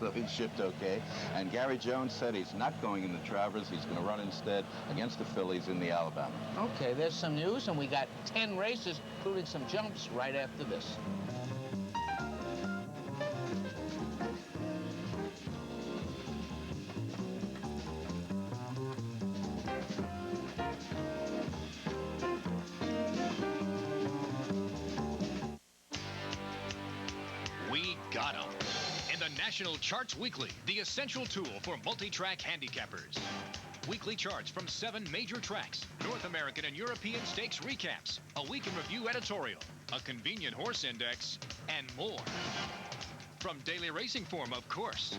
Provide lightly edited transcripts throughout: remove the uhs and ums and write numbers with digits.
so he shipped okay. And Gary Jones said he's not going in the Travers. He's going to run instead against the fillies in the Alabama. Okay, there's some news, and we got 10 races, including some jumps, right after this. We got 'em. In the National Charts Weekly, the essential tool for multi-track handicappers. Weekly charts from 7 major tracks, North American and European stakes recaps, a week in review editorial, a convenient horse index, and more. From Daily Racing Form, of course.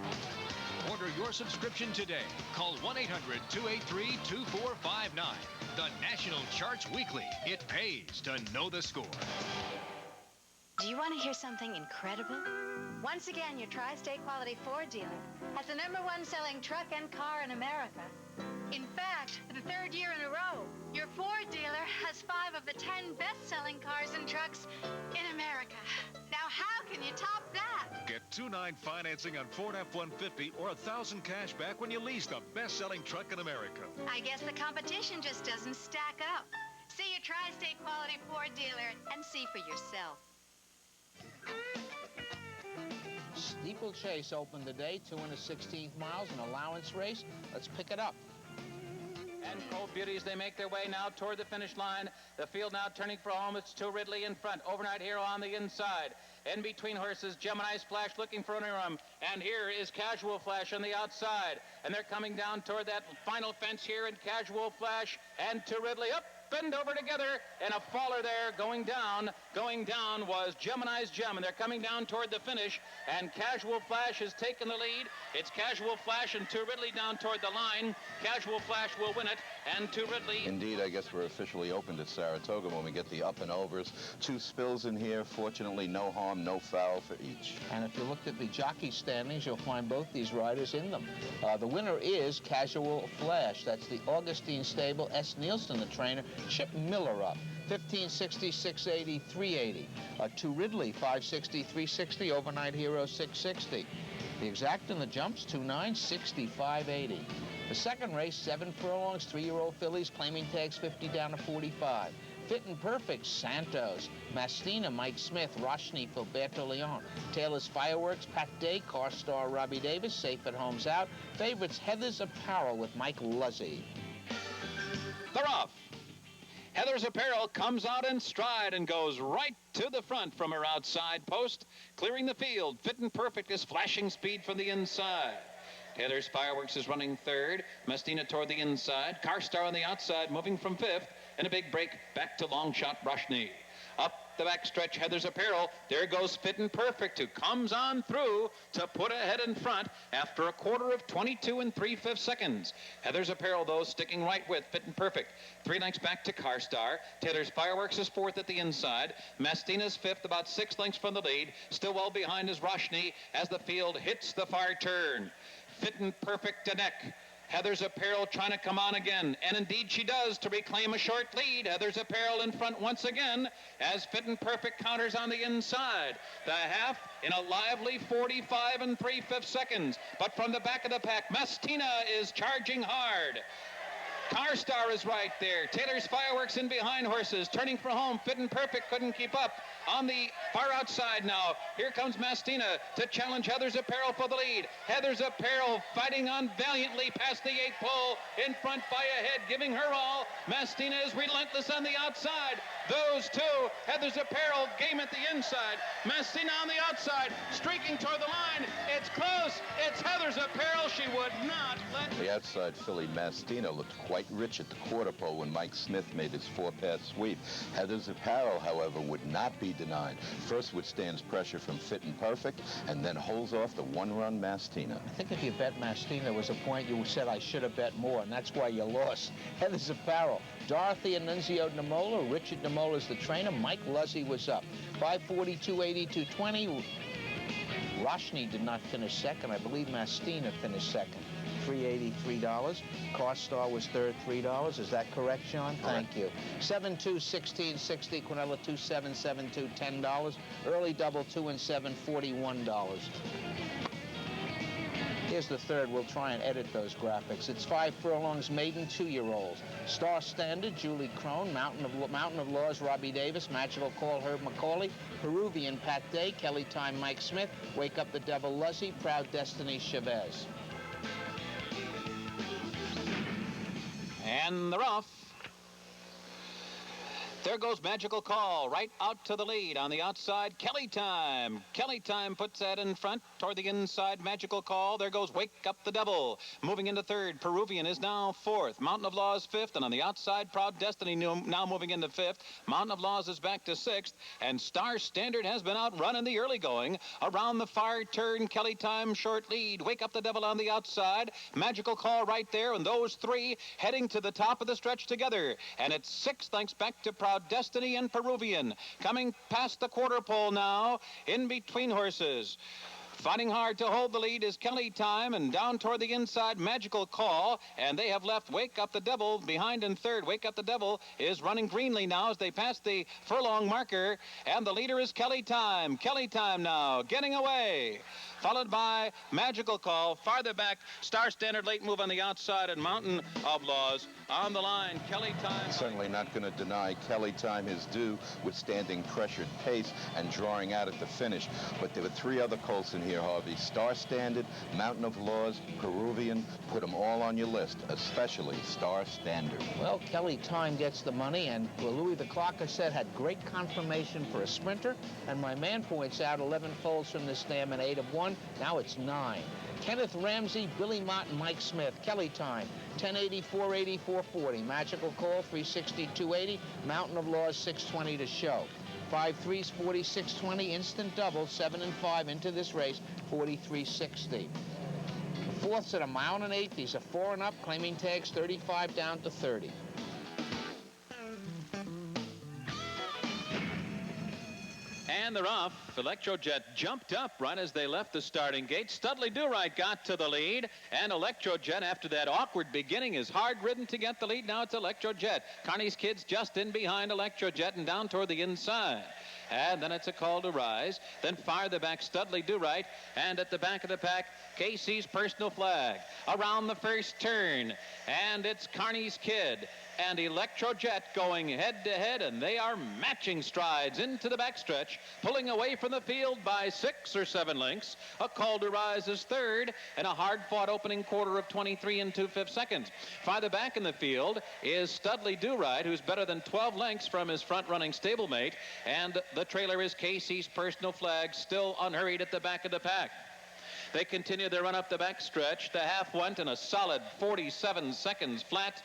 Order your subscription today. Call 1-800-283-2459. The National Charts Weekly. It pays to know the score. Do you want to hear something incredible? Once again, your Tri-State Quality Ford dealer has the #1 selling truck and car in America. In fact, for the 3rd year in a row, your Ford dealer has 5 of the 10 best-selling cars and trucks in America. Now, how can you top that? Get 2.9 financing on Ford F-150 or $1,000 cash back when you lease the best-selling truck in America. I guess the competition just doesn't stack up. See your Tri-State Quality Ford dealer and see for yourself. Steeplechase opened the day, 2 1/16 miles, an allowance race. Let's pick it up. And Cold Beauties, they make their way now toward the finish line. The field now turning for home. It's to Ridley in front. Overnight Hero on the inside. In between horses, Gemini Splash looking for an interim. And here is Casual Flash on the outside. And they're coming down toward that final fence here, and Casual Flash and to Ridley. Up and over together, and a faller there going down was Gemini's Gem, and they're coming down toward the finish, and Casual Flash has taken the lead. It's Casual Flash and to Ridley down toward the line. Casual Flash will win it, and to Ridley. Indeed, I guess we're officially opened at Saratoga when we get the up and overs. 2 spills in here. Fortunately, no harm, no foul for each. And if you looked at the jockey standings, you'll find both these riders in them. The winner is Casual Flash. That's the Augustine stable. S. Nielsen, the trainer. Chip Miller up. 1560, 680, 380. To Ridley, 560, 360. Overnight Hero, 660. The exact in the jumps, 2.9, 60, 580. The second race, 7 furlongs, 3-year-old fillies, claiming tags 50 down to 45. Fit and Perfect, Santos. Mastina, Mike Smith. Roshni, Filberto Leon. Taylor's Fireworks, Pat Day. Car Star, Robbie Davis. Safe at Home's out. Favorites, Heather's Apparel with Mike Luzzy. They're off. Heather's Apparel comes out in stride and goes right to the front from her outside post, clearing the field. Fit and Perfect is flashing speed from the inside. Taylor's Fireworks is running 3rd. Mestina toward the inside. Car Star on the outside, moving from 5th. And a big break back to long shot Roshni. Up the backstretch, Heather's Apparel. There goes Fit and Perfect, who comes on through to put ahead in front after a quarter of 22 3/5 seconds. Heather's Apparel, though, sticking right with Fit and Perfect. 3 lengths back to Car Star. Taylor's Fireworks is 4th at the inside. Mastina's 5th, about 6 lengths from the lead. Still well behind is Roshni as the field hits the far turn. Fit and Perfect to neck. Heather's Apparel trying to come on again, and indeed she does to reclaim a short lead. Heather's Apparel in front once again as Fit and Perfect counters on the inside. The half in a lively 45 3/5 seconds. But from the back of the pack, Mastina is charging hard. Car Star is right there. Taylor's Fireworks in behind horses, turning for home. Fit and Perfect couldn't keep up. On the far outside now, here comes Mastina to challenge Heather's Apparel for the lead. Heather's Apparel fighting on valiantly past the 8th pole, in front by a head, giving her all. Mastina is relentless on the outside. Those two, Heather's Apparel, game at the inside. Mastina on the outside, streaking toward the line. It's close. It's Heather's Apparel. She would not let... The outside filly, Mastina, looked quite rich at the quarter pole when Mike Smith made his 4-pass sweep. Heather's Apparel, however, would not be denied. First withstands pressure from Fit and Perfect, and then holds off the 1-run Mastina. I think if you bet Mastina, there was a point you said I should have bet more, and that's why you lost. Heather's Apparel. Dorothy Annunzio Namola. Richard Namola is the trainer. Mike Luzzy was up. 540, 280, 220. Roshni did not finish second. I believe Mastina finished second. $383. Car Star was 3rd, $3. Is that correct, Sean? Thank you. 7-2, 16.60. Quinella 2-7, 7-2, $10. Early double 2 and 7, $41. Here's the third. We'll try and edit those graphics. It's 5 furlongs maiden, 2-year-olds. Star Standard, Julie Crone. Mountain of Laws, Robbie Davis. Magical Call, Herb McCauley. Peruvian, Pat Day. Kelly Time, Mike Smith. Wake Up the Devil, Luzzy. Proud Destiny, Chavez. And they're off. There goes Magical Call, right out to the lead. On the outside, Kelly Time. Kelly Time puts that in front toward the inside. Magical Call. There goes Wake Up the Devil. Moving into third. Peruvian is now fourth. Mountain of Laws fifth. And on the outside, Proud Destiny now moving into fifth. Mountain of Laws is back to sixth. And Star Standard has been outrun in the early going. Around the far turn, Kelly Time short lead. Wake Up the Devil on the outside. Magical Call right there. And those three heading to the top of the stretch together. And it's 6 lengths back to Proud Destiny and Peruvian. Coming past the quarter pole now, in between horses. Fighting hard to hold the lead is Kelly Time, and down toward the inside, Magical Call, and they have left Wake Up the Devil behind in third. Wake Up the Devil is running greenly now as they pass the furlong marker, and the leader is Kelly Time. Kelly Time now getting away, followed by Magical Call. Farther back, Star Standard late move on the outside, and Mountain of Laws on the line. Kelly Time. Certainly not going to deny Kelly Time his due, withstanding pressured pace and drawing out at the finish. But there were 3 other colts in here, Harvey. Star Standard, Mountain of Laws, Peruvian. Put them all on your list, especially Star Standard. Well, Kelly Time gets the money, and Louis the Clocker said had great confirmation for a sprinter. And my man points out 11 folds from this dam and 8 of 1. Now it's 9. Kenneth Ramsey, Billy Mott, and Mike Smith. Kelly Time, 1080, 480, 440. Magical Call, 360, 280. Mountain of Laws, 620 to show. 5 3s, 4620. Instant double, 7 and 5 into this race, 4360. The fourth's at 1 mile and 1/8. These are 4 and up, claiming tags 35 down to 30. And they're off. Electrojet jumped up right as they left the starting gate. Studley Do-Right got to the lead. And Electrojet, after that awkward beginning, is hard-ridden to get the lead. Now it's Electrojet. Carney's Kids just in behind Electrojet and down toward the inside. And then it's a Call to Rise. Then farther back, Studley Do-Right. And at the back of the pack, Casey's Personal Flag. Around the first turn. And it's Carney's Kid and Electrojet going head-to-head, and they are matching strides into the backstretch, pulling away from the field by 6 or 7 lengths. A Call to Rise is third, and a hard-fought opening quarter of 23 2/5 seconds. Farther back in the field is Studley Do-Right, who's better than 12 lengths from his front-running stablemate, and the trailer is Casey's Personal Flag, still unhurried at the back of the pack. They continue their run up the backstretch. The half went in a solid 47 seconds flat,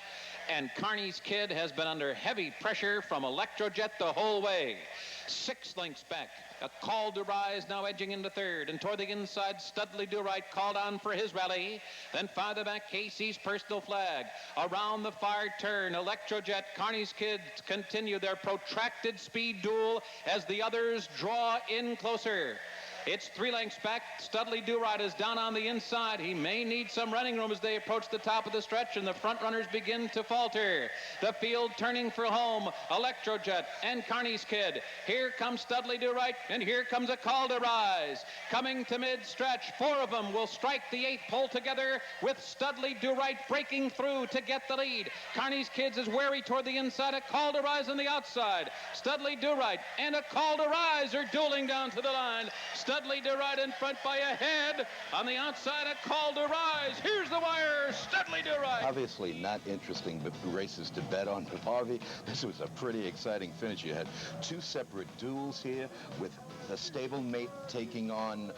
and Carney's Kid has been under heavy pressure from Electrojet the whole way. 6 lengths back. A Call to Rise now edging into third, and toward the inside, Studley Do-Right called on for his rally. Then farther back, Casey's Personal Flag. Around the far turn, Electrojet, Carney's Kids continue their protracted speed duel as the others draw in closer. It's 3 lengths back. Studley Do-Right is down on the inside. He may need some running room as they approach the top of the stretch, and the front runners begin to falter. The field turning for home. Electrojet and Carney's Kid. Here comes Studley Do-Right, and here comes a Call to Rise. Coming to mid-stretch, 4 of them will strike the 8th pole together, with Studley Do-Right breaking through to get the lead. Carney's Kids is wary toward the inside. A Call to Rise on the outside. Studley Do-Right and a Call to Rise are dueling down to the line. Studley Do-Right in front by a head. On the outside, a Call to Rise. Here's the wire. Studley Do-Right. Obviously not interesting races to bet on, but Harvey, this was a pretty exciting finish. You had 2 separate duels here with a stablemate taking on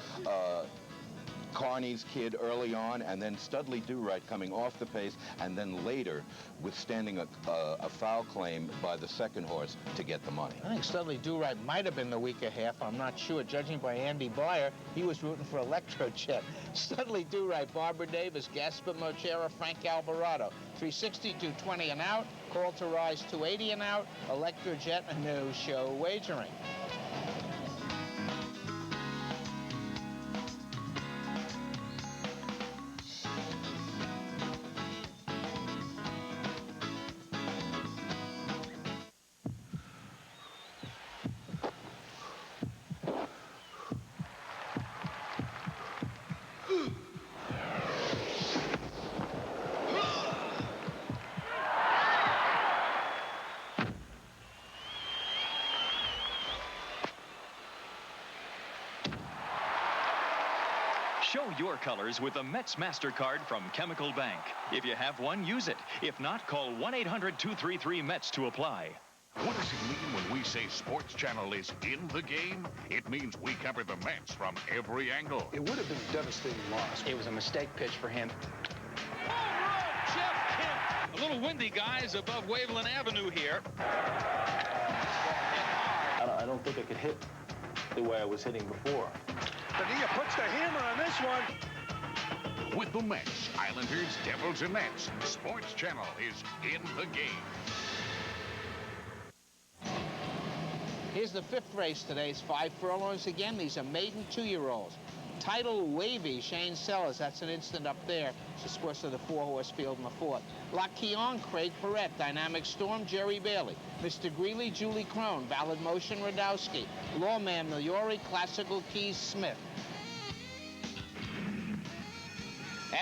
Carney's Kid early on, and then Studley Do-Right coming off the pace, and then later withstanding a foul claim by the second horse to get the money. I think Studley Do-Right might have been the weaker half. I'm not sure. Judging by Andy Byer, he was rooting for Electrojet. Studley Do-Right, Barbara Davis, Gaspar Mochera, Frank Alvarado. 360, 220 and out. Call to Rise, 280 and out. Electrojet, no show wagering. Show your colors with the Mets MasterCard from Chemical Bank. If you have one, use it. If not, call 1-800-233-METS to apply. What does it mean when we say Sports Channel is in the game? It means we cover the Mets from every angle. It would have been a devastating loss. It was a mistake pitch for him. Jeff Kemp. A little windy, guys, above Waveland Avenue here. I don't think I could hit the way I was hitting before. Padilla puts the hammer on this one. With the Mets, Islanders, Devils, and Nats, Sports Channel is in the game. Here's the 5th race today. It's 5 furlongs again. These are maiden 2-year-olds. Title Wavy, Shane Sellers. That's an instant up there. It's the course of the 4-horse field in the 4th. La Quillon, Craig Perrette. Dynamic Storm, Jerry Bailey. Mr. Greeley, Julie Crone. Valid Motion, Radowski. Lawman, Miliori. Classical Keys, Smith.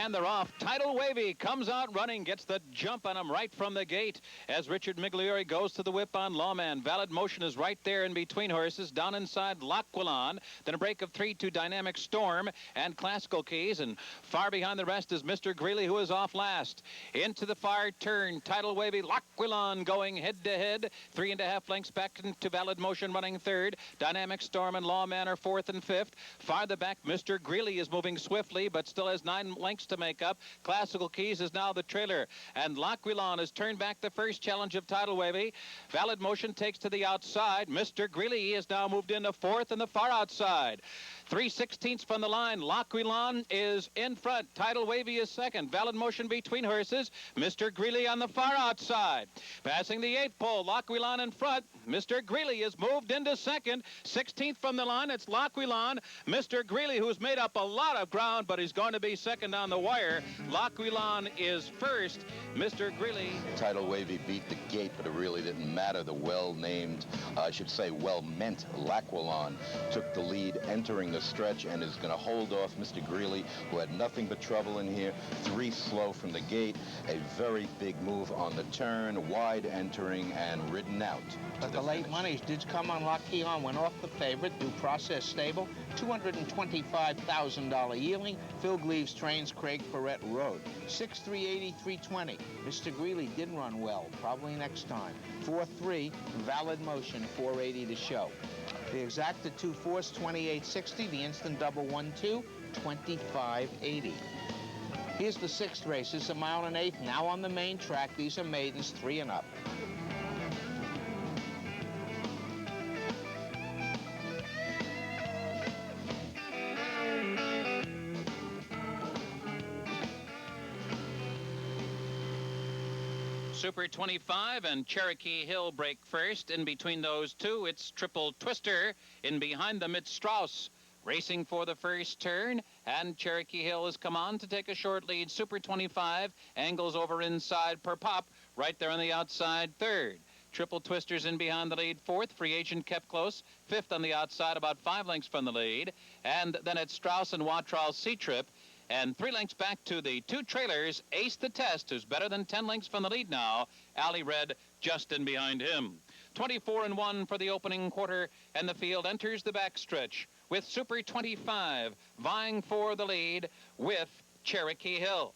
And they're off. Title Wavy comes out running, gets the jump on him right from the gate as Richard Migliori goes to the whip on Lawman. Valid Motion is right there in between horses. Down inside, L'Aquilon. Then a break of 3 to Dynamic Storm and Classical Keys. And far behind the rest is Mr. Greeley, who is off last. Into the far turn, Title Wavy, L'Aquilon going head-to-head. 3.5 lengths back into Valid Motion running 3rd. Dynamic Storm and Lawman are 4th and 5th. Farther back, Mr. Greeley is moving swiftly, but still has 9 lengths to make up. Classical Keys is now the trailer, and L'Aquilon has turned back the first challenge of Title Wavy. Valid Motion takes to the outside. Mr. Greeley has now moved into 4th and the far outside. 3/16 from the line. L'Aquilon is in front. Title Wavy is 2nd. Valid Motion between horses. Mr. Greeley on the far outside. Passing the 8th pole. L'Aquilon in front. Mr. Greeley is moved into 2nd. 16th from the line. It's L'Aquilon. Mr. Greeley, who's made up a lot of ground, but he's going to be 2nd on the wire. L'Aquilon is 1st. Mr. Greeley. Title Wavy beat the gate, but it really didn't matter. The well-named, I should say well-meant L'Aquilon took the lead entering the stretch and is going to hold off Mr. Greeley, who had nothing but trouble in here. 3 slow from the gate. A very big move on the turn, wide entering and ridden out. But the late money did come on La Quillon, went off the favorite, due process stable, $225,000 yielding. Phil Gleaves trains Craig Perrette Road. 6-3, 83-20. Mr. Greeley did run well, probably next time. 4-3, Valid Motion, 480 to show. The exacta 2-4s, 28-60. The instant double 1-2, 25-80. Here's the 6th race. It's 1 1/8 miles, now on the main track. These are maidens, 3 and up. Super 25 and Cherokee Hill break first. In between those two, it's Triple Twister. In behind them, it's Strauss. Racing for the first turn, and Cherokee Hill has come on to take a short lead. Super 25 angles over inside per pop, right there on the outside 3rd. Triple Twister's in behind the lead 4th. Free Agent kept close. 5th on the outside, about 5 lengths from the lead. And then it's Strauss and Watrall C-Trip. And 3 lengths back to the 2 trailers, Ace the Test, who's better than 10 lengths from the lead now. Alley Red just in behind him. 24-1 for the opening quarter, and the field enters the backstretch with Super 25 vying for the lead with Cherokee Hill.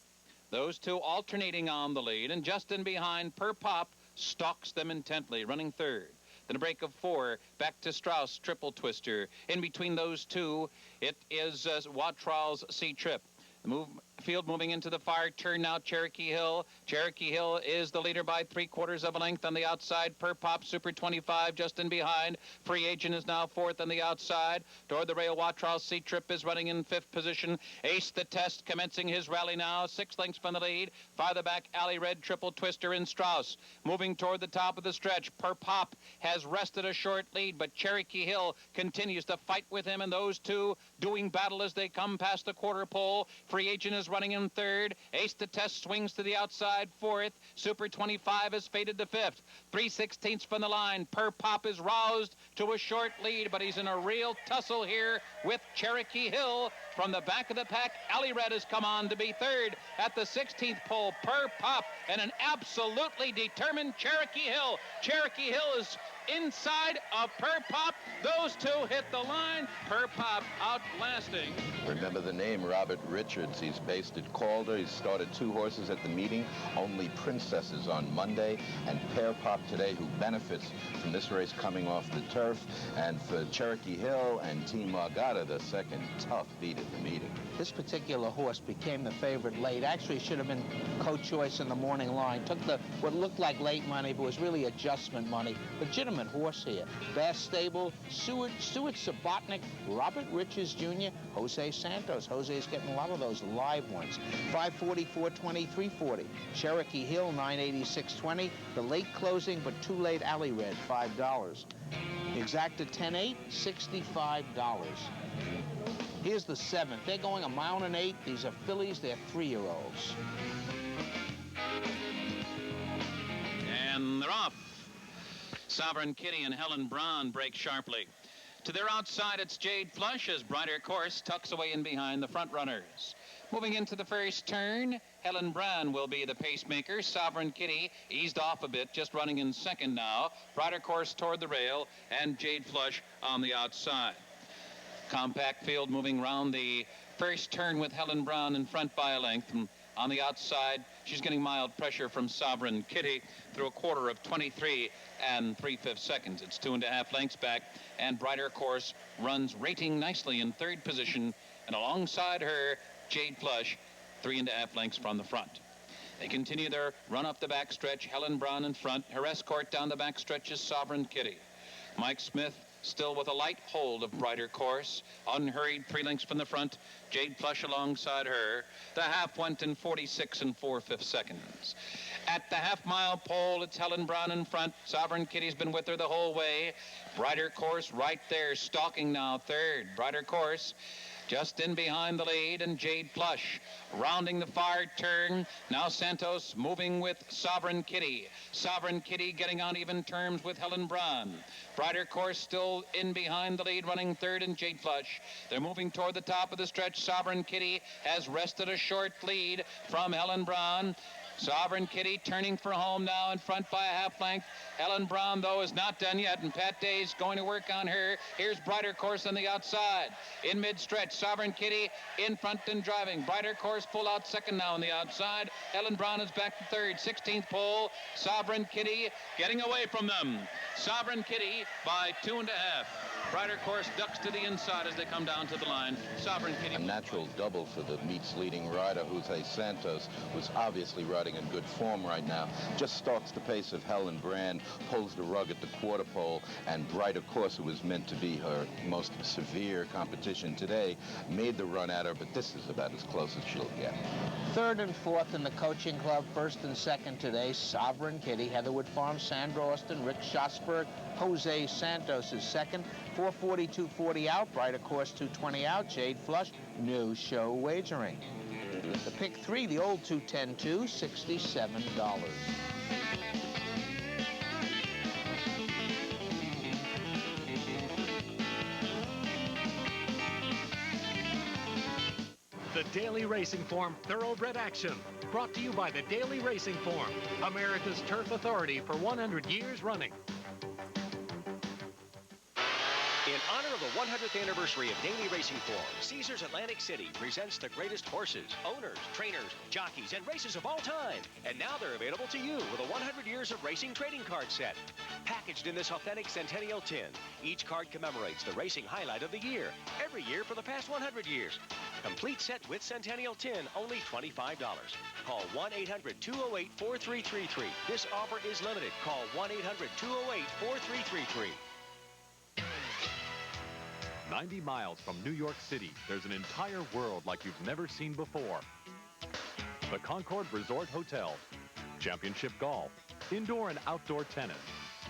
Those two alternating on the lead, and just in behind per pop stalks them intently, running 3rd. Then a break of 4, back to Strauss, Triple Twister. In between those two, it is Watrall's C-Trip. The field moving into the far turn now, Cherokee Hill. Cherokee Hill is the leader by 3/4 of a length on the outside. Per pop, Super 25 just in behind. Free Agent is now 4th on the outside. Toward the rail, Watrall C-Trip is running in 5th position. Ace the Test commencing his rally now, 6 lengths from the lead. Farther back, Alley Red, Triple Twister, and Strauss. Moving toward the top of the stretch, Per Pop has wrested a short lead, but Cherokee Hill continues to fight with him, and those two doing battle as they come past the quarter pole. Free Agent is running in 3rd. Ace the Test swings to the outside 4th. Super 25 has faded to 5th. 3/16 from the line. Per Pop is roused to a short lead, but he's in a real tussle here with Cherokee Hill. From the back of the pack, Alley Red has come on to be 3rd at the 16th pole. Per Pop and an absolutely determined Cherokee Hill. Cherokee Hill is inside of Per Pop. Those two hit the line. Per Pop outlasting. Remember the name, Robert Richards. He's based at Calder. He's started 2 horses at the meeting, Only Princesses on Monday, and Pear Pop today, who benefits from this race coming off the turf. And for Cherokee Hill and Team Margata, the second tough beat at the meeting. This particular horse became the favorite late. Actually, should have been co-choice in the morning line. Took the what looked like late money, but was really adjustment money. Legitimate horse here. Bass Stable, Stuart Subotnick, Robert Richards Jr., Jose Santos. Jose's getting a lot of those live ones. 540, 420, 340. Cherokee Hill, 980, 620. The late closing, but too late Alley Red, $5. Exacta 10-8, $65. Here's the 7th. They're going 1 mile and 8. These are fillies. They're 3-year-olds. And they're off. Sovereign Kitty and Helen Braun break sharply. To their outside, it's Jade Flush as Brighter Course tucks away in behind the front runners. Moving into the first turn, Helen Braun will be the pacemaker. Sovereign Kitty eased off a bit, just running in second now. Brighter Course toward the rail, and Jade Flush on the outside. Compact field moving round the first turn with Helen Braun in front by a length. And on the outside, she's getting mild pressure from Sovereign Kitty through a quarter of 23 3/5 seconds. It's 2.5 lengths back, and Brighter Course runs rating nicely in third position, and alongside her, Jade Flush, 3.5 lengths from the front. They continue their run up the backstretch. Helen Braun in front. Her escort down the backstretch is Sovereign Kitty. Mike Smith still with a light hold of Brighter Course. Unhurried 3 lengths from the front. Jade Flush alongside her. The half went in 46 4/5 seconds. At the half-mile pole, it's Helen Braun in front. Sovereign Kitty's been with her the whole way. Brighter Course right there, stalking now third. Brighter Course just in behind the lead, and Jade Flush rounding the far turn. Now Santos moving with Sovereign Kitty. Sovereign Kitty getting on even terms with Helen Braun. Brighter Course still in behind the lead, running third, and Jade Flush. They're moving toward the top of the stretch. Sovereign Kitty has wrested a short lead from Helen Braun. Sovereign Kitty turning for home now in front by a half length. Helen Braun, though, is not done yet, and Pat Day's going to work on her. Here's Brighter Course on the outside. In mid-stretch, Sovereign Kitty in front and driving. Brighter Course pull out second now on the outside. Helen Braun is back to third. 16th pole. Sovereign Kitty getting away from them. Sovereign Kitty by 2.5. Brighter Course ducks to the inside as they come down to the line. Sovereign Kitty. A natural double for the meet's leading rider, Jose Santos, who's obviously riding in good form right now. Just stalks the pace of Helen Braun, pulls the rug at the quarter pole, and Brighter Course, who was meant to be her most severe competition today, made the run at her, but this is about as close as she'll get. Third and fourth in the coaching club. First and second today, Sovereign Kitty, Heatherwood Farms, Sandra Austin, Rick Schosberg. Jose Santos is second. 440, 240 out. Brighter Course, 220 out. Jade Flush, no show wagering. The pick 3, the old 210-2, $67. The Daily Racing Form Thoroughbred Action, brought to you by the Daily Racing Form, America's turf authority for 100 years running. In honor of the 100th anniversary of Daily Racing Form, Caesars Atlantic City presents the greatest horses, owners, trainers, jockeys, and races of all time. And now they're available to you with a 100 years of racing trading card set. Packaged in this authentic Centennial tin, each card commemorates the racing highlight of the year, every year for the past 100 years. Complete set with Centennial tin, only $25. Call 1-800-208-4333. This offer is limited. Call 1-800-208-4333. 90 miles from New York City, there's an entire world like you've never seen before. The Concord Resort Hotel, championship golf, indoor and outdoor tennis,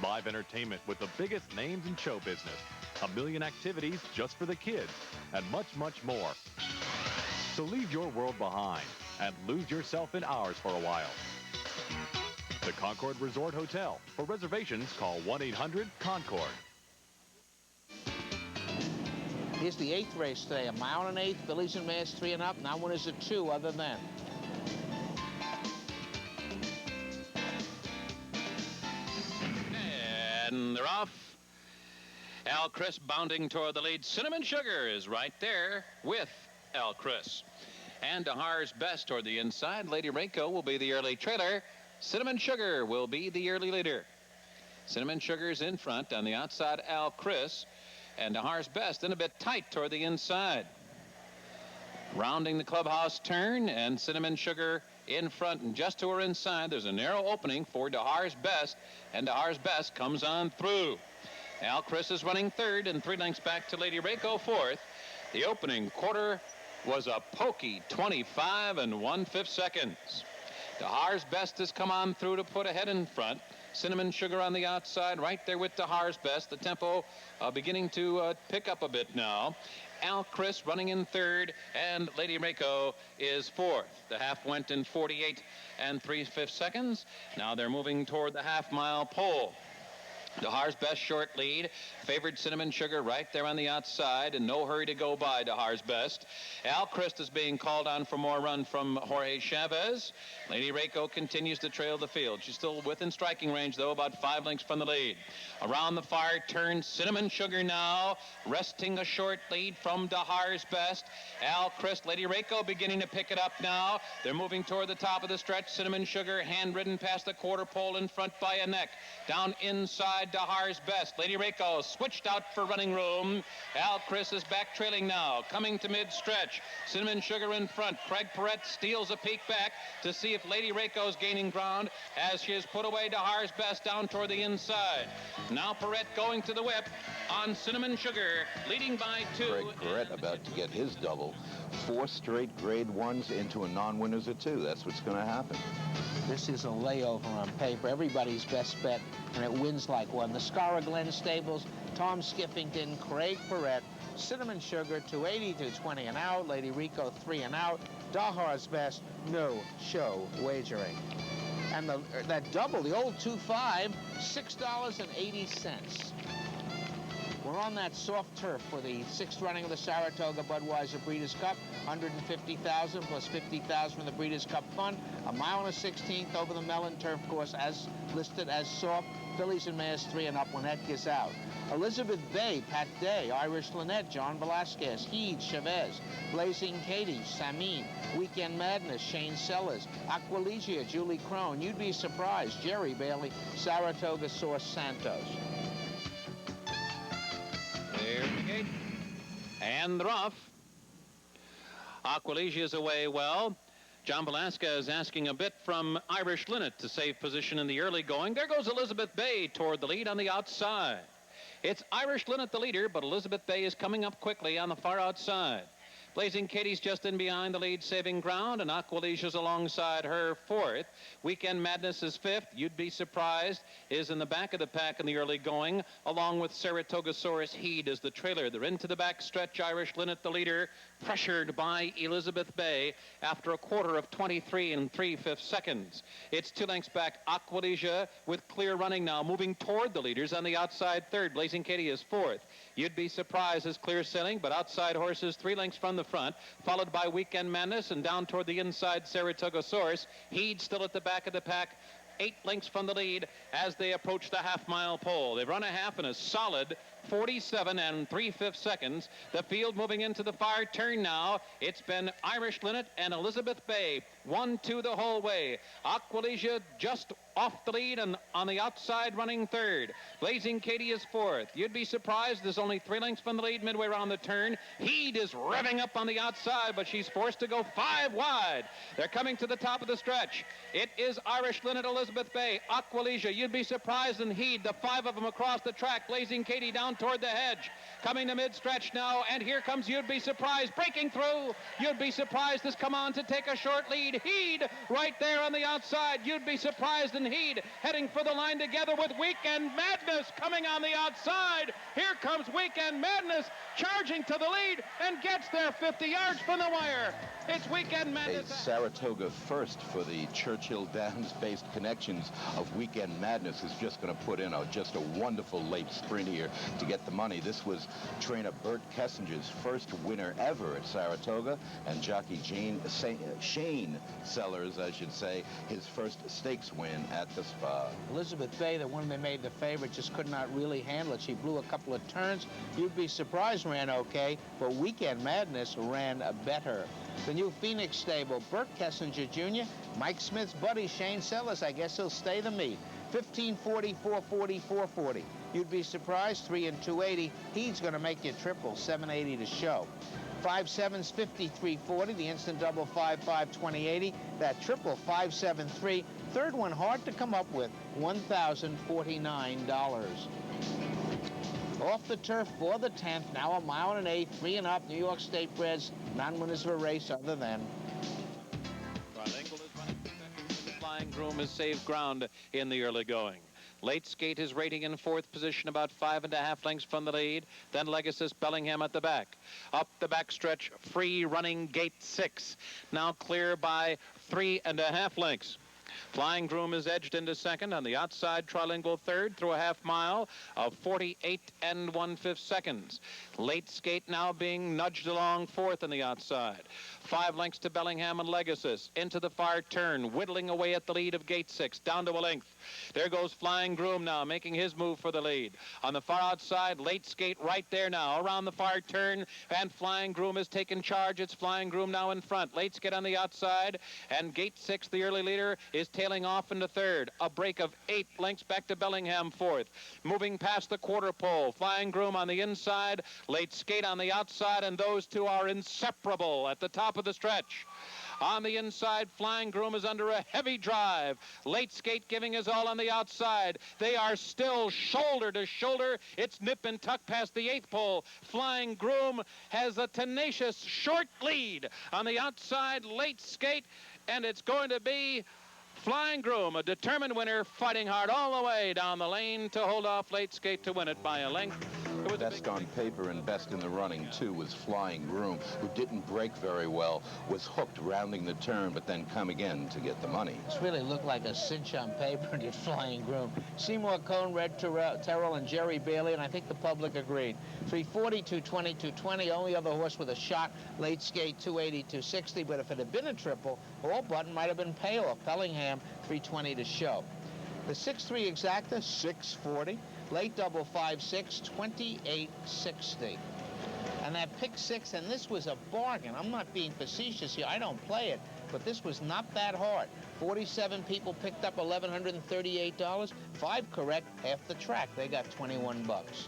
live entertainment with the biggest names in show business, a million activities just for the kids, and much, much more. So leave your world behind and lose yourself in ours for a while. The Concord Resort Hotel. For reservations, call 1-800-CONCORD. Here's the 8th race today, 1 mile and 1/8, fillies and mares 3 and up. Now one is a 2 other than. And they're off. Al Chris bounding toward the lead. Cinnamon Sugar is right there with Al Chris. And Dahar's Best toward the inside. Lady Reiko will be the early trailer. Cinnamon Sugar will be the early leader. Cinnamon Sugar's in front. On the outside, Al Chris. And Dahar's Best in a bit tight toward the inside. Rounding the clubhouse turn, and Cinnamon Sugar in front, and just to her inside, there's a narrow opening for Dahar's Best, and Dahar's Best comes on through. Al Chris is running third, and 3 lengths back to Lady Reiko fourth. The opening quarter was a pokey 25 1/5 seconds. Dahar's Best has come on through to put ahead in front. Cinnamon Sugar on the outside, right there with Dahar's Best. The tempo beginning to pick up a bit now. Al Chris running in third, and Lady Reiko is fourth. The half went in 48 3/5 seconds. Now they're moving toward the half-mile pole. Dahar's Best short lead. Favored Cinnamon Sugar right there on the outside. In no hurry to go by Dahar's Best. Al Christ is being called on for more run from Jorge Chavez. Lady Reiko continues to trail the field. She's still within striking range, though, about 5 lengths from the lead. Around the far turn, Cinnamon Sugar now resting a short lead from Dahar's Best. Al Christ, Lady Reiko beginning to pick it up now. They're moving toward the top of the stretch. Cinnamon Sugar hand-ridden past the quarter pole in front by a neck. Down inside Dahar's Best. Lady Reiko switched out for running room. Al Chris is back trailing now, coming to mid-stretch. Cinnamon Sugar in front. Craig Perrette steals a peek back to see if Lady Reiko is gaining ground as she has put away Dahar's Best down toward the inside. Now Perrette going to the whip on Cinnamon Sugar, leading by 2. Craig Perrette about to get his double. 4 straight grade 1s into a non-winners of 2. That's what's going to happen. This is a layover on paper. Everybody's best bet, and it wins like one. The Scarra Glen Stables, Tom Skiffington, Craig Perrette, Cinnamon Sugar, 280, 220 and out. Lady Reiko, 3 and out. Dahar's Best, no show wagering. And that double, the old 2-5, $6.80. We're on that soft turf for the 6th running of the Saratoga Budweiser Breeders' Cup. 150,000 plus 50,000 from the Breeders' Cup Fund. A mile and a 16th over the Mellon Turf Course, as listed as soft. Fillies and mares 3 and up when that gets out. Elizabeth Bay, Pat Day, Irish Lynette, John Velasquez, Heed, Chavez, Blazing Katie, Samin, Weekend Madness, Shane Sellers, Aqualegia, Julie Crone, You'd Be Surprised, Jerry Bailey, Saratoga Source Santos. There's the gate. And they're off. Aqualegia is away well. John Velasquez asking a bit from Irish Linnet to save position in the early going. There goes Elizabeth Bay toward the lead on the outside. It's Irish Linnet the leader, but Elizabeth Bay is coming up quickly on the far outside. Blazing Katie's just in behind the lead, saving ground, and Aqualesia's alongside her 4th. Weekend Madness is 5th. You'd Be Surprised is in the back of the pack in the early going, along with Saratogasaurus Heed as the trailer. They're into the back stretch. Irish Linnet the leader, pressured by Elizabeth Bay after a quarter of 23 3/5 seconds. It's 2 lengths back. Aqualesia with clear running now, moving toward the leaders on the outside 3rd. Blazing Katie is 4th. You'd Be Surprised is clear sailing, but outside horses 3 lengths from the front, followed by Weekend Madness, and down toward the inside Saratogasaurus. Heed still at the back of the pack, 8 lengths from the lead as they approach the half-mile pole. They've run a half in a solid 47 3/5 seconds. The field moving into the far turn now. It's been Irish Linnet and Elizabeth Bay, 1-2 the whole way. Aqualesia just off the lead and on the outside running 3rd. Blazing Katie is 4th. You'd Be Surprised there's only 3 lengths from the lead midway around the turn. Heed is revving up on the outside, but she's forced to go 5 wide. They're coming to the top of the stretch. It is Irish Linnet, Elizabeth Bay, Aqualesia, You'd Be Surprised, and Heed, the 5 of them across the track. Blazing Katie down toward the hedge. Coming to mid-stretch now, and here comes You'd Be Surprised, breaking through. You'd Be Surprised has come on to take a short lead. Heed right there on the outside. You'd Be Surprised and Heed heading for the line together with Weekend Madness coming on the outside. Here comes Weekend Madness charging to the lead and gets there 50 yards from the wire. It's Weekend Madness. A Saratoga first for the Churchill Downs-based connections of Weekend Madness is just going to put in just a wonderful late sprint here to get the money. This was trainer Bert Kessinger's first winner ever at Saratoga, and jockey Shane Sellers, I should say, his first stakes win at the spa. Elizabeth Bay, the one they made the favorite, just could not really handle it. She blew a couple of turns. You'd be surprised ran okay, but Weekend Madness ran better. The new Phoenix stable, Burt Kessinger Jr., Mike Smith's buddy, Shane Sellers. I guess he'll stay the meet. 1540, 440, 440. You'd be surprised, 3 and 280. He's going to make you triple, 780 to show. 5-7's 5340, the instant double 5-5, 2080. That triple 573. Third one hard to come up with, $1,049. Off the turf for the 10th, now a mile and 1/8, 3 and up. New York State breds, non-winners of a race other than. Trilingual is running second. The Flying Groom has saved ground in the early going. Late Skate is rating in 4th position, about 5.5 lengths from the lead. Then Legacy Bellingham at the back. Up the back stretch, free running Gate 6. Now clear by 3.5 lengths. Flying Groom is edged into second. On the outside, Trilingual third through a half mile of 48 1/5 seconds. Late Skate now being nudged along fourth on the outside. 5 lengths to Bellingham and Legacy. Into the far turn, whittling away at the lead of Gate 6, down to a length. There goes Flying Groom now, making his move for the lead. On the far outside, Late Skate right there now, around the far turn, and Flying Groom has taken charge. It's Flying Groom now in front. Late Skate on the outside, and Gate 6, the early leader, is tailing off into third. A break of 8 lengths back to Bellingham fourth. Moving past the quarter pole, Flying Groom on the inside, Late Skate on the outside, and those two are inseparable at the top of the stretch. On the inside, Flying Groom is under a heavy drive. Late Skate giving his all on the outside. They are still shoulder to shoulder. It's nip and tuck past the 8th pole. Flying Groom has a tenacious short lead on the outside. Late Skate, and it's going to be Flying Groom, a determined winner, fighting hard all the way down the lane to hold off Late Skate to win it by a length. Best on paper and best in the running, too, was Flying Groom, who didn't break very well, was hooked rounding the turn, but then come again to get the money. This really looked like a cinch on paper, did Flying Groom. Seymour Cohn, Red Terrell, and Jerry Bailey, and I think the public agreed. 340, 220, 220, only other horse with a shot, Late Skate, 280, 260, but if it had been a triple, all button might have been payoff. Bellingham, 320 to show. The 6-3 exacta, 640. Late double 5-6, 2860. And that pick 6, and this was a bargain. I'm not being facetious here. I don't play it, but this was not that hard. 47 people picked up $1,138. 5 correct, half the track. They got 21 bucks.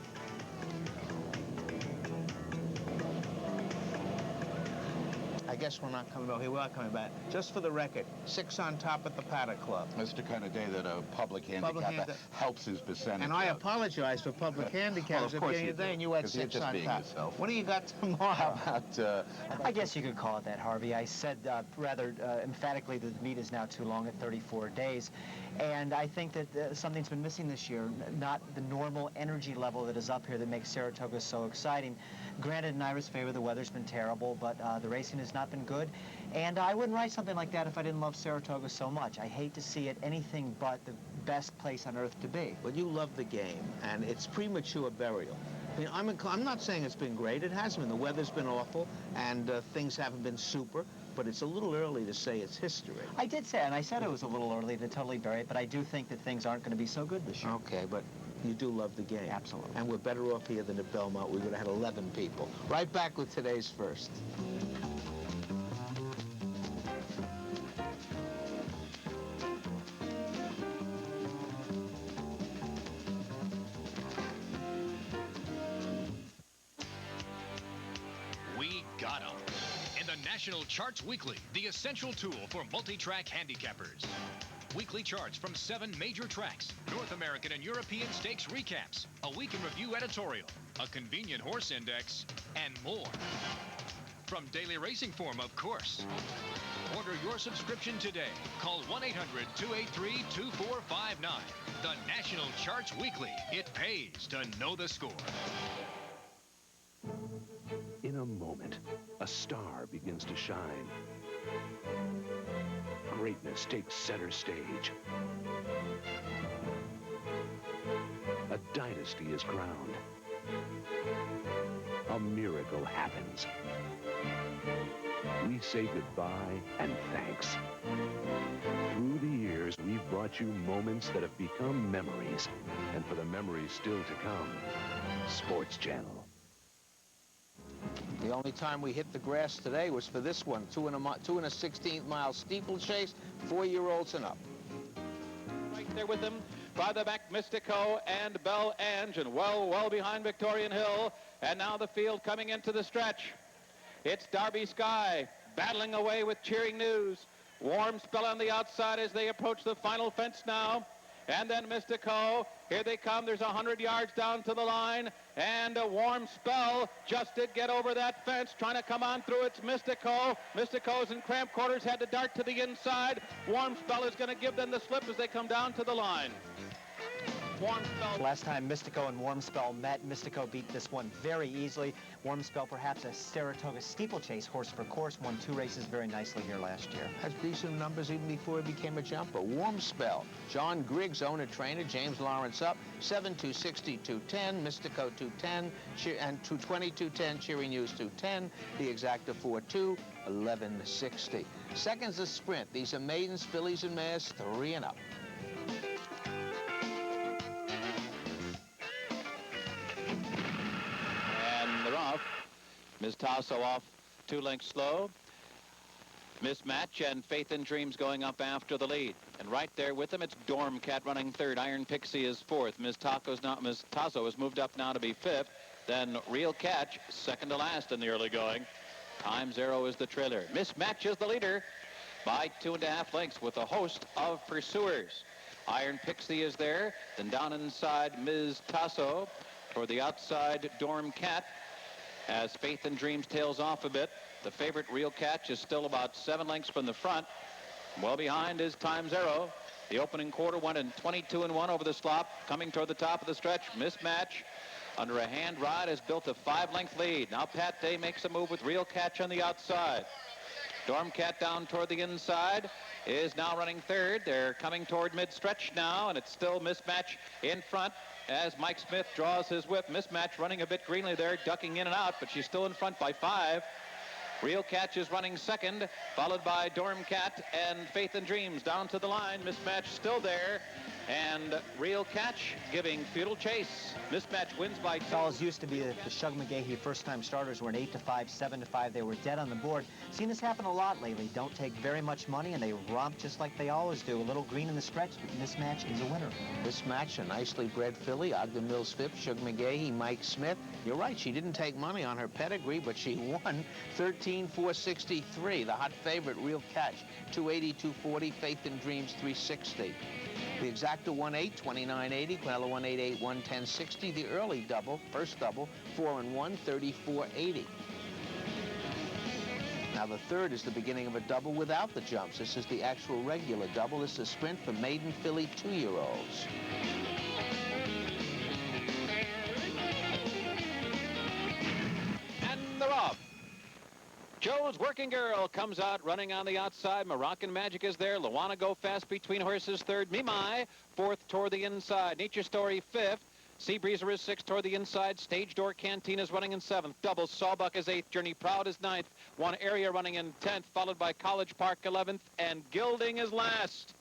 I guess we're not coming back. Here we are coming back. Just for the record, 6 on top at the Paddock Club. That's the kind of day that a public handicapper helps his percentage. And I apologize for public handicappers at the beginning of the day, and you had 6 on top. What do you got tomorrow? How about, I guess you could call it that, Harvey. I said rather emphatically that the meet is now too long at 34 days. And I think that something's been missing this year, not the normal energy level that is up here that makes Saratoga so exciting. Granted, in Ira's favor, the weather's been terrible, but the racing has not been good. And I wouldn't write something like that if I didn't love Saratoga so much. I hate to see it anything but the best place on earth to be. Well, you love the game, and it's premature burial. I mean, I'm not saying it's been great. It hasn't been. The weather's been awful, and things haven't been super, but it's a little early to say it's history. I did say, and I said it was a little early to totally bury it, but I do think that things aren't going to be so good this year. Okay, but you do love the game. Absolutely. And we're better off here than at Belmont. We would have had 11 people. Right back with today's first. We got 'em. In the National Charts Weekly, the essential tool for multi-track handicappers. Weekly charts from 7 major tracks, North American and European stakes recaps, a week in review editorial, a convenient horse index, and more. From Daily Racing Form, of course. Order your subscription today. Call 1-800-283-2459. The National Charts Weekly. It pays to know the score. In a moment, a star begins to shine. Greatness takes center stage. A dynasty is crowned. A miracle happens. We say goodbye and thanks. Through the years, we've brought you moments that have become memories. And for the memories still to come, Sports Channel. The only time we hit the grass today was for this one, 2 1/16 mile steeplechase, 4-year-olds and up. Right there with them, farther back, Mystico and Belle Ange, and well behind Victorian Hill. And now the field coming into the stretch. It's Darby Sky battling away with Cheering News. Warm Spell on the outside as they approach the final fence now. And then Mystico, here they come. There's 100 yards down to the line. And a Warm Spell just did get over that fence, trying to come on through. It's Mystico. Mystico's in cramped quarters, had to dart to the inside. Warm Spell is going to give them the slip as they come down to the line. Warm Spell. Last time Mystico and Warm Spell met, Mystico beat this one very easily. Warm Spell, perhaps a Saratoga steeplechase horse for course, won 2 races very nicely here last year. Has decent numbers even before he became a jumper. Warm Spell. John Griggs, owner, trainer. James Lawrence up. 7, 260, 210. Mystico 210. And 220, 210. Cheering News 210. The Exacta 4-2. 1160. Seconds a sprint. These are maidens, fillies, and mares, 3 and up. Ms. Tasso off 2 lengths slow. Mismatch and Faith and Dreams going up after the lead. And right there with them, it's Dorm Cat running 3rd. Iron Pixie is 4th. Ms. Tasso has moved up now to be 5th. Then Real Catch, 2nd to last in the early going. Time Zero is the trailer. Mismatch is the leader by 2.5 lengths with a host of pursuers. Iron Pixie is there. Then down inside, Ms. Tasso. For the outside, Dorm Cat. As Faith and Dreams tails off a bit, the favorite Real Catch is still about 7 lengths from the front. Well behind is Time Zero. The opening quarter went in 22-1 over the slop. Coming toward the top of the stretch, Mismatch under a hand ride has built a 5-length lead. Now Pat Day makes a move with Real Catch on the outside. Dorm Cat down toward the inside is now running 3rd. They're coming toward mid-stretch now, and it's still Mismatch in front. As Mike Smith draws his whip. Mismatch running a bit greenly there, ducking in and out, but she's still in front by 5. Real Catch is running 2nd, followed by Dorm Cat and Faith and Dreams down to the line. Mismatch still there, and Real Catch giving futile chase. Mismatch wins by 2. Fellas used to be the Shug McGahee first-time starters were an 8-5, 7-5. They were dead on the board. Seen this happen a lot lately. Don't take very much money, and they romp just like they always do. A little green in the stretch. Mismatch is a winner. Mismatch, a nicely bred filly. Ogden Mills 5th, Shug McGahee, Mike Smith. You're right, she didn't take money on her pedigree, but she won 13,463. The hot favorite, Real Catch, 280, 240. Faith and Dreams, 360. The Exacta 1-8, 29.80. Quinella 1-8-8, 110.60. The early double, first double, 4-1, 34.80. Now the third is the beginning of a double without the jumps. This is the actual regular double. This is a sprint for maiden filly 2-year-olds. And they're off. Joe's Working Girl comes out running on the outside. Moroccan Magic is there. Luana Go Fast between horses 3rd. Mimai 4th toward the inside. Nature Story 5th. Sea Breezer is 6th toward the inside. Stage Door Canteen is running in 7th. Double Sawbuck is 8th. Journey Proud is 9th. One Area running in 10th, followed by College Park 11th. And Gilding is last.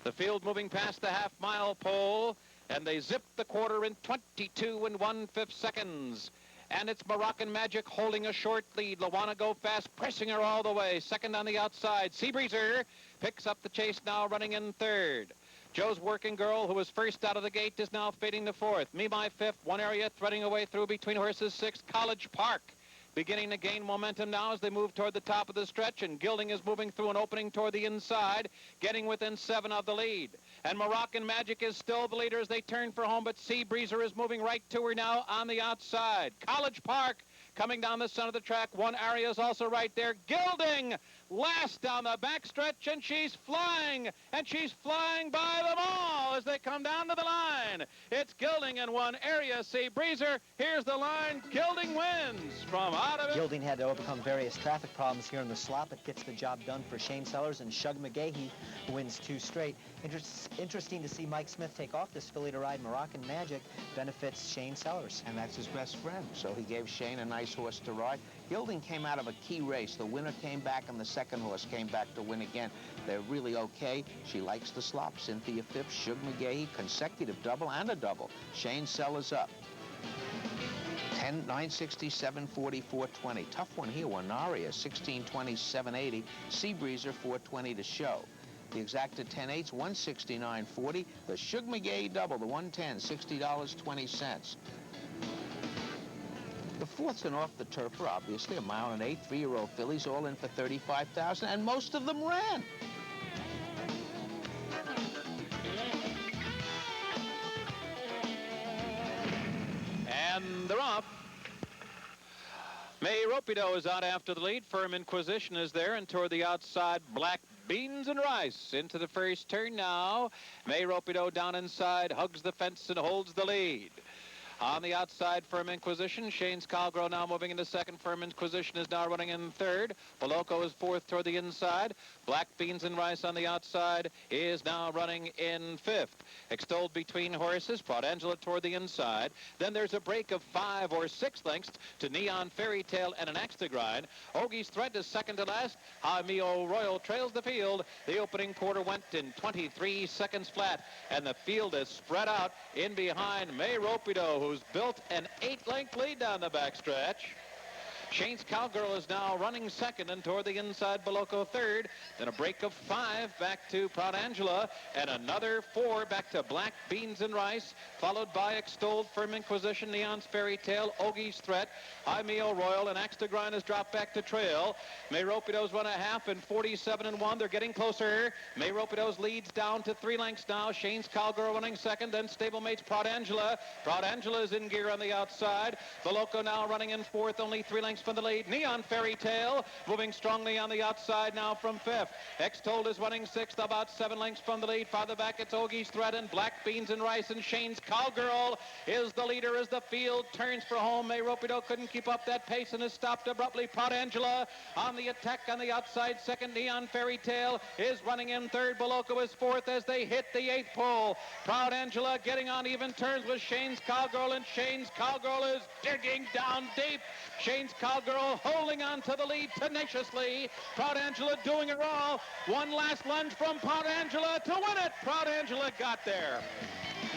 The field moving past the half-mile pole. And they zip the quarter in 22 1/5 seconds. And it's Moroccan Magic holding a short lead. Luana Go Fast pressing her all the way. 2nd on the outside. Sea Breezer picks up the chase now, running in 3rd. Joe's Working Girl, who was first out of the gate, is now fading to 4th. Mimai 5th. One Area threading away through between horses 6th. College Park beginning to gain momentum now as they move toward the top of the stretch, and Gilding is moving through an opening toward the inside, getting within 7 of the lead. And Moroccan Magic is still the leader as they turn for home, but Sea Breezer is moving right to her now on the outside. College Park coming down the center of the track. One Area is also right there. Gilding last down the backstretch, and she's flying by them all as they come down to the line. It's Gilding and One Area. Sea Breezer, here's the line. Gilding wins from out of it. Gilding had to overcome various traffic problems here in the slop. It gets the job done for Shane Sellers, and Shug McGahee wins 2 straight. Interesting to see Mike Smith take off this filly to ride. Moroccan Magic benefits Shane Sellers. And that's his best friend, so he gave Shane a nice horse to ride. Gilding came out of a key race. The winner came back, and the second horse came back to win again. They're really okay. She likes the slop. Cynthia Phipps, Shug McGahee, consecutive double and a double. Shane Sellers up. 10, 967, 44, 20. Tough one here. Wanaria, 1620, 780. Seabreezer, 420 to show. The exacta 10-8s, 169.40. The Shug McGahee double, the 110, $60.20. The fourths and off the turf are obviously a mile and 8, 3-year-old fillies, all in for $35,000, and most of them ran. And they're off. May Ropido is out after the lead. Firm Inquisition is there, and toward the outside, Black Beans and Rice into the first turn now. May Ropido down inside, hugs the fence and holds the lead. On the outside, Firm Inquisition. Shane's Cowgirl now moving into second. Firm Inquisition is now running in third. Boloco is fourth toward the inside. Black Beans and Rice on the outside is now running in fifth. Extolled between horses. Proud Angela toward the inside. Then there's a break of 5 or 6 lengths to Neon Fairy Tale and an axe to grind. Ogie's Threat is second to last. Jaimeo Royal trails the field. The opening quarter went in 23 seconds flat, and the field is spread out in behind May Ropido, who's built an 8-length lead down the backstretch. Shane's Cowgirl is now running second, and toward the inside, Boloco third. Then a break of 5 back to Proud Angela, and another 4 back to Black Beans and Rice, followed by Extolled, Firm Inquisition, Neon's Fairy Tale, Ogie's Threat, Jaimeo Royal, and Axe to Grind has dropped back to trail. May Ropido's run a half in 47-1. They're getting closer. May Ropido's leads down to 3 lengths now. Shane's Cowgirl running second, then stablemates Proud Angela. Proud Angela is in gear on the outside. Boloco now running in fourth, only 3 lengths from the lead. Neon Fairy Tale moving strongly on the outside now from fifth. Extolled is running sixth, about 7 lengths from the lead. Farther back, it's Ogie's Threat and Black Beans and Rice, and Shane's Cowgirl is the leader as the field turns for home. May Ropido couldn't keep up that pace and has stopped abruptly. Proud Angela on the attack on the outside. Second, Neon Fairy Tale is running in third. Boloco is fourth as they hit the 8th pole. Proud Angela getting on even turns with Shane's Cowgirl, and Shane's Cowgirl is digging down deep. Shane's Cowgirl holding on to the lead tenaciously. Proud Angela doing it all. One last lunge from Proud Angela to win it. Proud Angela got there.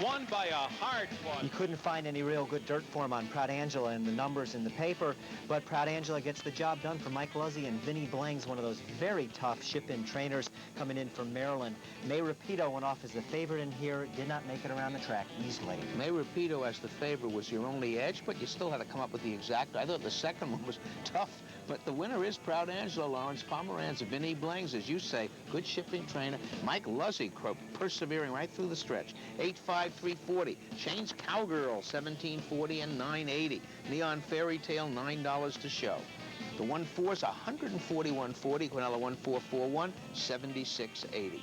Won by a hard one. You couldn't find any real good dirt form on Proud Angela in the numbers in the paper, but Proud Angela gets the job done for Mike Luzzy, and Vinnie Blang's one of those very tough ship-in trainers coming in from Maryland. May Rapido went off as the favorite in here, did not make it around the track easily. May Rapido as the favorite was your only edge, but you still had to come up with the exact. I thought the second one was tough, but the winner is Proud Angela. Lawrence Pomeranz, Vinnie Blang's, as you say, good shipping trainer. Mike Luzzy persevering right through the stretch. 8.5, 340. Shane's Cowgirl, 1740 and 980. Neon Fairy Tale, $9 to show. The 1-4's 141.40. Quinella 1441, 76.80.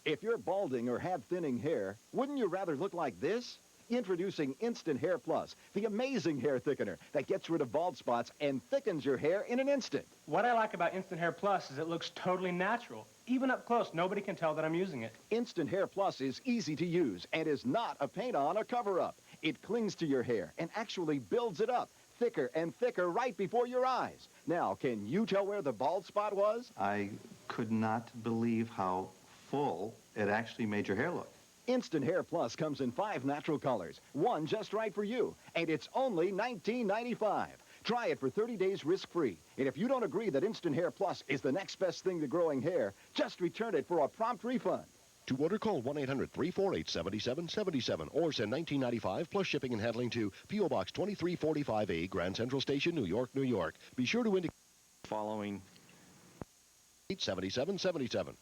If you're balding or have thinning hair, wouldn't you rather look like this? Introducing Instant Hair Plus, the amazing hair thickener that gets rid of bald spots and thickens your hair in an instant. What I like about Instant Hair Plus is it looks totally natural. Even up close, nobody can tell that I'm using it. Instant Hair Plus is easy to use and is not a paint-on or cover-up. It clings to your hair and actually builds it up, thicker and thicker right before your eyes. Now, can you tell where the bald spot was? I could not believe how full it actually made your hair look. Instant Hair Plus comes in 5 natural colors, one just right for you, and it's only $19.95. Try it for 30 days risk-free. And if you don't agree that Instant Hair Plus is the next best thing to growing hair, just return it for a prompt refund. To order, call 1-800-348-7777 or send $19.95 plus shipping and handling to P.O. Box 2345A, Grand Central Station, New York, New York. Be sure to indicate following 7777.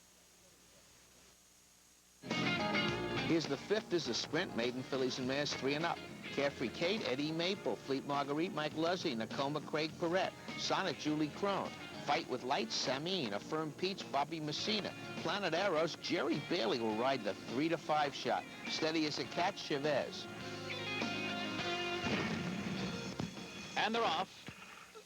Here's the 5th is the sprint. Maiden Fillies and Mares 3 and up. Carefree Kate, Eddie Maple, Fleet Marguerite, Mike Luzzy, Nakoma Craig Perrette, Sonic Julie Crone, Fight with Lights, Samine, Affirm Peach, Bobby Messina, Planet Arrows, Jerry Bailey will ride the 3 to 5 shot. Steady as a cat, Chavez. And they're off.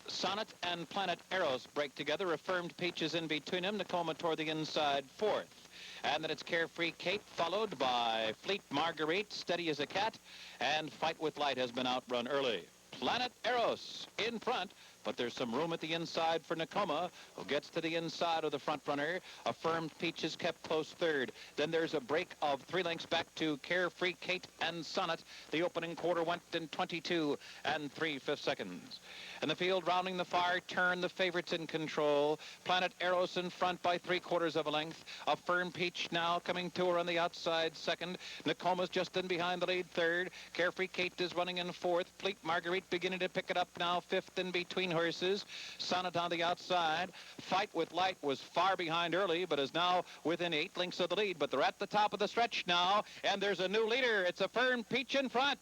Sonnet and Planet Eros break together. Affirmed Peach is in between them. Nakoma toward the inside, fourth. And then it's Carefree Kate, followed by Fleet Marguerite, Steady as a Cat, and Fight with Light has been outrun early. Planet Eros in front, but there's some room at the inside for Nakoma, who gets to the inside of the front runner. Affirmed Peach is kept close third. Then there's a break of 3 lengths back to Carefree Kate and Sonnet. The opening quarter went in 22 and 3/5 seconds. And the field rounding the far turn, the favorites in control. Planet Eros in front by 3/4 of a length. Affirmed Peach now coming to her on the outside second. Nakoma's just in behind the lead third. Carefree Kate is running in fourth. Fleet Marguerite beginning to pick it up now, fifth in between horses. Sonnet on the outside. Fight with Light was far behind early, but is now within 8 lengths of the lead. But they're at the top of the stretch now, and there's a new leader. It's Affirmed Peach in front.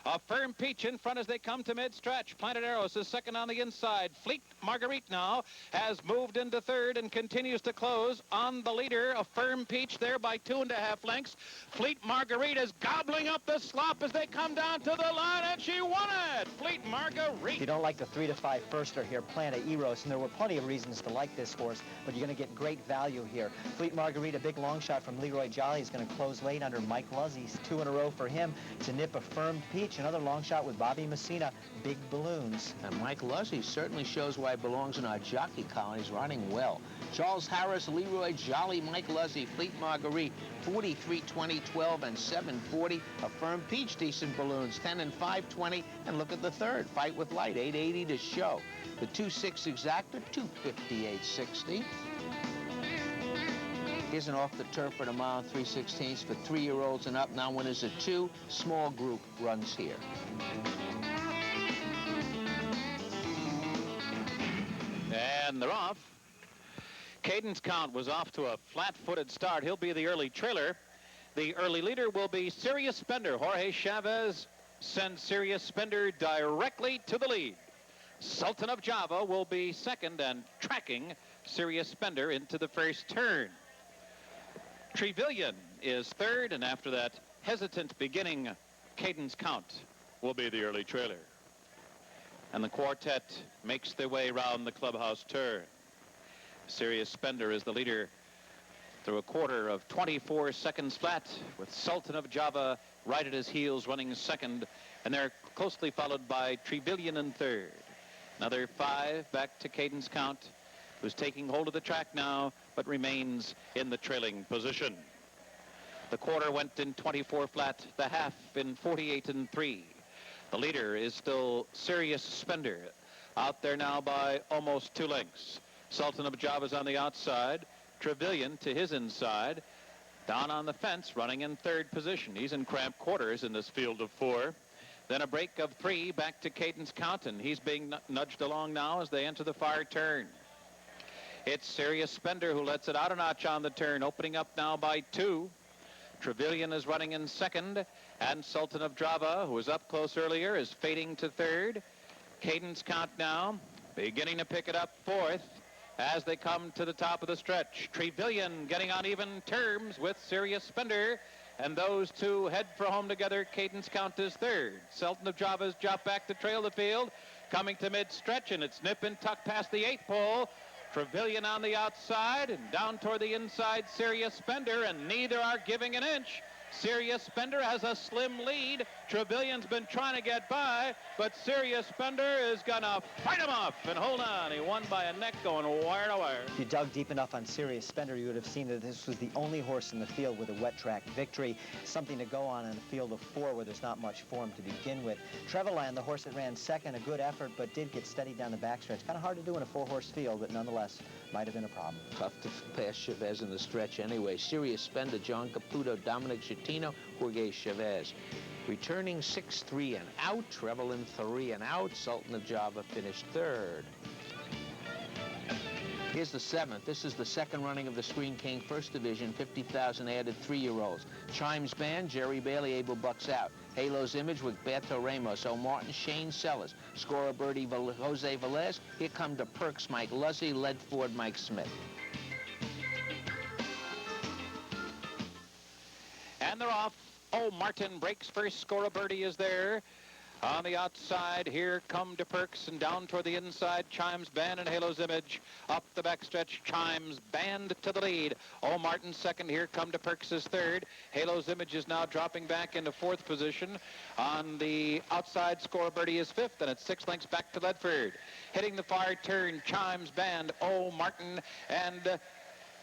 Affirmed Peach in front as they come to mid-stretch. Planet Eros is second on the inside. Fleet Marguerite now has moved into third and continues to close on the leader. Affirmed Peach there by 2.5 lengths. Fleet Marguerite is gobbling up the slop as they come down to the line, and she won it! Fleet Marguerite. If you don't like the 3 to 5 firster here, Planet Eros, and there were plenty of reasons to like this horse, but you're going to get great value here. Fleet Marguerite, a big long shot from Leroy Jolly, is going to close late under Mike Luzzy's 2 in a row for him to nip Affirmed Peach. Another long shot with Bobby Messina, Big Balloons. And Mike Luzzy certainly shows why he belongs in our jockey colony. He's running well. Charles Harris, Leroy Jolly, Mike Luzzy, Fleet Marguerite, 43, 20, 12, and 740. Affirmed Peach, decent balloons, 10 and 520. And look at the third, Fight with Light, 880 to show. The 2-6 exactor, 258.60. Here's an off the turf at a mile and 3/16 for 3-year-olds and up. Now winners of 2. Small group runs here. And they're off. Cadence Count was off to a flat-footed start. He'll be the early trailer. The early leader will be Serious Spender. Jorge Chavez sends Serious Spender directly to the lead. Sultan of Java will be second and tracking Serious Spender into the first turn. Trevelyan is third, and after that hesitant beginning, Cadence Count will be the early trailer. And the quartet makes their way around the clubhouse turn. Serious Spender is the leader through a quarter of 24 seconds flat, with Sultan of Java right at his heels running second, and they're closely followed by Trevelyan in third. Another 5 back to Cadence Count, who's taking hold of the track now, but remains in the trailing position. The quarter went in 24 flat, the half in 48 and 3. The leader is still Serious Spender, out there now by almost 2 lengths. Sultan of Java's on the outside. Trevelyan to his inside. Down on the fence, running in third position. He's in cramped quarters in this field of 4. Then a break of 3 back to Cadence Count, and he's being nudged along now as they enter the far turn. It's Serious Spender who lets it out a notch on the turn, opening up now by 2. Trevelyan is running in second, and Sultan of Java, who was up close earlier, is fading to third. Cadence Count now beginning to pick it up fourth as they come to the top of the stretch. Trevelyan getting on even terms with Serious Spender, and those two head for home together. Cadence Count is third. Sultan of Java's dropped back to trail the field, coming to mid-stretch, and it's nip and tuck past the 8th pole. Trevelyan on the outside and down toward the inside, Serious Spender, and neither are giving an inch. Serious Spender has a slim lead. Trevelyan's been trying to get by, but Serious Spender is gonna fight him off, and hold on, he won by a neck going wire to wire. If you dug deep enough on Serious Spender, you would have seen that this was the only horse in the field with a wet track victory, something to go on in a field of 4 where there's not much form to begin with. Trevelyan, the horse that ran second, a good effort, but did get steady down the backstretch. Kind of hard to do in a 4-horse field, but nonetheless, might have been a problem. Tough to pass Chavez in the stretch anyway. Serious Spender, John Caputo, Dominic Schettino, Jorge Chavez. Returning 6-3 and out. Trevelyan 3 and out. Sultan of Java finished third. Here's the 7th. This is the second running of the Screen King First Division, 50,000 added 3-year-olds. Chimes Band, Jerry Bailey, Abel Bucks out. Halo's Image with Beto Ramos, O'Martin, Shane Sellers. Scorer Birdie, Jose Velez. Here come the Perks, Mike Luzzy, Ledford, Mike Smith. And they're off. Oh, Martin breaks first. Scorer Birdie is there. On the outside, here come DePerks, and down toward the inside, Chimes Band and Halo's Image. Up the backstretch, Chimes Band to the lead. Oh, Martin second, here come DePerks is third. Halo's Image is now dropping back into fourth position. On the outside, Score Birdie is fifth, and it's 6 lengths back to Ledford. Hitting the far turn, Chimes Band, oh, Martin, and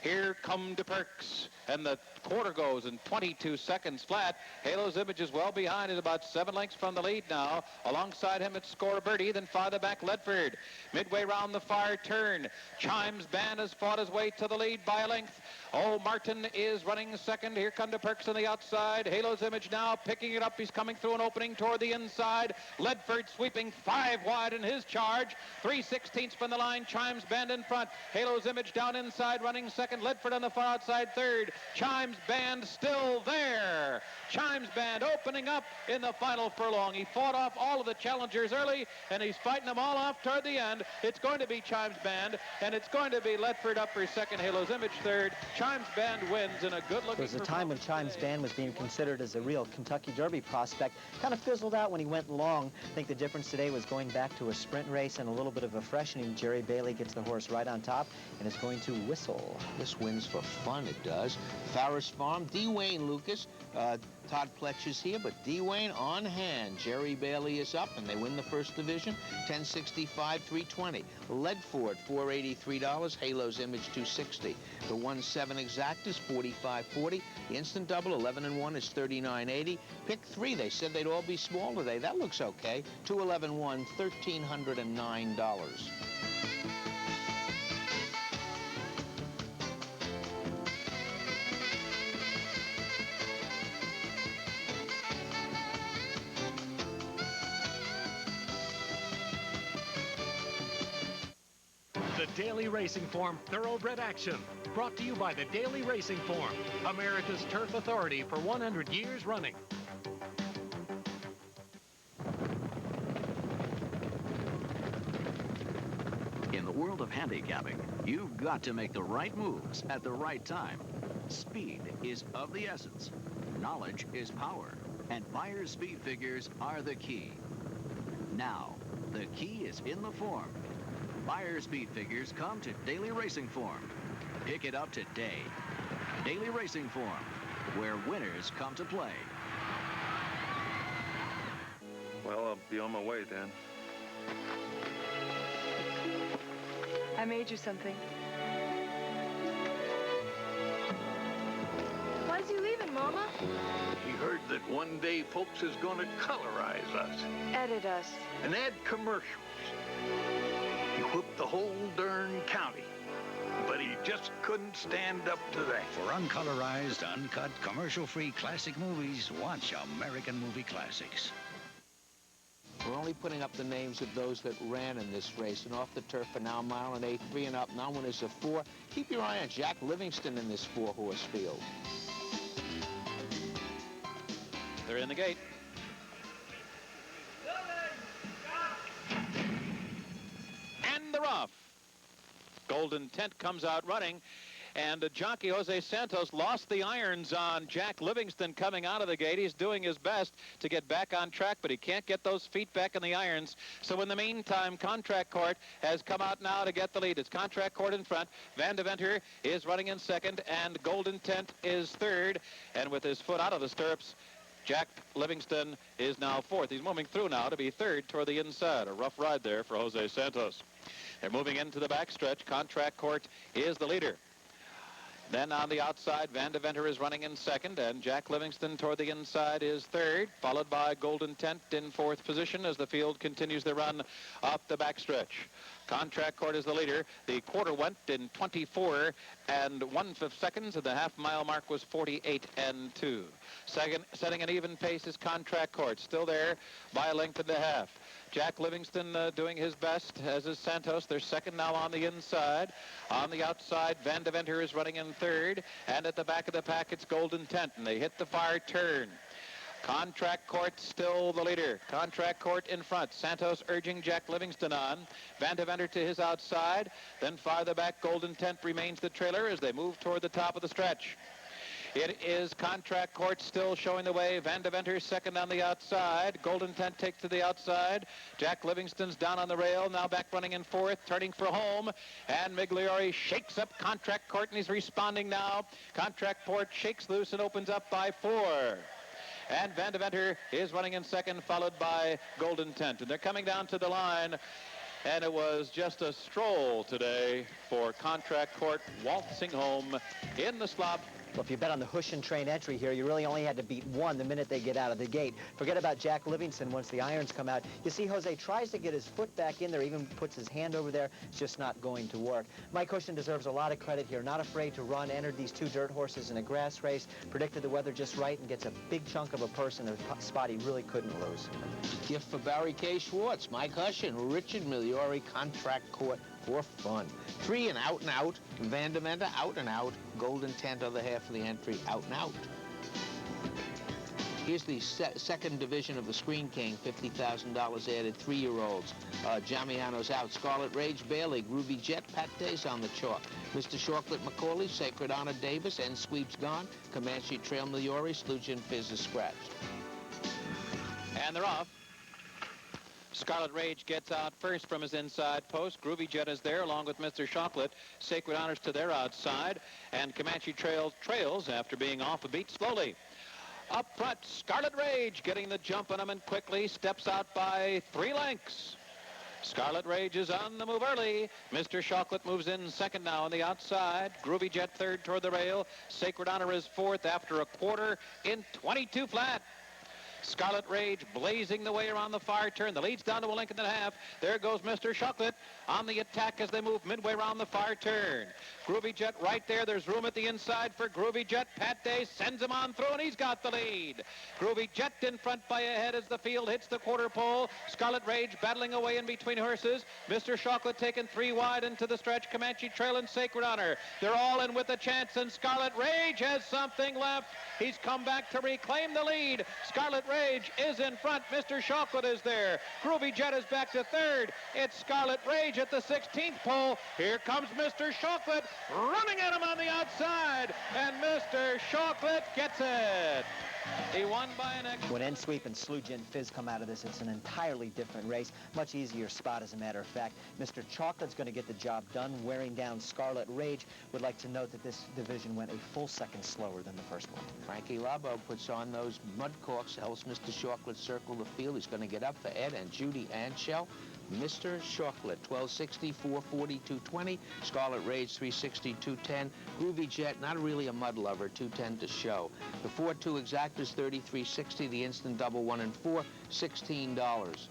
here come DePerks, and the quarter goes in 22 seconds flat. Halo's Image is well behind, is about 7 lengths from the lead now. Alongside him, it's Score Birdie, then farther back, Ledford. Midway round the far turn, Chimes Band has fought his way to the lead by a length. Oh, Martin is running second. Here come DePerks on the outside. Halo's Image now picking it up. He's coming through an opening toward the inside. Ledford sweeping 5 wide in his charge. 3/16 from the line. Chimes Band in front. Halo's Image down inside, running second. Ledford on the far outside third. Chimes Band still there. Chimes Band opening up in the final furlong. He fought off all of the challengers early, and he's fighting them all off toward the end. It's going to be Chimes Band, and it's going to be Ledford up for second. Halo's Image third. Chimes Band wins in a good-looking There was a time when Chimes Band was being considered as a real Kentucky Derby prospect. Kind of fizzled out when he went long. I think the difference today was going back to a sprint race and a little bit of a freshening. Jerry Bailey gets the horse right on top and is going to whistle. This wins for fun, it does. Farris Farm, D. Wayne Lucas. Todd Pletch is here, but D. Wayne on hand. Jerry Bailey is up, and they win the first division. 1065, 320. Ledford, $483. Halo's Image, $260. The 1-7 exact is $45.40. The instant double, 11-1, is $39.80. Pick 3, they said they'd all be small today. That looks okay. 2-11-1, $1,309. The Daily Racing Form Thoroughbred Action, brought to you by the Daily Racing Form, America's turf authority for 100 years running. In the world of handicapping, you've got to make the right moves at the right time. Speed is of the essence. Knowledge is power. And buyer's speed figures are the key. Now, the key is in the form. Buyer's speed figures come to Daily Racing Form. Pick it up today. Daily Racing Form, where winners come to play. Well, I'll be on my way then. I made you something. Why's he leaving, Mama? He heard that one day folks is gonna colorize us. Edit us. And add commercials. He whooped the whole darn county. But he just couldn't stand up to that. For uncolorized, uncut, commercial-free classic movies, watch American Movie Classics. We're only putting up the names of those that ran in this race. And off the turf for now, mile and 8, 3 and up. Now winners of 4. Keep your eye on Jack Livingston in this 4-horse field. They're in the gate. And the rough. Golden Tent comes out running, and jockey Jose Santos lost the irons on Jack Livingston coming out of the gate. He's doing his best to get back on track, but he can't get those feet back in the irons. So in the meantime, Contract Court has come out now to get the lead. It's Contract Court in front. Van de Venter is running in second, and Golden Tent is third. And with his foot out of the stirrups, Jack Livingston is now fourth. He's moving through now to be third toward the inside. A rough ride there for Jose Santos. They're moving into the backstretch. Contract Court is the leader. Then on the outside, Van de Venter is running in second, and Jack Livingston toward the inside is third, followed by Golden Tent in fourth position as the field continues the run up the backstretch. Contract Court is the leader. The quarter went in 24 and 1/5 seconds, and the half-mile mark was 48 and 2. Second, setting an even pace is Contract Court, still there by a length and a half. Jack Livingston doing his best, as is Santos. They're second now on the inside. On the outside, Van de Venter is running in third, and at the back of the pack, it's Golden Tent, and they hit the far turn. Contract Court still the leader. Contract Court in front. Santos urging Jack Livingston on. Van de Venter to his outside. Then farther back, Golden Tent remains the trailer as they move toward the top of the stretch. It is Contract Court still showing the way. Van Deventer second on the outside. Golden Tent takes to the outside. Jack Livingston's down on the rail. Now back running in fourth, turning for home. And Migliore shakes up Contract Court, and he's responding now. Contract Court shakes loose and opens up by 4. And Van Deventer is running in second, followed by Golden Tent. And they're coming down to the line. And it was just a stroll today for Contract Court, waltzing home in the slop. Well, if you bet on the Hushin train entry here, you really only had to beat 1 the minute they get out of the gate. Forget about Jack Livingston once the irons come out. You see Jose tries to get his foot back in there, even puts his hand over there. It's just not going to work. Mike Hushin deserves a lot of credit here. Not afraid to run, entered these 2 dirt horses in a grass race, predicted the weather just right, and gets a big chunk of a purse in a spot he really couldn't lose. Gift for Barry K. Schwartz, Mike Hushin, Richard Migliore, Contract Court for fun. 3 and out, Van Deventer out and out, Golden Tent other half of the entry out and out. Here's the second division of the Screen King, $50,000 added, 3-year-olds. Jamiano's out, Scarlet Rage, Bailey, Groovy Jet, Pat Day's on the chalk. Mr. Chocolate, Macaulay, Sacred Honor, Davis, End Sweep's gone. Comanche Trail, Migliore, Slujan Fizz is scratched. And they're off. Scarlet Rage gets out first from his inside post. Groovy Jet is there along with Mr. Chocolate. Sacred Honors to their outside. And Comanche trails after being off a beat slowly. Up front, Scarlet Rage getting the jump on him and quickly steps out by 3 lengths. Scarlet Rage is on the move early. Mr. Chocolate moves in second now on the outside. Groovy Jet third toward the rail. Sacred Honor is fourth after a quarter in 22 flat. Scarlet Rage blazing the way around the far turn. The lead's down to 1.5 lengths. There goes Mr. Chocolate on the attack as they move midway around the far turn. Groovy Jet right there. There's room at the inside for Groovy Jet. Pat Day sends him on through, and he's got the lead. Groovy Jet in front by a head as the field hits the quarter pole. Scarlet Rage battling away in between horses. Mr. Chocolate taking 3 wide into the stretch. Comanche Trail and Sacred Honor. They're all in with a chance, and Scarlet Rage has something left. He's come back to reclaim the lead. Scarlet Rage is in front. Mr. Chocolate is there. Groovy Jet is back to third. It's Scarlet Rage at the 16th pole. Here comes Mr. Chocolate running at him on the outside, and Mr. Chocolate gets it. He won by an extra. When End Sweep and Slujan Fizz come out of this, it's an entirely different race. Much easier spot, as a matter of fact. Mr. Chocolate's going to get the job done, wearing down Scarlet Rage. Would like to note that this division went a full second slower than the first one. Frankie Labo puts on those mud corks, helps Mr. Chocolate circle the field. He's going to get up for Ed and Judy Anshell. Mr. Chocolate, 1260, 440, 220. Scarlet Rage, 360, 210. Groovy Jet, not really a mud lover, 210 to show. The 4-2 exactors, 3360. The instant double 1 and 4, $16.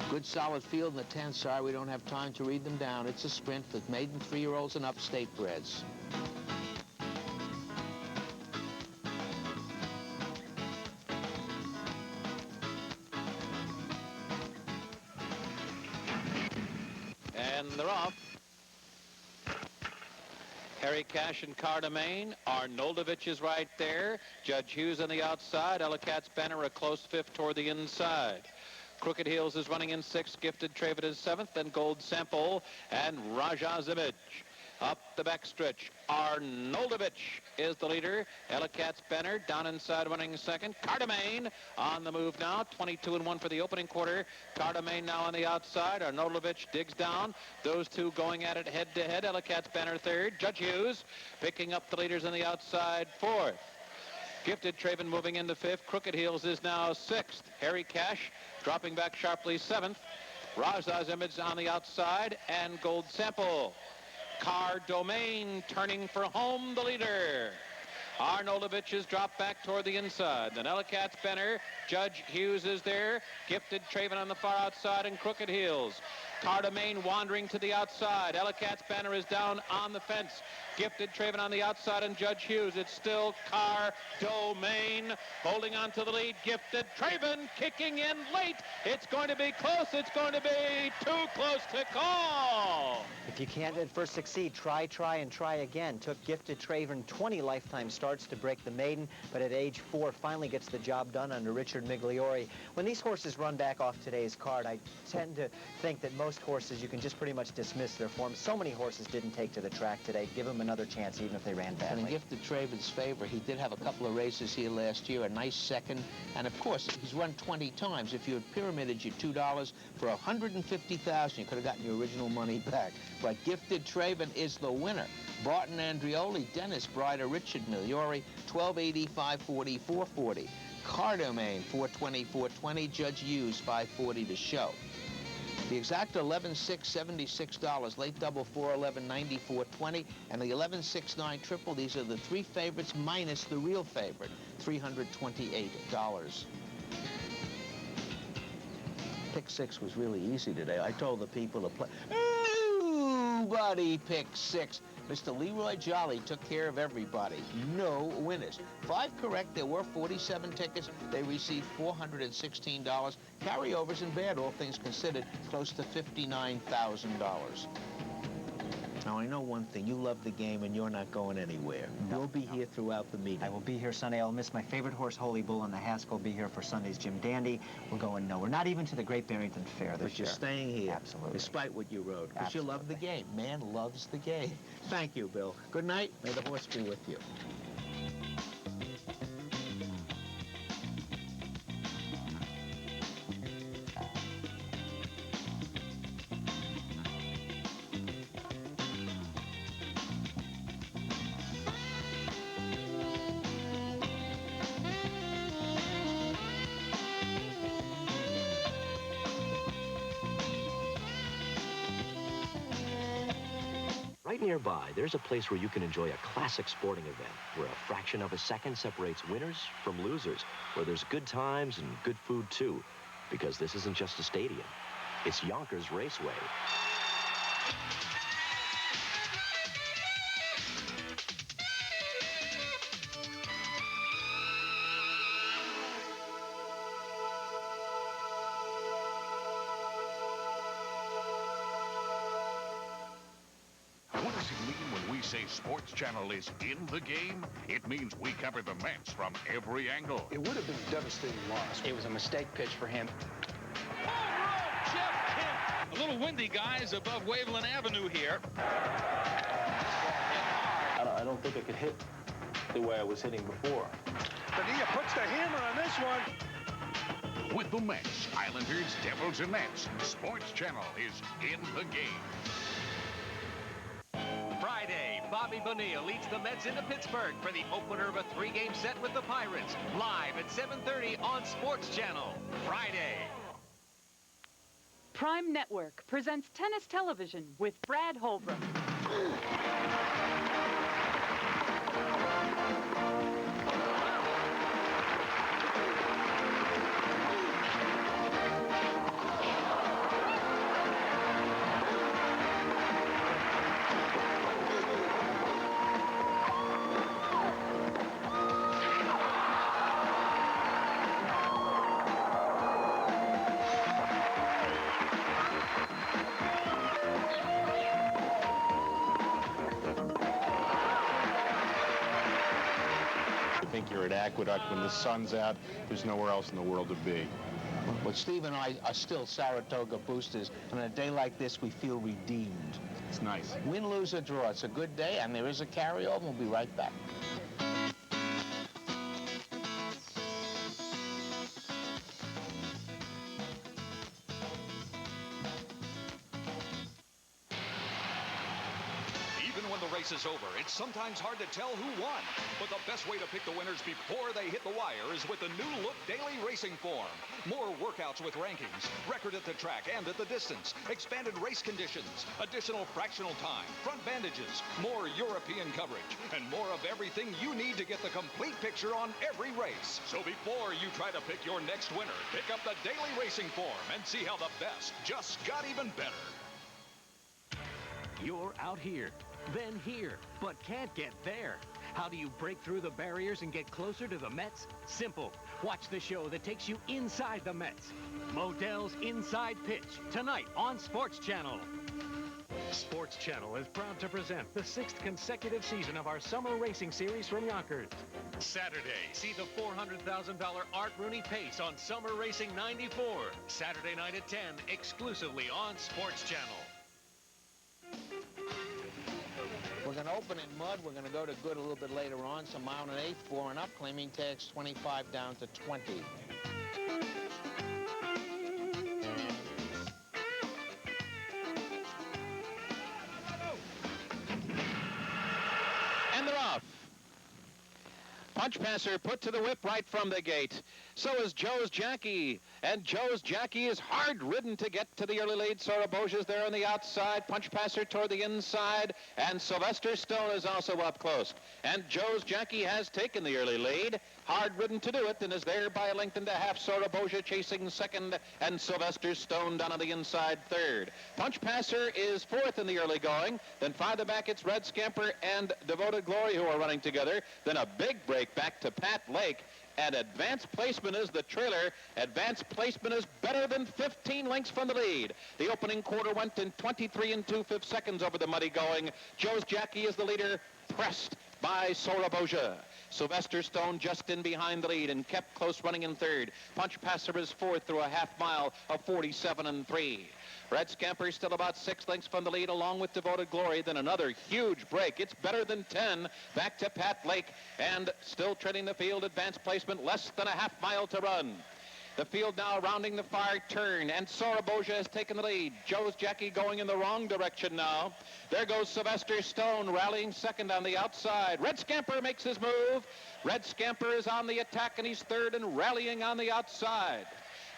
Good solid field in the 10. Sorry, we don't have time to read them down. It's a sprint with maiden 3-year-olds and upstate breds. And they're off. Harry Cash and Cardamain. Arnoldovich is right there. Judge Hughes on the outside. Ellicat's Banner a close 5th toward the inside. Crooked Heels is running in 6th. Gifted Travet is 7th. Then Gold Sample and Raja's Image. Up the backstretch, Arnoldovich is the leader. Ellicat's Banner down inside running second. Cardamain on the move now. 22-1 for the opening quarter. Cardamain now on the outside. Arnoldovich digs down. Those two going at it head-to-head. Ellicat's Banner third. Judge Hughes picking up the leaders on the outside fourth. Gifted Traven moving into 5th. Crooked Heels is now 6th. Harry Cash dropping back sharply 7th. Raja's Image on the outside. And Gold Sample. Car Domain turning for home, the leader. Arnoldovich is dropped back toward the inside. Then Ellicat's Banner. Judge Hughes is there. Gifted Traven on the far outside and Crooked Heels. Car Domain wandering to the outside. Ellicat's Banner is down on the fence. Gifted Traven on the outside and Judge Hughes. It's still Car Domain holding on to the lead. Gifted Traven kicking in late. It's going to be close. It's going to be too close to call. If you can't at first succeed, try, and try again. Took Gifted Traven 20 lifetime starts to break the maiden, but at age 4 finally gets the job done under Richard Migliore. When these horses run back off today's card, I tend to think that most most horses, you can just pretty much dismiss their form. So many horses didn't take to the track today. Give them another chance, even if they ran badly. And in Gifted Traven's favor, he did have a couple of races here last year, a nice second, and of course, he's run 20 times. If you had pyramided your $2 for $150,000, you could have gotten your original money back. But Gifted Traven is the winner. Barton Andreoli, Dennis Bryder, Richard Migliori, 1280, 540, 440. Cardomain, 420, 420. Judge Hughes, 540 to show. The exact 11.6, $76. Late double 411, 94.20, and the 11.69 triple. These are the three favorites minus the real favorite, $328. Pick six was really easy today. I told the people to play. Nobody picked six. Mr. Leroy Jolly took care of everybody. No winners. 5 correct. There were 47 tickets. They received $416. Carryovers in bad, all things considered, close to $59,000. Now, I know one thing. You love the game, and you're not going anywhere. You'll be here throughout the meeting. I will be here Sunday. I'll miss my favorite horse, Holy Bull, and the Haskell will be here for Sunday's Jim Dandy. We're going nowhere. Not even to the Great Barrington Fair this year. But you're staying here. Absolutely. Despite what you wrote. Because you love the game. Man loves the game. Thank you, Bill. Good night. May the horse be with you. Right nearby, there's a place where you can enjoy a classic sporting event, where a fraction of a second separates winners from losers, where there's good times and good food, too. Because this isn't just a stadium. It's Yonkers Raceway. What does it mean when we say Sports Channel is in the game? It means we cover the Mets from every angle. It would have been a devastating loss. It was a mistake pitch for him. Jeff Kemp. A little windy, guys, above Waveland Avenue here. I don't think I could hit the way I was hitting before. Padilla puts the hammer on this one. With the Mets, Islanders, Devils, and Nats, Sports Channel is in the game. Friday, Bobby Bonilla leads the Mets into Pittsburgh for the opener of a 3-game set with the Pirates. Live at 7:30 on Sports Channel. Friday. Prime Network presents Tennis Television with Brad Holbrook. Think you're at Aqueduct when the sun's out. There's nowhere else in the world to be. But Steve and I are still Saratoga boosters, and on a day like this, we feel redeemed. It's nice. Win, lose, or draw. It's a good day, and there is a carryover. We'll be right back. Is over. It's sometimes hard to tell who won, but the best way to pick the winners before they hit the wire is with the new look daily racing form. More workouts with rankings, record at the track and at the distance, expanded race conditions, additional fractional time, front bandages, more European coverage, and more of everything you need to get the complete picture on every race. So before you try to pick your next winner, pick up the daily racing form and see how the best just got even better. You're out here, then here, but can't get there. How do you break through the barriers and get closer to the Mets? Simple. Watch the show that takes you inside the Mets. Modell's Inside Pitch, tonight on Sports Channel. Sports Channel is proud to present the 6th consecutive season of our summer racing series from Yonkers. Saturday, see the $400,000 Art Rooney Pace on Summer Racing 94. Saturday night at 10, exclusively on Sports Channel. We're going to open in mud. We're going to go to good a little bit later on. So mile and an eighth, 4 and up. Claiming tags 25 down to 20. And they're off. Punch passer put to the whip right from the gate. So is Joe's Jackie. And Joe's Jackie is hard-ridden to get to the early lead. Saratoga's there on the outside. Punch passer toward the inside. And Sylvester Stone is also up close. And Joe's Jackie has taken the early lead. Hard-ridden to do it and is there by a length and a half. Saratoga chasing second. And Sylvester Stone down on the inside third. Punch passer is fourth in the early going. Then farther back it's Red Scamper and Devoted Glory who are running together. Then a big break back to Pat Lake. And Advanced Placement is the trailer. Advanced Placement is better than 15 lengths from the lead. The opening quarter went in 23 2/5 seconds over the muddy going. Joe's Jackie is the leader, pressed by Saratoga. Sylvester Stone just in behind the lead and kept close running in third. Punch passer is fourth through a half mile of 47 3. Red Scamper still about 6 lengths from the lead along with Devoted Glory. Then another huge break. It's better than 10. Back to Pat Lake and still treading the field. Advanced Placement, less than a half mile to run. The field now rounding the far turn, and Saratoga has taken the lead. Joe's Jackie going in the wrong direction now. There goes Sylvester Stone rallying second on the outside. Red Scamper makes his move. Red Scamper is on the attack, and he's third and rallying on the outside.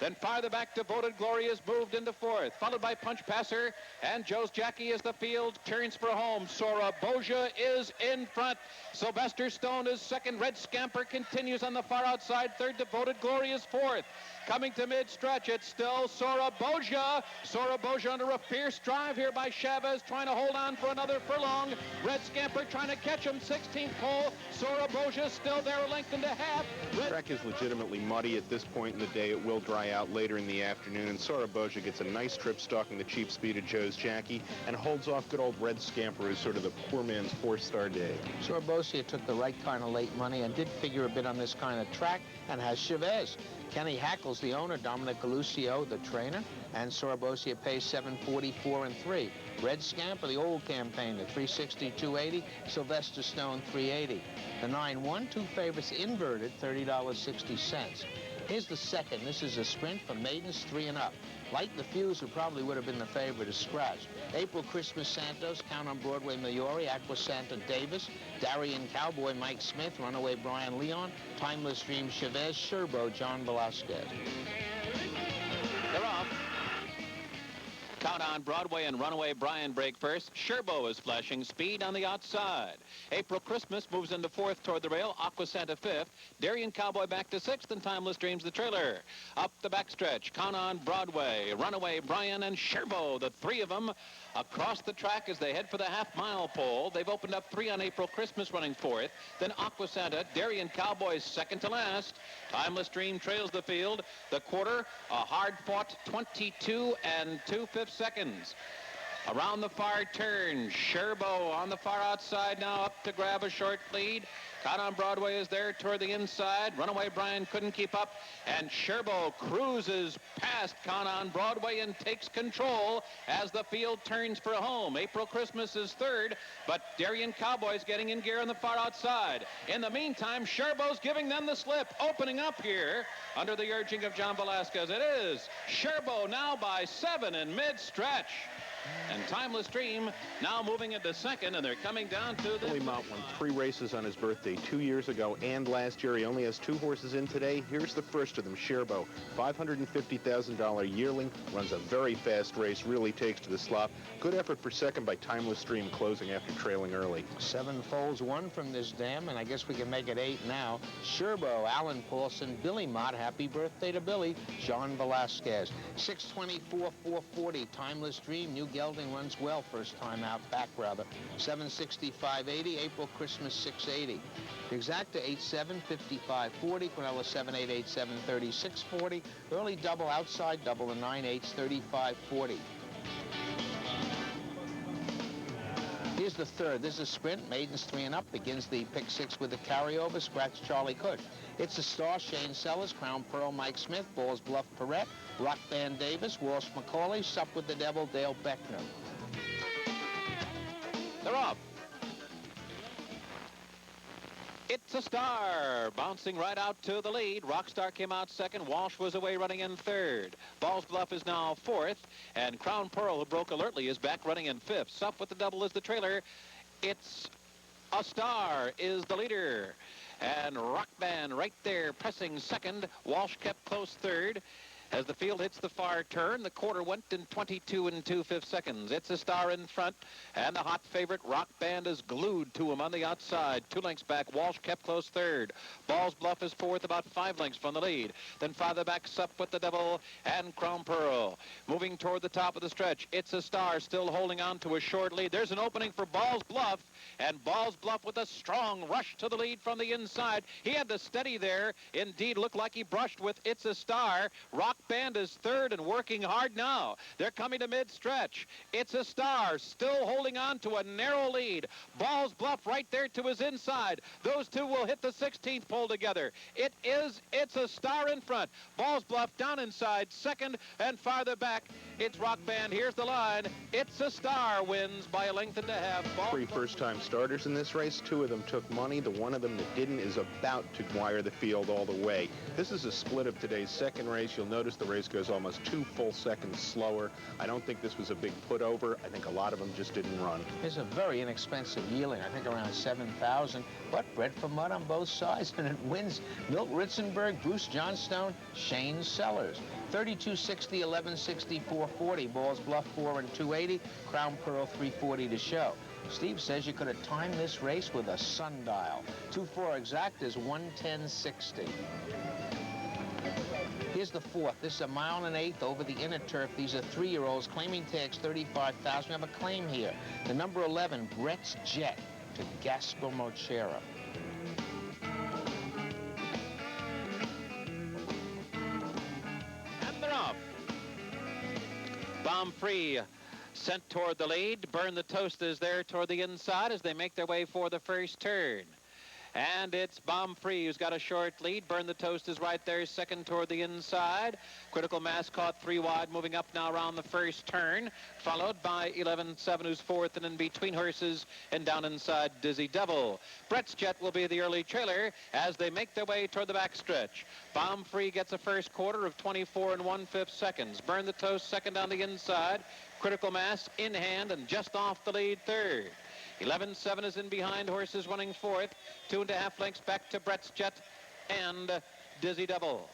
Then farther back, Devoted Glory is moved into fourth, followed by Punch Passer, and Joe's Jackie as the field turns for home. Saratoga is in front. Sylvester Stone is second. Red Scamper continues on the far outside. Third, Devoted Glory is fourth. Coming to mid-stretch, it's still Saratoga. Saratoga under a fierce drive here by Chavez, trying to hold on for another furlong. Red Scamper trying to catch him, 16th pole. Saratoga still there, a length and a half. The track is legitimately muddy at this point in the day. It will dry out later in the afternoon, and Saratoga gets a nice trip stalking the cheap speed of Joe's Jackie and holds off good old Red Scamper, who's sort of the poor man's 4-star day. Saratoga took the right kind of late money and did figure a bit on this kind of track and has Chavez. Kenny Hackles, the owner, Dominic Galucio, the trainer, and Saratoga pays $744 and 3. Red Scamper, the old campaigner, $360, $280. Sylvester Stone, $380. The 9-1, 2 favorites inverted, $30.60. Here's the second. This is a sprint for maidens 3 and up. Light the Fuse, who probably would have been the favorite, is scratched. April Christmas Santos, Count on Broadway Mayori, Aqua Santa Davis, Darien Cowboy Mike Smith, Runaway Brian Leon, Timeless Dream Chavez, Sherbo John Velasquez. They're off. Count on Broadway and Runaway Brian break first. Sherbo is flashing speed on the outside. April Christmas moves into fourth toward the rail. Aqua Santa fifth. Darien Cowboy back to sixth, and Timeless Dreams the trailer. Up the backstretch, Count on Broadway, Runaway Brian, and Sherbo, the three of them across the track as they head for the half-mile pole. They've opened up 3 on April Christmas running fourth. Then Aqua Santa, Darien Cowboy second to last. Timeless Dream trails the field. The quarter, a hard-fought 22 2/5 seconds. Around the far turn, Sherbo on the far outside now up to grab a short lead. Count on Broadway is there toward the inside. Runaway Brian couldn't keep up, and Sherbo cruises past Count on Broadway and takes control as the field turns for home. April Christmas is third, but Darien Cowboy's getting in gear on the far outside. In the meantime, Sherbo's giving them the slip, opening up here under the urging of John Velasquez. It is Sherbo now by 7 in mid-stretch. And Timeless Dream now moving into second, and they're coming down to the... Billy Mott won 3 races on his birthday 2 years ago and last year. He only has 2 horses in today. Here's the first of them, Sherbo. $550,000 yearling, runs a very fast race, really takes to the slop. Good effort for second by Timeless Dream, closing after trailing early. 7 foals, 1 from this dam, and I guess we can make it 8 now. Sherbo, Alan Paulson, Billy Mott, happy birthday to Billy, John Velasquez. 624, 440, Timeless Dream, New Gelding runs well first time out back rather. 765.80, April Christmas 680. Exacta 87, 55.40, Quinella 7887, 36.40. Early double outside double the 9/8, 35.40. Here's the third. This is a sprint. Maidens 3 and up. Begins the pick 6 with the carryover. Scratch Charlie Cush. It's a Star, Shane Sellers. Crown Pearl, Mike Smith. Balls Bluff, Perrette. Rock Band, Davis. Walsh, McCauley. Sup with the Devil, Dale Beckner. They're off. It's a Star, bouncing right out to the lead. Rockstar came out second. Walsh was away running in third. Balls Bluff is now fourth. And Crown Pearl, who broke alertly, is back running in fifth. Sup with the Devil is the trailer. It's a Star is the leader. And Rock Band right there pressing second. Walsh kept close third. As the field hits the far turn, the quarter went in 22 2/5 seconds. It's a Star in front, and the hot favorite Rock Band is glued to him on the outside. 2 lengths back, Walsh kept close third. Balls Bluff is fourth, about 5 lengths from the lead. Then farther back, Sup with the Devil and Crown Pearl. Moving toward the top of the stretch, It's a Star still holding on to a short lead. There's an opening for Balls Bluff, and Balls Bluff with a strong rush to the lead from the inside. He had to steady there. Indeed, looked like he brushed with It's a Star. Rock Band is third and working hard now. They're coming to mid-stretch. It's a Star still holding on to a narrow lead. Balls Bluff right there to his inside. Those two will hit the 16th pole together. It's a Star in front. Balls Bluff down inside second, and farther back, it's Rock Band. Here's the line. It's a Star wins by a length and a half. Three first-time starters in this race. 2 of them took money. The one of them that didn't is about to wire the field all the way. This is a split of today's second race. You'll notice the race goes almost 2 full seconds slower. I don't think this was a big put over. I think a lot of them just didn't run. It's a very inexpensive yearling, I think around 7,000, but bred for mud on both sides, and it wins Milt Ritzenberg, Bruce Johnstone, Shane Sellers. 3260, 1160, 440. Balls Bluff 4 and 280. Crown Pearl 340 to show. Steve says you could have timed this race with a sundial. 2-4 exact is 1:10:60. Here's the fourth. This is a 1 1/8 over the inner turf. These are 3-year-olds. Claiming tags 35,000. We have a claim here. The number 11, Brett's Jet to Gaspar Mochera. And they're off. Bomb Free sent toward the lead. Burn the Toast is there toward the inside as they make their way for the first turn. And it's Bomb Free who's got a short lead. Burn the Toast is right there, second toward the inside. Critical Mass caught 3 wide, moving up now around the first turn, followed by 11-7, who's fourth, and in between horses and down inside Dizzy Devil. Brett's Jet will be the early trailer as they make their way toward the backstretch. Bomb Free gets a first quarter of 24 1/5 seconds. Burn the Toast second down the inside. Critical Mass in hand and just off the lead third. 11-7 is in behind, horses running fourth. 2.5 lengths back to Brett's Jet and Dizzy Devil.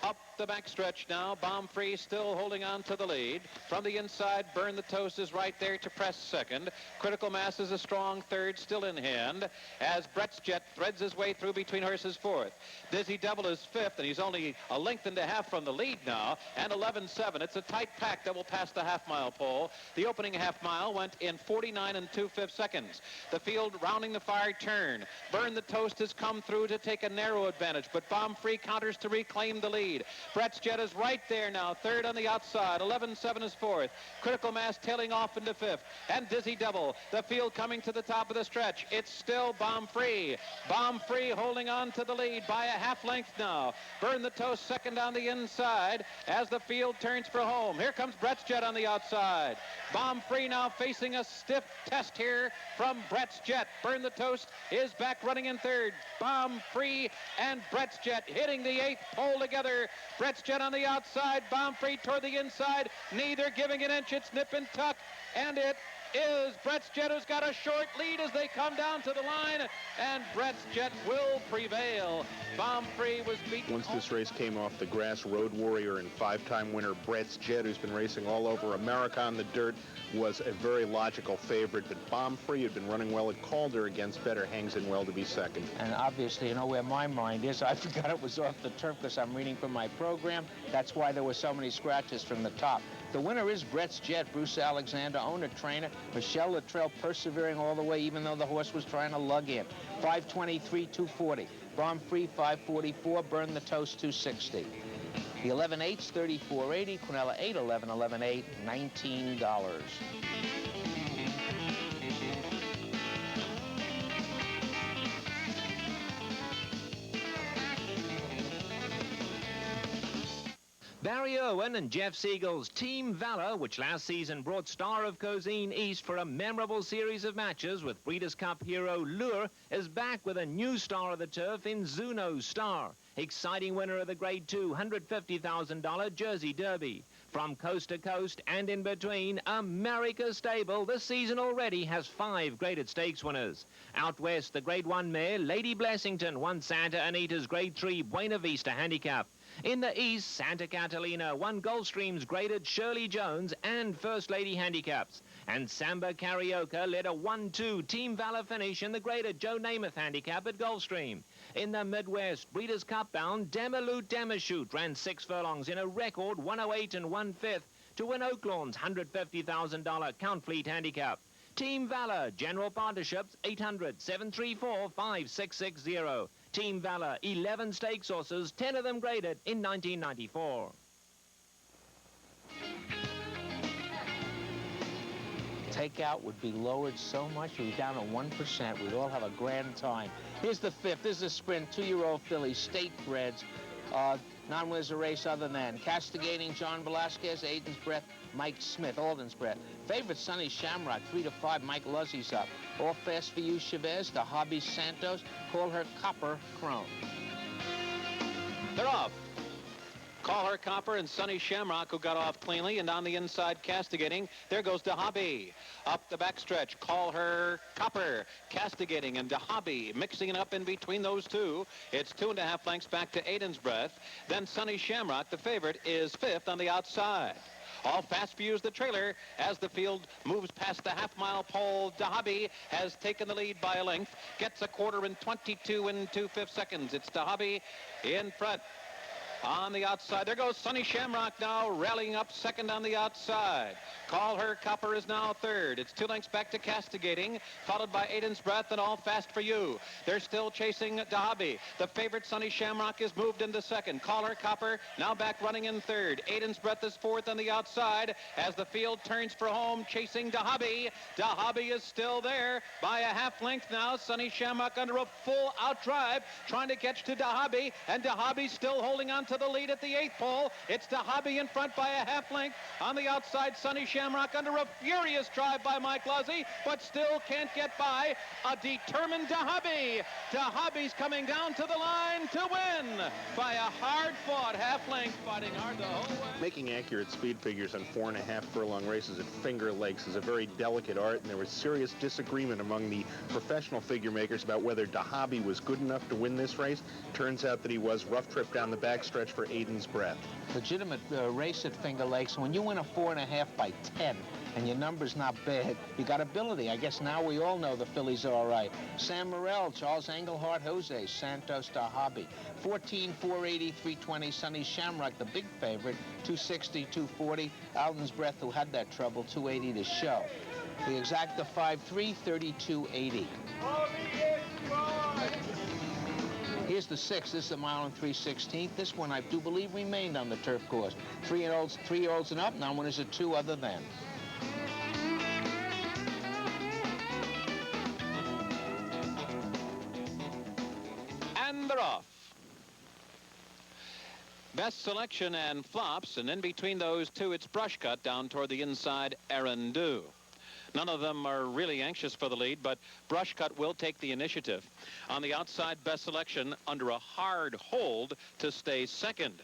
Up the backstretch now. Bomb Free still holding on to the lead. From the inside, Burn the Toast is right there to press second. Critical Mass is a strong third, still in hand, as Brett's Jet threads his way through between horses fourth. Dizzy Devil is fifth, and he's only a length and a half from the lead now, and 11-7. It's a tight pack that will pass the half-mile pole. The opening half-mile went in 49 2/5 seconds. The field rounding the far turn. Burn the Toast has come through to take a narrow advantage, but Bomb Free counters to reclaim the lead. Brett's Jet is right there now, third on the outside. 11-7 is fourth. Critical Mass tailing off into fifth. And Dizzy Devil, the field coming to the top of the stretch. It's still Bomb Free. Bomb Free holding on to the lead by a half length now. Burn the Toast second on the inside as the field turns for home. Here comes Brett's Jet on the outside. Bomb Free now facing a stiff test here from Brett's Jet. Burn the Toast is back running in third. Bomb Free and Brett's Jet hitting the 8th pole together. Brett's Jet on the outside, Bomb Free toward the inside, neither giving an inch. It's nip and tuck, and it is Brett's Jet who's got a short lead as they come down to the line, and Brett's Jet will prevail. Bomb Free was beaten. Once this race came off the grass, Road Warrior and 5-time winner Brett's Jet, who's been racing all over America on the dirt, was a very logical favorite, but Bomb Free had been running well at Calder against better, hangs in well to be second. And obviously, you know where my mind is. I forgot it was off the turf because I'm reading from my program. That's why there were so many scratches from the top. The winner is Brett's Jet. Bruce Alexander, owner, trainer. Michelle Luttrell persevering all the way, even though the horse was trying to lug in. 523, 240. Bomb Free, 544. Burn the Toast, 260. The 11-8's 34.80. Quinella 8, 11, 11, 8, $19. Barry Irwin and Jeff Siegel's Team Valor, which last season brought Star of Cozine east for a memorable series of matches with Breeders' Cup hero Lure, is back with a new star of the turf in Zuno Star, exciting winner of the Grade 2 $150,000 Jersey Derby. From coast to coast and in between, America's stable this season already has 5 graded stakes winners. Out west, the Grade 1 mare Lady Blessington won Santa Anita's Grade 3 Buena Vista handicap. In the east, Santa Catalina won Gulfstream's graded Shirley Jones and First Lady handicaps. And Samba Carioca led a 1-2 Team Valor finish in the graded Joe Namath handicap at Gulfstream. In the Midwest, Breeders' Cup bound Demalute Demashoot ran 6 furlongs in a record 108 1/5 to win Oaklawn's $150,000 Count Fleet handicap. Team Valor, General Partnerships, 800-734-5660. Team Valor, 11 stakes horses, 10 of them graded in 1994. Takeout would be lowered so much, we'd be down to 1%. We'd all have a grand time. Here's the 5th. This is a sprint, 2-year-old filly, state breds. Non-winners a race other than Castigating John Velasquez, Aiden's Breath, Mike Smith, Alden's Breath. Favorite Sunny Shamrock, 3 to 5, Mike Luzzy's up. All Fast for You, Chavez, the Hobby Santos, Call Her Copper, Crone. They're off. Call Her Copper and Sunny Shamrock, who got off cleanly, and on the inside, Castigating. There goes DeHobby. Up the backstretch, Call Her Copper, Castigating, and DeHobby mixing it up in between those two. It's 2.5 lengths back to Aiden's Breath. Then Sunny Shamrock, the favorite, is 5th on the outside. All Fast for You is the trailer as the field moves past the half-mile pole. DeHobby has taken the lead by a length, gets a quarter in 22 2/5 seconds. It's DeHobby in front. On the outside, there goes Sunny Shamrock now, rallying up second on the outside. Call Her Copper is now 3rd. It's 2 lengths back to Castigating, followed by Aiden's Breath and All Fast for You. They're still chasing DeHobby. The favorite, Sunny Shamrock, is moved into 2nd. Call Her Copper now back running in 3rd. Aiden's Breath is 4th on the outside as the field turns for home, chasing DeHobby. DeHobby is still there by a half length now. Sunny Shamrock under a full out drive, trying to catch to DeHobby, and DeHobby still holding on to the lead at the 8th pole. It's DeHobby in front by a half length. On the outside, Sunny Shamrock under a furious drive by Mike Luzzy, but still can't get by. A determined DeHobby. DeHobby's coming down to the line to win by a hard-fought half length, fighting hard the whole way. Making accurate speed figures on 4.5 furlong races at Finger Lakes is a very delicate art, and there was serious disagreement among the professional figure makers about whether DeHobby was good enough to win this race. Turns out that he was. Rough trip down the backstretch for Aiden's Breath. Legitimate race at Finger Lakes. When you win a 4.5 by 10 and your number's not bad, you got ability. I guess now we all know the fillies are all right. Sam Morrell, Charles Engelhardt, Jose Santos, DeHobby. 14, 480, 320. Sunny Shamrock, the big favorite, 260, 240. Alden's Breath, who had that trouble, 280 to show. The Exacta 5-3, 32.80. Here's the 6th. This is a 1 mile and 3/16. This one, I do believe, remained on the turf course. 3-year-olds and up. Non-winners are 2 other than. And they're off. Best Selection and Flops, and in between those two, it's Brush Cut down toward the inside, Aaron Dew. None of them are really anxious for the lead, but Brush Cut will take the initiative. On the outside, Best Selection under a hard hold to stay 2nd.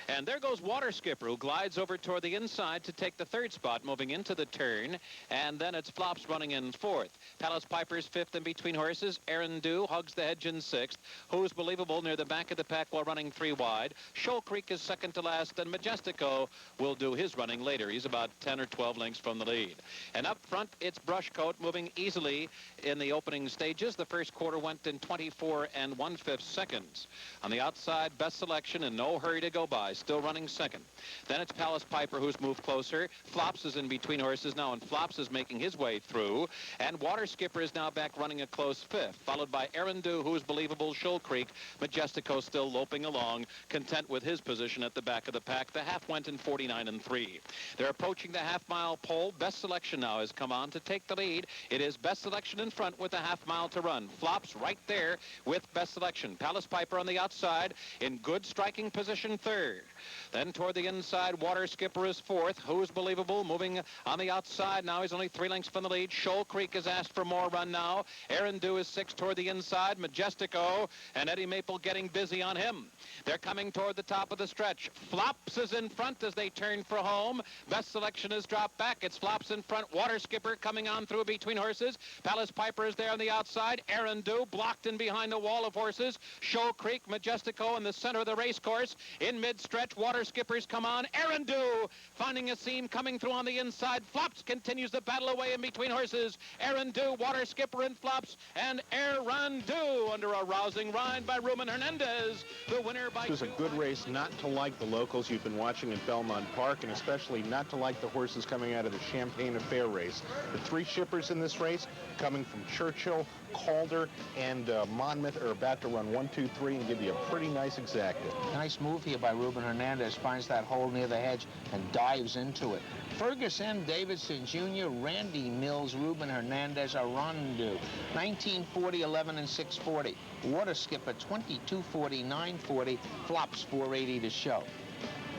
And there goes Water Skipper, who glides over toward the inside to take the 3rd spot, moving into the turn. And then it's Flops running in 4th. Palace Piper's 5th in between horses. Aaron Dew hugs the hedge in 6th. Who's Believable near the back of the pack while running 3 wide. Shoal Creek is 2nd to last, and Majestico will do his running later. He's about 10 or 12 lengths from the lead. And up front, it's Brushcoat moving easily in the opening stages. The first quarter went in 24 1/5 seconds. On the outside, Best Selection in no hurry to go by, still running 2nd. Then it's Palace Piper, who's moved closer. Flops is in between horses now, and Flops is making his way through. And Water Skipper is now back running a close 5th, followed by Aaron Dew, who's Believable, Shoal Creek. Majestico still loping along, content with his position at the back of the pack. The half went in 49 3. They're approaching the half-mile pole. Best Selection now has come on to take the lead. It is Best Selection in front with a half-mile to run. Flops right there with Best Selection. Palace Piper on the outside in good striking position 3rd. Then toward the inside, Water Skipper is fourth. Who's Believable moving on the outside now. He's only 3 lengths from the lead. Shoal Creek has asked for more run now. Aaron Dew is sixth toward the inside. Majestico and Eddie Maple getting busy on him. They're coming toward the top of the stretch. Flops is in front as they turn for home. Best Selection has dropped back. It's Flops in front. Water Skipper coming on through between horses. Palace Piper is there on the outside. Aaron Dew blocked in behind the wall of horses. Shoal Creek, Majestico in the center of the race course. In mid-stretch, Water Skippers come on. Aaron Dew finding a seam coming through on the inside. Flops continues the battle away in between horses. Aaron Dew, Water Skipper, and Flops, and Aaron Dew under a rousing ride by Ruben Hernandez. The winner by... This is a good race not to like the locals you've been watching at Belmont Park, and especially not to like the horses coming out of the Champagne Affair race. The 3 shippers in this race, coming from Churchill, Calder, and Monmouth, are about to run 1, 2, 3 and give you a pretty nice exacta. Nice move here by Ruben Hernandez. Finds that hole near the hedge and dives into it. Fergus M. Davidson Jr., Randy Mills, Ruben Hernandez, Arandu. 1940, 11 and 640. Water Skipper 2240, 940. Flops 480 to show.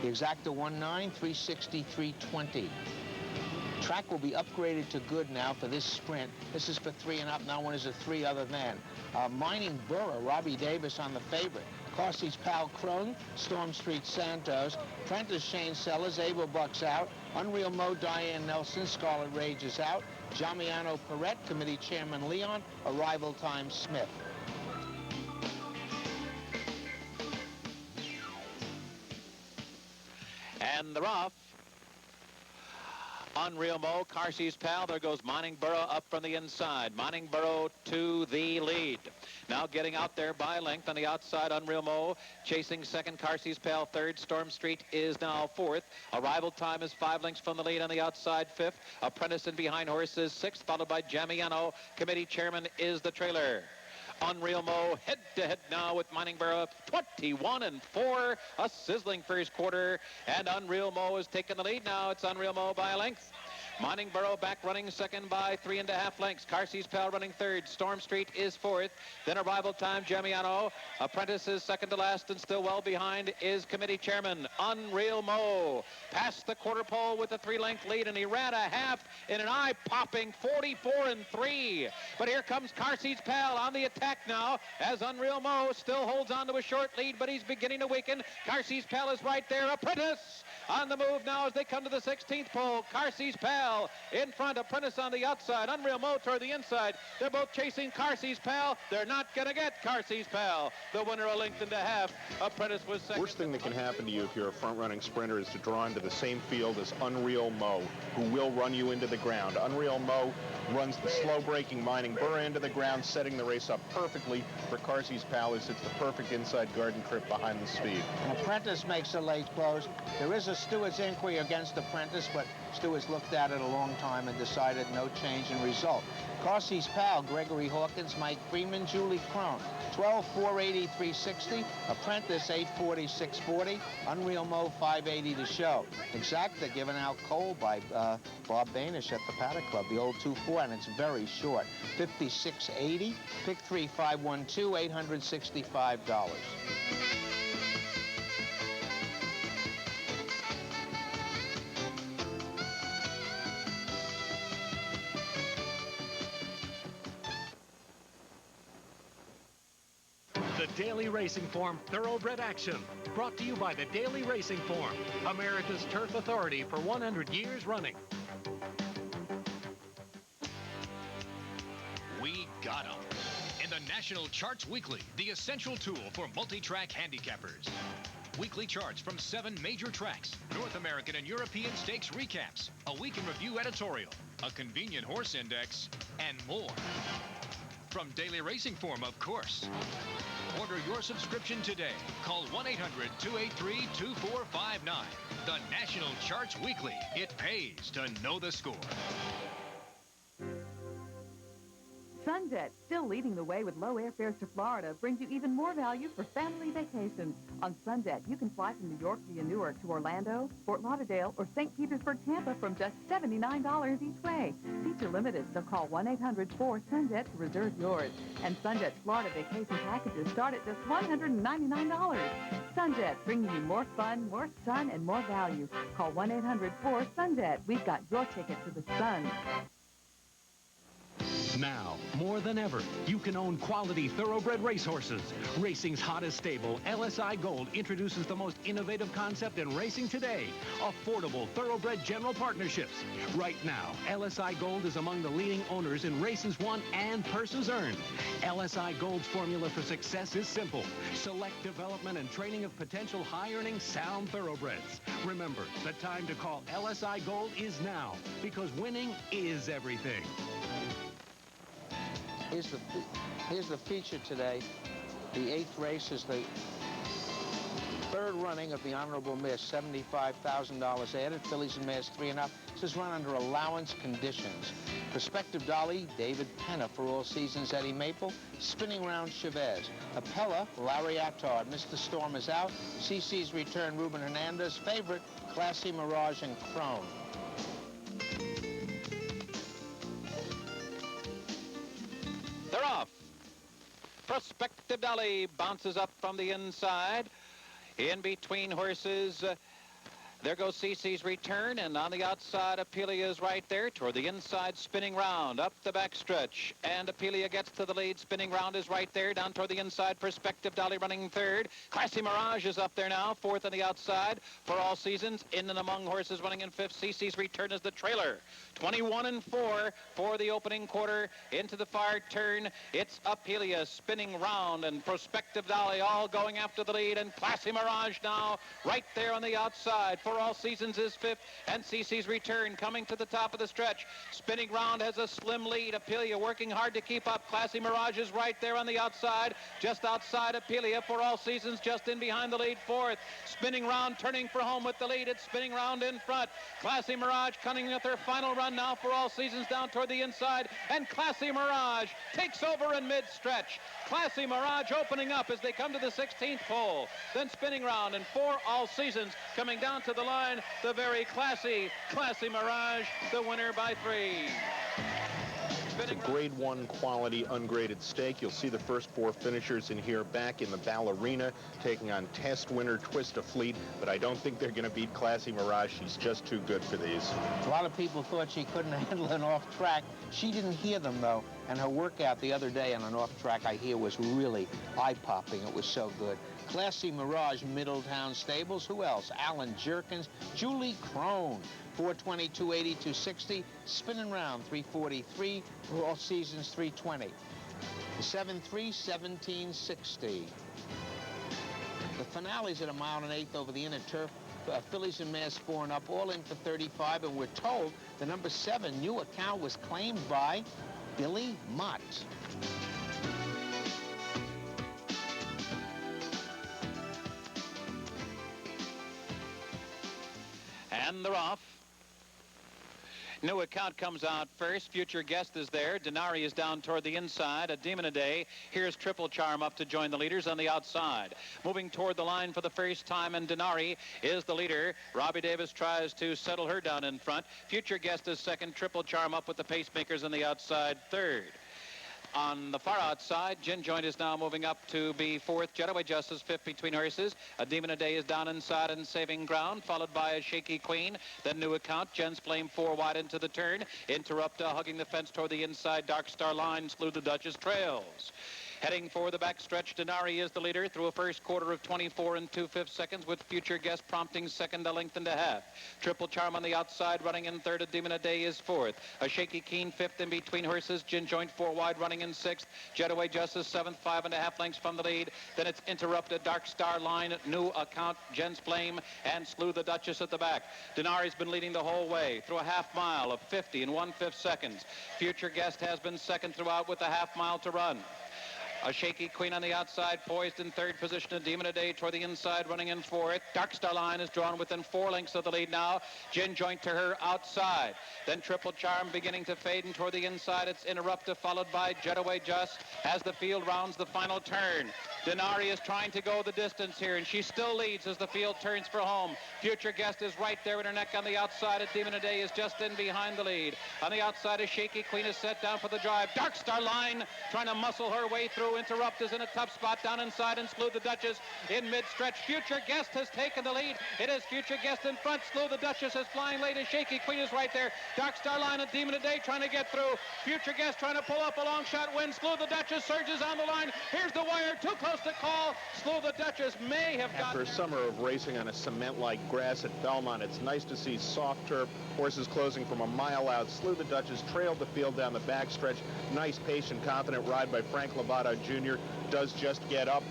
The exacta 19, 360, 320. Track will be upgraded to good now for this sprint. This is for 3 and up. Now one is a 3 other than. Mining Borough, Robbie Davis on the favorite. Carsey's Pal Crone, Storm Street Santos, Prentice Shane Sellers, Abel Bucks out, Unreal Mo Diane Nelson, Scarlet Rage is out, Jamiano Perrette, Committee Chairman Leon, Arrival Time Smith. And they're off. Unreal Mo, Carsey's Pal. There goes Moningborough up from the inside. Moningborough to the lead. Now getting out there by length on the outside, Unreal Mo chasing second, Carsey's Pal third. Storm Street is now fourth. Arrival Time is 5 lengths from the lead on the outside, fifth. Apprentice in behind horses, sixth, followed by Jamiano. Committee Chairman is the trailer. Unreal Mo head-to-head now with Moningborough, 21 and 4, a sizzling first quarter, and Unreal Mo has taken the lead now. It's Unreal Mo by a length. Moningborough back running second by 3.5 lengths. Carsey's Pal running third. Storm Street is fourth. Then Arrival Time, Jamiano. Apprentice is second to last, and still well behind is Committee Chairman Unreal Mo. Past the quarter pole with a 3-length lead, and he ran a half in an eye-popping 44 and 3. But here comes Carsey's Pal on the attack now, as Unreal Mo still holds on to a short lead, but he's beginning to weaken. Carsey's Pal is right there. Apprentice on the move now as they come to the 16th pole. Carsey's Pal in front, Apprentice on the outside, Unreal Mo toward the inside. They're both chasing Carsey's Pal. They're not going to get Carsey's Pal. The winner a length and a half. Apprentice was second. Worst thing that can happen to you if you're a front-running sprinter is to draw into the same field as Unreal Mo, who will run you into the ground. Unreal Mo runs the slow-breaking Moningborough into the ground, setting the race up perfectly for Carsey's Pal as it's the perfect inside garden trip behind the speed. And Apprentice makes a late close. There is a steward's inquiry against Apprentice, but stewards looked at it a long time and decided no change in result. Carsey's Pal, Gregory Hawkins, Mike Freeman, Julie Crone. 12, 480, 360. Apprentice, 840, 640. Unreal Mo, 580 to show. Exacta given out cold by Bob Banish at the Paddock Club, the old 2-4, and it's very short. 56.80. Pick 3, 512, $865. The Daily Racing Form Thoroughbred Action, brought to you by the Daily Racing Form, America's turf authority for 100 years running. We got 'em. In the National Charts Weekly, the essential tool for multi-track handicappers. Weekly charts from 7 major tracks, North American and European stakes recaps, a week in review editorial, a convenient horse index, and more. From Daily Racing Form, of course. Order your subscription today. Call 1-800-283-2459. The National Charts Weekly. It pays to know the score. Sun Sunjet, still leading the way with low airfares to Florida, brings you even more value for family vacations. On Sunjet, you can fly from New York via Newark to Orlando, Fort Lauderdale, or St. Petersburg, Tampa from just $79 each way. Seats are limited, so call 1-800-4-SUNJET to reserve yours. And Sunjet's Florida vacation packages start at just $199. Sunjet, bringing you more fun, more sun, and more value. Call 1-800-4-SUNJET. We've got your ticket to the sun. Now, more than ever, you can own quality thoroughbred racehorses. Racing's hottest stable, LSI Gold, introduces the most innovative concept in racing today, affordable thoroughbred general partnerships. Right now, LSI Gold is among the leading owners in races won and purses earned. LSI Gold's formula for success is simple. Select development and training of potential high-earning, sound thoroughbreds. Remember, the time to call LSI Gold is now, because winning is everything. Here's the feature today. The 8th race is the 3rd running of the Honorable Miss, $75,000 added. Fillies and Mares 3 and up. This is run under allowance conditions. Prospective Dolly, David Penna for All Seasons, Eddie Maple. Spinning Round, Chavez. Appella, Larry Attard. Mr. Storm is out. CC's Return, Ruben Hernandez. Favorite, Classy Mirage and Crone. They're off. Prospective Dolly bounces up from the inside. In between horses, there goes CC's Return, and on the outside, Apelia is right there toward the inside. Spinning Round up the backstretch, and Apelia gets to the lead. Spinning Round is right there down toward the inside. Prospective Dolly running 3rd. Classy Mirage is up there now, 4th on the outside. For All Seasons, in and among horses running in 5th. CC's Return is the trailer. 21-4 for the opening quarter. Into the far turn, it's Apelia, Spinning Round, and Prospective Dolly all going after the lead, and Classy Mirage now right there on the outside. For All Seasons is 5th, and CC's Return coming to the top of the stretch. Spinning Round has a slim lead. Apelia working hard to keep up. Classy Mirage is right there on the outside, just outside Apelia. For All Seasons just in behind the lead, 4th. Spinning Round turning for home with the lead. It's Spinning Round in front. Classy Mirage coming with their final run now. For All Seasons down toward the inside, and Classy Mirage takes over in mid-stretch. Classy Mirage opening up as they come to the 16th pole. Then Spinning Round, and For All Seasons coming down to the line. The very classy Mirage, the winner by 3. It's a grade 1 quality ungraded stake. You'll see the first 4 finishers in here back in the Ballerina, taking on test winner Twist of Fleet, but I don't think they're going to beat Classy Mirage. She's just too good for these. A lot of people thought she couldn't handle an off-track. She didn't hear them, though, and her workout the other day on an off-track, I hear, was really eye-popping. It was so good. Classy Mirage, Middletown Stables. Who else? Alan Jerkins, Julie Crone. 420, 280, 260. Spinning Round, 343. For All Seasons, 320. The 7-3, 1760. The finale's at 1 1/8 over the inner turf. Fillies and Mares 4 and up, all in for 35, and we're told the number 7 new account was claimed by Billy Mott. And they're off. New account comes out first. Future Guest is there. Denari is down toward the inside. A Demon a Day. Here's Triple Charm up to join the leaders on the outside. Moving toward the line for the first time, and Denari is the leader. Robbie Davis tries to settle her down in front. Future Guest is second. Triple Charm up with the pacemakers on the outside, 3rd. On the far outside, Gin Joint is now moving up to be 4th. Jetaway Justice 5th between horses. A Demon a Day is down inside and saving ground, followed by a Shaky Queen. Then New Account. Jen's Flame 4 wide into the turn. Interrupta hugging the fence toward the inside. Dark Star Line, Slew the Duchess trails. Heading for the backstretch, Denari is the leader through a first quarter of 24 and 2/5 seconds, with Future Guest prompting second, a length and a half. Triple Charm on the outside, running in 3rd. A Demon a Day is 4th. A Shaky Keen 5th in between horses. Gin Joint 4 wide, running in 6th. Jetaway Justice 7th, 5.5 lengths from the lead. Then it's Interrupted, Dark Star Line, New Account, Jen's Flame, and Slew the Duchess at the back. Denari's been leading the whole way through a half mile of 50 and 1/5 seconds. Future Guest has been second throughout with a half mile to run. A Shaky Queen on the outside, poised in third position. A Demon a Day toward the inside, running in fourth. Dark Star Line is drawn within 4 lengths of the lead now. Gin Joint to her outside. Then Triple Charm beginning to fade, and toward the inside it's Interrupta, followed by Jetaway Just as the field rounds the final turn. Denari is trying to go the distance here, and she still leads as the field turns for home. Future Guest is right there in her neck on the outside. A Demon a Day is just in behind the lead. On the outside, a Shaky Queen is set down for the drive. Dark Star Line trying to muscle her way through. Interrupt is in a tough spot down inside, and Slew the Duchess in mid-stretch. Future Guest has taken the lead. It is Future Guest in front. Slew the Duchess is flying late. A Shaky Queen is right there. Dark Star Line and Demon a Day trying to get through. Future Guest trying to pull up a long shot win. Slew the Duchess surges on the line. Here's the wire. Too close to call. Slew the Duchess may have gotten... After a summer of racing on a cement-like grass at Belmont, it's nice to see soft turf, horses closing from a mile out. Slew the Duchess trailed the field down the backstretch. Nice, patient, confident ride by Frank Lovato Jr. Does just get up.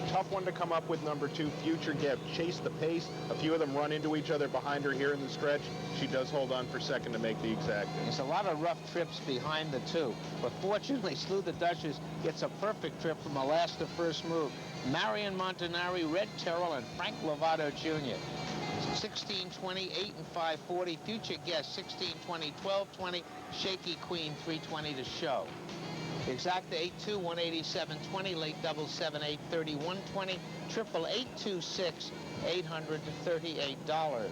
Tough one to come up with, number 2, Future Guest. Chase the pace. A few of them run into each other behind her here in the stretch. She does hold on for second to make the exact. There's a lot of rough trips behind the two, but fortunately, Slew the Duchess gets a perfect trip from a last to first move. Marion Montanari, Red Terrell, and Frank Lovato Jr. 16:20, 8 and 5:40. Future Guest 16:20, 12:20. Shaky Queen 3:20 to show. Exact 8-2, 187.20, late double 7-8, 31.20, triple 826, $838.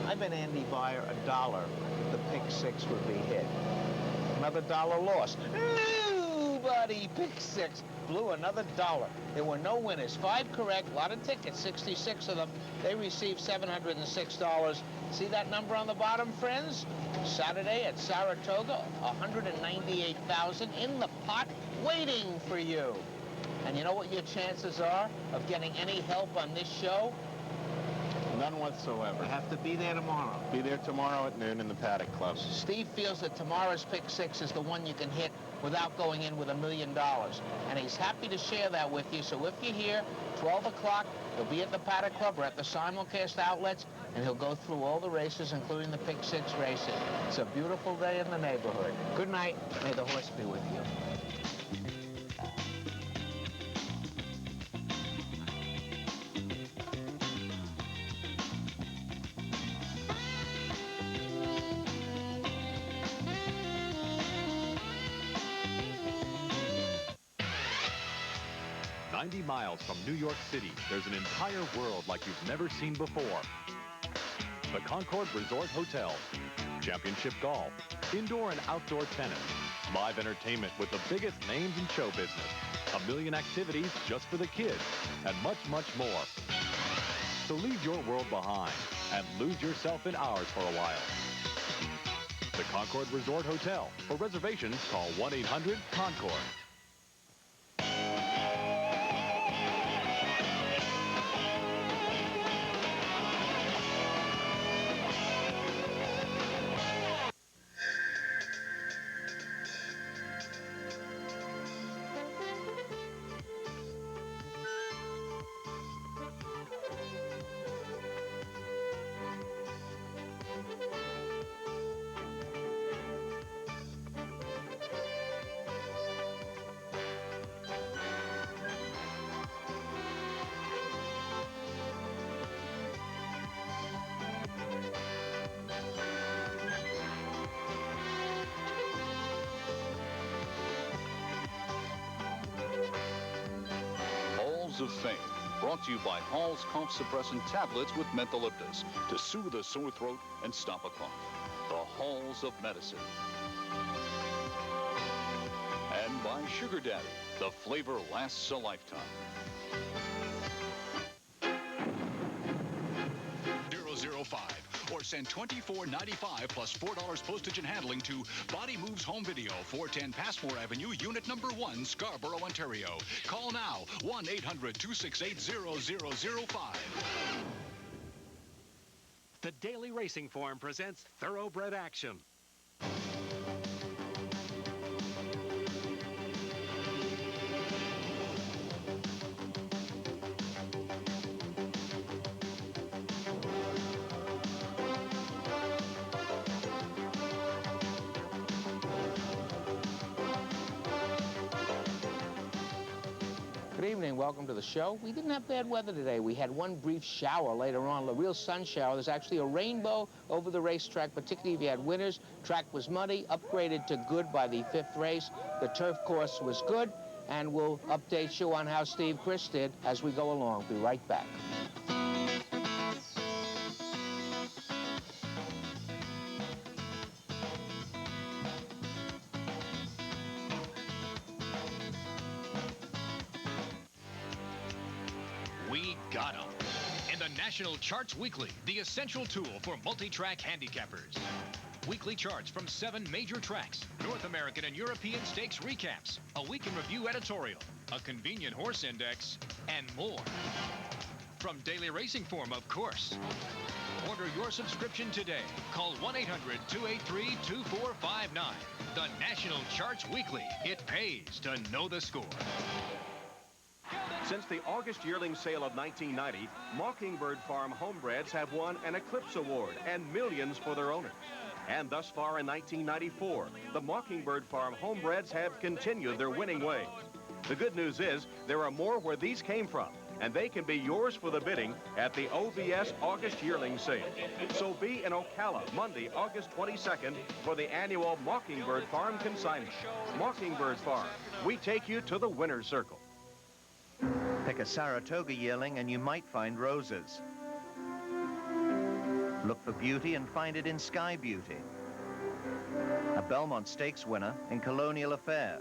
I bet Andy Beyer $1 the pick 6 would be hit. Another $1 loss. Nobody picked 6. Blew another $1. There were no winners. 5 correct, a lot of tickets, 66 of them. They received $706. See that number on the bottom, friends? Saturday at Saratoga, 198,000 in the pot, waiting for you. And you know what your chances are of getting any help on this show? None whatsoever. You have to be there tomorrow. Be there tomorrow at noon in the Paddock Club. Steve feels that tomorrow's pick 6 is the one you can hit without going in with $1 million. And he's happy to share that with you. So if you're here, 12 o'clock, he'll be at the Paddock Club or at the simulcast outlets, and he'll go through all the races, including the pick 6 racing. It's a beautiful day in the neighborhood. Good night. May the horse be with you. 90 miles from New York City, there's an entire world like you've never seen before. The Concord Resort Hotel, championship golf, indoor and outdoor tennis, live entertainment with the biggest names in show business, 1 million activities just for the kids, and much, much more. So leave your world behind and lose yourself in ours for a while. The Concord Resort Hotel. For reservations, call 1-800-CONCORD. Of Fame, brought to you by Hall's Cough Suppressant Tablets with Mentholyptus to soothe a sore throat and stop a cough. The Halls of Medicine. And by Sugar Daddy, the flavor lasts a lifetime. 005 or send $24.95 plus $4 postage and handling to Body Moves Home Video, 410 Passmore Avenue, Unit Number 1, Scarborough, Ontario. Call now, 1-800-268-0005. The Daily Racing Form presents Thoroughbred Action. Good evening. Welcome to the show. We didn't have bad weather today. We had one brief shower later on, a real sun shower. There's actually a rainbow over the racetrack, particularly if you had winners. Track was muddy, upgraded to good by the 5th race. The turf course was good, and we'll update you on how Steve Chris did as we go along. Be right back. We got 'em. And the National Charts Weekly, the essential tool for multi-track handicappers. Weekly charts from 7 major tracks, North American and European stakes recaps, a week in review editorial, a convenient horse index, and more. From Daily Racing Form, of course. Order your subscription today. Call 1-800-283-2459. The National Charts Weekly. It pays to know the score. Since the August yearling sale of 1990, Mockingbird Farm homebreds have won an Eclipse Award and millions for their owners. And thus far in 1994, the Mockingbird Farm homebreds have continued their winning ways. The good news is there are more where these came from, and they can be yours for the bidding at the OVS August yearling sale. So be in Ocala Monday, August 22nd for the annual Mockingbird Farm consignment. Mockingbird Farm, we take you to the winner's circle. Pick a Saratoga yearling and you might find roses. Look for beauty and find it in Sky Beauty. A Belmont Stakes winner in Colonial Affair.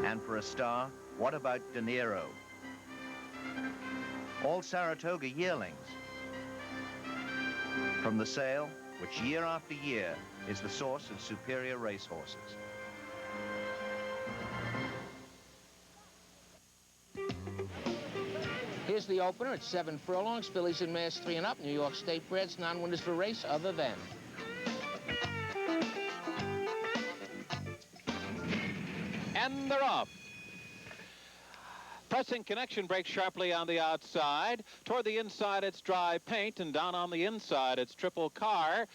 And for a star, what about De Niro? All Saratoga yearlings. From the sale, which year after year is the source of superior racehorses. Here's the opener at 7 furlongs. Fillies and mares 3 and up. New York State breds, non-winners for race other than. And they're off. Pressing Connection breaks sharply on the outside. Toward the inside, it's Dry Paint, and down on the inside, it's Triple Car.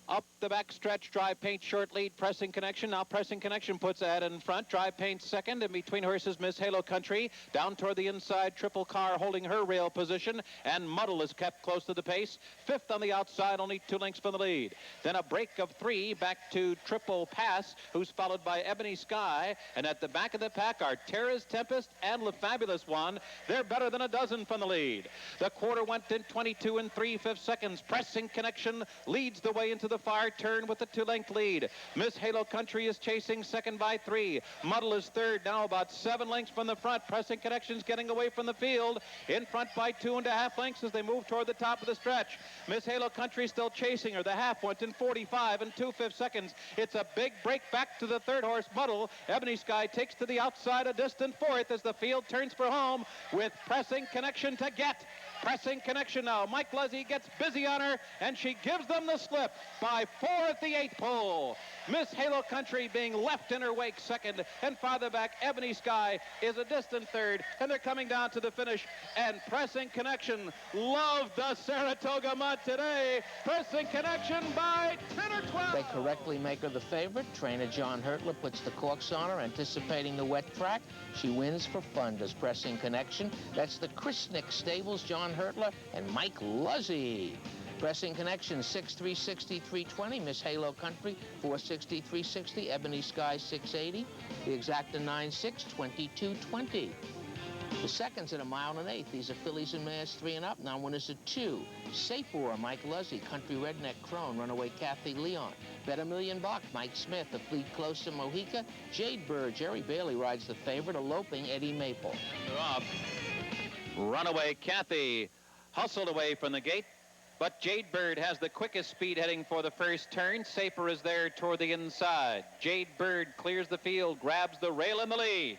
Up the back stretch, Dry Paint short lead, Pressing Connection. Now Pressing Connection puts ahead in front. Dry Paint second, and between horses, Miss Halo Country. Down toward the inside, Triple Car holding her rail position, and Muddle is kept close to the pace. 5th on the outside, only 2 lengths from the lead. Then a break of 3 back to Triple Pass, who's followed by Ebony Sky. And at the back of the pack are Terra's Tempest and Le Fabulous One. They're better than a dozen from the lead. The quarter went in 22 3/5 seconds. Pressing Connection leads the way into the far turn with the 2-length lead. Miss Halo Country is chasing second by 3. Muddle is third, now about 7 lengths from the front. Pressing Connection's getting away from the field. In front by 2.5 lengths as they move toward the top of the stretch. Miss Halo Country still chasing her. The half went in 45 2/5 seconds. It's a big break back to the 3rd horse, Muddle. Ebony Sky takes to the outside a distant 4th as the field turns for home with Pressing Connection to get. Pressing Connection now. Mike Luzzy gets busy on her, and she gives them the slip by 4 at the 8th pole. Miss Halo Country being left in her wake second, and farther back, Ebony Sky is a distant 3rd, and they're coming down to the finish, and Pressing Connection loved the Saratoga mud today. Pressing Connection by 10 or 12. They correctly make her the favorite. Trainer John Hurtler puts the corks on her, anticipating the wet track. She wins for fun, does Pressing Connection. That's the Chrisnick Stables, John Hurtler and Mike Luzzy. Pressing Connection, 6'3", 60, 320. Miss Halo Country, 460, 360. Ebony Sky, 680. The Exacta, 9'6", 2220. The seconds at 1 1/8. These are fillies and mares 3 and up. Non-winners at 2. Sapor, Mike Luzzy. Country Redneck Crone. Runaway Kathy Leon. Bet $1 million. Mike Smith. A Fleet Close to Mohica. Jade Bird. Jerry Bailey rides the favorite. Eloping Eddie Maple. They're off. Runaway Kathy hustled away from the gate, but Jade Bird has the quickest speed heading for the first turn. Sapor is there toward the inside. Jade Bird clears the field, grabs the rail in the lead.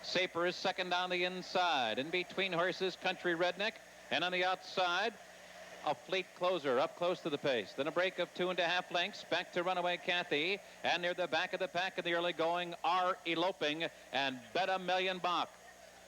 Sapor is second down the inside. In between horses, Country Redneck, and on the outside, a Fleet Closer up close to the pace. Then a break of 2.5 lengths back to Runaway Kathy, and near the back of the pack in the early going are Eloping and Bet $1 million.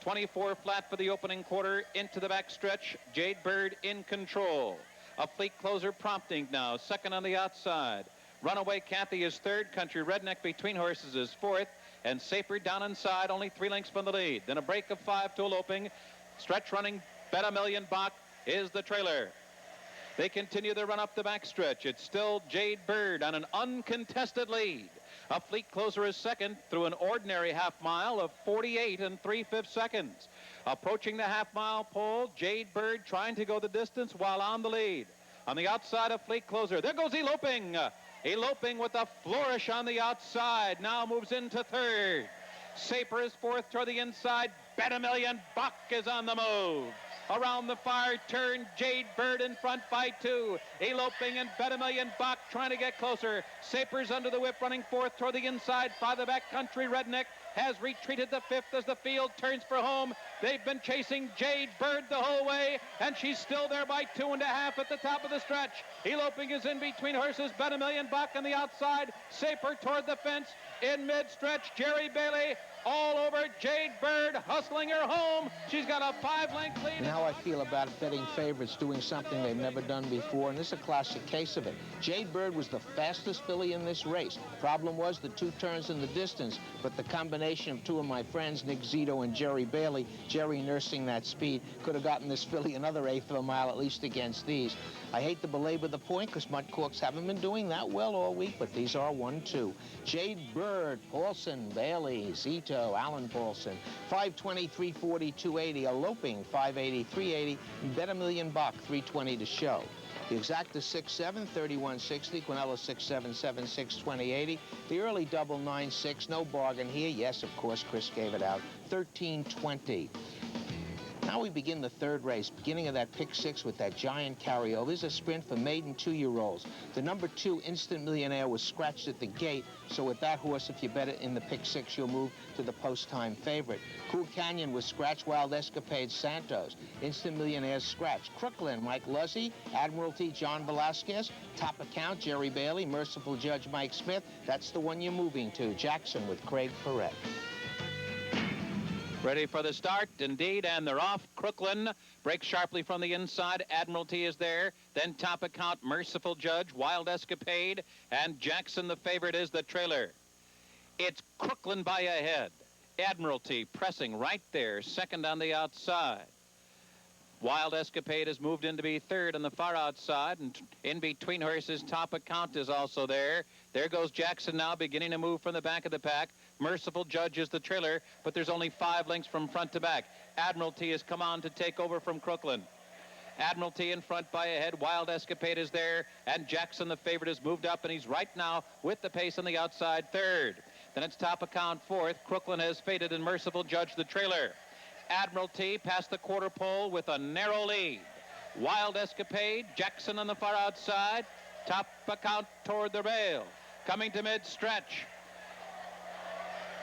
24 flat for the opening quarter. Into the back stretch, Jade Bird in control. A Fleet Closer prompting now, second on the outside. Runaway Kathy is third. Country Redneck Between Horses is fourth. And Safer down inside, only 3 lengths from the lead. Then a break of 5 to eloping. Stretch running, Bet a Million Bach is the trailer. They continue their run up the backstretch. It's still Jade Bird on an uncontested lead. A Fleet Closer is second through an ordinary half mile of 48 3/5 seconds. Approaching the half-mile pole, Jade Bird trying to go the distance while on the lead. On the outside of Fleet Closer, there goes Eloping. Eloping with a flourish on the outside. Now moves into third. Saper is fourth toward the inside. Bet a Million Bach is on the move. Around the far turn, Jade Bird in front by 2. Eloping and Bet a Million Bach trying to get closer. Saper's under the whip, running fourth toward the inside. Farther back, Country Redneck has retreated to fifth as the field turns for home. They've been chasing Jade Bird the whole way, and she's still there by 2.5 at the top of the stretch. Eloping is in between horses. Bet a Million Bach on the outside. Saper toward the fence. In mid-stretch, Jerry Bailey all over Jade Bird, hustling her home. She's got a 5-length lead. Now I feel about betting favorites doing something they've never done before, and this is a classic case of it. Jade Bird was the fastest filly in this race. Problem was the 2 turns in the distance, but the combination of 2 of my friends, Nick Zito and Jerry Bailey, Jerry nursing that speed, could have gotten this filly another 1/8 of a mile at least against these. I hate to belabor the point because Mudcorks haven't been doing that well all week, but these are 1-2. Jade Bird, Paulson, Bailey, Zito, Alan Paulson, 520, 340, 280, Eloping, 580, 380, Bet a Million Bach, 320 to show. The exacta 6-7, 3160, Quinella 6-7, 7-6, 2080. The early double 9-6, no bargain here. Yes, of course, Chris gave it out, 1320. Now we begin the third race, beginning of that pick 6 with that giant carryover. This is a sprint for maiden 2-year-olds. The number 2 Instant Millionaire was scratched at the gate, so with that horse, if you bet it in the pick 6, you'll move to the post-time favorite. Cool Canyon was scratched, Wild Escapade, Santos. Instant Millionaire's scratched. Crooklyn, Mike Luzzy, Admiralty, John Velasquez. Top Account, Jerry Bailey, Merciful Judge, Mike Smith. That's the one you're moving to. Jackson with Craig Perret. Ready for the start, indeed, and they're off. Crooklyn breaks sharply from the inside. Admiralty is there. Then Top Account, Merciful Judge, Wild Escapade, and Jackson, the favorite, is the trailer. It's Crooklyn by a head. Admiralty pressing right there, second on the outside. Wild Escapade has moved in to be third on the far outside, and in between horses, Top Account is also there. There goes Jackson now, beginning to move from the back of the pack. Merciful Judge is the trailer, but there's only 5 lengths from front to back. Admiralty has come on to take over from Crooklyn. Admiralty in front by a head. Wild Escapade is there, and Jackson, the favorite, has moved up, and he's right now with the pace on the outside third. Then it's Top Account fourth. Crooklyn has faded, and Merciful Judge the trailer. Admiralty past the quarter pole with a narrow lead. Wild Escapade, Jackson on the far outside. Top Account toward the rail. Coming to mid-stretch.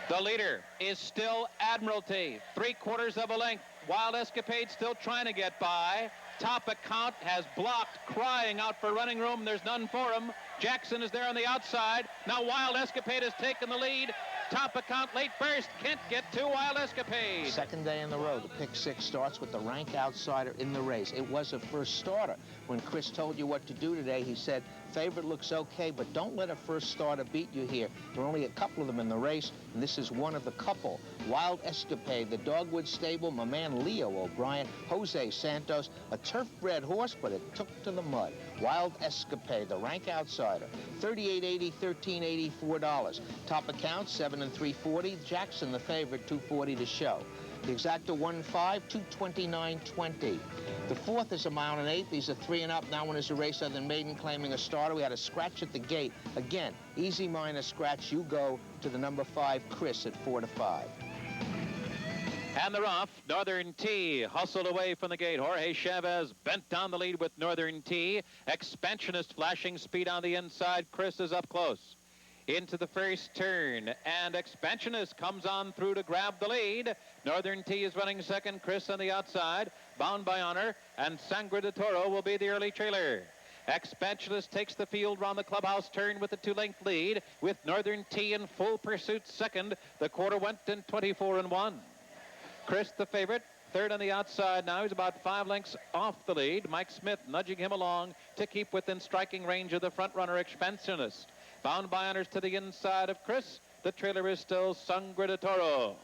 The leader is still Admiralty, 3/4 of a length. Wild Escapade still trying to get by. Top Account has blocked, crying out for running room. There's none for him. Jackson is there on the outside. Now Wild Escapade has taken the lead. Top Account late burst. Can't get to Wild Escapade. Second day in the row, the pick 6 starts with the rank outsider in the race. It was a first starter. When Chris told you what to do today, he said, favorite looks okay, but don't let a first starter beat you here. There are only a couple of them in the race, and this is one of the couple. Wild Escapade, the Dogwood Stable, my man Leo O'Brien, Jose Santos, a turf-bred horse, but it took to the mud. Wild Escapade, the rank outsider, $38.80, $13.80, $4. Top Account, 7 and 340. Jackson, the favorite, $2.40 to show. The exacta 1-5, $229.20. The fourth is a 1.8 miles. These are 3 and up. Now one is a race other than maiden claiming a starter. We had a scratch at the gate. Again, easy minor scratch. You go to the number 5, Chris, at 4 to 5. And they're off. Northern T hustled away from the gate. Jorge Chavez bent down the lead with Northern T. Expansionist flashing speed on the inside. Chris is up close. Into the first turn, and Expansionist comes on through to grab the lead. Northern T is running second. Chris on the outside, Bound by Honor, and Sangre de Toro will be the early trailer. Expansionist takes the field round the clubhouse turn with a 2-length lead, with Northern T in full pursuit second. The quarter went in 24-1. Chris, the favorite, third on the outside now. He's about 5 lengths off the lead. Mike Smith nudging him along to keep within striking range of the front runner, Expansionist. Bound by honors to the inside of Chris. The trailer is still Sangre de Toro.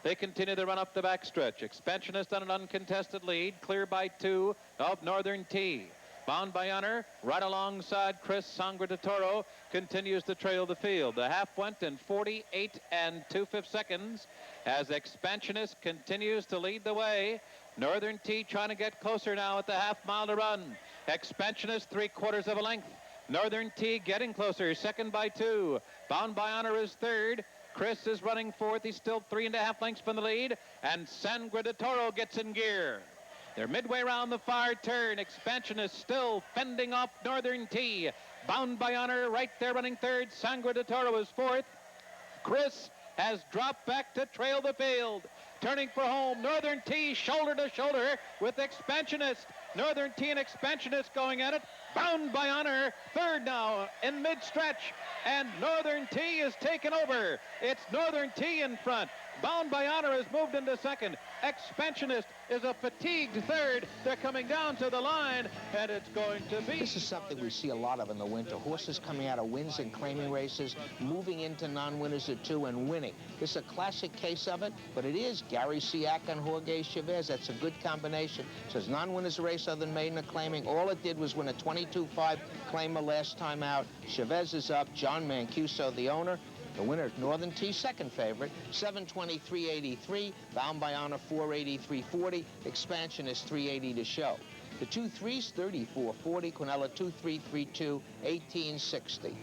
They continue to run up the backstretch. Expansionist on an uncontested lead, clear by 2 of Northern T. Bound by honor, right alongside Chris. Sangre de Toro continues to trail the field. The half went in 48 2/5 seconds as Expansionist continues to lead the way. Northern T trying to get closer now at the half mile to run. Expansionist 3/4 of a length. Northern T getting closer, second by 2. Bound by honor is third. Chris is running fourth. He's still 3.5 lengths from the lead. And Sangre de Toro gets in gear. They're midway around the far turn. Expansionist still fending off Northern T. Bound by honor right there running third. Sangre de Toro is fourth. Chris has dropped back to trail the field. Turning for home, Northern T shoulder to shoulder with Expansionist. Northern T and Expansionist going at it. Bound by honor, third now in mid-stretch. And Northern T is taken over. It's Northern T in front. Bound by honor has moved into second. Expansionist is a fatigued third. They're coming down to the line, and it's going to be... This is something we see a lot of in the winter. Horses coming out of wins and claiming races, moving into non-winners at 2 and winning. This is a classic case of it, but it is Gary Siak and Jorge Chavez. That's a good combination. So it's non-winners race other than maiden or claiming. All it did was win a 22-5 claimer last time out. Chavez is up. John Mancuso, the owner. The winner, Northern T, second favorite, 723.83. Bound by honor, 483.40. Expansionist, 380 to show. The 2-3s, 34.40. Quinella, 2-3-3-2, 18.60.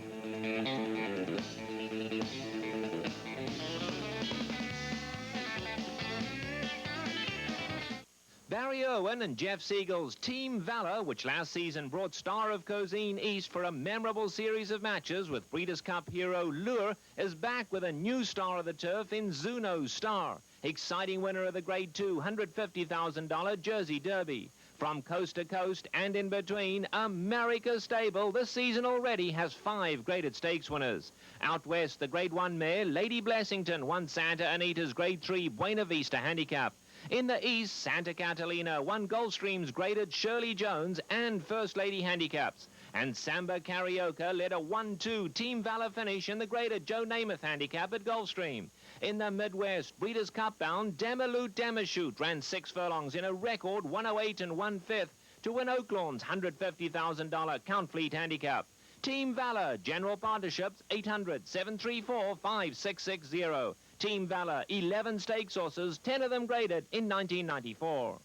Barry Irwin and Jeff Siegel's Team Valor, which last season brought Star of Cozine East for a memorable series of matches with Breeders' Cup hero Lure, is back with a new star of the turf in Zuno Star, exciting winner of the Grade 2 $150,000 Jersey Derby. From coast to coast and in between, America's Stable this season already has 5 graded stakes winners. Out west, the Grade 1 mare Lady Blessington won Santa Anita's Grade 3 Buena Vista handicap. In the east, Santa Catalina won Gulfstream's graded Shirley Jones and First Lady handicaps. And Samba Carioca led a 1-2 Team Valor finish in the graded Joe Namath handicap at Gulfstream. In the Midwest, Breeders' Cup bound Demilut Demishoot ran 6 furlongs in a record 108 1/5 to win Oaklawn's $150,000 Count Fleet handicap. Team Valor, General Partnerships, 800-734-5660. Team Valor, 11 stakes horses, 10 of them graded in 1994.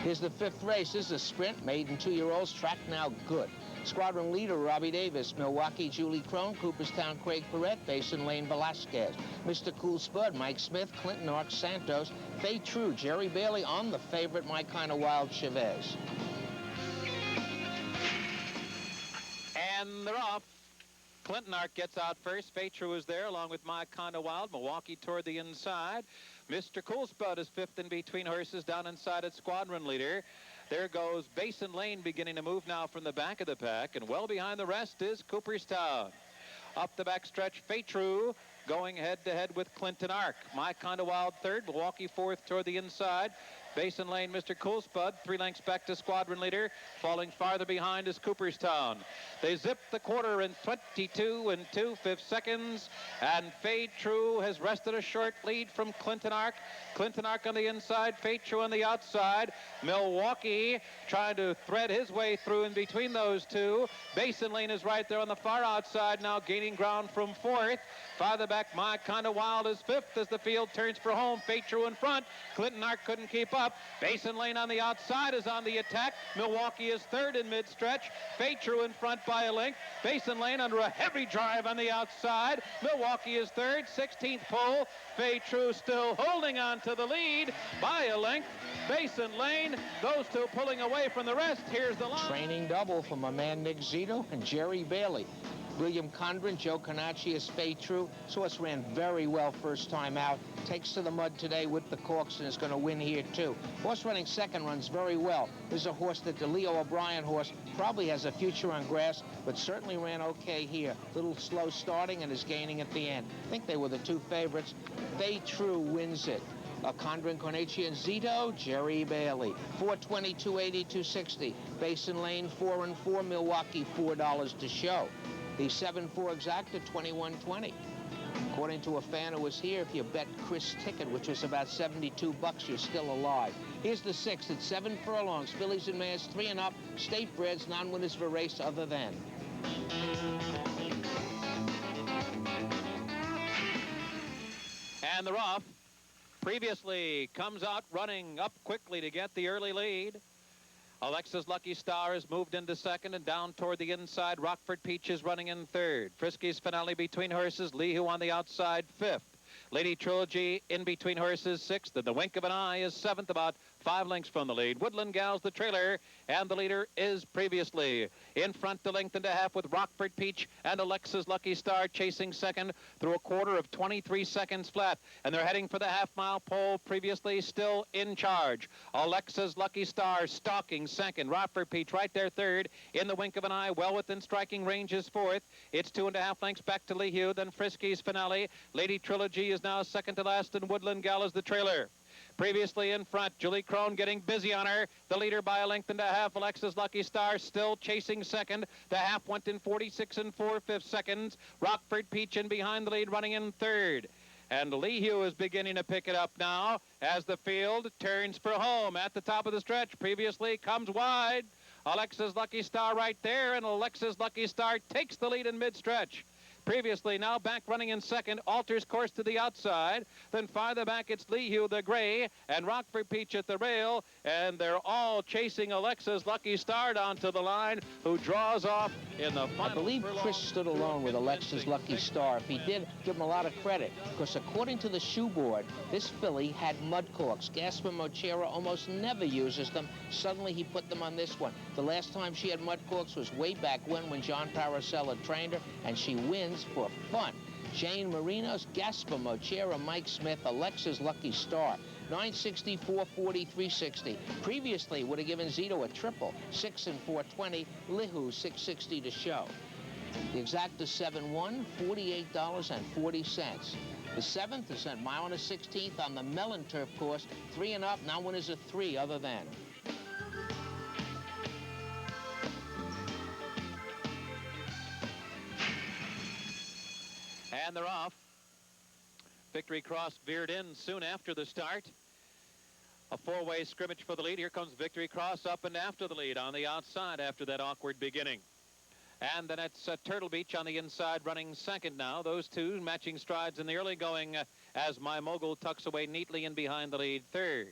Here's the 5th race. This is a sprint. Maiden 2-year-olds. Track now good. Squadron leader, Robbie Davis. Milwaukee, Julie Crone. Cooperstown, Craig Perrette. Basin Lane, Velasquez. Mr. Cool Spud, Mike Smith. Clinton Arc, Santos. Fay True, Jerry Bailey on the favorite, My Kind of Wild, Chavez. And they're off. Clinton Arc gets out first. Fay True is there along with My Kind of Wild. Milwaukee toward the inside. Mr. Cool Spud is 5th in between horses down inside at Squadron leader. There goes Basin Lane beginning to move now from the back of the pack, and well behind the rest is Cooperstown. Up the backstretch, Fay True going head-to-head with Clinton Arc. My Kind of Wild third, Milwaukee 4th toward the inside. Basin Lane, Mr. Cool Spud, 3 lengths back to Squadron leader. Falling farther behind is Cooperstown. They zip the quarter in 22 2/5 seconds, and Fay True has wrested a short lead from Clinton Arc. Clinton Arc on the inside, Fay True on the outside. Milwaukee trying to thread his way through in between those two. Basin Lane is right there on the far outside, now gaining ground from 4th. Farther back, My Kind of Wild is 5th as the field turns for home. Fay True in front. Clinton Arc couldn't keep up. Basin Lane on the outside is on the attack. Milwaukee is 3rd in mid-stretch. Fay True in front by a length. Basin Lane under a heavy drive on the outside. Milwaukee is 3rd, 16th pole. Fay True still holding on to the lead by a length. Basin Lane, those two pulling away from the rest. Here's the line. Training double from my man Nick Zito and Jerry Bailey. William Condren, Joe Canacci is Fay True. Horse ran very well first time out. Takes to the mud today with the corks and is going to win here too. Horse running second runs very well. This is a horse that the Leo O'Brien horse probably has a future on grass, but certainly ran okay here. Little slow starting and is gaining at the end. I think they were the 2 favorites. Fay True wins it. Condren Cornacchia and Zito, Jerry Bailey. 420, 280, 260. Basin Lane, 4 and 4. Milwaukee, $4 to show. The 7-4 exacta, 21.20. According to a fan who was here, if you bet Chris Ticket, which was about $72, you're still alive. Here's the 6th at 7 furlongs. Fillies and mares 3 and up. State breds, non-winners for race other than. And they're off. Previously comes out running up quickly to get the early lead. Alexa's Lucky Star has moved into second and down toward the inside. Rockford Peach is running in third. Frisky's Finale between horses. Lihu on the outside, fifth. Lady Trilogy in between horses, sixth. And the Wink of an Eye is seventh, about 5 lengths from the lead. Woodland Gal's the trailer, and the leader is Previously. In front, the length and a half with Rockford Peach and Alexa's Lucky Star chasing second through a quarter of 23 seconds flat. And they're heading for the half-mile pole. Previously still in charge. Alexa's Lucky Star stalking second. Rockford Peach right there third. In the Wink of an Eye, well within striking range is fourth. It's 2.5 lengths back to Lihu, then Frisky's Finale. Lady Trilogy is now second to last, and Woodland Gal is the trailer. Previously in front, Julie Crone getting busy on her. The leader by a length and a half. Alexa's Lucky Star still chasing second. The half went in 46 and 4/5 seconds. Rockford Peach in behind the lead, running in third. And Lihu is beginning to pick it up now as the field turns for home at the top of the stretch. Previously comes wide. Alexa's Lucky Star right there, and Alexa's Lucky Star takes the lead in mid-stretch. Previously now back running in second, alters course to the outside. Then farther back, it's Lihu, the gray, and Rockford Peach at the rail. And they're all chasing Alexa's Lucky Star down to the line, who draws off in the final. I believe Chris stood alone with Alexa's Lucky Star. If he did, give him a lot of credit, because according to the shoe board, this filly had mud corks. Gaspar Mochera almost never uses them. Suddenly he put them on this one. The last time she had mud corks was way back when John Paracella trained her, and she wins for fun. Jane Marinos, Gaspar Mochera, Mike Smith, Alexa's Lucky Star. 960, 440, 360. Previously would have given Zito a triple. 6 and 420. Lihu, 660 to show. The exacta 7-1, $48.40. The 7th is at mile and a 16th on the Mellon Turf course. 3 and up. Now winners are 3 other than. And they're off. Victory Cross veered in soon after the start. A 4-way scrimmage for the lead. Here comes Victory Cross up and after the lead on the outside after that awkward beginning. And then it's Turtle Beach on the inside running second now. Those two matching strides in the early going as My Mogul tucks away neatly in behind the lead third.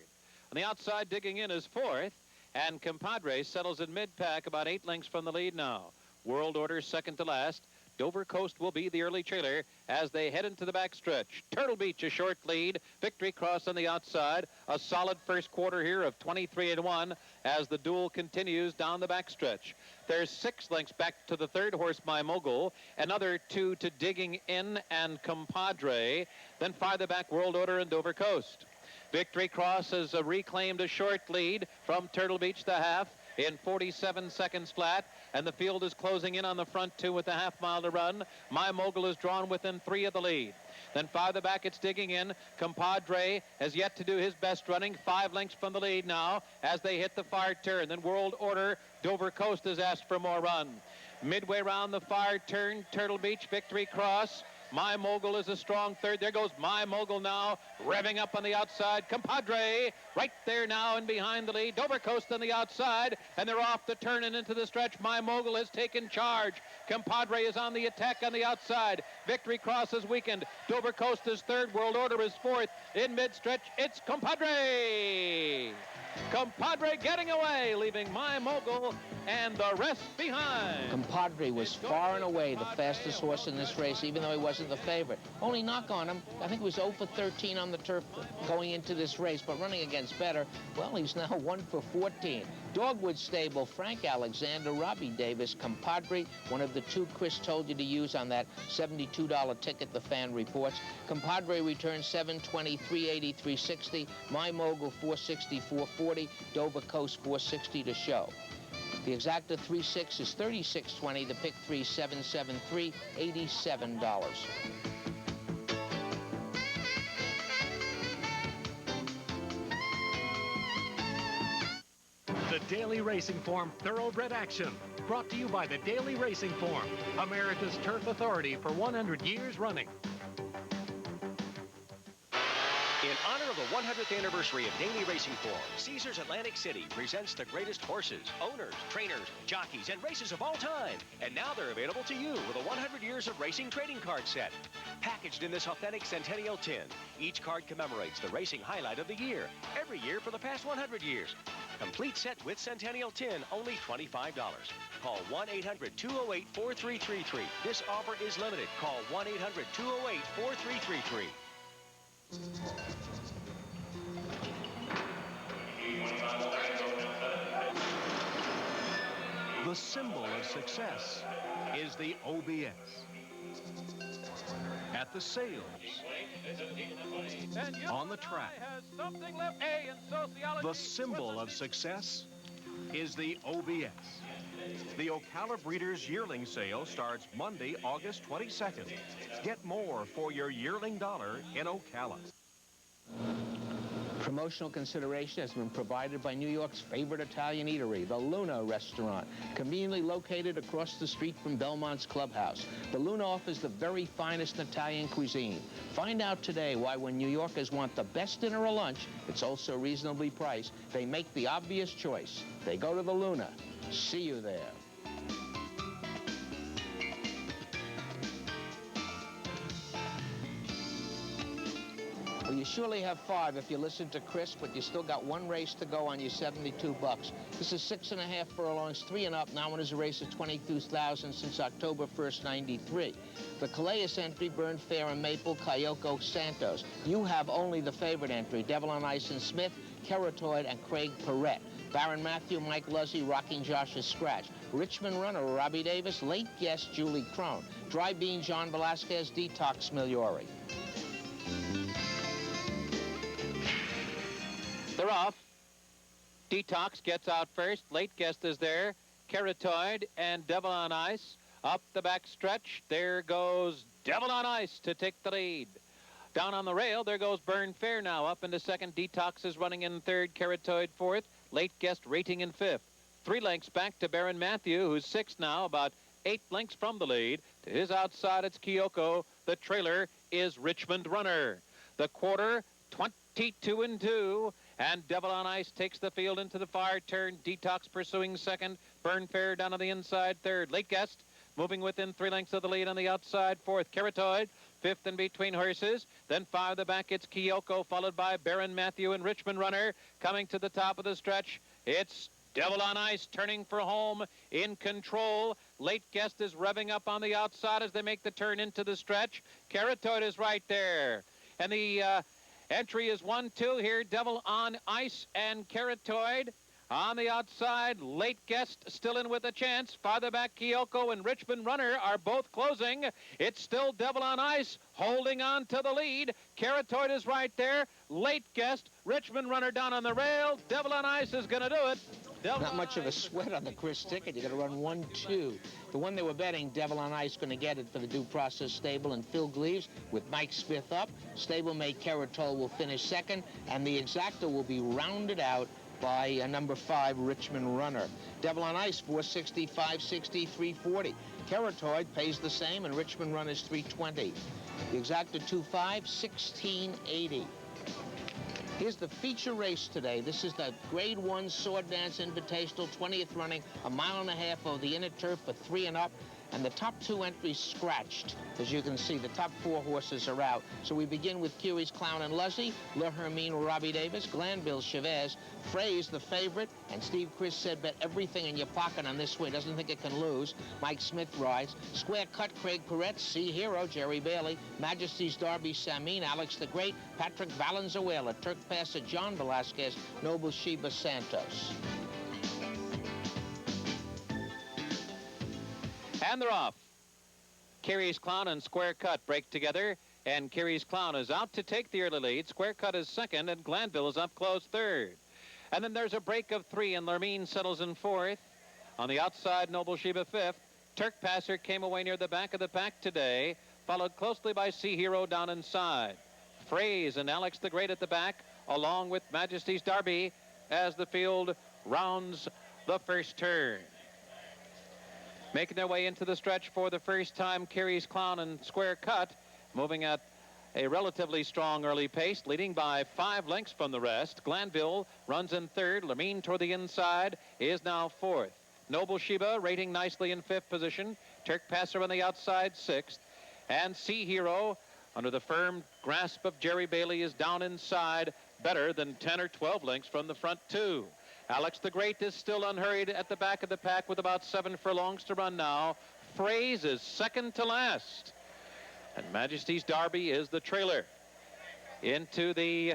On the outside digging in is fourth. And Compadre settles in mid-pack about 8 lengths from the lead now. World Order second to last. Dover Coast will be the early trailer as they head into the backstretch. Turtle Beach a short lead. Victory Cross on the outside. A solid first quarter here of 23 and 1 as the duel continues down the backstretch. There's 6 lengths back to the third horse, My Mogul. Another 2 to Digging In and Compadre. Then farther back, World Order and Dover Coast. Victory Cross has reclaimed a short lead from Turtle Beach the half in 47 seconds flat, and the field is closing in on the front two with a half-mile to run. My Mogul is drawn within 3 of the lead. Then farther back, it's Digging In. Compadre has yet to do his best running, 5 lengths from the lead now as they hit the far turn. Then World Order, Dover Coast has asked for more run. Midway round the far turn, Turtle Beach, Victory Cross. My Mogul is a strong third. There goes My Mogul now, revving up on the outside. Compadre right there now and behind the lead. Dover Coast on the outside, and they're off the turn and into the stretch. My Mogul has taken charge. Compadre is on the attack on the outside. Victory Cross is weakened. Dover Coast is third. World Order is fourth. In mid-stretch, it's Compadre. Compadre getting away, leaving My Mogul and the rest behind. Compadre was far and away the fastest horse in this race, even though he wasn't the favorite. Only knock on him, I think he was 0 for 13 on the turf going into this race, but running against better, well, he's now 1 for 14. Dogwood Stable, Frank Alexander, Robbie Davis, Compadre, one of the 2 Chris told you to use on that $72 ticket, the fan reports. Compadre returns 720, 380, 360. My Mogul 460, 440. Dover Coast 460 to show. The exacta 3-6 is 36.20. The pick 3 773, $87. Daily Racing Form Thoroughbred Action. Brought to you by the Daily Racing Form, America's turf authority for 100 years running. In honor of the 100th anniversary of Daily Racing Form, Caesars Atlantic City presents the greatest horses, owners, trainers, jockeys, and races of all time. And now they're available to you with a 100 Years of Racing trading card set. Packaged in this authentic Centennial tin, each card commemorates the racing highlight of the year, every year for the past 100 years. Complete set with Centennial tin, only $25. Call 1-800-208-4333. This offer is limited. Call 1-800-208-4333. The symbol of success is the OBS. At the sales, on the track, the symbol of success is the OBS. The Ocala Breeders' Yearling Sale starts Monday, August 22nd. Get more for your yearling dollar in Ocala. Promotional consideration has been provided by New York's favorite Italian eatery, the Luna Restaurant, conveniently located across the street from Belmont's Clubhouse. The Luna offers the very finest Italian cuisine. Find out today why when New Yorkers want the best dinner or lunch, it's also reasonably priced, they make the obvious choice. They go to the Luna. See you there. Well, you surely have 5 if you listen to Chris, but you still got 1 race to go on your $72. This is 6.5 furlongs, 3 and up. Now one is a race of 22,000 since October 1st, 93. The Calais entry, Burn Fair and Maple, Kayoko Santos. You have only the favorite entry, Devil on Ice and Smith, Keratoid, and Craig Perrette. Baron Matthew, Mike Luzzy, Rocking Josh's Scratch. Richmond Runner, Robbie Davis. Late guest, Julie Crone. Dry Bean, John Velasquez. Detox, Miliori. They're off. Detox gets out first. Late guest is there. Keratoid and Devil on Ice. Up the back stretch. There goes Devil on Ice to take the lead. Down on the rail, there goes Burn Fair now. Up into second. Detox is running in third. Keratoid fourth. Late guest rating in fifth. 3 lengths back to Baron Matthew, who's 6th now, about 8 lengths from the lead. To his outside, it's Kyoko. The trailer is Richmond Runner. The quarter, 22 and 2. And Devil on Ice takes the field into the far turn. Detox pursuing second. Burn Fair down on the inside third. Late guest moving within 3 lengths of the lead on the outside fourth. Keratoid 5th in between horses. Then 5 the back, it's Kyoko, followed by Baron Matthew and Richmond Runner. Coming to the top of the stretch, it's Devil on Ice turning for home in control. Late guest is revving up on the outside as they make the turn into the stretch. Keratoid is right there. And the entry is 1-2 here. Devil on Ice and Keratoid. On the outside, Late Guest still in with a chance. Farther back, Kyoko and Richmond Runner are both closing. It's still Devil on Ice holding on to the lead. Keratoid is right there. Late Guest, Richmond Runner down on the rail. Devil on Ice is going to do it. Not much of a sweat on the Chris ticket. You got to run 1-2. The one they were betting, Devil on Ice, going to get it for the Due Process Stable and Phil Gleaves with Mike Smith up. Stablemate Keratoid will finish second, and the exacta will be rounded out by number 5, Richmond Runner. Devil on Ice, 460, 560, 340. Keratoid pays the same, and Richmond Runner's 320. The exacta 2-5, 1680. Here's the feature race today. This is the Grade 1 Sword Dance Invitational, 20th running, 1.5 miles of the inner turf for 3 and up. And the top 2 entries scratched. As you can see, the top 4 horses are out. So we begin with Curie's Clown and Luzzy, Le Hermine, Robbie Davis, Glanville, Chavez, Phrase, the favorite, and Steve Chris said bet everything in your pocket on this way. Doesn't think it can lose. Mike Smith rides. Square Cut, Craig Perrette, Sea Hero, Jerry Bailey, Majesty's Derby, Samin, Alex the Great, Patrick Valenzuela, Turk Passer, John Velasquez, Noble Sheba Santos. And they're off. Carey's Clown and Square Cut break together, and Carey's Clown is out to take the early lead. Square Cut is second, and Glanville is up close third. And then there's a break of 3, and Lermine settles in fourth. On the outside, Noble Sheba fifth. Turk Passer came away near the back of the pack today, followed closely by Sea Hero down inside. Phrase and Alex the Great at the back, along with Majesty's Derby, as the field rounds the first turn. Making their way into the stretch for the first time, Carey's Clown and Square Cut, moving at a relatively strong early pace, leading by 5 lengths from the rest. Glanville runs in third. Lamine toward the inside is now fourth. Noble Sheba rating nicely in 5th position. Turk Passer on the outside 6th. And Sea Hero, under the firm grasp of Jerry Bailey, is down inside, better than 10 or 12 lengths from the front 2. Alex the Great is still unhurried at the back of the pack with about 7 furlongs to run now. Phrase is second to last. And Majesty's Derby is the trailer. Into the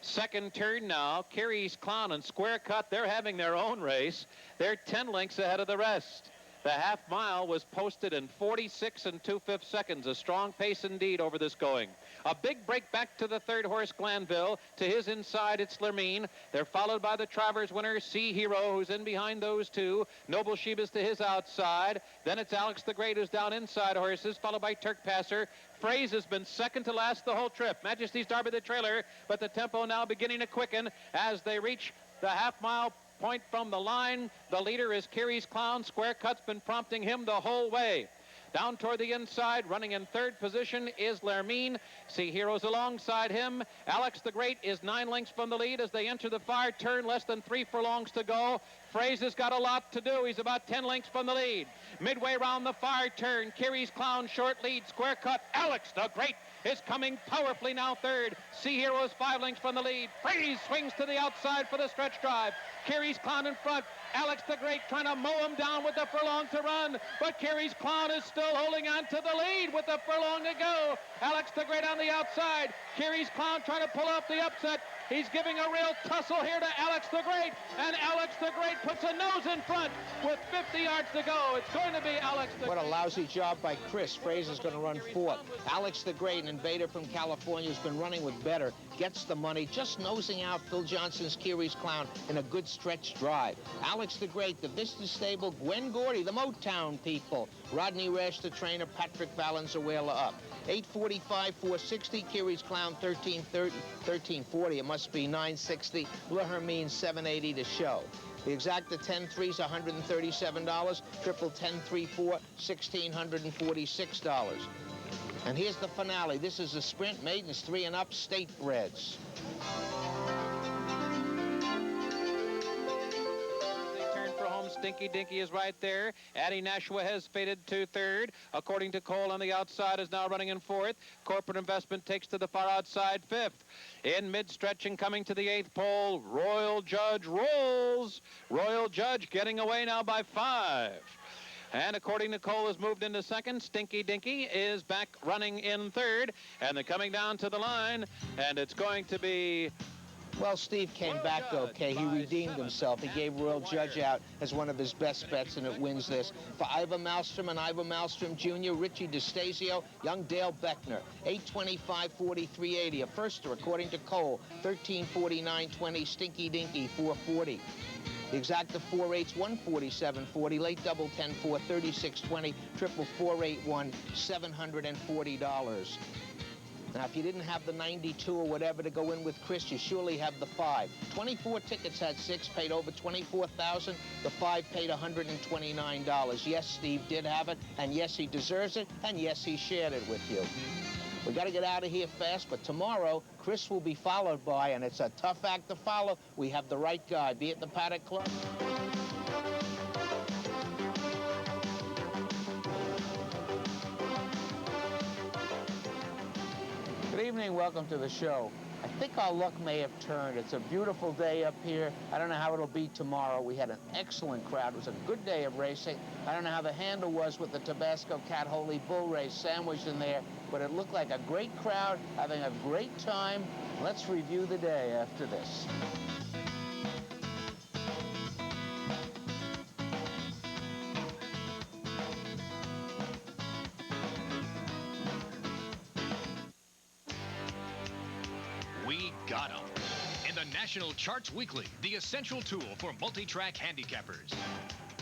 second turn now. Carey's Clown and Square Cut, they're having their own race. They're 10 lengths ahead of the rest. The half mile was posted in 46 2/5 seconds. A strong pace indeed over this going. A big break back to the third horse, Glanville. To his inside, it's Lermine. They're followed by the Travers winner, Sea Hero, who's in behind those two. Noble Sheba's to his outside. Then it's Alex the Great, who's down inside horses, followed by Turk Passer. Phrase has been second to last the whole trip. Majesty's Derby the trailer, but the tempo now beginning to quicken as they reach the half-mile point from the line. The leader is Carey's Clown. Square Cut's been prompting him the whole way. Down toward the inside, running in third position, is Lermine. Sea Hero's alongside him. Alex the Great is 9 lengths from the lead as they enter the far turn, less than 3 furlongs to go. Phrase has got a lot to do. He's about 10 lengths from the lead. Midway round the far turn, Carey's Clown short lead. Square Cut. Alex the Great is coming powerfully now third. Sea Hero is 5 lengths from the lead. Phrase swings to the outside for the stretch drive. Carey's Clown in front. Alex the Great trying to mow him down with the furlong to run, but Carey's Clown is still holding on to the lead with the furlong to go. Alex the Great on the outside. Carey's Clown trying to pull off the upset. He's giving a real tussle here to Alex the Great, and Alex the Great puts a nose in front with 50 yards to go. It's going to be Alex the Great. What a lousy job by Chris. Fraser's going to run 4th. Alex the Great, an invader from California, has been running with better, gets the money, just nosing out Phil Johnson's Carey's Clown in a good stretch drive. Alex the Great, the Vista Stable, Gwen Gordy, the Motown people, Rodney Rash, the trainer, Patrick Valenzuela up. 845, 460, Carey's Clown 1330, 1340, it must be 960, Le Hermine 780 to show. The exacta 10-3 is $137, triple 10-3-4, $1,646. And here's the finale. This is a sprint, maidens 3 and up, state breds. Stinky Dinky is right there. Addie Nashua has faded to third. According to Cole on the outside is now running in 4th. Corporate Investment takes to the far outside 5th. In mid-stretch and coming to the 8th pole, Royal Judge rolls. Royal Judge getting away now by 5. And according to Cole has moved into 2nd. Stinky Dinky is back running in 3rd. And they're coming down to the line. And it's going to be... Well, Steve came back okay. He redeemed himself. He gave Royal Judge out as one of his best bets, and it wins this. For Ivor Malmstrom and Ivor Malmstrom Jr., Richie DeStasio, young Dale Beckner, 825, 4380. A firster, according to Cole, 1349.20. Stinky Dinky, 440. The exacta 4/8's 147.40. Late double 10-4, 36.20. Triple 481, $740. Now, if you didn't have the 92 or whatever to go in with Chris, you surely have the 5. 24 tickets had 6, paid over $24,000. The 5 paid $129. Yes, Steve did have it, and yes, he deserves it, and yes, he shared it with you. We got to get out of here fast, but tomorrow, Chris will be followed by, and it's a tough act to follow. We have the right guy. Be at the Paddock Club. Good evening, welcome to the show. I think our luck may have turned. It's a beautiful day up here. I don't know how it'll be tomorrow. We had an excellent crowd. It was a good day of racing. I don't know how the handle was with the Tabasco Cat Holy Bull race sandwiched in there, but it looked like a great crowd, having a great time. Let's review the day after this. We got 'em. In the National Charts Weekly, the essential tool for multi-track handicappers.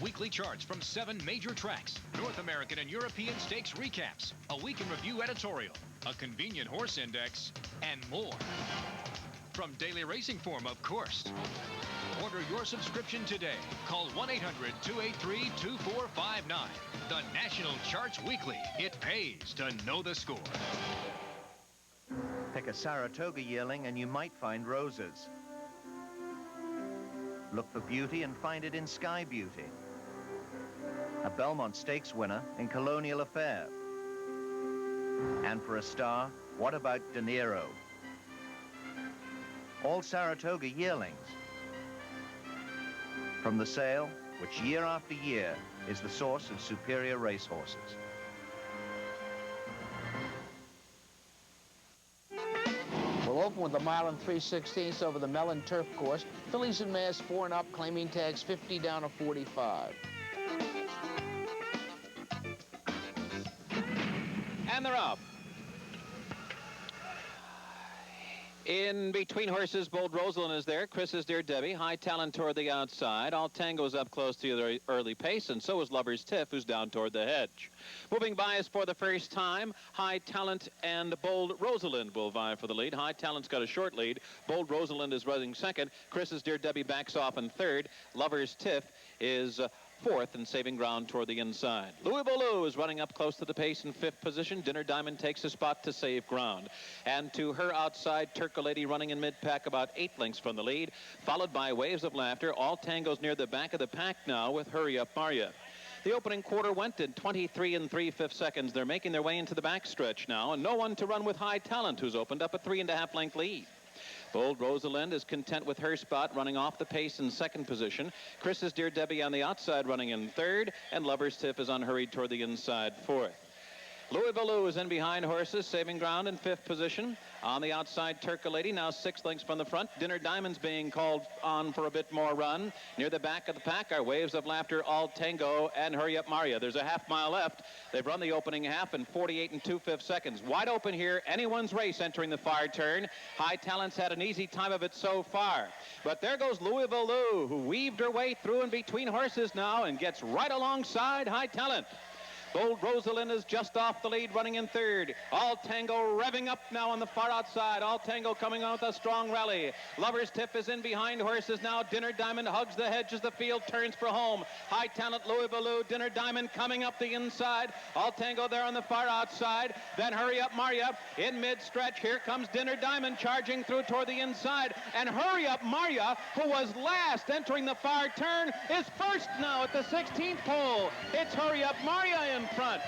Weekly charts from 7 major tracks, North American and European stakes recaps, a week in review editorial, a convenient horse index, and more. From Daily Racing Form, of course. Order Order your subscription today. Call 1-800-283-2459. The National Charts Weekly. It pays to know the score. Pick a Saratoga yearling and you might find roses. Look for beauty and find it in Sky Beauty. A Belmont Stakes winner in Colonial Affair. And for a star, what about De Niro? All Saratoga yearlings. From the sale, which year after year is the source of superior racehorses. We'll open with the mile and 3/16 over the Mellon Turf Course. Fillies and mares 4 and up, claiming tags 50 down to 45. And they're off. In between horses, Bold Rosalind is there. Chris's Dear Debbie. High Talent toward the outside. All Tango's up close to the early pace, and so is Lover's Tiff, who's down toward the hedge. Moving by us for the first time, High Talent and Bold Rosalind will vie for the lead. High Talent's got a short lead. Bold Rosalind is running second. Chris's Dear Debbie backs off in third. Lover's Tiff is fourth and saving ground toward the inside. Louisville Lou is running up close to the pace in fifth position. Dinner Diamond takes a spot to save ground. And to her outside, Turcolady running in mid-pack about 8 lengths from the lead, followed by Waves of Laughter. All Tango's near the back of the pack now with Hurry Up Maria. The opening quarter went in 23 3/5 seconds. They're making their way into the backstretch now, and no one to run with High Talent, who's opened up a 3.5 length lead. Bold Rosalind is content with her spot, running off the pace in second position. Chris's Dear Debbie on the outside running in third, and Lover's Tiff is unhurried toward the inside fourth. Louisville Lou is in behind horses, saving ground in fifth position. On the outside, Turcolady, now 6 lengths from the front. Dinner Diamond's being called on for a bit more run. Near the back of the pack are Waves of Laughter, All Tango, and Hurry Up Maria. There's a half mile left. They've run the opening half in 48 2/5 seconds. Wide open here, anyone's race entering the far turn. High Talent's had an easy time of it so far. But there goes Louisville Lou, who weaved her way through in between horses now and gets right alongside High Talent. Bold Rosalind is just off the lead, running in third. All Tango revving up now on the far outside. All Tango coming on with a strong rally. Lover's Tiff is in behind horses now. Dinner Diamond hugs the hedge as the field turns for home. High Talent, Louisville Lou, Dinner Diamond coming up the inside. All Tango there on the far outside. Then Hurry Up Maria in mid-stretch. Here comes Dinner Diamond charging through toward the inside. And Hurry Up Maria, who was last entering the far turn, is first now at the 16th pole. It's Hurry Up Maria in front.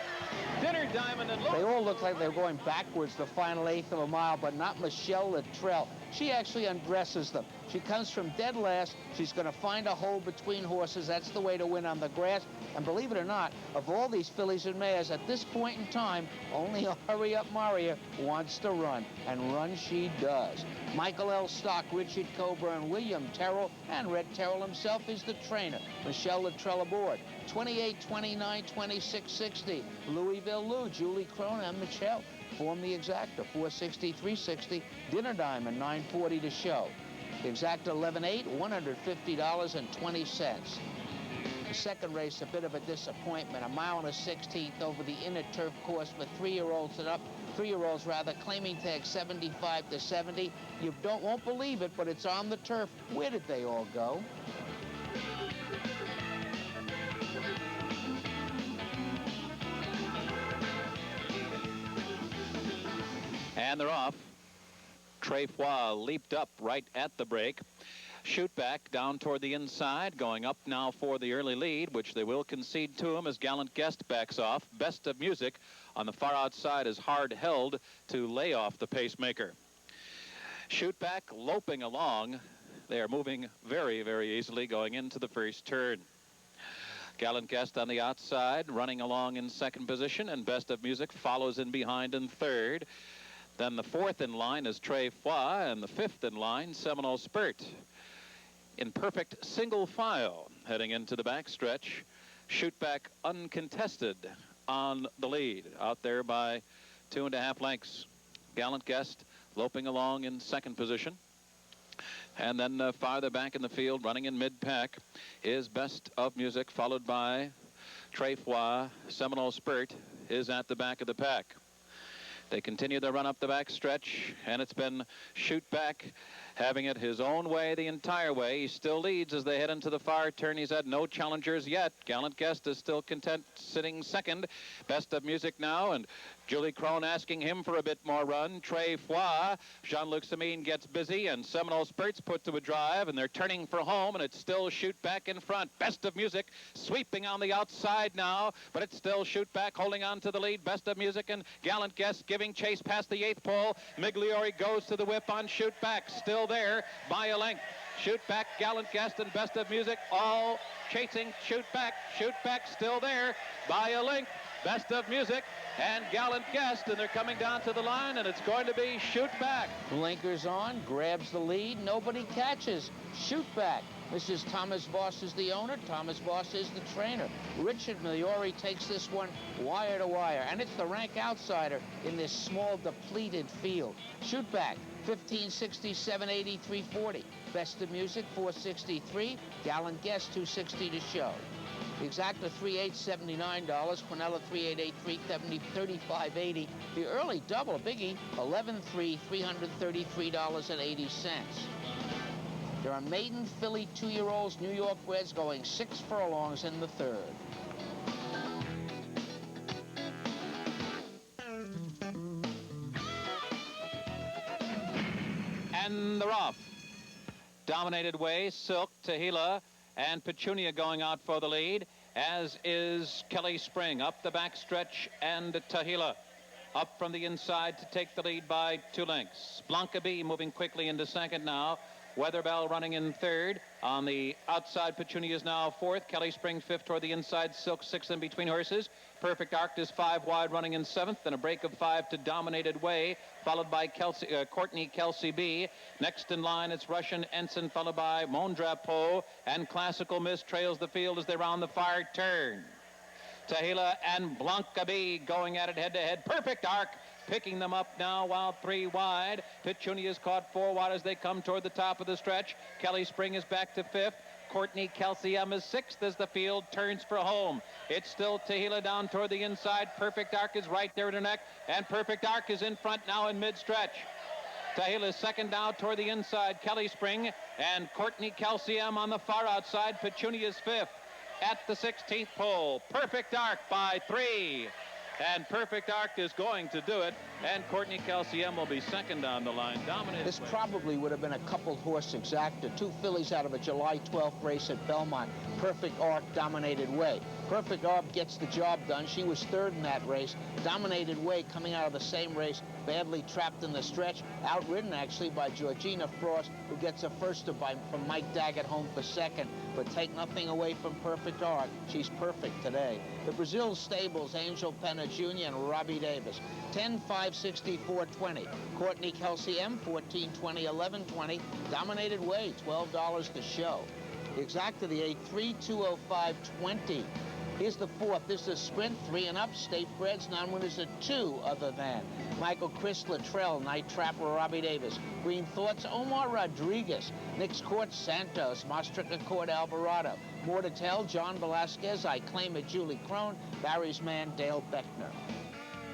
Dinner Diamond and They all look like they're going backwards the final eighth of a mile, but not Michelle Luttrell. She actually undresses them. She comes from dead last. She's going to find a hole between horses. That's the way to win on the grass. And believe it or not, of all these fillies and mares, at this point in time, only a Hurry Up Maria wants to run. And run she does. Michael L. Stock, Richard Coburn, William Terrell, and Red Terrell himself is the trainer. Michelle Luttrell aboard. 28, 29, 26, 60. Louisville Lou, Julie Crone, and Michelle form the exacta. 460, 360. Dinner Diamond, 940 to show. The exacta 11.8, $150.20. The second race, a bit of a disappointment. A mile and a 16th over the inner turf course with 3-year-olds and up. 3-year-olds rather, claiming tag 75 to 70. You won't believe it, but it's on the turf. Where did they all go? And they're off. Trefois leaped up right at the break. Shoot back down toward the inside, going up now for the early lead, which they will concede to him as Gallant Guest backs off. Best of Music on the far outside is hard held to lay off the pacemaker. Shoot back loping along. They are moving very, very easily going into the first turn. Gallant Guest on the outside, running along in second position, and Best of Music follows in behind in third. Then the fourth in line is Trefois, and the fifth in line, Seminole Spurt. In perfect single file, heading into the backstretch. Shoot back uncontested on the lead, out there by 2.5 lengths. Gallant Guest loping along in second position. And then farther back in the field, running in mid-pack, is Best of Music, followed by Trefois. Seminole Spurt is at the back of the pack. They continue the run up the back stretch, and it's been Shoot Back having it his own way the entire way. He still leads as they head into the far turn. He's had no challengers yet. Gallant Guest is still content sitting second. Best of Music now, and Julie Crone asking him for a bit more run. Très Foy, Jean-Luc Samine gets busy, and Seminole Spurts put to a drive, and they're turning for home, and it's still Shoot Back in front. Best of Music sweeping on the outside now, but it's still Shoot Back holding on to the lead. Best of Music and Gallant Guest giving chase past the 8th pole. Migliori goes to the whip on Shoot Back, still there by a length. Shoot Back, Gallant Guest, and Best of Music all chasing Shoot Back. Shoot Back still there by a length. Best of Music and Gallant Guest, and they're coming down to the line, and it's going to be Shoot Back. Blinkers on, grabs the lead, nobody catches. Shoot Back. Mrs. Thomas Voss is the owner. Thomas Voss is the trainer. Richard Migliori takes this one wire to wire, and it's the rank outsider in this small, depleted field. Shoot Back, 1567.80, 340. Best of Music, 463. Gallant Guest, 260 to show. The exacta $3,879. Quinella $3,883, 35.80. The early double biggie, 11.3, $333.80. There are maiden filly 2-year-olds, New York breds, going 6 furlongs in the third. And they're off. Dominated Way, Silk, Tahila, and Petunia going out for the lead, as is Kelly Spring. Up the back stretch, and Tahila up from the inside to take the lead by 2 lengths. Blanca B moving quickly into second now. Weatherbell running in third. On the outside, Petunia is now fourth. Kelly Spring fifth toward the inside. Silk sixth in between horses. Perfect Arc is 5 wide running in seventh. Then a break of 5 to Dominated Way, followed by Courtney Kelsey B. Next in line, it's Russian Ensign, followed by Mon Drapeau. And Classical Miss trails the field as they round the far turn. Tahila and Blanca B going at it head-to-head. Perfect Arc picking them up now while 3 wide. Petunia is caught 4 wide as they come toward the top of the stretch. Kelly Spring is back to 5th. Courtney Kelsey M is 6th as the field turns for home. It's still Tahila down toward the inside. Perfect Arc is right there at her neck, and Perfect Arc is in front now in mid-stretch. Tahila is second now toward the inside. Kelly Spring and Courtney Kelsey M on the far outside. Petunia is 5th. At the 16th pole, Perfect Arc by 3. And Perfect Arc is going to do it, and Courtney Kelsey M will be second on the line. Dominated. This probably would have been a coupled horse exacta. 2 fillies out of a July 12th race at Belmont. Perfect Arc, Dominated Way. Perfect Arc gets the job done. She was 3rd in that race. Dominated Way coming out of the same race, badly trapped in the stretch, outridden actually by Georgina Frost, who gets a firster from Mike Daggett home for 2nd. But take nothing away from Perfect Arc. She's perfect today. The Brazil stables, Angel Penna Jr. and Robbie Davis. 10, 5, 64, 20. Courtney Kelsey M, 14, 20, 11, 20. Dominated Way, $12 to show. The exacta the 8, 3, 205, 20. Here's the 4th. This is a sprint, 3 and up. State breds, non-winners at 2 other than Michael Chris Luttrell, Night Trapper, Robbie Davis. Green Thoughts, Omar Rodriguez. Nick's Court, Santos. Maastricht Court, Alvarado. More to tell, John Velasquez. I Claim It, Julie Crone. Barry's Man, Dale Beckner.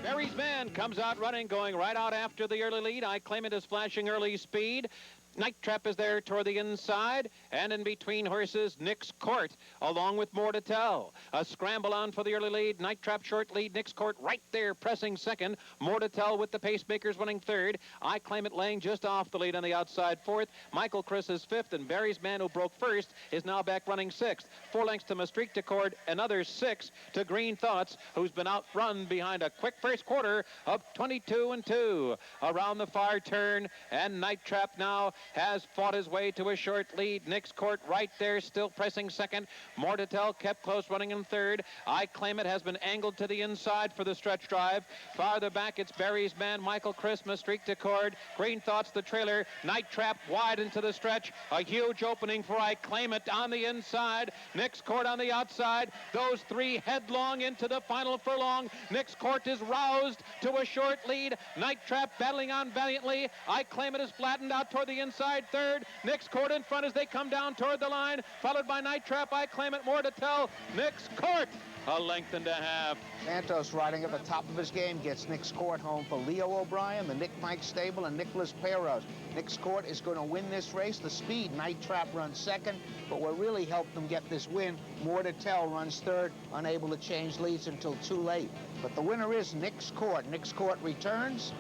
Barry's Man comes out running, going right out after the early lead. I Claim It is flashing early speed. Night Trap is there toward the inside, and in between horses, Nick's Court, along with More to Tell. A scramble on for the early lead. Night Trap short lead. Nick's Court right there pressing second. More to Tell with the pacemakers running third. I Claim It laying just off the lead on the outside fourth. Michael Chris is 5th, and Barry's Man, who broke first, is now back running 6th. 4 lengths to Maastricht Accord, another 6 to Green Thoughts, who's been outrun behind a quick first quarter of 22-2. Around the far turn, and Night Trap now has fought his way to a short lead. Nick's Court right there, still pressing second. More to Tell kept close, running in third. I Claim It has been angled to the inside for the stretch drive. Farther back, it's Barry's Man, Michael Chris, Maastricht Accord. Green Thoughts, the trailer. Night Trap wide into the stretch. A huge opening for I Claim It on the inside. Nick's Court on the outside. Those 3 headlong into the final furlong. Nick's Court is roused to a short lead. Night Trap battling on valiantly. I Claim It is flattened out toward the inside. Third, Nick's Court in front as they come down toward the line, followed by Night Trap. I Claim It, More to Tell. Nick's Court a length and a half. Santos riding at the top of his game gets Nick's Court home for Leo O'Brien, the Nick Mike Stable, and Nicholas Peros. Nick's Court is going to win this race. The speed, Night Trap runs second, but what really helped them get this win, More to Tell runs third, unable to change leads until too late. But the winner is Nick's Court. Nick's Court returns.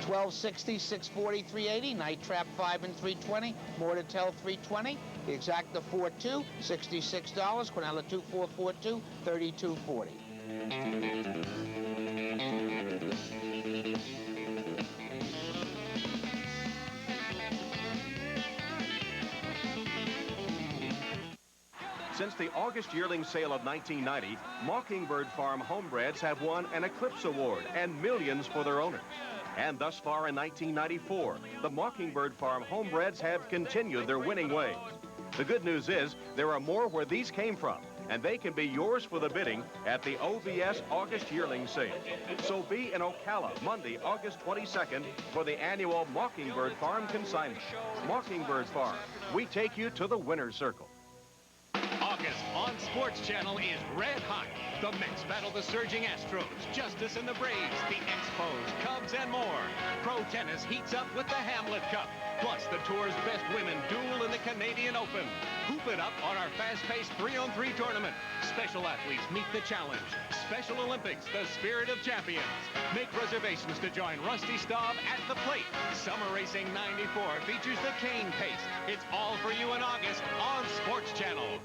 1260, 640, 380. Night Trap 5 and 320. More to Tell 320. The Exacta 4-2, $66. Quinella 2442, $32.40. Since the August yearling sale of 1990, Mockingbird Farm homebreds have won an Eclipse Award and millions for their owners. And thus far in 1994, the Mockingbird Farm homebreds have continued their winning ways. The good news is there are more where these came from, and they can be yours for the bidding at the OVS August yearling sale. So be in Ocala Monday, August 22nd for the annual Mockingbird Farm consignment. Mockingbird Farm, we take you to the winner's circle. August on Sports Channel is red hot. The Mets battle the surging Astros, Justice and the Braves, the Expos, Cubs, and more. Pro tennis heats up with the Hamlet Cup. Plus, the Tour's best women duel in the Canadian Open. Hoop it up on our fast-paced 3-on-3 tournament. Special athletes meet the challenge. Special Olympics, the spirit of champions. Make reservations to join Rusty Staub at the plate. Summer Racing 94 features the cane pace. It's all for you in August on Sports Channel.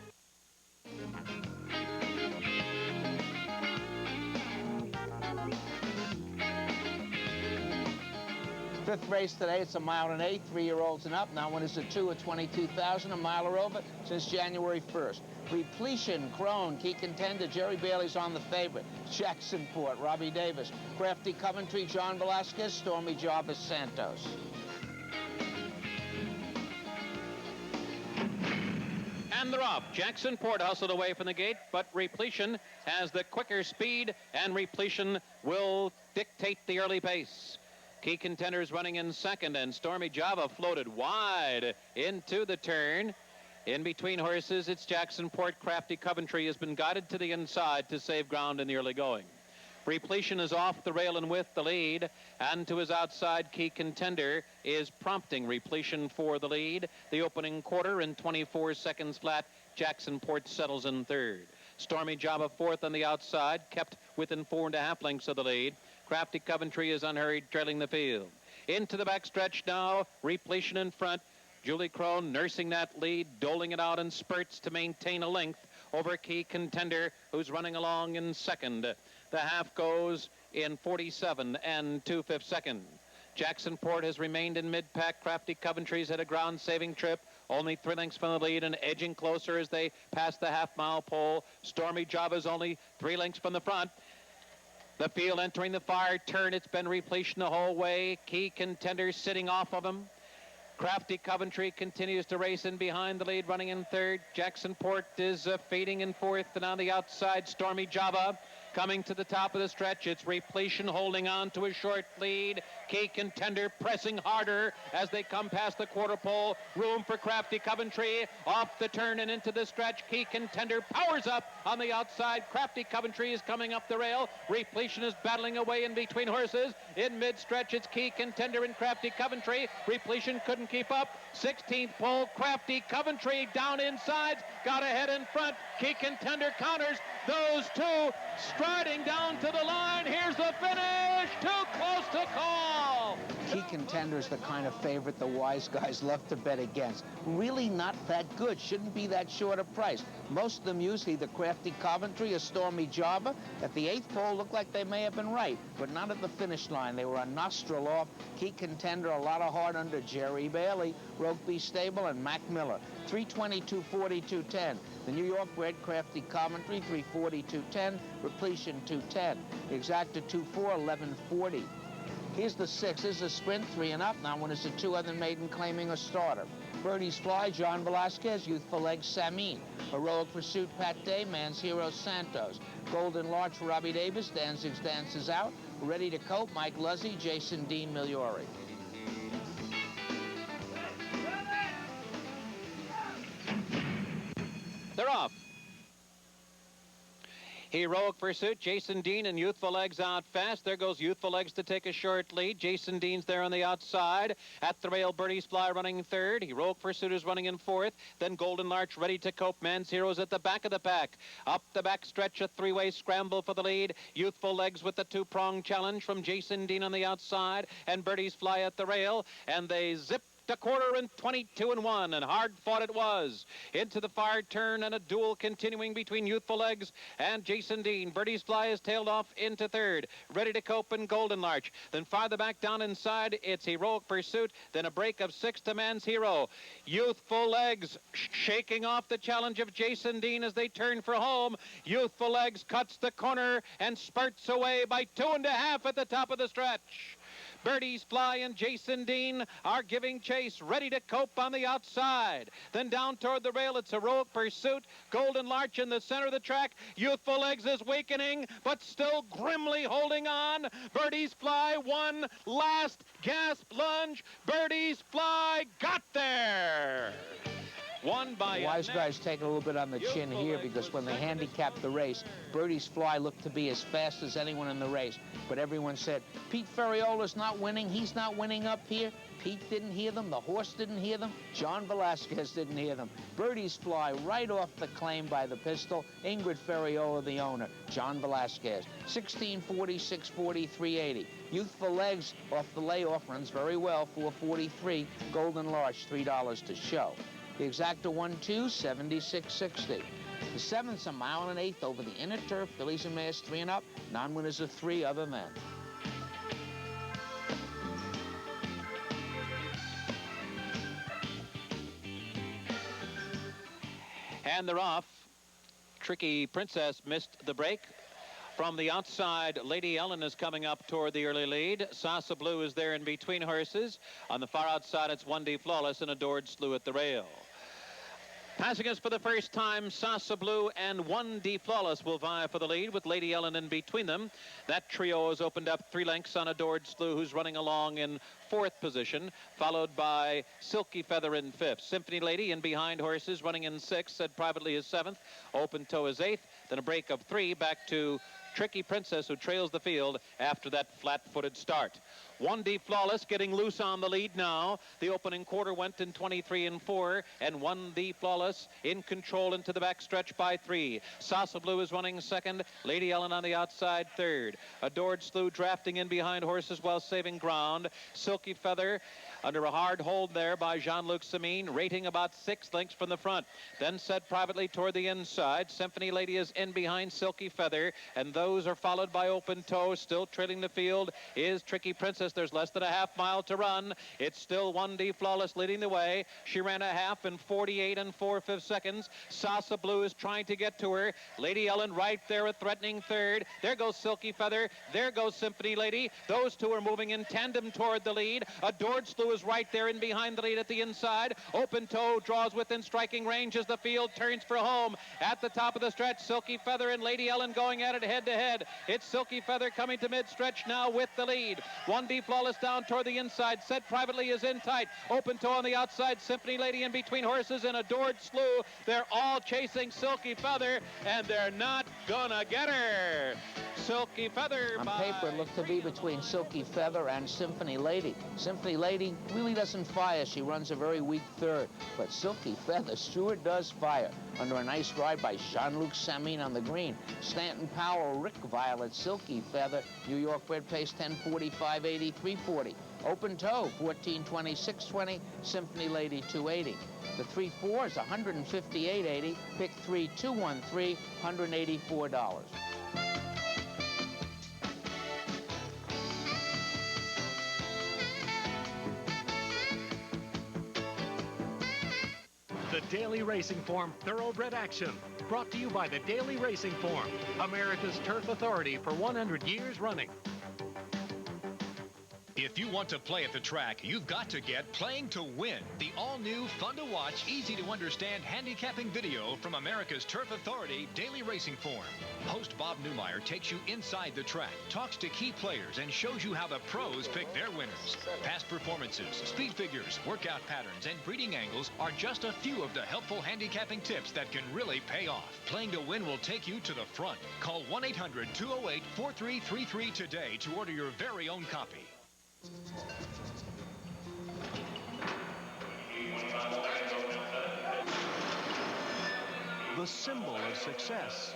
Fifth race today, it's a mile and 8, 3-year-olds and up. Now one is a 2 at 22,000, a mile or over since January 1st. Repletion, Crone, key contender, Jerry Bailey's on the favorite. Jacksonport, Robbie Davis, Crafty Coventry, John Velasquez, Stormy Jarvis, Santos. And they're off. Jacksonport hustled away from the gate, but Repletion has the quicker speed, and Repletion will dictate the early pace. Key contenders running in second, and Stormy Java floated wide into the turn. In between horses, it's Jacksonport. Crafty Coventry has been guided to the inside to save ground in the early going. Repletion is off the rail and with the lead, and to his outside, Key Contender is prompting Repletion for the lead. The opening quarter in 24 seconds flat, Jacksonport settles in third. Stormy Java fourth on the outside, kept within 4.5 lengths of the lead. Crafty Coventry is unhurried, trailing the field. Into the backstretch now, Repletion in front. Julie Crone nursing that lead, doling it out in spurts to maintain a length over Key Contender, who's running along in second. The half goes in 47 2/5 seconds. Jacksonport has remained in mid-pack. Crafty Coventry's had a ground-saving trip. Only 3 lengths from the lead and edging closer as they pass the half-mile pole. Stormy Java's only 3 lengths from the front. The field entering the fire turn. It's been Repletion the whole way. Key Contender sitting off of him. Crafty Coventry continues to race in behind the lead, running in third. Jacksonport is fading in fourth, and on the outside, Stormy Java coming to the top of the stretch. It's Repletion holding on to a short lead. Key Contender pressing harder as they come past the quarter pole. Room for Crafty Coventry off the turn and into the stretch. Key Contender powers up on the outside. Crafty Coventry is coming up the rail. Repletion is battling away in between horses. In mid-stretch, it's Key Contender and Crafty Coventry. Repletion couldn't keep up. 16th pole, Crafty Coventry down inside. Got ahead in front. Key Contender counters. Those two striding down to the line. Here's the finish. Too close to call. Key Contender's the kind of favorite the wise guys love to bet against. Really not that good. Shouldn't be that short a price. Most of them use either Crafty Coventry or Stormy Java. At the 8th pole, looked like they may have been right, but not at the finish line. They were a nostril off. Key Contender, a lot of heart under Jerry Bailey, Rokeby Stable, and Mac Miller. 320, 240, 210. The New York bred Crafty Coventry, 340, 210. Repletion, 210. Exacta 24, 1140. Here's the 6. This is a sprint, 3 and up. Now one is a 2 other maiden claiming a starter. Birdie's Fly, John Velasquez. Youthful Legs, Samin. Heroic Pursuit, Pat Day. Man's Hero, Santos. Golden Larch, Robbie Davis. Danzig's Dances Out. Ready to Cope, Mike Luzzy, Jason Dean Miliori. They're off. Heroic Pursuit, Jason Dean and Youthful Legs out fast. There goes Youthful Legs to take a short lead. Jason Dean's there on the outside. At the rail, Birdie's Fly running third. Heroic Pursuit is running in fourth. Then Golden Larch ready to cope. Man's Heroes at the back of the pack. Up the back stretch, a three-way scramble for the lead. Youthful Legs with the two-prong challenge from Jason Dean on the outside. And Birdie's Fly at the rail. And they zip a quarter and 22-1, and hard fought it was. Into the far turn, and a duel continuing between Youthful Legs and Jason Dean. Birdie's Fly is tailed off into third. Ready to cope and Golden Larch. Then farther back down inside, it's Heroic Pursuit. Then a break of 6 to Man's Hero. Youthful Legs shaking off the challenge of Jason Dean as they turn for home. Youthful Legs cuts the corner and spurts away by 2.5 at the top of the stretch. Birdie's Fly and Jason Dean are giving chase, ready to cope on the outside. Then down toward the rail, it's Heroic Pursuit. Golden Larch in the center of the track. Youthful Legs is weakening, but still grimly holding on. Birdie's Fly, one last gasp lunge. Birdie's Fly got there. Won by Wise guys take a little bit on the chin here, because when they handicapped the race, Birdie's Fly looked to be as fast as anyone in the race. But everyone said, Pete Ferriola's not winning. He's not winning up here. Pete didn't hear them. The horse didn't hear them. John Velasquez didn't hear them. Birdie's Fly right off the claim by the pistol. Ingrid Ferriola, the owner. John Velasquez. 1640, 640, 380. Youthful Legs off the layoff runs very well. 443. Golden Larch, $3 to show. The exacta 1-2, 76.60. The seventh's a mile and an eighth over the inner turf. Fillies and mares 3 and up. Non-winners are 3 other than. And they're off. Tricky Princess missed the break. From the outside, Lady Ellen is coming up toward the early lead. Sasa Blue is there in between horses. On the far outside, it's 1D Flawless and Adored Slew at the rail. Passing us for the first time, Sasa Blue and 1D Flawless will vie for the lead with Lady Ellen in between them. That trio has opened up 3 lengths on Adored Slew, who's running along in 4th position, followed by Silky Feather in 5th. Symphony Lady in behind horses, running in 6th, said privately is 7th. Open Toe is 8th. Then a break of 3 back to Tricky Princess, who trails the field after that flat-footed start. 1D Flawless getting loose on the lead now. The opening quarter went in 23-4, and 1D Flawless in control into the backstretch by 3. Sasa Blue is running second. Lady Ellen on the outside third. Adored Slew drafting in behind horses while saving ground. Silky Feather under a hard hold there by Jean-Luc Samine, rating about 6 lengths from the front. Then set privately toward the inside. Symphony Lady is in behind Silky Feather, and those are followed by Open Toe. Still trailing the field is Tricky Princess. There's less than a half mile to run. It's still 1D Flawless leading the way. She ran a half in 48 4/5 seconds. Sasa Blue is trying to get to her. Lady Ellen right there, a threatening third. There goes Silky Feather. There goes Symphony Lady. Those two are moving in tandem toward the lead. Adored Slew is right there in behind the lead at the inside. Open Toe draws within striking range as the field turns for home. At the top of the stretch, Silky Feather and Lady Ellen going at it head-to-head. It's Silky Feather coming to mid-stretch now with the lead. 1D Flawless down toward the inside. Set privately is in tight. Open Toe on the outside. Symphony Lady in between horses and Adored Slew. They're all chasing Silky Feather, and they're not gonna get her. Silky Feather on paper, it looked to be between Silky Feather and Symphony Lady. Symphony Lady really doesn't fire. She runs a very weak third. But Silky Feather sure does fire. Under a nice ride by Jean-Luc Samine on the green. Stanton Powell, Rick Violet, Silky Feather, New York bred pace 10:45, 83:40. Open Toe 14:20, 6:20. Symphony Lady 280. The 3-4 is 158.80. Pick 3, 213, $184. The Daily Racing Form Thoroughbred Action, brought to you by the Daily Racing Form, America's turf authority for 100 years running. If you want to play at the track, you've got to get Playing to Win, the all-new, fun-to-watch, easy-to-understand handicapping video from America's Turf Authority Daily Racing Form. Host Bob Newmeyer takes you inside the track, talks to key players, and shows you how the pros pick their winners. Past performances, speed figures, workout patterns, and breeding angles are just a few of the helpful handicapping tips that can really pay off. Playing to Win will take you to the front. Call 1-800-208-4333 today to order your very own copy. The symbol of success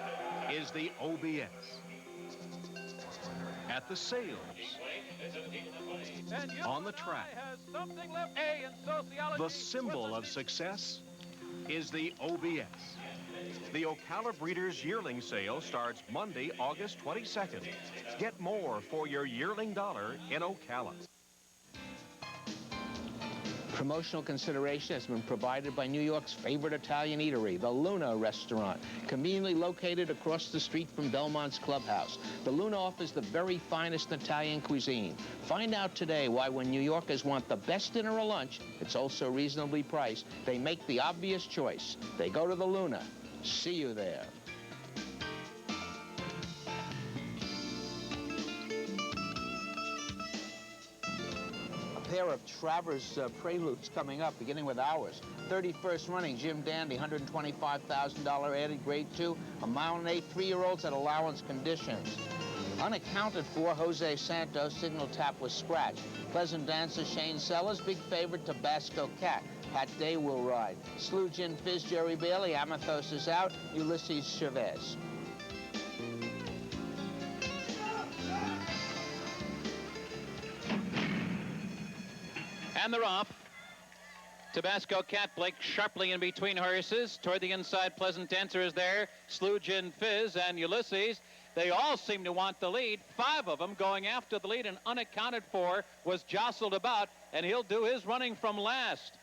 is the OBS. At the sales, on the track, the symbol of success is the OBS. The Ocala Breeders' Yearling Sale starts Monday, August 22nd. Get more for your yearling dollar in Ocala. Promotional consideration has been provided by New York's favorite Italian eatery, the Luna Restaurant, conveniently located across the street from Belmont's Clubhouse. The Luna offers the very finest Italian cuisine. Find out today why when New Yorkers want the best dinner or lunch, it's also reasonably priced, they make the obvious choice. They go to the Luna. See you there. Pair of Travers Preludes coming up, beginning with ours. 31st running, Jim Dandy, $125,000 added grade 2, a mile and 8 3-year-olds at allowance conditions. Unaccounted for, Jose Santos, signal tap was scratched. Pleasant Dancer, Shane Sellers, big favorite, Tabasco Cat. Pat Day will ride. Slew Gin Fizz, Jerry Bailey, Amathos is out, Ulysses Chavez. And they're off. Tabasco Cat, Blake sharply in between horses. Toward the inside, Pleasant Dancer is there. Slew Gin Fizz and Ulysses. They all seem to want the lead. 5 of them going after the lead, and Unaccounted For was jostled about, and he'll do his running from last.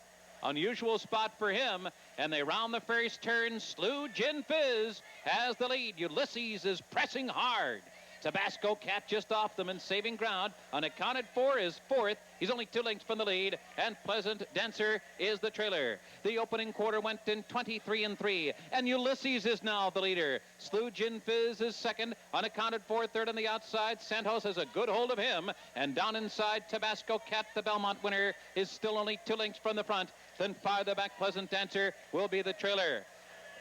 Unusual spot for him, and they round the first turn. Slew Gin Fizz has the lead. Ulysses is pressing hard. Tabasco Cat just off them and saving ground. Unaccounted For is 4th. He's only 2 lengths from the lead, and Pleasant Dancer is the trailer. The opening quarter went in 23-3, and Ulysses is now the leader. Slew Gin Fizz is 2nd. Unaccounted For 3rd on the outside. Santos has a good hold of him, and down inside, Tabasco Cat, the Belmont winner, is still only 2 lengths from the front. Then farther back, Pleasant Dancer will be the trailer.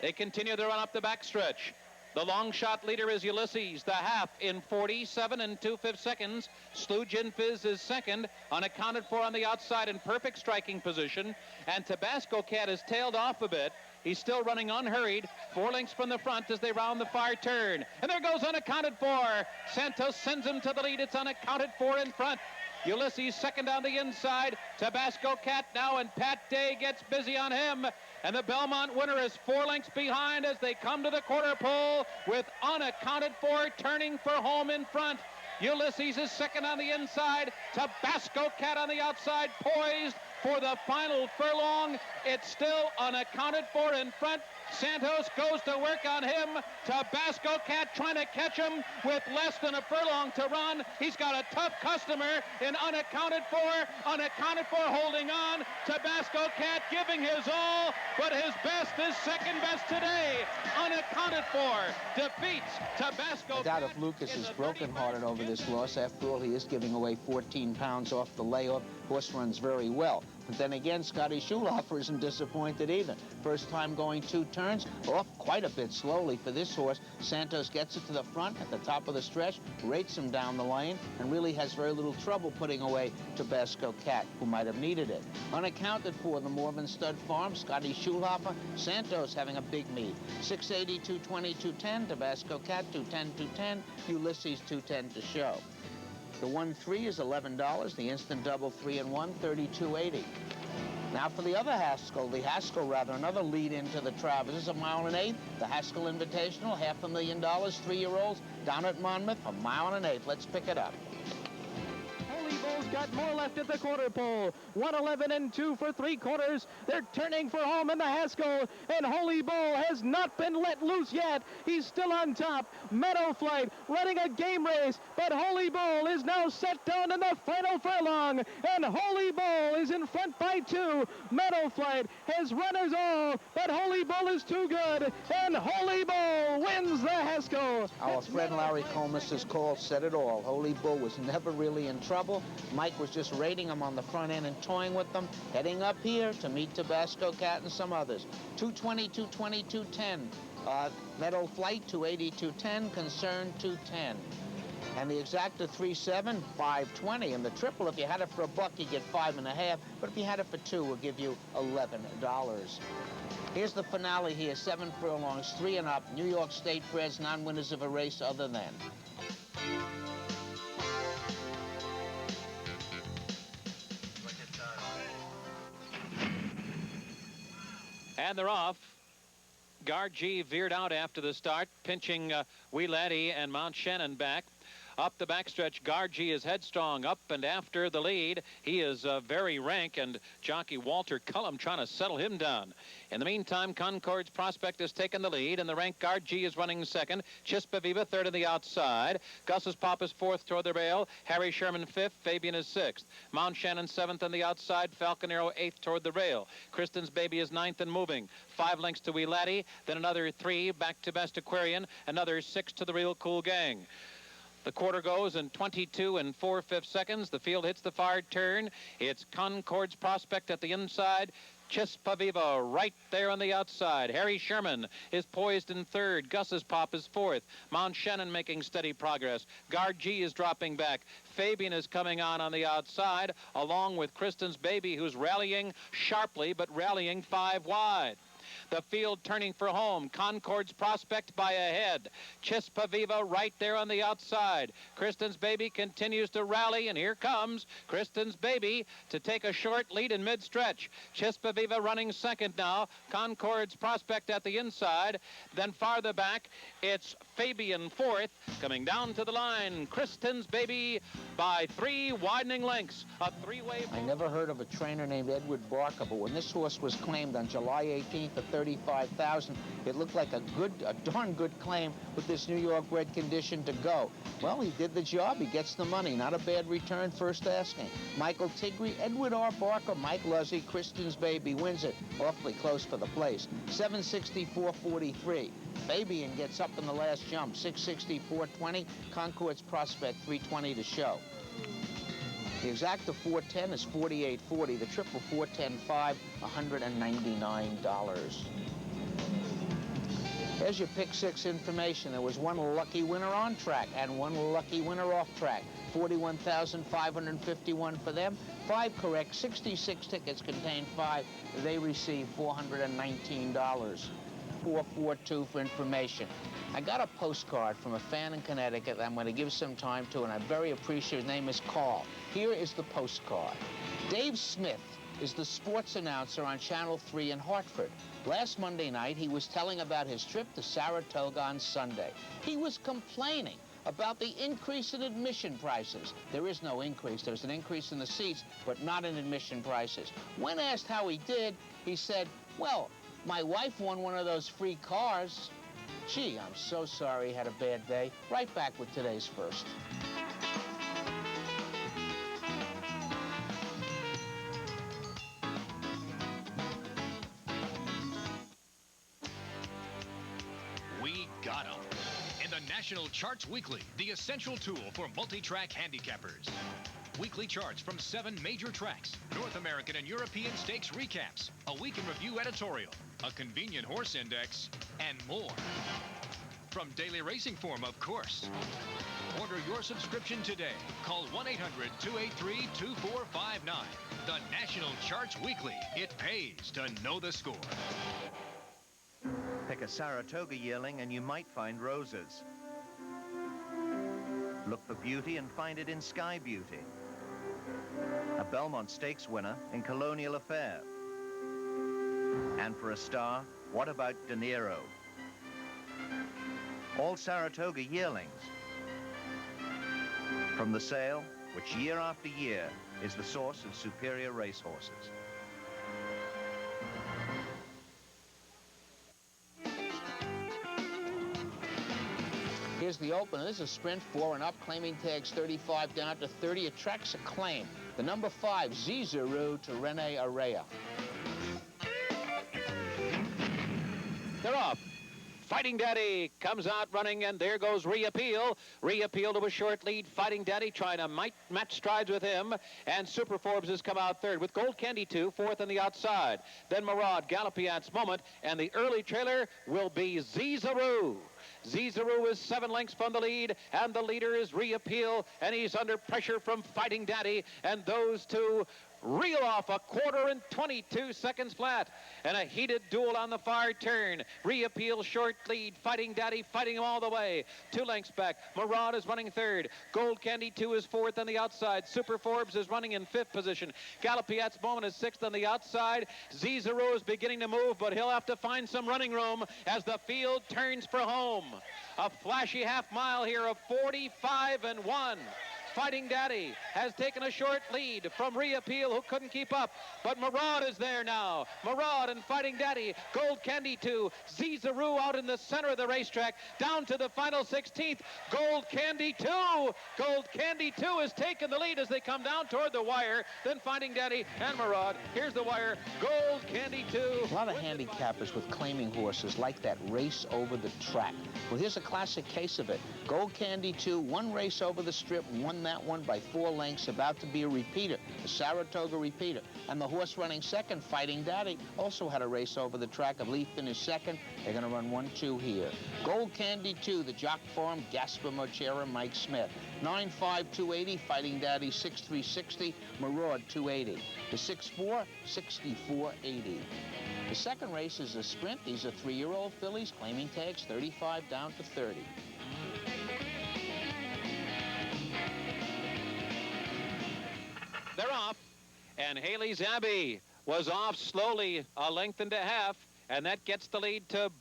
They continue to run up the backstretch. The long shot leader is Ulysses, the half in 47 2/5 seconds. Slew Gin Fizz is 2nd, Unaccounted For on the outside in perfect striking position. And Tabasco Cat has tailed off a bit. He's still running unhurried, 4 lengths from the front as they round the far turn. And there goes Unaccounted For. Santos sends him to the lead. It's Unaccounted For in front. Ulysses 2nd on the inside. Tabasco Cat now, and Pat Day gets busy on him. And the Belmont winner is 4 lengths behind as they come to the quarter pole with Unaccounted For turning for home in front. Ulysses is 2nd on the inside. Tabasco Cat on the outside, poised for the final furlong. It's still Unaccounted For in front. Santos goes to work on him. Tabasco Cat trying to catch him with less than a furlong to run. He's got a tough customer in Unaccounted For. Unaccounted For holding on. Tabasco Cat giving his all, but his best is 2nd best today. Unaccounted For defeats Tabasco Cat. I doubt if Lucas is brokenhearted over this loss. After all, he is giving away 14 pounds off the layoff. Horse runs very well. But then again, Scotty Schulhofer isn't disappointed either. First time going 2 turns, off quite a bit slowly for this horse. Santos gets it to the front at the top of the stretch, rates him down the lane, and really has very little trouble putting away Tabasco Cat, who might have needed it. Unaccounted For, the Morven Stud Farm, Scotty Schulhofer, Santos having a big meet. 680, 220, 210, Tabasco Cat, 210, 210, Ulysses, 210 to show. The 1-3 is $11. The instant double 3 and 1, $32.80. Now for the other Haskell, another lead into the Travers. This is a mile and 8. The Haskell Invitational, $500,000, 3-year-olds down at Monmouth, a mile and 8. Let's pick it up. Only Bull's got more left at the quarter pole. 111 and 2 for 3/4. They're turning for home in the Haskell, and Holy Bull has not been let loose yet. He's still on top. Meadow Flight running a game race, but Holy Bull is now set down in the final furlong, and Holy Bull is in front by 2. Meadow Flight has runners all, but Holy Bull is too good, and Holy Bull wins the Haskell. Our friend Larry Comas has called, said it all. Holy Bull was never really in trouble. Mike was just rating him on the front end and toying with them, heading up here to meet Tabasco Cat and some others. 220, 220, 210. Meadow Flight, 280, 210. Concern, 210. And the exacta 3-7, 520. And the triple, if you had it for $1, you get 5.5. But if you had it for 2, we'll give you $11. Here's the finale here, 7 furlongs, 3 and up. New York State breds, non-winners of a race other than. And they're off. Guard G veered out after the start, pinching Wee Laddie and Mount Shannon back. Up the backstretch, Guard G is headstrong up and after the lead. He is very rank, and jockey Walter Cullum trying to settle him down. In the meantime, Concord's Prospect has taken the lead, and the rank Guard G is running second. Chispa Viva third on the outside. Gus's Pop is fourth toward the rail. Harry Sherman fifth. Fabian is sixth. Mount Shannon seventh on the outside. Falconero eighth toward the rail. Kristen's Baby is ninth and moving. 5 lengths to Wee Laddie, then another 3 back to Best Aquarian, another 6 to the Real Cool Gang. The quarter goes in 22 and 4/5 seconds. The field hits the far turn. It's Concord's Prospect at the inside. Chispa Viva right there on the outside. Harry Sherman is poised in third. Gus's Pop is fourth. Mount Shannon making steady progress. Guard G is dropping back. Fabian is coming on the outside, along with Kristen's Baby, who's rallying sharply, but rallying 5 wide. The field turning for home. Concord's Prospect by a head. Chispa Viva right there on the outside. Kristen's Baby continues to rally, and here comes Kristen's Baby to take a short lead in mid-stretch. Chispa Viva running second now. Concord's Prospect at the inside. Then farther back, it's Fabian fourth. Coming down to the line, Kristen's Baby by 3 widening lengths. A 3-way... I never heard of a trainer named Edward Barker, but when this horse was claimed on July 18th at $35,000, it looked like a darn good claim with this New York bred condition to go. Well, he did the job. He gets the money. Not a bad return, first asking. Michael Tigre, Edward R. Barker, Mike Luzzy, Kristen's Baby wins it. Awfully close for the place. 764.43. Fabian gets up in the last jump. 664.20. Concord's Prospect 320 to show. The exacta 410 is 48.40. The triple 410.5, $199. There's your pick 6 information. There was 1 lucky winner on track and 1 lucky winner off track. 41,551 for them. 5 correct. 66 tickets contain 5. They receive $419. 442 for information. I got a postcard from a fan in Connecticut that I'm going to give some time to, and I very appreciate. His name is Carl. Here is the postcard. Dave Smith is the sports announcer on Channel 3 in Hartford. Last Monday night, he was telling about his trip to Saratoga on Sunday. He was complaining about the increase in admission prices. There is no increase. There's an increase in the seats, but not in admission prices. When asked how he did, he said, well, my wife won one of those free cars. Gee, I'm so sorry he had a bad day. Right back with today's first. We got 'em. In the National Charts Weekly, the essential tool for multi-track handicappers. Weekly charts from 7 major tracks, North American and European stakes recaps, a week in review editorial, a convenient horse index, and more. From Daily Racing Form, of course. Order your subscription today. Call 1-800-283-2459. The National Charts Weekly. It pays to know the score. Pick a Saratoga yearling and you might find roses. Look for beauty and find it in Sky Beauty. A Belmont Stakes winner in Colonial Affair. And for a star, what about De Niro? All Saratoga yearlings. From the sale, which year after year is the source of superior racehorses. Here's the opener. This is a sprint 4 and up, claiming tags 35 down to 30. Attracts acclaim. The number 5, Zizuru to Rene Arrea. They're off. Fighting Daddy comes out running, and there goes Reappeal. Reappeal to a short lead. Fighting Daddy trying to match strides with him. And Super Forbes has come out third with Gold Candy 2, fourth on the outside. Then Murad, Galopiat's Moment, and the early trailer will be Zizuru. Zizuru is 7 lengths from the lead, and the leader is Reappeal, and he's under pressure from Fighting Daddy, and those two reel off a quarter and 22 seconds flat. And a heated duel on the far turn. Reappeal short lead. Fighting Daddy fighting him all the way. 2 lengths back. Murad is running third. Gold Candy 2 is fourth on the outside. Super Forbes is running in 5th position. Galopiat's Moment is 6th on the outside. Zizuru is beginning to move, but he'll have to find some running room as the field turns for home. A flashy half mile here of 45 and 1. Fighting Daddy has taken a short lead from Reappeal, who couldn't keep up. But Murad is there now. Murad and Fighting Daddy. Gold Candy 2. Zizuru out in the center of the racetrack. Down to the final 16th. Gold Candy 2. Gold Candy 2 has taken the lead as they come down toward the wire. Then Fighting Daddy and Murad. Here's the wire. Gold Candy 2. A lot of handicappers with claiming horses like that race over the track. Well, here's a classic case of it. Gold Candy 2, 1 race over the strip, won that one by 4 lengths, about to be a repeater, a Saratoga repeater. And the horse running second, Fighting Daddy, also had a race over the track. I believe finished second. They're going to run 1-2 here. Gold Candy 2, the Jock Farm, Gaspar Mochera, Mike Smith. 9.5, 280, Fighting Daddy, 6.3, 60, Murad, 280. The 6.4, 64.80. The second race is a sprint. These are 3-year-old fillies, claiming tags 35 down to 30. They're off, and Haley's Abbey was off slowly, a length and a half, and that gets the lead to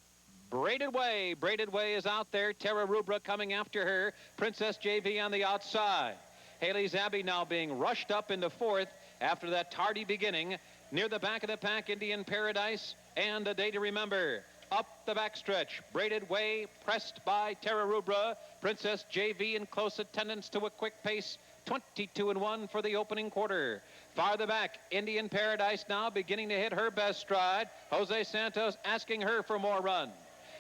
Braided Way. Braided Way is out there. Terra Rubra coming after her. Princess JV on the outside. Haley's Abbey now being rushed up into 4th after that tardy beginning. Near the back of the pack, Indian Paradise and A Day to Remember. Up the backstretch, Braided Way pressed by Terra Rubra. Princess JV in close attendance to a quick pace. 22 and 1 for the opening quarter. Farther back, Indian Paradise now beginning to hit her best stride. Jose Santos asking her for more run.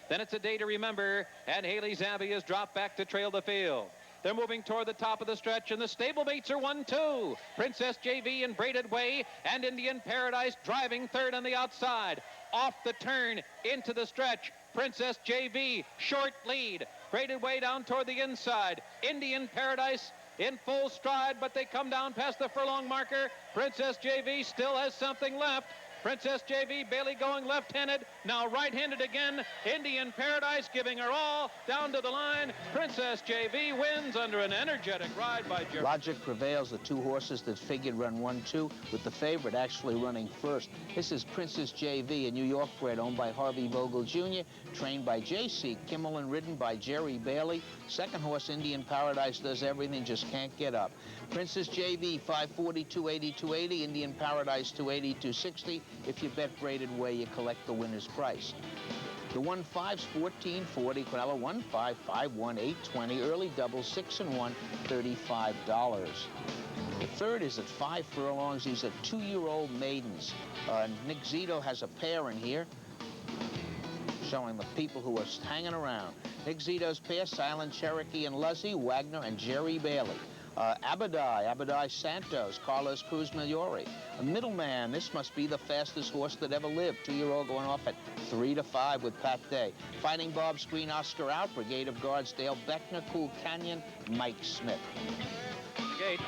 Then it's A Day to Remember, and Haley's Abbey has dropped back to trail the field. They're moving toward the top of the stretch, and the stablemates are 1-2. Princess JV and Braided Way, and Indian Paradise driving third on the outside. Off the turn, into the stretch. Princess JV, short lead. Braided Way down toward the inside. Indian Paradise in full stride, but they come down past the furlong marker. Princess JV still has something left. Princess JV, Bailey going left-handed, now right-handed again. Indian Paradise giving her all down to the line. Princess JV wins under an energetic ride by Jerry. Logic prevails. The 2 horses that figured run 1-2, with the favorite actually running first. This is Princess JV, a New York bred owned by Harvey Vogel Jr., trained by J.C. Kimmel and ridden by Jerry Bailey. Second horse, Indian Paradise, does everything, just can't get up. Princess JV, 540, 280, 280. Indian Paradise, 280, 260. If you bet Braided Way, you collect the winner's price. The 1-5's 14.40. Quinella 1-5, 5-1, 8.20. Early double 6 and 1, $35. The third is at 5 furlongs. These are 2-year-old maidens. Nick Zito has a pair in here, showing the people who are hanging around. Nick Zito's pair, Silent Cherokee and Luzzy, Wagner and Jerry Bailey. Abadai Santos, Carlos Cruz Miliori. A middleman, this must be the fastest horse that ever lived. 2-year-old going off at 3-5 with Pat Day. Fighting Bob Screen, Oscar out. Brigade of Guards, Dale Beckner, Cool Canyon, Mike Smith. Gate.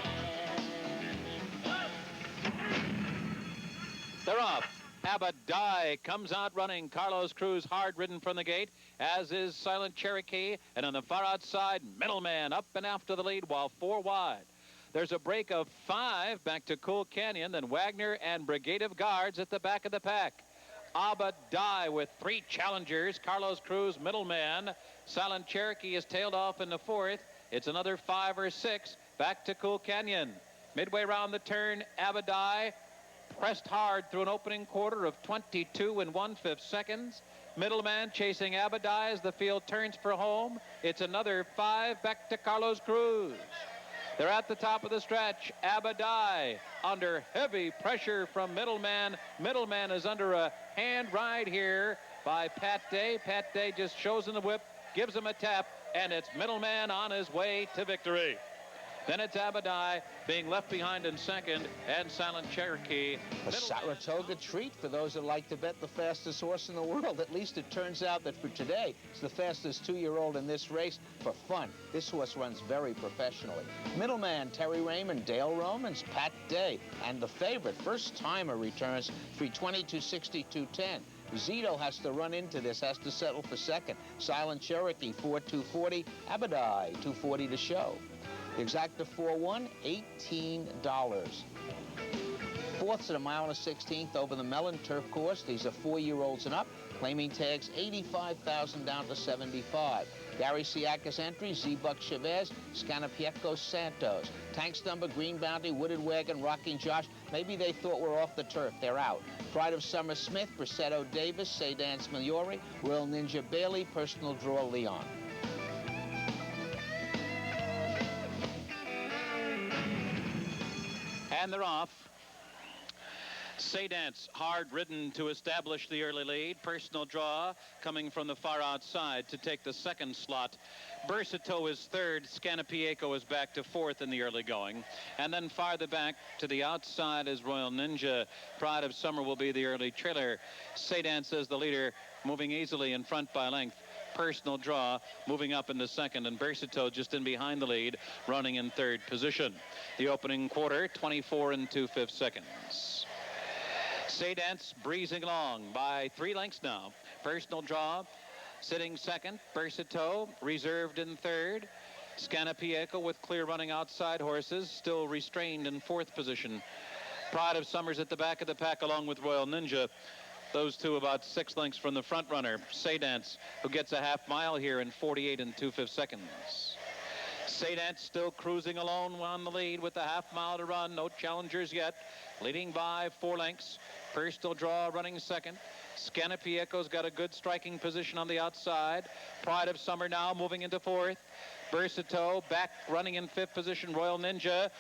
They're off. Abadai comes out running. Carlos Cruz hard ridden from the gate, as is Silent Cherokee. And on the far outside, Middleman up and after the lead while 4 wide. There's a break of 5 back to Cool Canyon, then Wagner and Brigade of Guards at the back of the pack. Abadai with 3 challengers. Carlos Cruz, Middleman. Silent Cherokee is tailed off in the 4th. It's another 5 or 6. back to Cool Canyon. Midway around the turn, Abadai pressed hard through an opening quarter of 22 1/5 seconds. Middleman chasing Abadai as the field turns for home. It's another 5 back to Carlos Cruz. They're at the top of the stretch. Abadai under heavy pressure from Middleman. Middleman is under a hand ride here by Pat Day. Pat Day just shows him the whip, gives him a tap, and it's Middleman on his way to victory. Then it's Abadai being left behind in second, and Silent Cherokee. A Saratoga treat for those that like to bet the fastest horse in the world. At least it turns out that for today, it's the fastest 2-year-old in this race for fun. This horse runs very professionally. Middleman, Terry Raymond, Dale Romans, Pat Day, and the favorite, first-timer, returns 320 260 Zito has to run into this, has to settle for second. Silent Cherokee, 4-240. Abadai, 240 to show. The exacta 4-1, $18. Fourths at a mile and a 16th over the Mellon Turf Course. These are 4-year-olds and up. Claiming tags 85,000 down to 75. Gary Siaka's entry, Z-Buck Chavez, Scanapiecco Santos. Tanks number, Green Bounty, Wooded Wagon, Rocking Josh. Maybe they thought we're off the turf. They're out. Pride of Summer Smith, Brisetto Davis, Seydance Miliori, Royal Ninja Bailey, Personal Draw Leon. And they're off. Seydance hard-ridden to establish the early lead. Personal Draw coming from the far outside to take the second slot. Bersato is third. Scanapiecco is back to fourth in the early going. And then farther back to the outside is Royal Ninja. Pride of Summer will be the early trailer. Seydance is the leader, moving easily in front by length. Personal Draw moving up into second, and Bersato just in behind the lead, running in third position. The opening quarter, 24 2/5 seconds. Seydance breezing along by 3 lengths now. Personal Draw sitting second. Bersato reserved in third. Scanapiecco with clear running outside horses, still restrained in fourth position. Pride of Summer's at the back of the pack along with Royal Ninja. Those two about 6 lengths from the front runner, Seydance, who gets a half mile here in 48 2/5 seconds. Seydance still cruising alone on the lead with a half mile to run. No challengers yet. Leading by 4 lengths. Personal Draw running second. Scanapiecco's got a good striking position on the outside. Pride of Summer now moving into fourth. Bersato back running in fifth position. Royal Ninja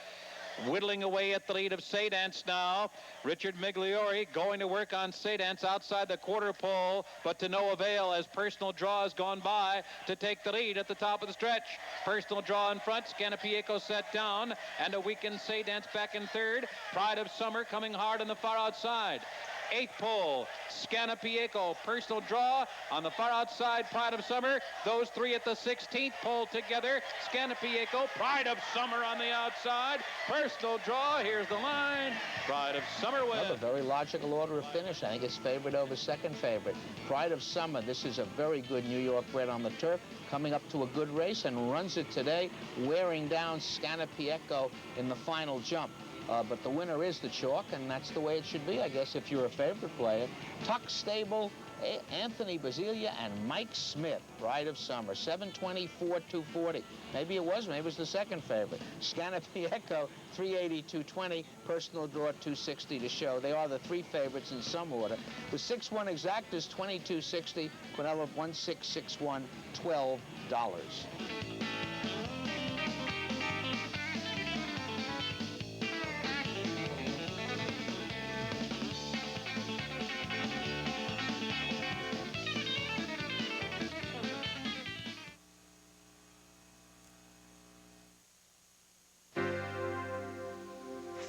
whittling away at the lead of Seydance now. Richard Migliori going to work on Seydance outside the quarter pole, but to no avail as Personal Draw has gone by to take the lead at the top of the stretch. Personal Draw in front, Scanapiecco set down, and a weakened Seydance back in third. Pride of Summer coming hard on the far outside. 8th pole, Scanapiecco, Personal Draw on the far outside, Pride of Summer. Those three at the 16th pole together. Scanapiecco, Pride of Summer on the outside. Personal Draw, here's the line. Pride of Summer wins. Well, a very logical order of finish. I think it's favorite over second favorite. Pride of Summer, this is a very good New York bred on the turf, coming up to a good race and runs it today, wearing down Scanapiecco in the final jump. But the winner is the chalk, and that's the way it should be, I guess, if you're a favorite player. Tuck Stable, Anthony Basilia, and Mike Smith, Pride of Summer, 724, 240. Maybe it was the second favorite. Scanapiecco, 380, 220. Personal Draw, 260 to show. They are the 3 favorites in some order. The 6-1 exactas, 2260. Quinella, 1661, $12.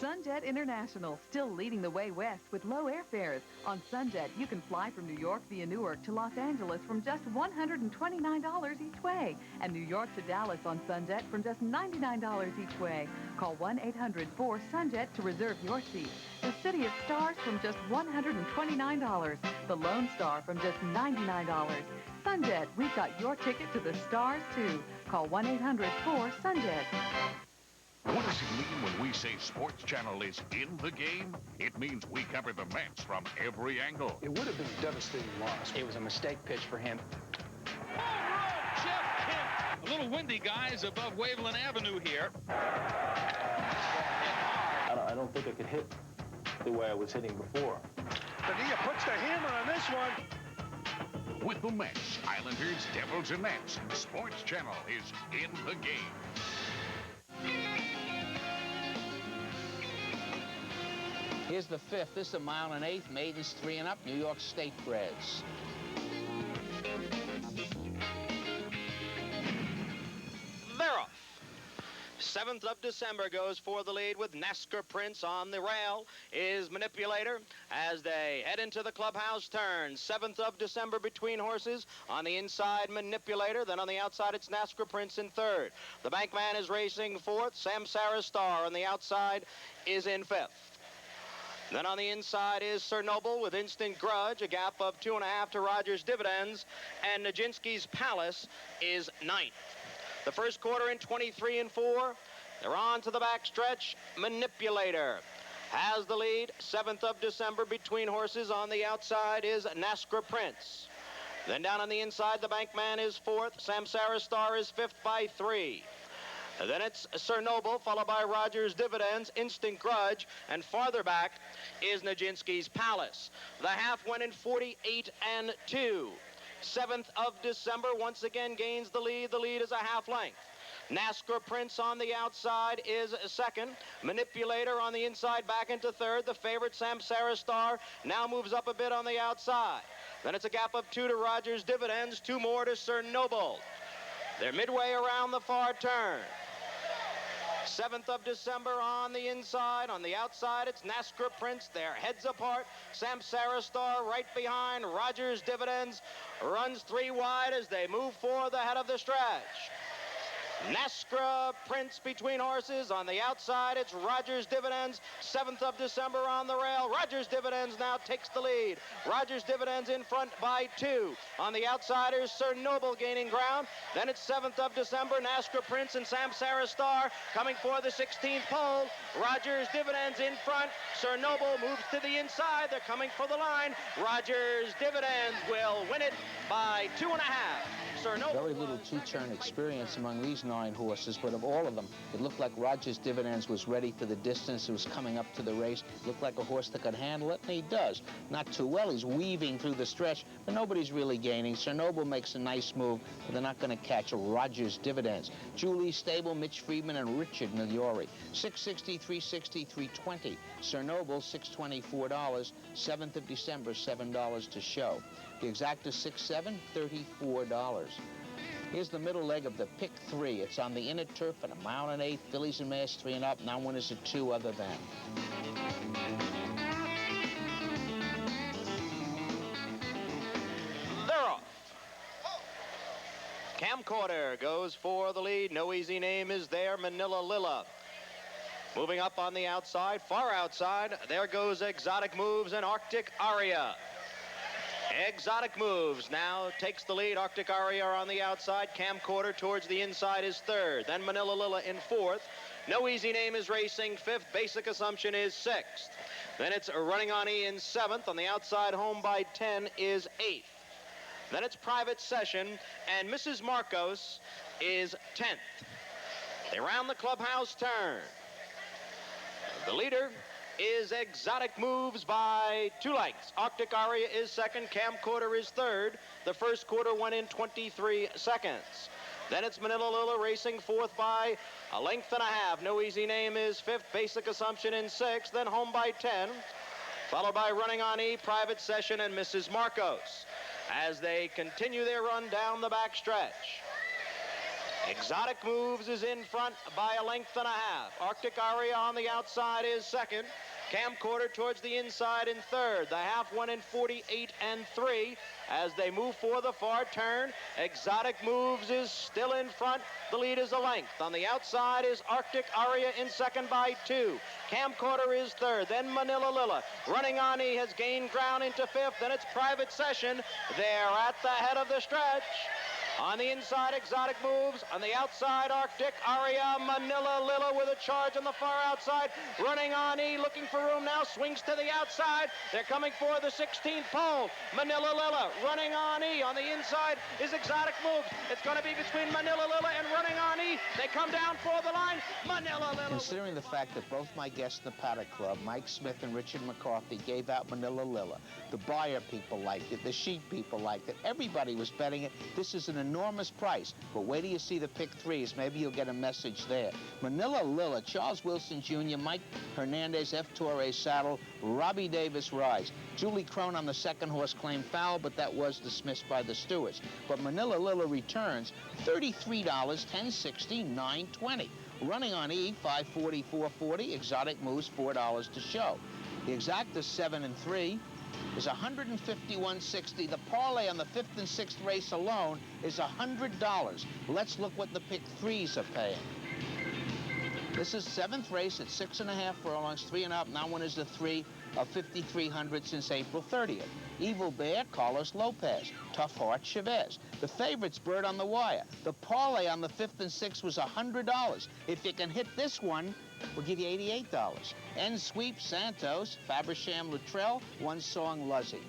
Sunjet International, still leading the way west with low airfares. On Sunjet, you can fly from New York via Newark to Los Angeles from just $129 each way, and New York to Dallas on Sunjet from just $99 each way. Call 1-800-4-SUNJET to reserve your seat. The City of Stars from just $129. The Lone Star from just $99. Sunjet, we've got your ticket to the stars, too. Call 1-800-4-SUNJET. What does it mean when we say Sports Channel is in the game? It means we cover the match from every angle. It would have been a devastating loss. It was a mistake pitch for him. Jeff Kemp little windy, guys, above Waveland Avenue here. I don't think I could hit the way I was hitting before. Padilla puts the hammer on this one. With the Mets, Islanders, Devils, and Nats, Sports Channel is in the game. Here's the fifth. This is a 1 1/8. Maidens 3 and up. New York State breds. They're off. 7th of December goes for the lead with NASCAR Prince on the rail is Manipulator as they head into the clubhouse turn. 7th of December between horses. On the inside, Manipulator. Then on the outside, it's NASCAR Prince in third. The Bankman is racing fourth. Samsara Star on the outside is in fifth. Then on the inside is Sir Noble with Instant Grudge, a gap of 2.5 to Rogers Dividends, and Nijinsky's Palace is ninth. The first quarter in 23 and 4. They're on to the backstretch. Manipulator has the lead. 7th of December between horses. On the outside is NASCAR Prince. Then down on the inside, the Bankman is fourth. Samsara Star is fifth by 3. And then it's Sir Noble, followed by Rogers Dividends, Instant Grudge, and farther back is Nijinsky's Palace. The half went in 48 and 2. 7th of December once again gains the lead. The lead is a half length. NASCAR Prince on the outside is second. Manipulator on the inside back into third. The favorite Samsara Star now moves up a bit on the outside. Then it's a gap of 2 to Rogers Dividends, 2 more to Sir Noble. They're midway around the far turn. 7th of December on the inside. On the outside, it's NASCAR Prince. They're heads apart. Samsara Star right behind. Rogers Dividends runs 3 wide as they move for the head of the stretch. NASCAR Prince between horses. On the outside, it's Rogers Dividends. 7th of December on the rail. Rogers Dividends now takes the lead. Rogers Dividends in front by 2. On the outsiders, Sir Noble gaining ground. Then it's 7th of December. NASCAR Prince and Samsara Star coming for the 16th pole. Rogers Dividends in front. Sir Noble moves to the inside. They're coming for the line. Rogers Dividends will win it by 2.5. Sir Noble. Very little two-turn experience among these 9 horses, but of all of them, it looked like Rogers Dividends was ready for the distance. It was coming up to the race. Looked like a horse that could handle it, and he does. Not too well. He's weaving through the stretch, but nobody's really gaining. Sir Noble makes a nice move, but they're not going to catch Rogers Dividends. Julie Stable, Mitch Friedman, and Richard Migliori. $660, $360, $320. Sir Noble, $624. 7th of December, $7 to show. The exact is 6-7, $34. Here's the middle leg of the pick 3. It's on the inner turf at a 1 1/8. Fillies and Mares 3 and up. Now winners at 2 other than. They're off. Camcorder goes for the lead. No Easy Name is there. Manila Lila. Moving up on the outside, far outside, there goes Exotic Moves and Arctic Aria. Exotic Moves now takes the lead. Arctic Aria on the outside. Camcorder towards the inside is third. Then Manila Lila in fourth. No Easy Name is racing fifth. Basic Assumption is sixth. Then it's Running on E in seventh. On the outside, Home by 10 is eighth. Then it's Private Session, and Mrs. Marcos is 10th. They round the clubhouse turn. The leader is Exotic Moves by 2 lengths. Arctic Aria is second. Camcorder is third. The first quarter went in 23 seconds. Then it's Manila Lila racing fourth by 1.5 lengths. No Easy Name is fifth. Basic Assumption in sixth. Then Home by 10. Followed by Running on E, Private Session, and Mrs. Marcos as they continue their run down the back stretch. Exotic Moves is in front by 1.5 lengths. Arctic Aria on the outside is second. Camcorder towards the inside in third. The half went in 48 and 3 as they move for the far turn. Exotic Moves is still in front. The lead is 1 length. On the outside is Arctic Aria in second by 2. Camcorder is third. Then Manila Lila. Running on E has gained ground into fifth. Then it's Private Session. They're at the head of the stretch. On the inside, Exotic moves. On the outside, Arctic, Aria, Manila Lila with a charge on the far outside. Running on E, looking for room now, swings to the outside. They're coming for the 16th pole. Manila Lila running on E. On the inside is Exotic moves. It's going to be between Manila Lila and running on E. They come down for the line. Manila Lila. Considering the fact that both my guests in the Paddock Club, Mike Smith and Richard McCarthy, gave out Manila Lila, the buyer people liked it, the sheep people liked it, everybody was betting it. This is an enormous price, but wait till you see the pick threes. Maybe you'll get a message there. Manila Lila, Charles Wilson Jr., Mike Hernandez, F. Torres saddle, Robbie Davis rides. Julie Crone on the second horse claimed foul, but that was dismissed by the stewards. But Manila Lila returns $33, $10.60, $9.20. Running on E, $5.40, $4.40. Exotic moves $4 to show. The exacta 7 and 3 is $151.60. The parlay on the 5th and 6th race alone is $100. Let's look what the pick threes are paying. This is 7th race at 6.5 furlongs, 3 and up. Now one is the 3 of 5,300 since April 30th. Evil Bear, Carlos Lopez. Tough Heart, Chavez. The favorite's Bird on the Wire. The parlay on the 5th and 6th was $100. If you can hit this one, we'll give you $88. End Sweep, Santos, Fabersham, Luttrell, One Song, Luzzy.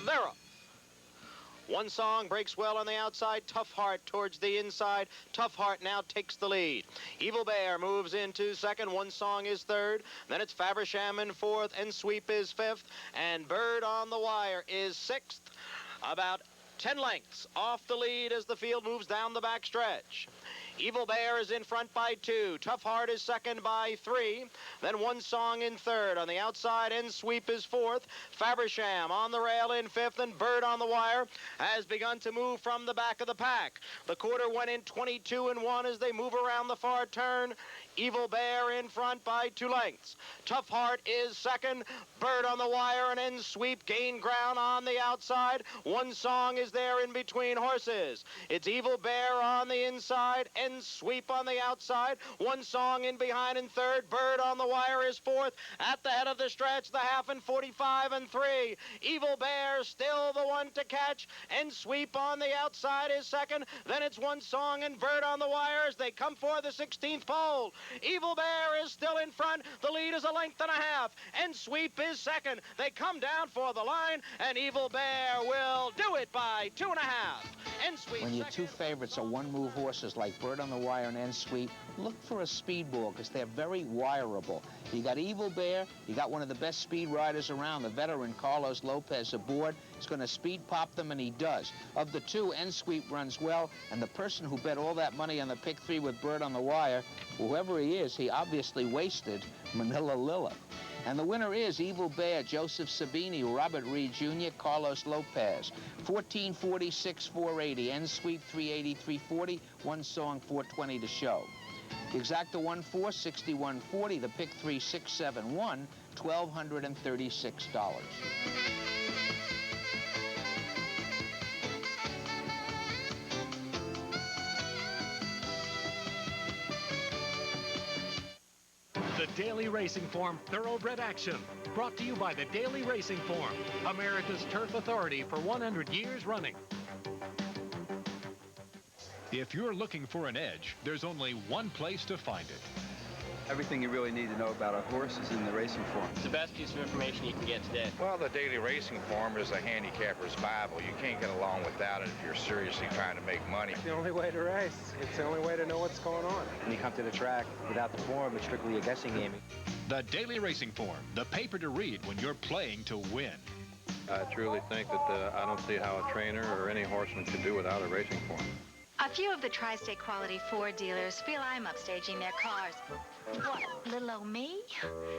They're up. One Song breaks well on the outside. Tough Heart towards the inside. Tough Heart now takes the lead. Evil Bear moves into second. One Song is third. Then it's Fabersham in fourth. And Sweep is fifth. And Bird on the Wire is sixth. About 10 lengths off the lead as the field moves down the back stretch. Evil Bear is in front by 2. Tough Heart is second by 3. Then One Song in third. On the outside, End Sweep is fourth. Fabersham on the rail in fifth, and Bird on the Wire has begun to move from the back of the pack. The quarter went in 22 and 1 as they move around the far turn. Evil Bear in front by 2 lengths. Tough Heart is second. Bird on the Wire and End Sweep gain ground on the outside. One Song is there in between horses. It's Evil Bear on the inside. End Sweep on the outside. One Song in behind in third. Bird on the Wire is fourth. At the head of the stretch, the half in 45 and 3. Evil Bear still the one to catch. End Sweep on the outside is second. Then it's One Song and Bird on the Wire as they come for the 16th pole. Evil Bear is still in front. The lead is a length and a half. End Sweep is second. They come down for the line, and Evil Bear will do it by 2.5. End Sweep. When your two favorites are one-move horses like Bird on the Wire and End Sweep, look for a speedball because they're very wireable. You got Evil Bear. You got one of the best speed riders around, the veteran Carlos Lopez aboard. He's going to speed pop them, and he does. Of the two, End Sweep runs well, and the person who bet all that money on the pick 3 with Bird on the Wire, whoever he is, he obviously wasted Manila Lila. And the winner is Evil Bear, Joseph Sabini, Robert Reed Jr., Carlos Lopez. 1446, 480. End Sweep 380, 340. One Song 420 to show. The exacta 1-4, 6140. The pick 3, 671, $1,236. The Daily Racing Form Thoroughbred Action, brought to you by the Daily Racing Form, America's turf authority for 100 years running. If you're looking for an edge, there's only one place to find it. Everything you really need to know about a horse is in the racing form. It's the best piece of information you can get today. Well, the Daily Racing Form is a handicapper's Bible. You can't get along without it if you're seriously trying to make money. It's the only way to race. It's the only way to know what's going on. When you come to the track without the form, it's strictly a guessing game. The Daily Racing Form, the paper to read when you're playing to win. I truly think that I don't see how a trainer or any horseman can do without a racing form. A few of the Tri-State quality Ford dealers feel I'm upstaging their cars. What, little old me?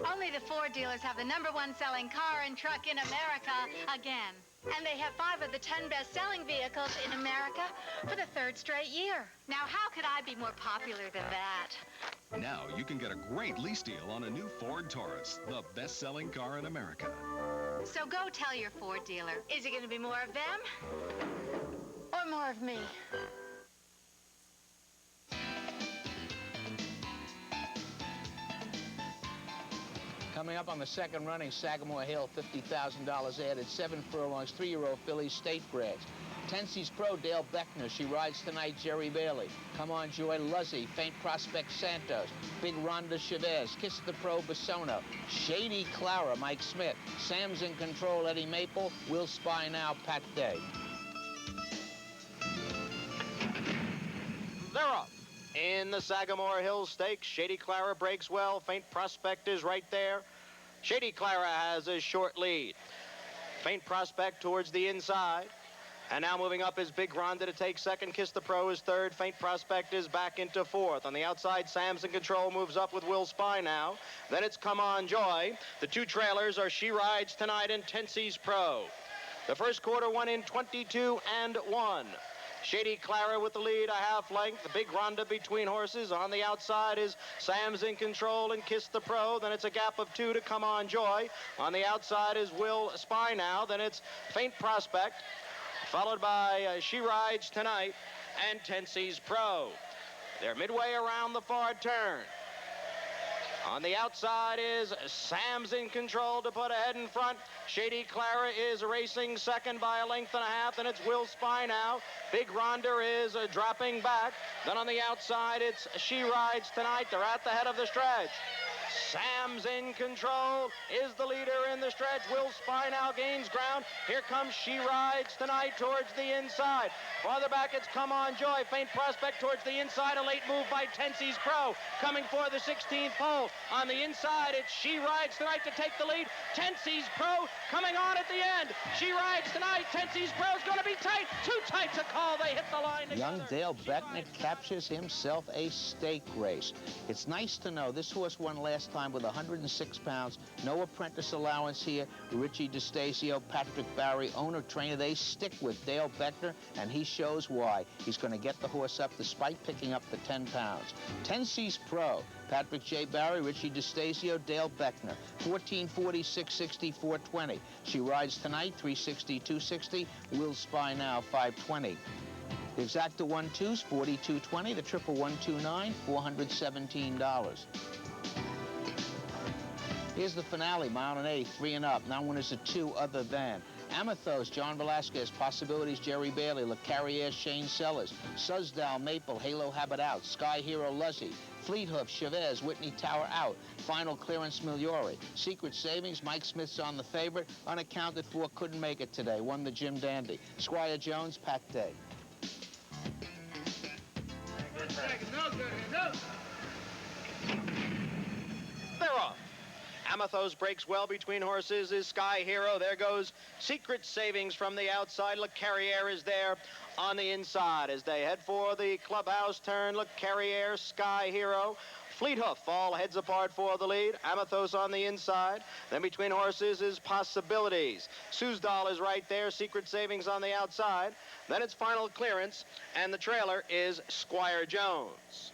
Only the Ford dealers have the #1 selling car and truck in America again. And they have 5 of the 10 best-selling vehicles in America for the 3rd straight year. Now, how could I be more popular than that? Now you can get a great lease deal on a new Ford Taurus, the best-selling car in America. So go tell your Ford dealer. Is it going to be more of them or more of me? Coming up on the second running, Sagamore Hill, $50,000 added. 7 furlongs, 3-year-old fillies, state breds. Tensee's Pro, Dale Beckner. She rides tonight, Jerry Bailey. Come On Joy, Luzzy. Faint Prospect, Santos. Big Rhonda Chavez. Kiss the Pro, Bisono. Shady Clara, Mike Smith. Sam's in Control, Eddie Maple. Will Spy Now, Pat Day. They're off. In the Sagamore Hill Stakes, Shady Clara breaks well. Faint Prospect is right there. Shady Clara has a short lead. Faint Prospect towards the inside. And now moving up is Big Rhonda to take second. Kiss the Pro is third. Faint Prospect is back into fourth. On the outside, Sam's in Control moves up with Will Spy now. Then it's Come On Joy. The two trailers are She Rides Tonight and Tensee's Pro. The first quarter won in 22-1. Shady Clara with the lead, a half length. The Big Rhonda between horses. On the outside is Sam's in Control and Kiss the Pro. Then it's a gap of 2 to Come On Joy. On the outside is Will Spy Now. Then it's Faint Prospect, followed by She Rides Tonight and Tensee's Pro. They're midway around the far turn. On the outside is Sam's in Control to put ahead in front. Shady Clara is racing second by a length and a half, and it's Will Spy Now. Big Rhonda is dropping back. Then on the outside, it's She Rides Tonight. They're at the head of the stretch. Sam's in Control is the leader in the stretch. Will Spy Now gains ground. Here comes She Rides Tonight towards the inside. Farther back, it's Come On Joy. Faint Prospect towards the inside. A late move by Tensee's Pro. Coming for the 16th pole. On the inside, it's She Rides Tonight to take the lead. Tensee's Pro coming on at the end. She Rides Tonight. Tensee's Pro is going to be tight. Too tight to call. They hit the line together. Young Dale Beckner captures himself a stake race. It's nice to know this horse won last time with 106 pounds. No apprentice allowance here. Richie DeStacio, Patrick Barry, owner, trainer, they stick with Dale Beckner, and he shows why. He's going to get the horse up despite picking up the 10 pounds. Tensee's Pro, Patrick J. Barry, Richie DeStacio, Dale Beckner, 1440, 660, 420. She Rides Tonight, 360, 260. Will Spy Now, 520. The exacta 1-2s, 4220. The triple 129, $417. Here's the finale, mile and 8, 3 and up. Now winners are 2 other than Amathos, John Velasquez, Possibilities, Jerry Bailey, Le Carrier, Shane Sellers, Suzdal, Maple, Halo Habit out, Sky Hero, Luzzy, Fleet Hoof, Chavez, Whitney Tower out, Final Clearance, Miliori, Secret Savings, Mike Smith's on the favorite, unaccounted for, couldn't make it today, won the Jim Dandy, Squire Jones, Pat Day. They're off. Amathos breaks well between horses is Sky Hero. There goes Secret Savings from the outside. Le Carrier is there on the inside as they head for the clubhouse turn. Le Carrier, Sky Hero. Fleet Hoof all heads apart for the lead. Amathos on the inside. Then between horses is Possibilities. Suzdal is right there. Secret Savings on the outside. Then it's Final Clearance, and the trailer is Squire Jones.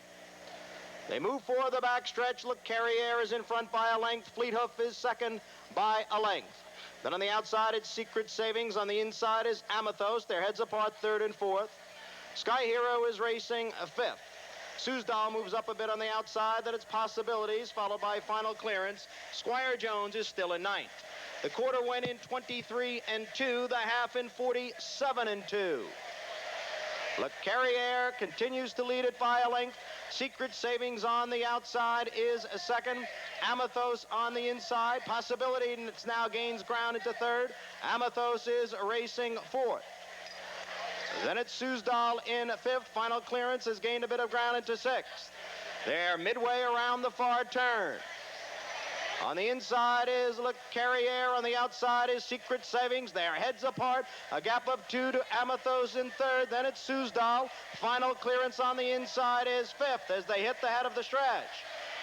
They move for the backstretch. Le Carrier is in front by a length. Fleet Hoof is second by a length. Then on the outside, it's Secret Savings. On the inside is Amathos. Their heads apart, third and fourth. Sky Hero is racing fifth. Suzdal moves up a bit on the outside. Then it's Possibilities, followed by Final Clearance. Squire Jones is still in ninth. The quarter went in 23-2. The half in 47-2. Le Carrier continues to lead it by a length. Secret Savings on the outside is a second. Amathos on the inside. Possibility, and it's now gains ground into third. Amathos is racing fourth. Then it's Suzdal in fifth. Final Clearance has gained a bit of ground into sixth. They're midway around the far turn. On the inside is Le Carrier. On the outside is Secret Savings. Their heads apart. A gap of 2 to Amathos in third. Then it's Suzdal. Final Clearance on the inside is fifth as they hit the head of the stretch.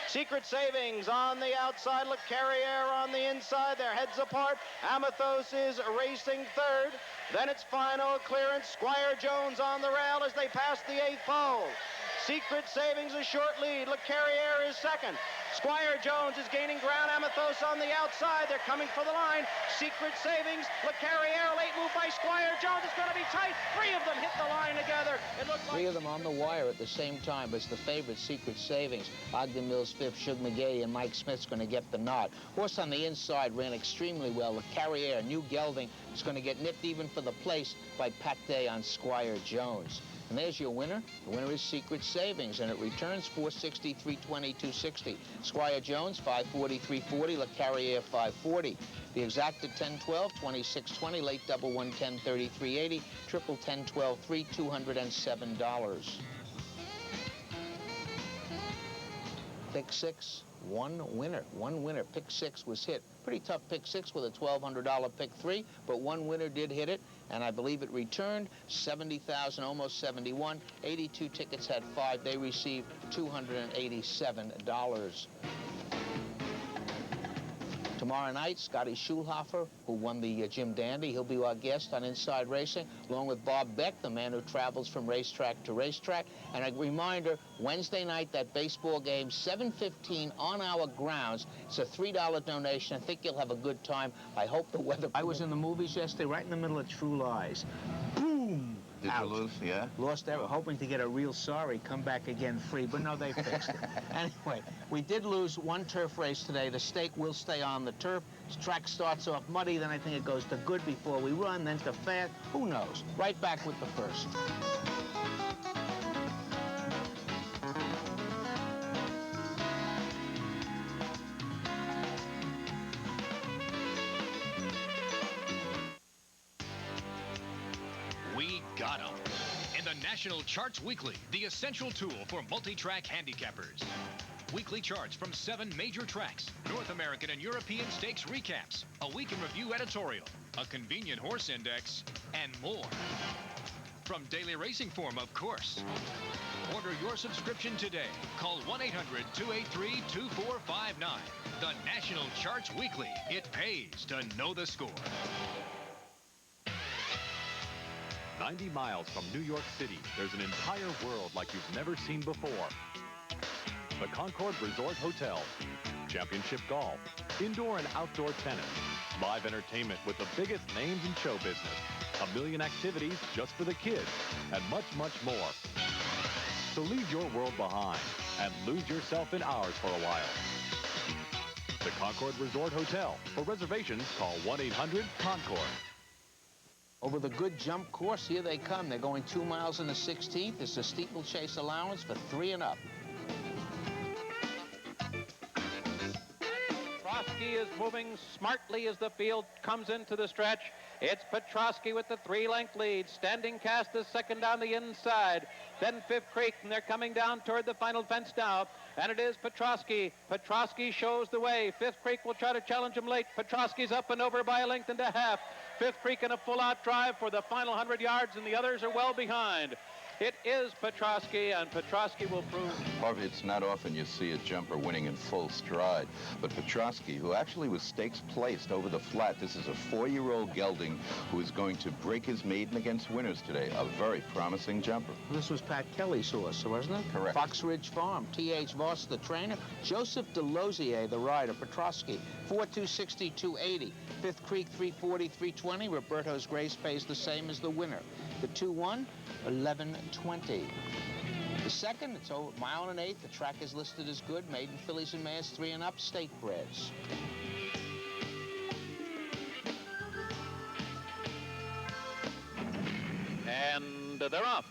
Secret Savings on the outside. Le Carrier on the inside. Their heads apart. Amathos is racing third. Then it's Final Clearance. Squire Jones on the rail as they pass the 8th pole. Secret Savings a short lead. Le Carrier is second. Squire Jones is gaining ground. Amathos on the outside. They're coming for the line. Secret Savings. Le Carriere, late move by Squire Jones. It's going to be tight. Three of them hit the line together. It looks like three of them on the wire at the same time, but it's the favorite, Secret Savings. Ogden Mills fifth, Shug McGee, and Mike Smith's going to get the nod. Horse on the inside ran extremely well. Le Carriere, New Gelding, is going to get nipped even for the place by Pate on Squire Jones. And there's your winner. The winner is Secret Savings, and it returns 460, 320, 260. Squire Jones, 540, 340. Le Carriere, 540. The exacted 10-12, 26-20. Late double 110, 33.80. Triple 10-12, 3, $207. Pick six. One winner. Pick six was hit. Pretty tough pick six with a $1,200 pick three, but one winner did hit it, and I believe it returned 70,000, almost 71. 82 tickets had five. They received $287. Tomorrow night, Scotty Schulhofer, who won the Jim Dandy, he'll be our guest on Inside Racing, along with Bob Beck, the man who travels from racetrack to racetrack. And a reminder, Wednesday night, that baseball game, 7:15 on our grounds. It's a $3 donation. I think you'll have a good time. I hope the weather... I was in the movies yesterday, right in the middle of True Lies. Boom! Did you lose? Yeah. Lost ever, hoping to get a real sorry, come back again free, but no, they fixed it. Anyway, we did lose one turf race today. The stake will stay on the turf. The track starts off muddy, then I think it goes to good before we run, then to fast. Who knows? Right back with the first. We got 'em. In the National Charts Weekly, the essential tool for multi-track handicappers. Weekly charts from 7 major tracks, North American and European stakes recaps, a week in review editorial, a convenient horse index, and more. From Daily Racing Form, of course. Order your subscription today. Call 1-800-283-2459. The National Charts Weekly. It pays to know the score. 90 miles from New York City, there's an entire world like you've never seen before. The Concord Resort Hotel, championship golf, indoor and outdoor tennis, live entertainment with the biggest names in show business, 1 million activities just for the kids, and much, much more. So leave your world behind and lose yourself in ours for a while. The Concord Resort Hotel. For reservations, call 1-800-CONCORD. Over the good jump course, here they come. They're going 2 miles in the 16th. It's a steeplechase allowance for 3 and up. Petrosky is moving smartly as the field comes into the stretch. It's Petrosky with the 3-length lead. Standing Cast is second down the inside. Then Fifth Creek, and they're coming down toward the final fence now. And it is Petrosky. Petrosky shows the way. Fifth Creek will try to challenge him late. Petrosky's up and over by 1.5 lengths. Fifth Creek in a full-out drive for the final 100 yards, and the others are well behind. It is Petrosky, and Petrosky will prove... Harvey, it's not often you see a jumper winning in full stride, but Petrosky, who actually was stakes placed over the flat, this is a 4-year-old gelding who is going to break his maiden against winners today. A very promising jumper. This was Pat Kelly's horse, wasn't it? Correct. Fox Ridge Farm. T.H. Voss, the trainer. Joseph DeLozier, the rider. Petrosky, 4-260, 280. Fifth Creek, 340, 320. Roberto's Grace pays the same as the winner. The 2-1, 11:20. The second, it's over 1 1/8 miles. The track is listed as good. Maiden fillies and mares 3 and up, state breds. And they're off.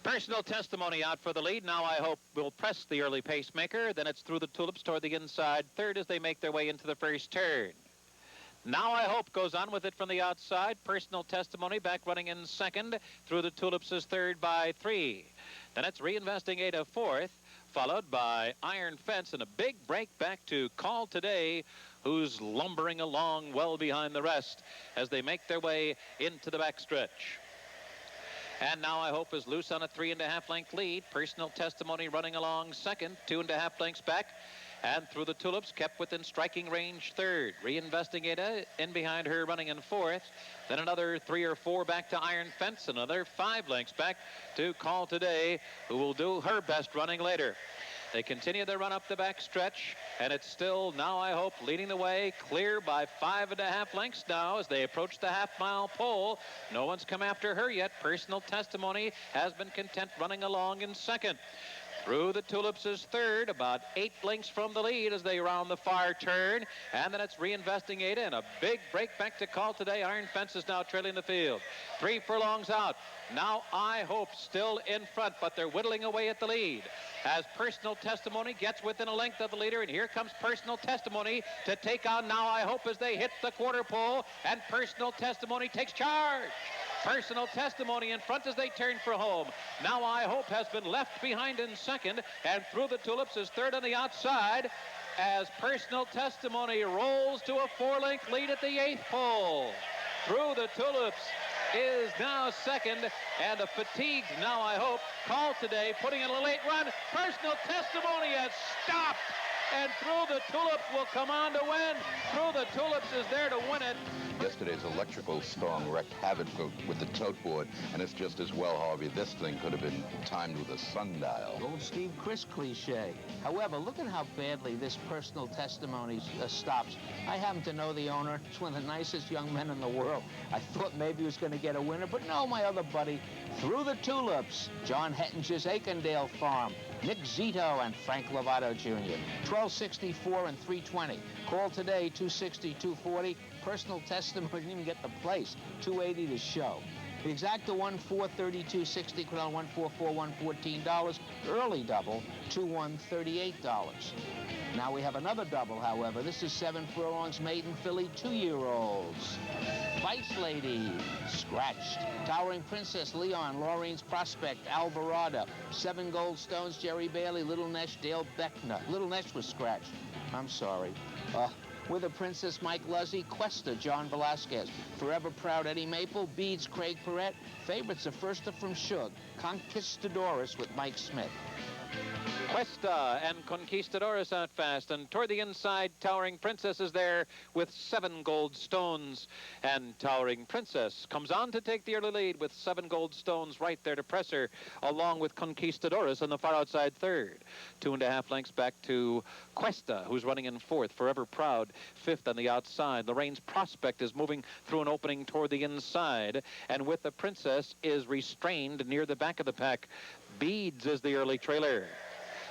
Personal testimony out for the lead. Now I hope we'll press the early pacemaker. Then it's through the tulips toward the inside third as they make their way into the first turn. Now I Hope goes on with it from the outside. Personal testimony back running in second. Through the tulips is third by 3. Then it's Reinvesting Ada fourth, followed by Iron Fence and a big break back to Call Today, who's lumbering along well behind the rest as they make their way into the backstretch. And Now I Hope is loose on a 3.5 length lead. Personal testimony running along second, 2.5 lengths back. And through the tulips, kept within striking range third. Reinvesting Ada in behind her, running in fourth. Then another 3 or 4 back to Iron Fence. Another 5 lengths back to Call Today, who will do her best running later. They continue their run up the back stretch, and it's still Now I Hope leading the way, clear by 5.5 lengths now as they approach the half-mile pole. No one's come after her yet. Personal Testimony has been content running along in second. Through the Tulips is third, about 8 lengths from the lead as they round the far turn. And then it's Reinvesting Ada, and a big break back to call today. Iron Fence is now trailing the field. 3 furlongs out. Now I Hope still in front, but they're whittling away at the lead. As Personal Testimony gets within a length of the leader, and here comes Personal Testimony to take on Now I Hope as they hit the quarter pole, and Personal Testimony takes charge. Personal Testimony in front as they turn for home. Now I Hope has been left behind in second, and Through the Tulips is third on the outside as Personal Testimony rolls to a 4-length lead at the 8th pole. Through the Tulips is now second, and a fatigued Now I Hope called today, putting in a late run. Personal Testimony has stopped, and Through the Tulips will come on to win. Through the Tulips is there to win it. Yesterday's electrical storm wreaked havoc with the tote board, and it's just as well, Harvey. This thing could have been timed with a sundial. Old Steve Chris cliche. However, look at how badly this Personal Testimony stops. I happen to know the owner. He's one of the nicest young men in the world. I thought maybe he was going to get a winner, but no, my other buddy. Through the Tulips, John Hettinger's Aikendale Farm, Nick Zito and Frank Lovato Jr. 1264 and 320. Call today, 260-240. Personal Testimony didn't even get the place. 280 to show. The exacta won $432.60. Corral 144, $114. Early double, $2-138. Now we have another double, however. This is 7 furlongs maiden filly, 2-year-olds. Vice Lady, scratched. Towering Princess, Leon, Laureen's Prospect, Alvarado. 7 Gold Stones, Jerry Bailey, Little Nesh, Dale Beckner. Little Nesh was scratched. I'm sorry. With a Princess, Mike Luzzy, Cuesta, John Velasquez. Forever Proud, Eddie Maple, Beads, Craig Perrette. Favorites are First from Shug, Conquistadorus with Mike Smith. Cuesta and Conquistadorus out fast, and toward the inside, Towering Princess is there with 7 Gold Stones, and Towering Princess comes on to take the early lead with 7 Gold Stones right there to press her, along with Conquistadorus on the far outside third. 2.5 lengths back to Cuesta, who's running in fourth. Forever Proud, 5th on the outside. Lorraine's Prospect is moving through an opening toward the inside, and with the Princess is restrained near the back of the pack. Beads is the early trailer.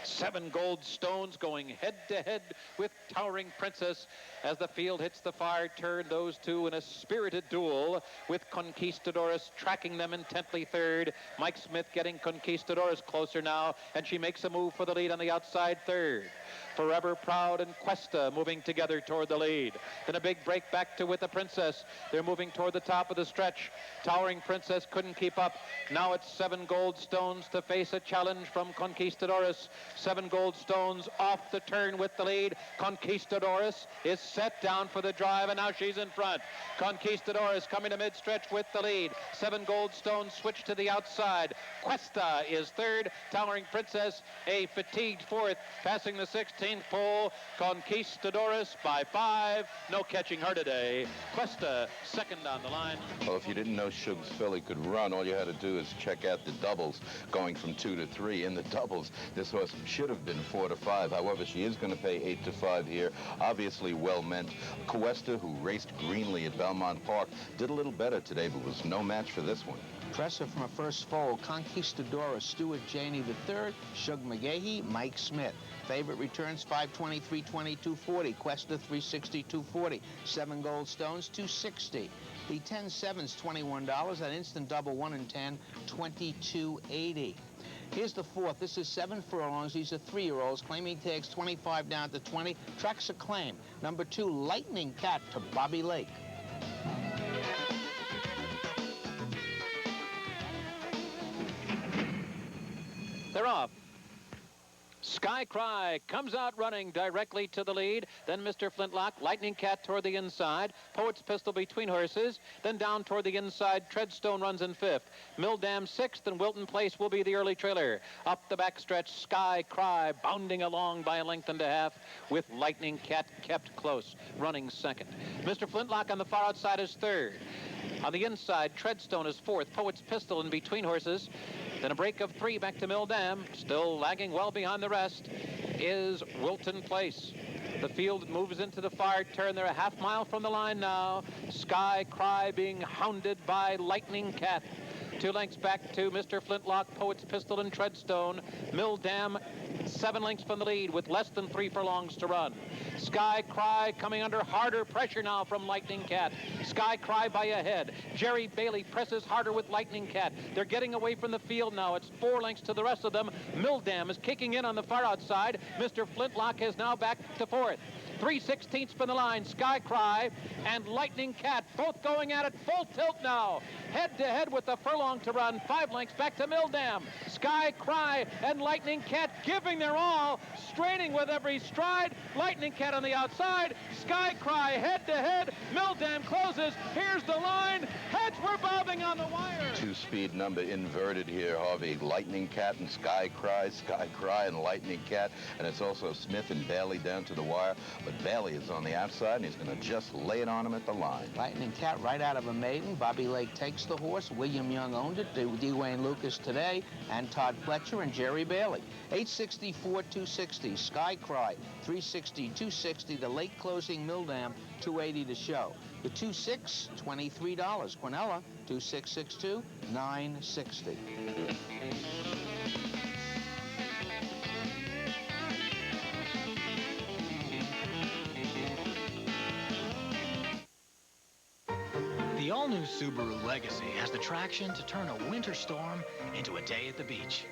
7 Gold Stones going head-to-head with Towering Princess as the field hits the far turn. Those two in a spirited duel with Conquistadorus tracking them intently third. Mike Smith getting Conquistadorus closer now, and she makes a move for the lead on the outside third. Forever Proud and Cuesta moving together toward the lead. Then a big break back to With the Princess. They're moving toward the top of the stretch. Towering Princess couldn't keep up. Now it's 7 Gold Stones to face a challenge from Conquistadorus. 7 Gold Stones off the turn with the lead. Conquistadorus is set down for the drive, and now she's in front. Conquistadorus coming to mid-stretch with the lead. 7 Gold Stones switch to the outside. Cuesta is third. Towering Princess a fatigued fourth, passing the 16th pole. Conquistadorus by 5. No catching her today. Cuesta second on the line. Well, if you didn't know Shug's filly could run, all you had to do is check out the doubles, going from 2 to 3. In the doubles, this horse should have been 4 to 5. However, she is going to pay 8 to 5 here. Obviously well meant. Cuesta, who raced greenly at Belmont Park, did a little better today, but was no match for this one. Presser from a first foal, Conquistadora, Stuart Janey III, Shug McGahee, Mike Smith. Favorite returns 520, 320, 240. Cuesta 360, 240. 7 Gold Stones 260. The 10-7's $21. That instant double 1 and 10, $22.80. Here's the fourth. This is 7 furlongs. These are 3-year-olds. Claiming tags 25 down to 20. Tracks a claim. Number 2, Lightning Cat to Bobby Lake. They're off. Sky Cry comes out running directly to the lead. Then Mr. Flintlock, Lightning Cat toward the inside. Poet's Pistol between horses. Then down toward the inside, Treadstone runs in 5th. Milldam 6th, and Wilton Place will be the early trailer. Up the backstretch, Sky Cry bounding along by 1.5 lengths with Lightning Cat kept close, running 2nd. Mr. Flintlock on the far outside is 3rd. On the inside, Treadstone is 4th. Poet's Pistol in between horses. Then a break of 3 back to Mildam. Still lagging well behind the rest is Wilton Place. The field moves into the far turn. They're a half mile from the line now. Sky Cry being hounded by Lightning Cat. 2 lengths back to Mr. Flintlock, Poet's Pistol, and Treadstone. Mildam 7 lengths from the lead with less than 3 furlongs to run. Sky Cry coming under harder pressure now from Lightning Cat. Sky Cry by a head. Jerry Bailey presses harder with Lightning Cat. They're getting away from the field now. It's 4 lengths to the rest of them. Mildam is kicking in on the far outside. Mr. Flintlock is now back to 4th. 3/16 from the line. Sky Cry and Lightning Cat both going at it full tilt now. Head to head with the furlong to run. 5 lengths back to Mildam. Sky Cry and Lightning Cat giving their all, straining with every stride. Lightning Cat on the outside. Sky Cry head to head. Mildam closes. Here's the line. Heads were bobbing on the wire. 2-speed number inverted here, Harvey. Lightning Cat and Sky Cry and Lightning Cat. And it's also Smith and Bailey down to the wire. But Bailey is on the outside, and he's going to just lay it on him at the line. Lightning Cat right out of a maiden. Bobby Lake takes the horse. William Young owned it. D. Wayne Lucas today. And Todd Fletcher and Jerry Bailey. 864-260. Sky Cry 360-260. The late closing Mildam 280 to show. The 2-6 $23. Quinella 2662 960. The all-new Subaru Legacy has the traction to turn a winter storm into a day at the beach.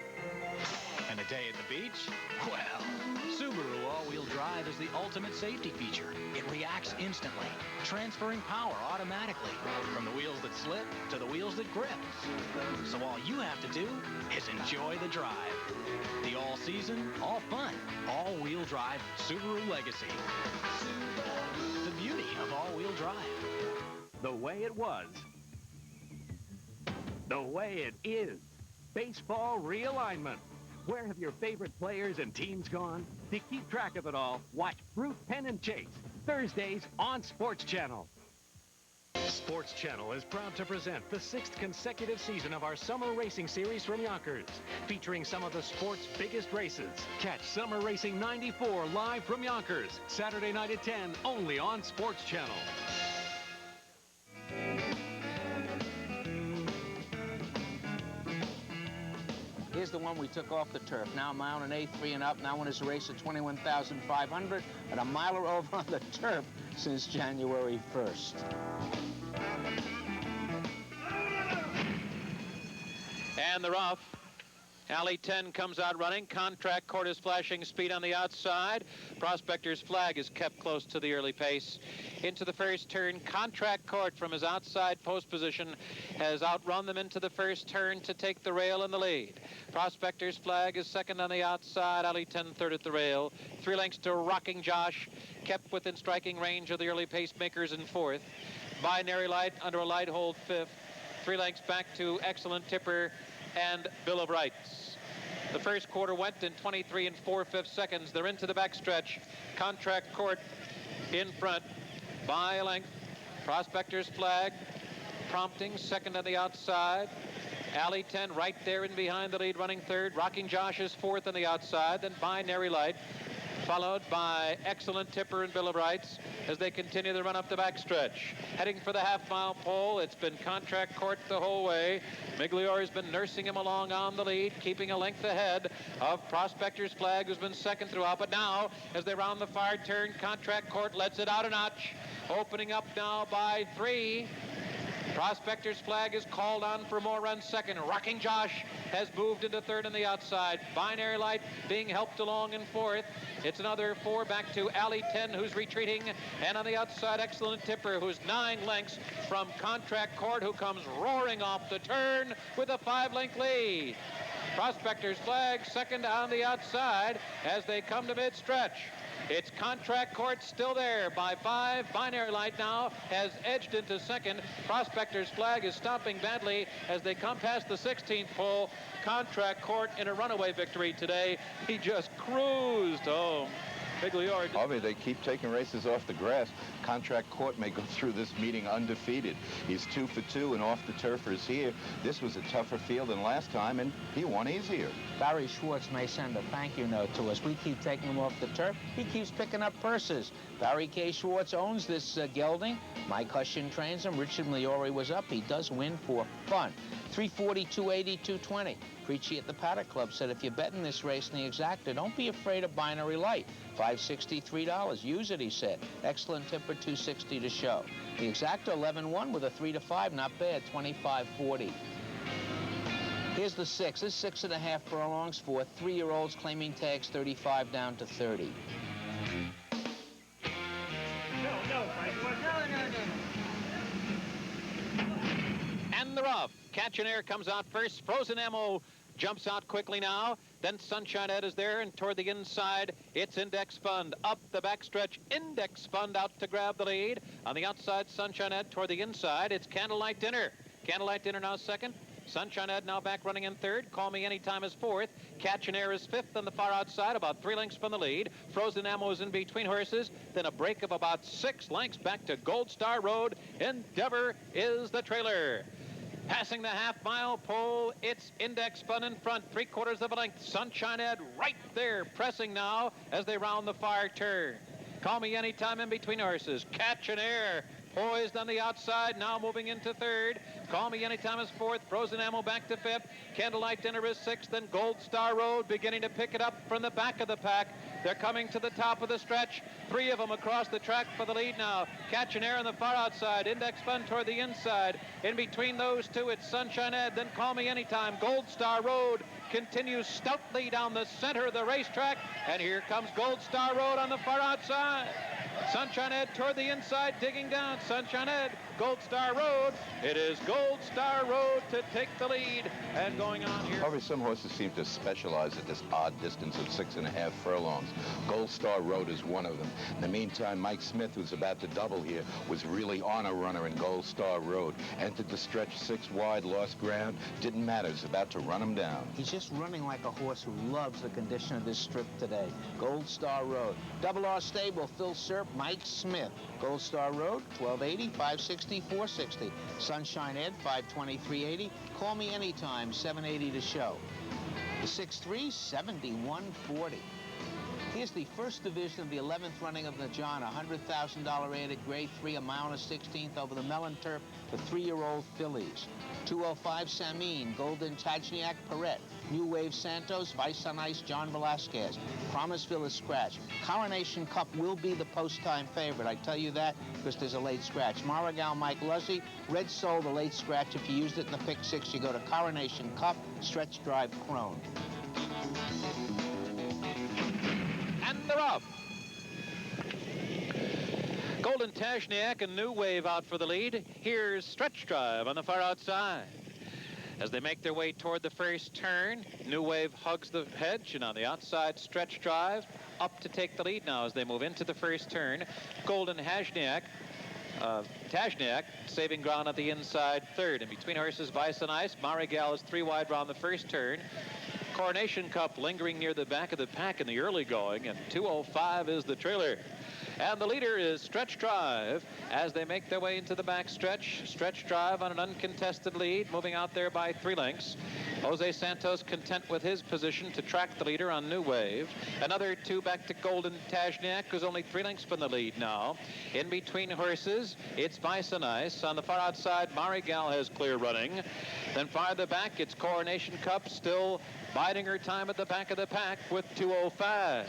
And a day at the beach? Well, Subaru all-wheel drive is the ultimate safety feature. It reacts instantly, transferring power automatically from the wheels that slip to the wheels that grip. So all you have to do is enjoy the drive. The all-season, all-fun, all-wheel drive Subaru Legacy. The beauty of all-wheel drive. The way it was. The way it is. Baseball realignment. Where have your favorite players and teams gone? To keep track of it all, watch Fruit, Pen, and Chase. Thursdays on Sports Channel. Sports Channel is proud to present the 6th consecutive season of our summer racing series from Yonkers, featuring some of the sport's biggest races. Catch Summer Racing 94 live from Yonkers, Saturday night at 10, only on Sports Channel. Here's the one we took off the turf. Now a mile and 8, 3 and up. Now one is a race at 21,500 and a mile or over on the turf since January 1st. And the rough. Alley 10 comes out running. Contract Court is flashing speed on the outside. Prospector's Flag is kept close to the early pace. Into the first turn, Contract Court from his outside post position has outrun them into the first turn to take the rail in the lead. Prospector's Flag is second on the outside. Alley 10 third at the rail. 3 lengths to Rocking Josh, kept within striking range of the early pacemakers in 4th. Binary Light under a light hold 5th. 3 lengths back to Excellent Tipper and Bill of Rights. The first quarter went in 23 4/5 seconds. They're into the backstretch. Contract Court in front by a length. Prospector's Flag prompting second on the outside. Alley 10 right there in behind the lead, running third. Rocking Josh is 4th on the outside. Then Binary Light, followed by Excellent Tipper and Bill of Rights as they continue the run up the backstretch. Heading for the half-mile pole, it's been Contract Court the whole way. Migliori's been nursing him along on the lead, keeping a length ahead of Prospector's Flag, who's been second throughout. But now, as they round the far turn, Contract Court lets it out a notch, opening up now by 3. Prospector's Flag is called on for more runs second. Rocking Josh has moved into third on the outside. Binary Light being helped along in 4th. It's another 4 back to Alley 10, who's retreating. And on the outside, Excellent Tipper, who's 9 lengths from Contract Court, who comes roaring off the turn with a 5-length lead. Prospector's Flag second on the outside as they come to mid-stretch. It's Contract Court still there by 5. Binary Light now has edged into second. Prospector's Flag is stopping badly as they come past the 16th pole. Contract Court in a runaway victory today. He just cruised home. Migliore. Harvey, they keep taking races off the grass. Contract Court may go through this meeting undefeated. He's 2 for 2 and off the turfers here. This was a tougher field than last time, and he won easier. Barry Schwartz may send a thank you note to us. We keep taking him off the turf. He keeps picking up purses. Barry K. Schwartz owns this gelding. Mike Hushin trains him. Richard Migliore was up. He does win for fun. 340, 280, 220. Preachy at the Paddock Club said, if you're betting this race in the exacta, don't be afraid of Binary Light. $5.60, $3. Use it, he said. Excellent tipper, $2.60 to show. The exacta 11-1 with a 3 to 5, not bad, 25.40. Here's the 6. This 6.5 furlongs for 3-year-olds claiming tags 35 down to 30. And the rough. Catch and Air comes out first. Frozen Ammo jumps out quickly now. Then Sunshine Ed is there, and toward the inside, it's Index Fund. Up the backstretch, Index Fund out to grab the lead. On the outside, Sunshine Ed. Toward the inside, it's Candlelight Dinner. Candlelight Dinner now second. Sunshine Ed now back running in third. Call Me Anytime is fourth. Catch and Air is fifth on the far outside, about 3 lengths from the lead. Frozen Ammo is in between horses. Then a break of about 6 lengths back to Gold Star Road. Endeavor is the trailer. Passing the half-mile pole, it's Index Fun in front, 3/4 of a length. Sunshine Ed right there, pressing now as they round the far turn. Call Me Anytime in between horses. Catch and Air poised on the outside, now moving into third. Call Me Anytime is fourth. Frozen Ammo back to fifth. Candlelight Dinner is sixth. And Gold Star Road beginning to pick it up from the back of the pack. They're coming to the top of the stretch. 3 of them across the track for the lead now. Catch and Air on the far outside. Index Fun toward the inside. In between those two, it's Sunshine Ed, then Call Me Anytime. Gold Star Road continues stoutly down the center of the racetrack. And here comes Gold Star Road on the far outside. Sunshine Ed toward the inside, digging down. Sunshine Ed, Gold Star Road. It is Gold Star Road to take the lead. And going on here. However, some horses seem to specialize at this odd distance of 6.5 furlongs. Gold Star Road is one of them. In the meantime, Mike Smith, who's about to double here, was really on a runner in Gold Star Road. Entered the stretch 6 wide, lost ground. Didn't matter. He's about to run him down. He's just running like a horse who loves the condition of this strip today. Gold Star Road. Double R Stable, Phil Serp, Mike Smith. Gold Star Road, 1280, 560, 460. Sunshine Ed, 520, 380. Call Me Anytime, 780 to show. The 6-3, 71.40. Here's the first division of the 11th running of the John, $100,000 added grade 3, a mile and a 16th over the melon turf for 3-year-old fillies. 205 Samin, Golden Tajniak Perret, New Wave Santos, Vice on Ice, John Velasquez. Promiseville is scratch. Coronation Cup will be the post-time favorite. I tell you that because there's a late scratch. Marigal, Mike Luzzy, Red Soul, the late scratch. If you used it in the pick 6, you go to Coronation Cup, Stretch Drive, Crone. And they're off. Golden Tajniak and New Wave out for the lead. Here's Stretch Drive on the far outside. As they make their way toward the first turn, New Wave hugs the hedge, and on the outside, Stretch Drive up to take the lead now as they move into the first turn. Golden Tajniak saving ground at the inside third. In between horses, Vice on Ice. Marigal is 3 wide round the first turn. Coronation Cup lingering near the back of the pack in the early going, and 205 is the trailer. And the leader is Stretch Drive as they make their way into the back stretch. Stretch Drive on an uncontested lead, moving out there by 3 lengths. Jose Santos content with his position to track the leader on New Wave. Another 2 back to Golden Tajniak, who's only 3 lengths from the lead now. In between horses, it's Vice on Ice. On the far outside, Marigal has clear running. Then farther back, it's Coronation Cup, still biding her time at the back of the pack with 205.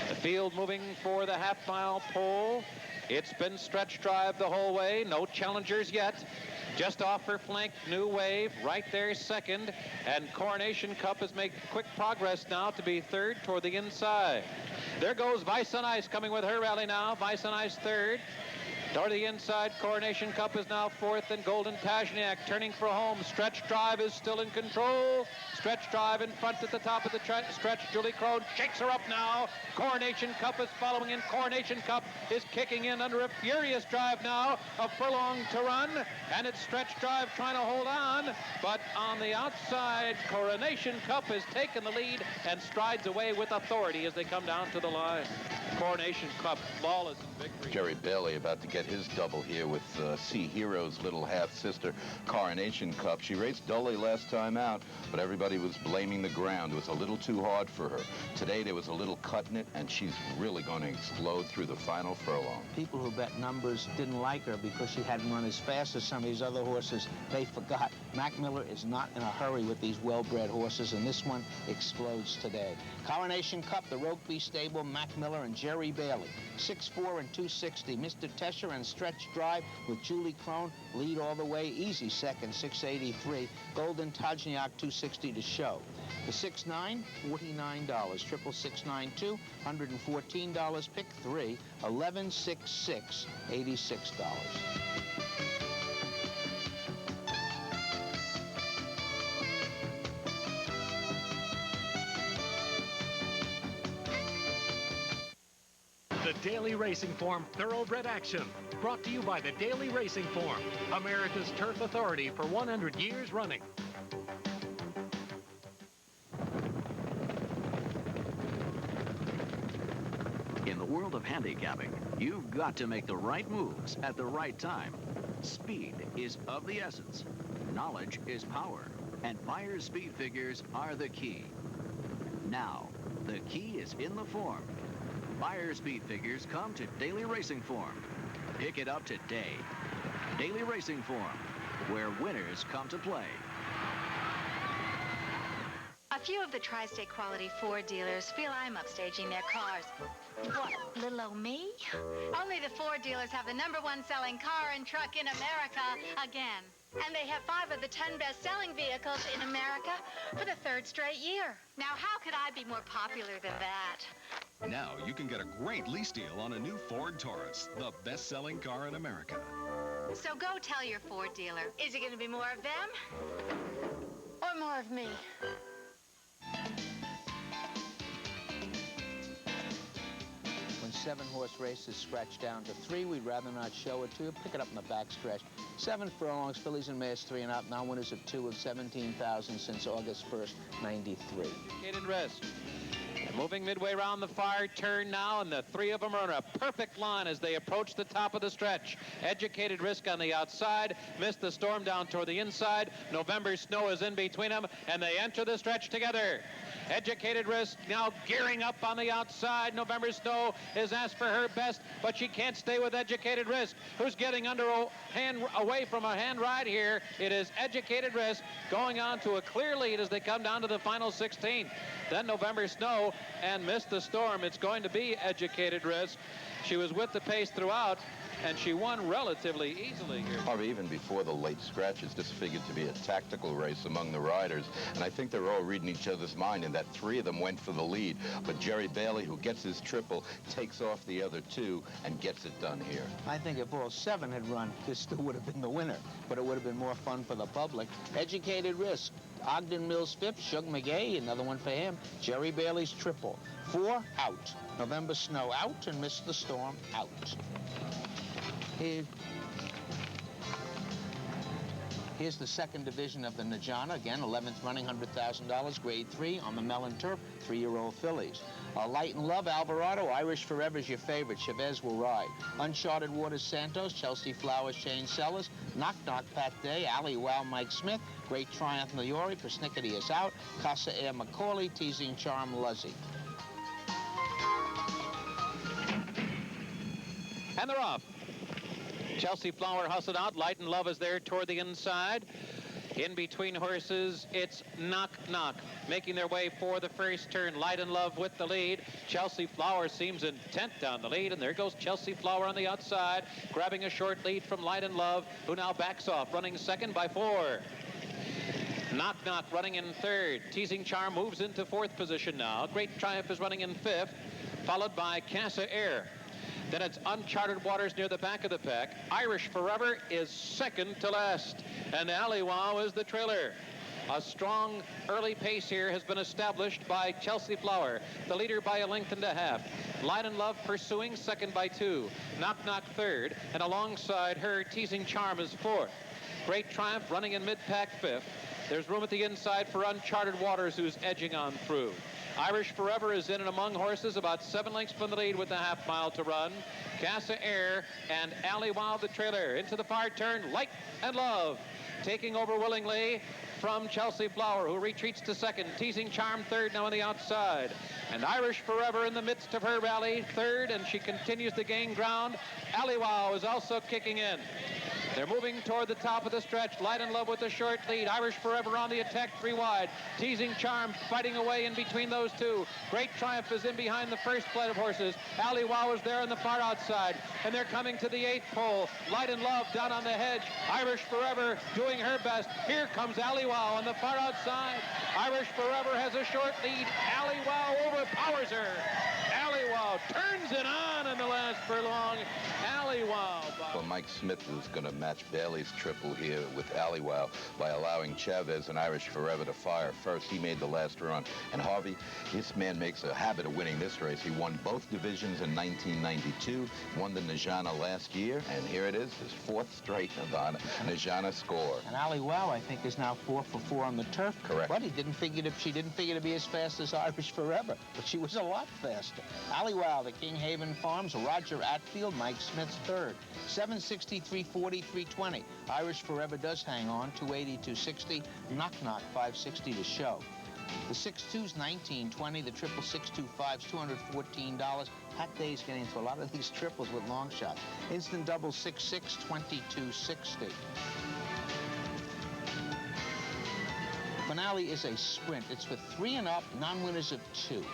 The field moving for the half-mile pole. It's been Stretch Drive the whole way. No challengers yet. Just off her flank, New Wave right there second. And Coronation Cup has made quick progress now to be third toward the inside. There goes Vice on Ice coming with her rally now. Vice on Ice third. Toward the inside, Coronation Cup is now fourth, and Golden Tajniak turning for home. Stretch Drive is still in control. Stretch Drive in front at the top of the stretch. Julie Crone shakes her up now. Coronation Cup is following in. Coronation Cup is kicking in under a furious drive now. A furlong to run, and it's Stretch Drive trying to hold on. But on the outside, Coronation Cup has taken the lead and strides away with authority as they come down to the line. Coronation Cup flawless in victory. Jerry Bailey about to get his double here with Sea Hero's little half-sister, Coronation Cup. She raced dully last time out, but everybody was blaming the ground. It was a little too hard for her. Today there was a little cut in it, and she's really going to explode through the final furlong. People who bet numbers didn't like her because she hadn't run as fast as some of these other horses. They forgot. Mac Miller is not in a hurry with these well-bred horses, and this one explodes today. Coronation Cup, the Rokeby Stable, Mac Miller and Jerry Bailey. 6'4" and 260. Mr. Tesher and Stretch Drive with Julie Crone lead all the way. Easy second, 683. Golden Tajniak, 260 to show. The 6'9", $49. 66692, $114. Pick 3, 1166, $86. The Daily Racing Form Thoroughbred Action, brought to you by the Daily Racing Form, America's turf authority for 100 years running. In the world of handicapping, you've got to make the right moves at the right time. Speed is of the essence. Knowledge is power. And buyer's speed figures are the key. Now, the key is in the form. Buyer speed figures come to Daily Racing Form. Pick it up today. Daily Racing Form, where winners come to play. A few of the Tri-State quality Ford dealers feel I'm upstaging their cars. What, little old me? Only the Ford dealers have the #1 selling car and truck in America again. And they have 5 of the 10 best-selling vehicles in America for the 3rd straight year. Now, how could I be more popular than that? Now you can get a great lease deal on a new Ford Taurus, the best-selling car in America. So go tell your Ford dealer. Is it going to be more of them or more of me? When 7-horse races scratch down to 3, we'd rather not show it to you. Pick it up in the backstretch. 7 furlongs, fillies and mares 3 and up. Now winners of 2 of 17,000 since August 1st, 93. Educated Risk. Moving midway around the far turn now, and the 3 of them are in a perfect line as they approach the top of the stretch. Educated Risk on the outside, Missed the Storm down toward the inside. November Snow is in between them, and they enter the stretch together. Educated Risk now gearing up on the outside. November Snow is asked for her best, but she can't stay with Educated Risk, who's getting away from a hand ride here. It is Educated Risk going on to a clear lead as they come down to the final 16. Then November Snow and Missed the Storm. It's going to be Educated Risk. She was with the pace throughout, and she won relatively easily here. Harvey, even before the late scratches, this figured to be a tactical race among the riders, and I think they're all reading each other's mind in that 3 of them went for the lead, but Jerry Bailey, who gets his triple, takes off the other 2 and gets it done here. I think if all 7 had run, this still would have been the winner, but it would have been more fun for the public. Educated Risk. Ogden Mills 5th, Shug McGay, another one for him. Jerry Bailey's triple. 4 out. November Snow out, and Missed the Storm out. Here's the 2nd division of the Najana. Again, 11th running, $100,000, grade 3 on the Mellon Turf, 3-year-old fillies. Light and Love, Alvarado, Irish Forever's your favorite. Chavez will ride. Uncharted Waters, Santos, Chelsea Flowers, Shane Sellers, Knock Knock, Pat Day, Alley Wow, Mike Smith, Great Triumph, Mayori, Persnickety is out, Casa Air, Macaulay, Teasing Charm, Luzzy. And they're off. Chelsea Flower hustled out. Light and Love is there toward the inside. In between horses, it's Knock Knock. Making their way for the first turn. Light and Love with the lead. Chelsea Flower seems intent down the lead, and there goes Chelsea Flower on the outside, grabbing a short lead from Light and Love, who now backs off, running 2nd by 4. Knock Knock running in 3rd. Teasing Charm moves into 4th position now. Great Triumph is running in 5th, followed by Casa Air. Then it's Uncharted Waters near the back of the pack. Irish Forever is second to last. And Alley Wow is the trailer. A strong early pace here has been established by Chelsea Flower, the leader by a length and a half. Light and Love pursuing, second by 2. Knock Knock third, and alongside her, Teasing Charm is fourth. Great Triumph running in mid-pack fifth. There's room at the inside for Uncharted Waters, who's edging on through. Irish Forever is in and among horses, about 7 lengths from the lead with a half mile to run. Casa Air and Alley Wow the trailer. Into the far turn, Light and Love taking over willingly from Chelsea Flower, who retreats to second. Teasing Charm third now on the outside. And Irish Forever in the midst of her rally, third, and she continues to gain ground. Alley Wow is also kicking in. They're moving toward the top of the stretch. Light and Love with a short lead. Irish Forever on the attack, 3 wide. Teasing Charm fighting away in between those two. Great Triumph is in behind the first flight of horses. Alley Wow is there on the far outside. And they're coming to the 8th pole. Light and Love down on the hedge. Irish Forever doing her best. Here comes Alley Wow on the far outside. Irish Forever has a short lead. Alley Wow overpowers her. Alley Wow turns it on in the last furlong. Alley Wow. Well, Mike Smith is going to match Bailey's triple here with Alley Wow by allowing Chavez and Irish Forever to fire first. He made the last run. And Harvey, this man makes a habit of winning this race. He won both divisions in 1992, won the Najana last year, and here it is, his 4th straight Najana score. And Alley Wow, I think, is now 4 for 4 on the turf. Correct. But she didn't figure to be as fast as Irish Forever, but she was a lot faster. Alley Wow, the King Haven Farms, Roger Atfield, Mike Smith's third. 763, 40, 320. Irish Forever does hang on, 280, 260. Knock Knock, 560 to show. The 6-2's 1920. The triple 625's $214. Pat Day's getting into a lot of these triples with long shots. Instant double 6-6, 2260. Finale is a sprint. It's for 3 and up, non-winners of 2.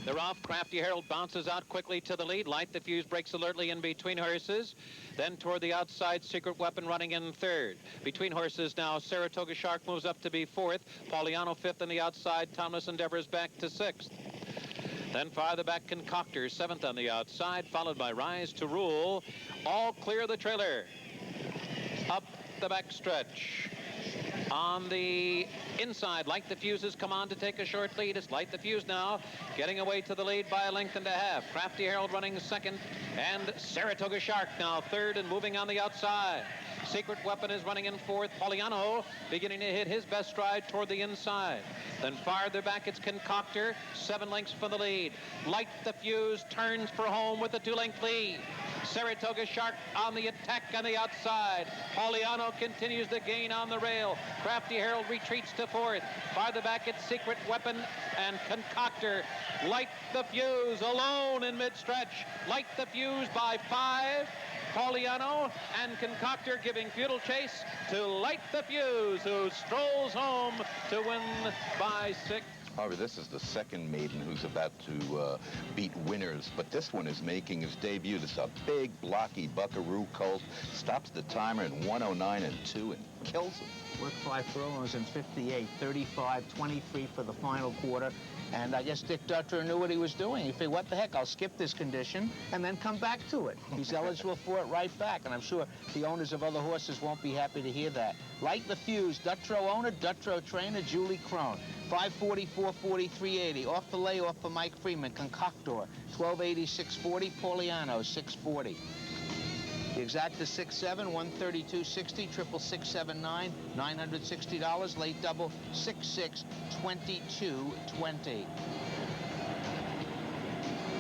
They're off. Crafty Herald bounces out quickly to the lead. Light the Fuse breaks alertly in between horses. Then toward the outside, Secret Weapon running in third. Between horses now, Saratoga Shark moves up to be 4th. Pauliano 5th on the outside. Tomless endeavors back to 6th. Then farther back, Concoctor 7th on the outside, followed by Rise to Rule. All clear the trailer. Up the back stretch. On the inside, Light the Fuse has come on to take a short lead. It's Light the Fuse now, getting away to the lead by a length and a half. Crafty Herald running second, and Saratoga Shark now third and moving on the outside. Secret Weapon is running in 4th. Pauliano beginning to hit his best stride toward the inside. Then farther back, it's Concoctor, 7 lengths from the lead. Light the Fuse turns for home with a 2-length lead. Saratoga Shark on the attack on the outside. Pauliano continues to gain on the rail. Crafty Herald retreats to 4th. Farther back, it's Secret Weapon and Concoctor. Light the Fuse alone in mid-stretch. Light the Fuse by 5. Pauliano and Concoctor giving futile chase to Light the Fuse, who strolls home to win by 6. However, this is the second maiden who's about to beat winners, but this one is making his debut. This is a big, blocky buckaroo colt. Stops the timer in 109 and 2 and kills him. Worked 5 furlongs in 58, 35, 23 for the final quarter. And I guess Dick Dutter knew what he was doing. He figured, what the heck, I'll skip this condition and then come back to it. He's eligible for it right back, and I'm sure the owners of other horses won't be happy to hear that. Light the Fuse, Dutrow owner, Dutrow trainer, Julie Crone. 540, 440, 380. Off the lay, off for Mike Freeman, Concoctor. 1280, 640, Pauliano, 640. The exact is 6-7, 132.60, triple 679, $960. Late double 6-6, 22.20.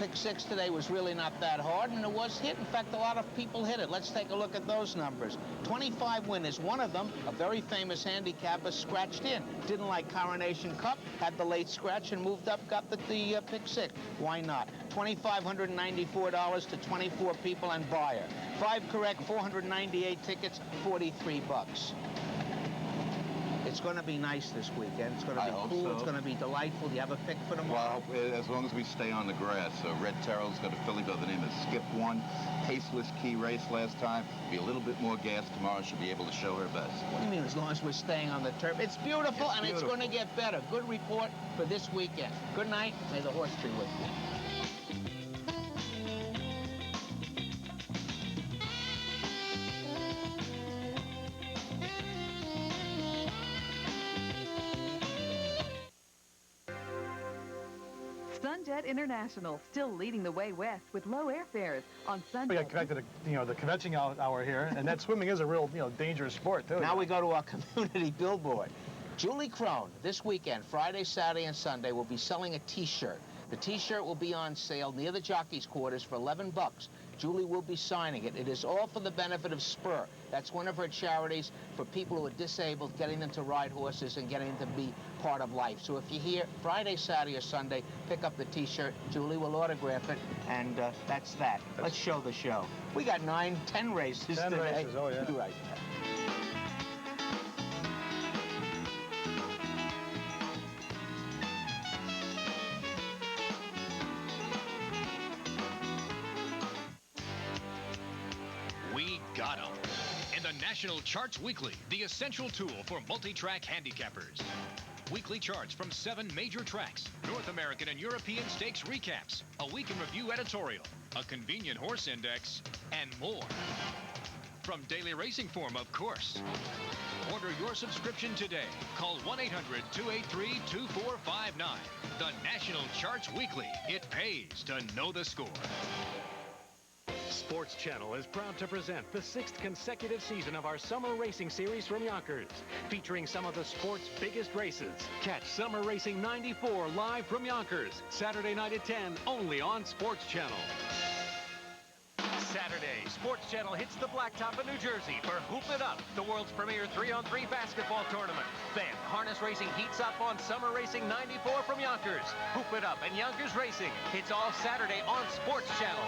Pick 6 today was really not that hard, and it was hit. In fact, a lot of people hit it. Let's take a look at those numbers. 25 winners. One of them, a very famous handicapper, scratched in. Didn't like Coronation Cup, had the late scratch, and moved up, got the pick 6. Why not? $2,594 to 24 people and buyer. 5 correct, 498 tickets, $43. It's going to be nice this weekend. It's going to be cool. So. It's going to be delightful. Do you have a pick for tomorrow? Well, as long as we stay on the grass. Red Terrell's got a filly by the name of Skip One. Paceless key race last time. Be a little bit more gas tomorrow. She'll be able to show her best. What do you mean, as long as we're staying on the turf? It's beautiful, and it's going to get better. Good report for this weekend. Good night. May the horse be with you. Sunjet International still leading the way west with low airfares on Sunjet. We got connected to, the convention hour here, and that swimming is a real, dangerous sport, too. Now we go to our community billboard. Julie Crone, this weekend, Friday, Saturday, and Sunday, will be selling a T-shirt. The T-shirt will be on sale near the jockeys' quarters for $11. Julie will be signing it. It is all for the benefit of Spur. That's one of her charities for people who are disabled, getting them to ride horses and getting them to be part of life. So if you're here Friday, Saturday, or Sunday, pick up the T-shirt. Julie will autograph it, and that's that. Let's show the show. We got 9, 10 races 10 today. races, oh yeah. Right. We got 'em. In the National Charts Weekly, the essential tool for multi-track handicappers. Weekly charts from 7 major tracks, North American and European stakes recaps, a week in review editorial, a convenient horse index, and more. From Daily Racing Form, of course. Order your subscription today. Call 1-800-283-2459. The National Charts Weekly. It pays to know the score. Sports Channel is proud to present the 6th consecutive season of our summer racing series from Yonkers, featuring some of the sport's biggest races. Catch Summer Racing 94 live from Yonkers, Saturday night at 10, only on Sports Channel. Saturday, Sports Channel hits the blacktop of New Jersey for Hoop It Up, the world's premier 3-on-3 basketball tournament. Then, harness racing heats up on Summer Racing 94 from Yonkers. Hoop It Up and Yonkers Racing. It's all Saturday on Sports Channel.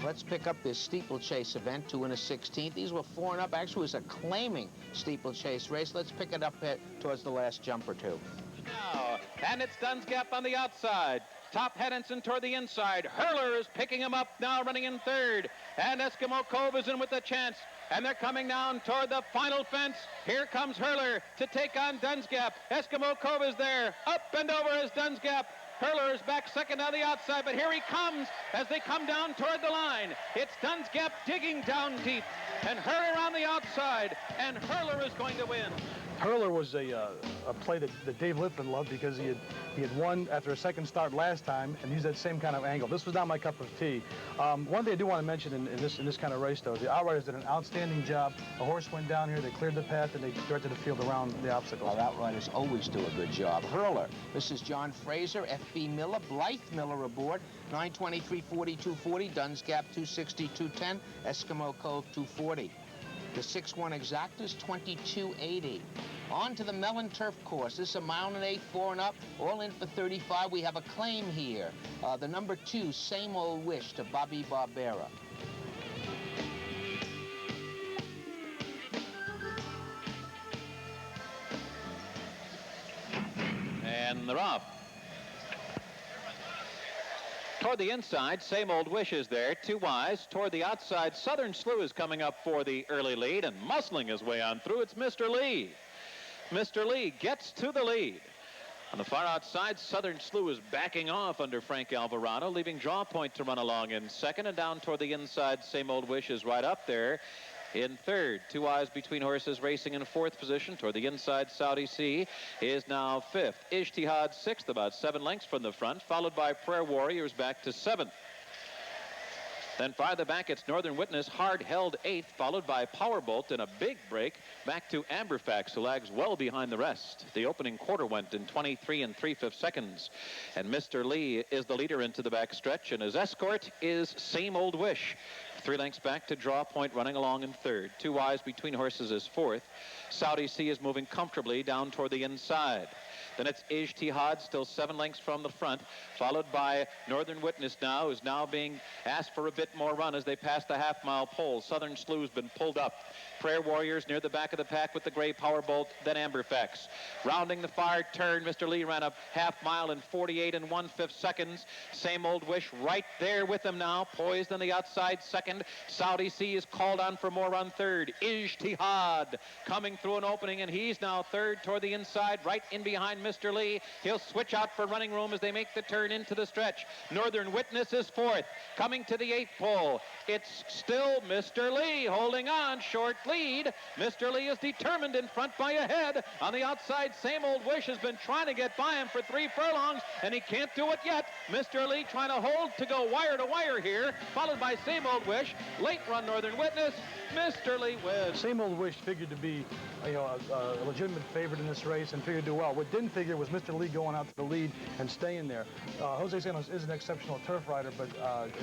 Let's pick up this steeplechase event, 2 1/16. These were 4 and up. Actually, it was a claiming steeplechase race. Let's pick it up towards the last jump or two. Now, and it's Dunn's Gap on the outside. Top Henninson toward the inside. Hurler is picking him up now, running in third. And Eskimo Cove is in with a chance. And they're coming down toward the final fence. Here comes Hurler to take on Dunn's Gap. Eskimo Cove is there. Up and over is Dunn's Gap. Hurler is back second on the outside, but here he comes as they come down toward the line. It's Dunn's Gap digging down deep, and Hurler on the outside, and Hurler is going to win. Hurler was a play that Dave Lippman loved because he had won after a second start last time and used that same kind of angle. This was not my cup of tea. One thing I do want to mention in this kind of race, though, the outriders did an outstanding job. The horse went down here, they cleared the path, and they directed the field around the obstacles. Well, outriders always do a good job. Hurler, this is John Fraser, F.B. Miller, Blythe Miller aboard, 923, 4240, Dunn's Gap 260, 210, Eskimo Cove 240. The 6-1 exactas, 2280. On to the Mellon Turf Course. This is a mile and 8, 4 and up, all in for 35. We have a claim here. The number 2, Same Old Wish, to Bobby Barbera. And they're off. Toward the inside, Same Old Wish is there, 2 wise. Toward the outside, Southern Slew is coming up for the early lead, and muscling his way on through, it's Mr. Lee. Mr. Lee gets to the lead. On the far outside, Southern Slew is backing off under Frank Alvarado, leaving Draw Point to run along in second, and down toward the inside, Same Old Wish is right up there in third. 2 eyes between horses racing in 4th position. Toward the inside, Saudi Sea is now 5th. Ijtihad 6th, about 7 lengths from the front, followed by Prayer Warriors back to 7th. Then farther back, it's Northern Witness, hard held 8th, followed by Powerbolt in a big break back to Amberfax, who lags well behind the rest. The opening quarter went in 23 3/5 seconds. And Mr. Lee is the leader into the back stretch, and his escort is Same Old Wish. 3 lengths back to Draw Point, running along in third. 2 wise between horses is 4th. Saudi Sea is moving comfortably down toward the inside. Then it's Ijtihad, still 7 lengths from the front, followed by Northern Witness now, who's now being asked for a bit more run as they pass the half-mile pole. Southern Slew's been pulled up. Prayer Warriors near the back of the pack with the gray Powerbolt, then Amberfax. Rounding the far turn, Mr. Lee ran a half-mile in 48 1/5 seconds. Same Old Wish right there with him now, poised on the outside second. Saudi Sea is called on for more on third. Ijtihad coming through an opening, and he's now third toward the inside, right in behind Mr. Lee. He'll switch out for running room as they make the turn into the stretch. Northern Witness is fourth. Coming to the 8th pole, it's still Mr. Lee holding on, short lead. Mr. Lee is determined in front by a head. On the outside, Same Old Wish has been trying to get by him for 3 furlongs, and he can't do it yet. Mr. Lee trying to hold to go wire to wire here, followed by Same Old Wish. Late run Northern Witness. Mr. Lee wins. Same Old Wish figured to be a legitimate favorite in this race and figured to do well. What didn't figure was Mr. Lee going out to the lead and staying there. Jose Santos is an exceptional turf rider, but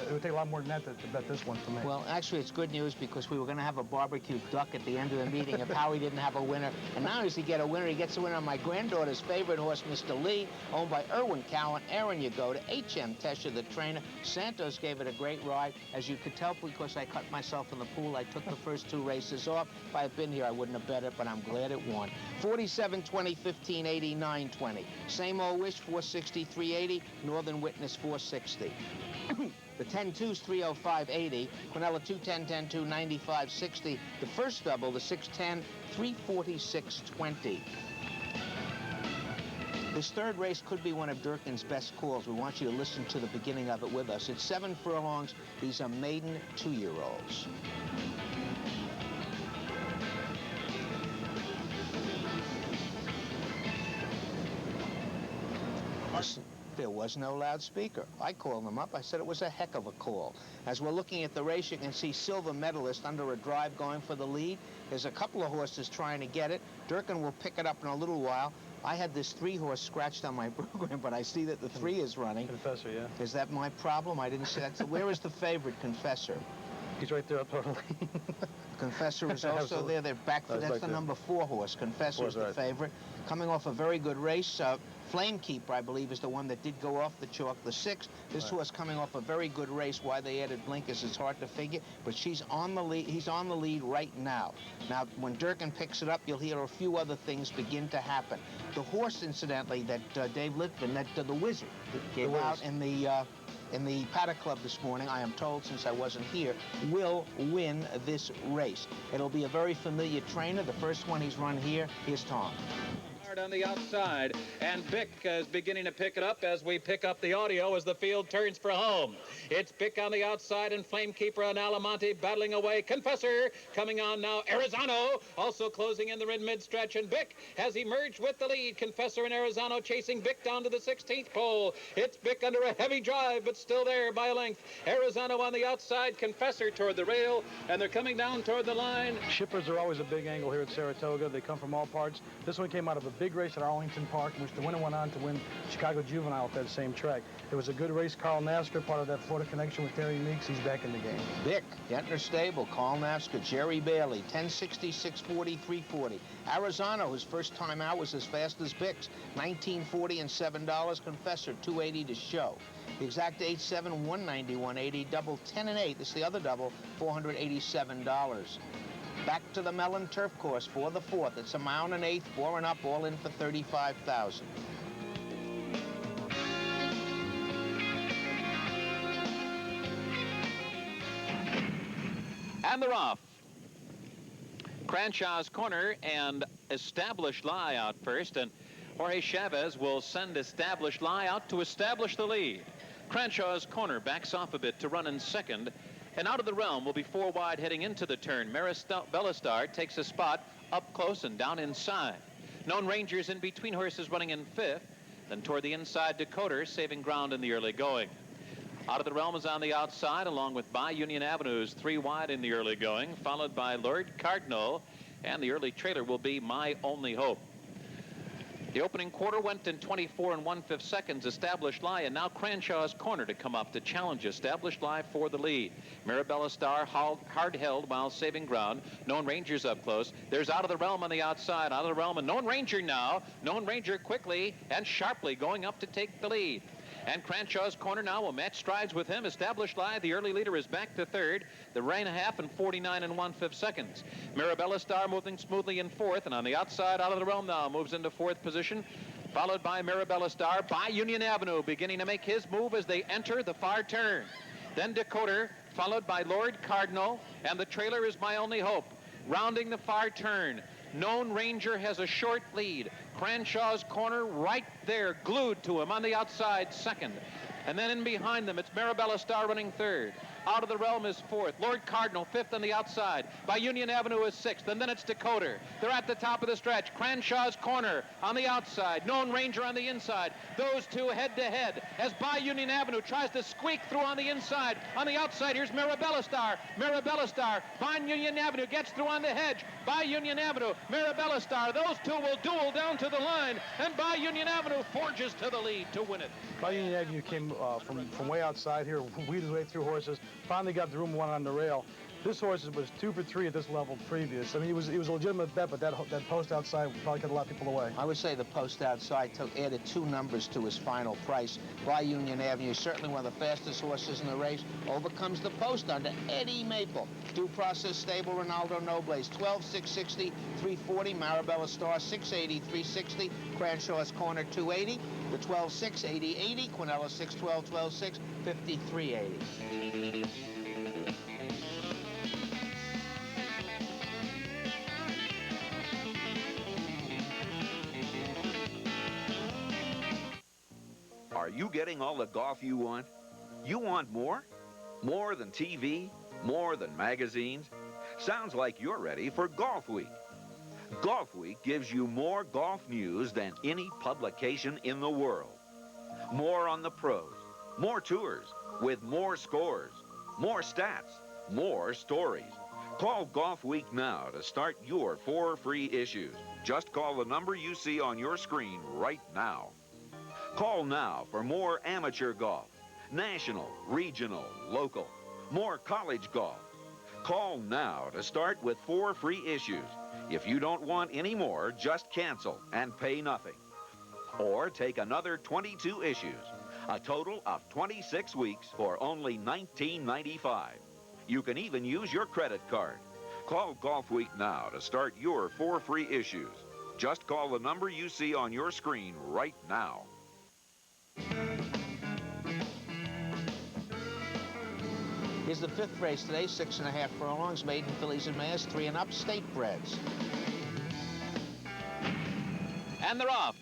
it would take a lot more than that to bet this one for me. Well, actually, it's good news because we were going to have a barbecue duck at the end of the meeting if Howie didn't have a winner. And now as he get a winner, he gets a winner on my granddaughter's favorite horse, Mr. Lee, owned by Irwin Cowan. Aaron, you go to H.M. Tesher, the trainer. Santos gave it a great ride. As you could tell, because I cut myself in the pool, I took the first 2 races off. If I had been here, I wouldn't have bet it, but I'm glad it won. 47-20, 15-80, 9-20. Same Old Wish, 463.80. Northern Witness, 460. The 10-2's 305.80. Quinella 210, 10-2, 95.60. The first double, the 610, 346.20. This third race could be one of Durkin's best calls. We want you to listen to the beginning of it with us. It's 7 furlongs. These are maiden 2-year-olds. There was no loudspeaker. I called them up. I said it was a heck of a call. As we're looking at the race, you can see silver medalist under a drive going for the lead. There's a couple of horses trying to get it. Durkin will pick it up in a little while. I had this 3-horse scratched on my program, but I see that the 3 is running. Confessor, yeah. Is that my problem? I didn't see that. Where is the favorite, Confessor? He's right there up totally. Confessor is also there. They're back for that's the number 4 horse. Confessor is the favorite. Coming off a very good race. Flamekeeper, I believe, is the one that did go off the chalk. The 6th, this horse coming off a very good race. Why they added blinkers, it's hard to figure, but she's on the lead. He's on the lead right now. Now, when Durkin picks it up, you'll hear a few other things begin to happen. The horse, incidentally, that Dave Litvin, that the Wizard, gave out in the Paddock Club this morning, I am told, since I wasn't here, will win this race. It'll be a very familiar trainer. The first one he's run here. Here's Tom. On the outside, and Bick is beginning to pick it up as we pick up the audio as the field turns for home. It's Bick on the outside and Flamekeeper and Alamonte battling away. Confessor coming on now. Arizano also closing in the mid-stretch, and Bick has emerged with the lead. Confessor and Arizano chasing Bick down to the 16th pole. It's Bick under a heavy drive, but still there by a length. Arizano on the outside, Confessor toward the rail, and they're coming down toward the line. Shippers are always a big angle here at Saratoga. They come from all parts. This one came out of a big race at Arlington Park, in which the winner went on to win Chicago Juvenile at that same track. It was a good race. Carl Nasker, part of that Florida connection with Terry Meeks, he's back in the game. Bick, Gentner Stable, Carl Nasker, Jerry Bailey, 1060, 640, 340. Arizona, his first time out, was as fast as Bick's, 1940 and $7. Confessor, 280 to show. The exact 8-7, 191.80, double 10 and 8. This is the other double, $487. Back to the Mellon Turf Course for the 4th. It's a mile and 1/8, 4 and up, all in for $35,000. And they're off. Cranshaw's Corner and Established Lie out first, and Jorge Chavez will send Established Lie out to establish the lead. Cranshaw's Corner backs off a bit to run in second. And Out of the Realm will be 4 wide heading into the turn. Bellistar takes a spot up close and down inside. Known Rangers in between horses running in 5th. Then toward the inside, Dakota saving ground in the early going. Out of the Realm is on the outside, along with By Union Avenues, 3 wide in the early going, followed by Lord Cardinal, and the early trailer will be My Only Hope. The opening quarter went in 24 1/5 seconds. Established Lie, and now Cranshaw's Corner to come up to challenge Established Lie for the lead. Mirabella Star hard held while saving ground. Known Ranger's up close. There's Out of the Realm on the outside. Out of the Realm, and Known Ranger now. Known Ranger quickly and sharply going up to take the lead. And Cranshaw's Corner now will match strides with him. Established Lie, the early leader, is back to third. The rain a half in 49 1/5 seconds. Mirabella Star moving smoothly in fourth, and on the outside, Out of the Realm now moves into fourth position, followed by Mirabella Star. By Union Avenue beginning to make his move as they enter the far turn. Then Decoder, followed by Lord Cardinal, and the trailer is My Only Hope. Rounding the far turn, Known Ranger has a short lead. Cranshaw's Corner right there, glued to him on the outside, second. And then in behind them, it's Mirabella Star running third. Out of the Realm is fourth. Lord Cardinal, fifth on the outside. By Union Avenue is sixth, and then it's Decoder. They're at the top of the stretch. Cranshaw's Corner on the outside. Known Ranger on the inside. Those two head-to-head as By Union Avenue tries to squeak through on the inside. On the outside, here's Mirabella Star. Mirabella Star. By Union Avenue gets through on the hedge. By Union Avenue, Mirabella Star. Those two will duel down to the line, and By Union Avenue forges to the lead to win it. By Union Avenue came from way outside here, weeded his way through horses, finally got the room one on the rail. This horse was 2 for 3 at this level previous. I mean, he was a legitimate bet, but that post outside probably cut a lot of people away. I would say the post outside added 2 numbers to his final price. By Union Avenue, certainly one of the fastest horses in the race, overcomes the post under Eddie Maple. Due Process Stable, Ronaldo Nobles, 12,660, 340. Marabella Star, 680, 360. Cranshaw's Corner, 280. The 12,6, 80, 80. Quinella 612, 12,6, 5380. Are you getting all the golf you want? You want more? More than TV? More than magazines? Sounds like you're ready for Golf Week. Golf Week gives you more golf news than any publication in the world. More on the pros, more tours, with more scores, more stats, more stories. Call Golf Week now to start your 4 free issues. Just call the number you see on your screen right now. Call now for more amateur golf, national, regional, local, more college golf. Call now to start with 4 free issues. If you don't want any more, just cancel and pay nothing. Or take another 22 issues, a total of 26 weeks for only $19.95. You can even use your credit card. Call Golf Week now to start your 4 free issues. Just call the number you see on your screen right now. Here's the 5th race today, 6.5 furlongs, maiden fillies and mares, 3 and up, state breds. And they're off.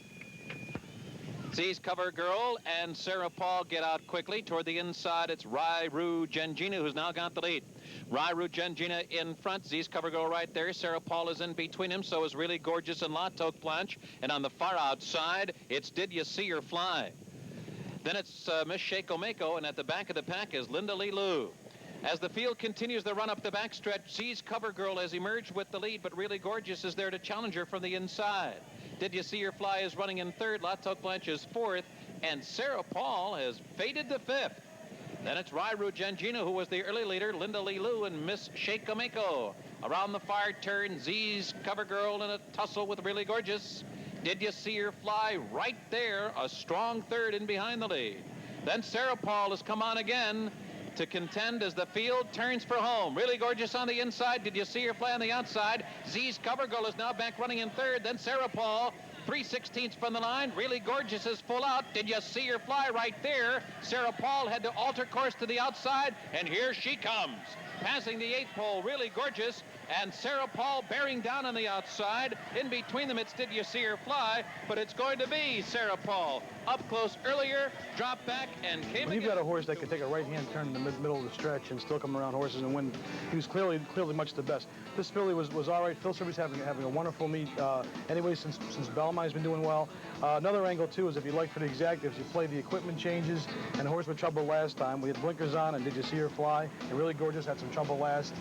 Z's Cover Girl and Sarah Paul get out quickly. Toward the inside, it's Rairu Gengina, who's now got the lead. Rairu Gengina in front. Z's Cover Girl right there. Sarah Paul is in between him. So is Really Gorgeous and La Toque Blanche. And on the far outside, it's Did You See Her Fly? Then it's Miss Shaco Mako, and at the back of the pack is Linda Lee Lou. As the field continues the run up the backstretch, Z's Cover Girl has emerged with the lead, but Really Gorgeous is there to challenge her from the inside. Did You See Her Fly is running in third, La Toque Blanche is fourth, and Sarah Paul has faded to fifth. Then it's Rairu Gengina, who was the early leader, Linda Lee Lou and Miss Shaco Mako. Around the far turn, Z's Cover Girl in a tussle with Really Gorgeous. Did You See Her Fly right there, a strong third in behind the lead. Then Sarah Paul has come on again to contend as the field turns for home. Really Gorgeous on the inside. Did You See Her Fly on the outside? Z's Cover Girl is now back running in third. Then Sarah Paul, 3/16 from the line. Really Gorgeous is full out. Did You See Her Fly right there? Sarah Paul had to alter course to the outside, and here she comes. Passing the 8th pole, Really Gorgeous, and Sarah Paul bearing down on the outside. In between them, it's Did You See Her Fly, but it's going to be Sarah Paul. Up close earlier, dropped back, and came When you've got a horse that can take a right-hand turn in the middle of the stretch and still come around horses and win, he was clearly much the best. This filly was all right. Phil Silver's having a wonderful meet anyway since Belmont's been doing well. Another angle, too, is if you like for the exactives, you play the equipment changes, and the horse with trouble last time. We had blinkers on, and did you see her fly? And Really Gorgeous had some trouble last.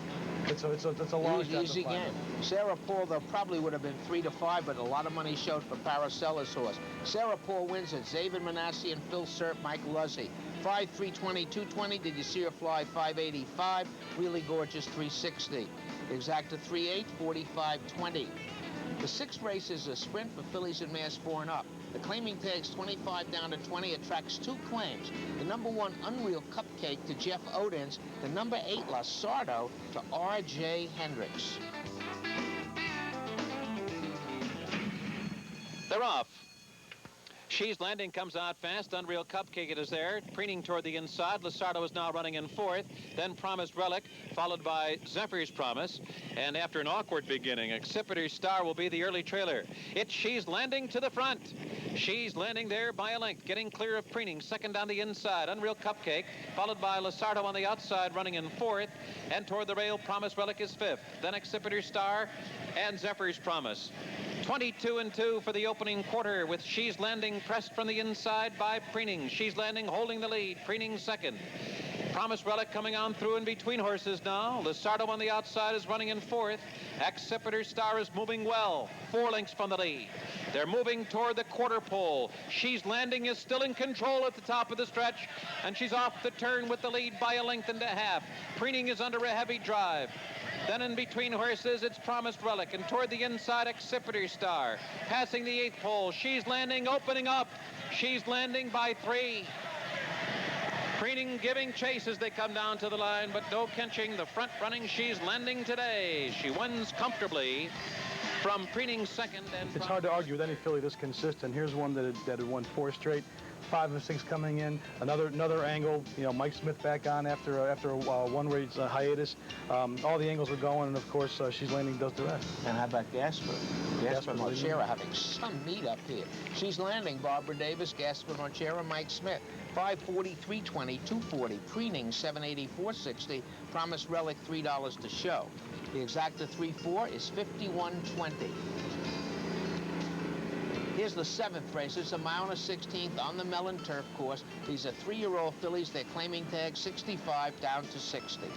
It's a long shot. Easy game. Sarah Paul, though, probably would have been 3 to 5, but a lot of money showed for Paracella's horse. Sarah Paul wins at Xavier Manassi and Phil Sert, Mike Luzzi. 5, 320, 220. Did you see her fly? 585. Really Gorgeous, 360. Exacta 3-8, 45-20. The 6th race is a sprint for fillies and mares 4 and up. The claiming tag's 25 down to 20. Attracts 2 claims. The number 1 Unreal Cupcake to Jeff Odins. The number 8 Lasardo to R.J. Hendricks. They're off. She's Landing comes out fast. Unreal Cupcake it is there. Preening toward the inside. Lasardo is now running in 4th. Then Promised Relic, followed by Zephyr's Promise. And after an awkward beginning, Accipiter Star will be the early trailer. It's She's Landing to the front. She's Landing there by a length, getting clear of Preening. Second on the inside, Unreal Cupcake, followed by Lasardo on the outside, running in 4th. And toward the rail, Promised Relic is 5th. Then Accipiter Star and Zephyr's Promise. 22-2 for the opening quarter, with She's Landing pressed from the inside by Preening. She's Landing holding the lead. Preening second. Promised Relic coming on through in between horses now. Lasardo on the outside is running in 4th. Accipiter Star is moving well. 4 lengths from the lead. They're moving toward the quarter pole. She's Landing is still in control at the top of the stretch, and she's off the turn with the lead by a length and a half. Preening is under a heavy drive. Then in between horses, it's Promised Relic, and toward the inside, Accipiter Star. Passing the 8th pole, She's Landing opening up. She's Landing by 3. Preening giving chase as they come down to the line, but no catching. The front running She's Landing today. She wins comfortably from Preening second. And it's hard to argue with any filly this consistent. Here's one that had won 4 straight. 5 of 6 coming in. Another angle. You know, Mike Smith back on after a one-race hiatus. All the angles are going, and of course She's Landing does the rest. And how about Gasper? Gasper Marchera having some meat up here. She's Landing, Barbara Davis, Gasper Marchera, Mike Smith. 540, 320, 240. Preening 780, 460. Promised Relic $3 to show. The Exacta 3-4 is 51.20. Here's the 7th race. It's a mile and a 16th on the Mellon Turf course. These are 3-year-old fillies. They're claiming tag 65 down to 60.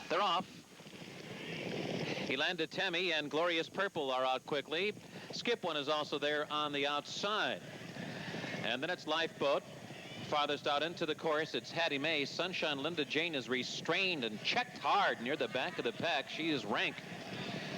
They're off. Elanda Temi and Glorious Purple are out quickly. Skip One is also there on the outside. And then it's Lifeboat. Farthest out into the course, it's Hattie Mae. Sunshine Linda Jane is restrained and checked hard near the back of the pack. She is rank.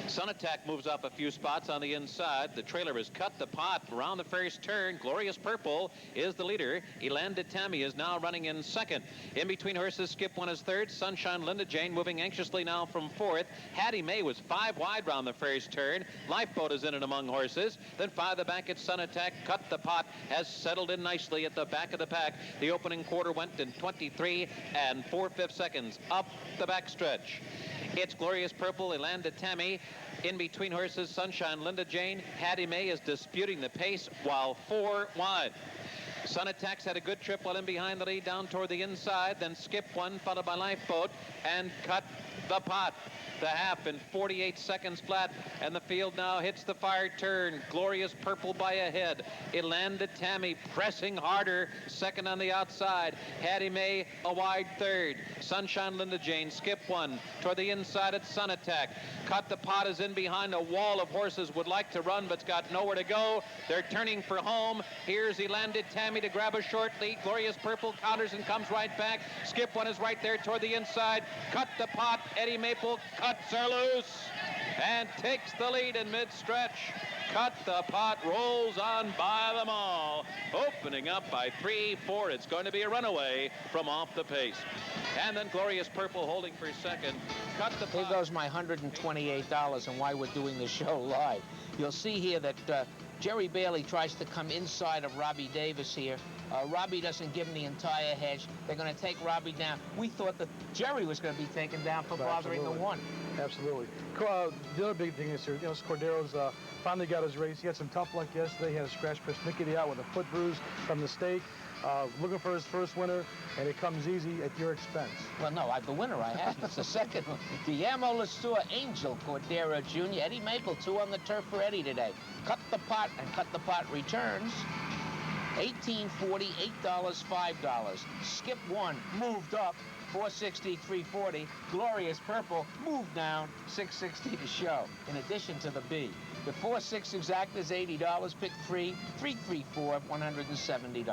Sun Attack moves up a few spots on the inside. The trailer has cut the pot around the first turn. Glorious Purple is the leader. Elanda Tammy is now running in second. In between horses, Skip One is third. Sunshine Linda Jane moving anxiously now from 4th. Hattie Mae was 5 wide round the first turn. Lifeboat is in it among horses. Then farther back at Sun Attack. Cut the pot has settled in nicely at the back of the pack. The opening quarter went in 23 and 4/5 seconds up the backstretch. It's Glorious Purple, Elanda Tammy. In between horses, Sunshine Linda Jane. Hattie Mae is disputing the pace while 4 wide. Sun Attack's had a good trip while in behind the lead down toward the inside. Then Skip One, followed by Lifeboat, and cut the pot. The half in 48 seconds flat, and the field now hits the fire turn. Glorious Purple by a head. Elanda Tammy pressing harder, second on the outside. Hattie Mae a wide third. Sunshine Linda Jane, Skip One toward the inside at Sun Attack. Cut the pot is in behind a wall of horses, would like to run but's got nowhere to go. They're turning for home. Here's Elanda Tammy to grab a short lead. Glorious Purple counters and comes right back. Skip One is right there toward the inside. Cut the pot. Eddie Maple cuts her loose and takes the lead in mid-stretch. Cut the pot, rolls on by them all. Opening up by 3-4. It's going to be a runaway from off the pace. And then Glorious Purple holding for second. Cut the pot. Here goes my $128 and why we're doing the show live. You'll see here that Jerry Bailey tries to come inside of Robbie Davis here. Robbie doesn't give him the entire hedge. They're going to take Robbie down. We thought that Jerry was going to be taken down for bothering the one. Absolutely. The other big thing is here, Cordero's finally got his race. He had some tough luck yesterday. He had a scratch persnickety out with a foot bruise from the stake. looking for his first winner, and it comes easy at your expense. Well, no, the winner I had. It's the second one. Guillermo Lesueur, Angel Cordero Jr., Eddie Maple, 2 on the turf for Eddie today. Cut the pot, and Cut the Pot returns. $18.40, $8, $5. Skip 1, moved up, $4.60, $3.40. Glorious Purple, moved down, $6.60 to show, in addition to the B. The 4-6 exact is $80. Pick 3, 334, $170.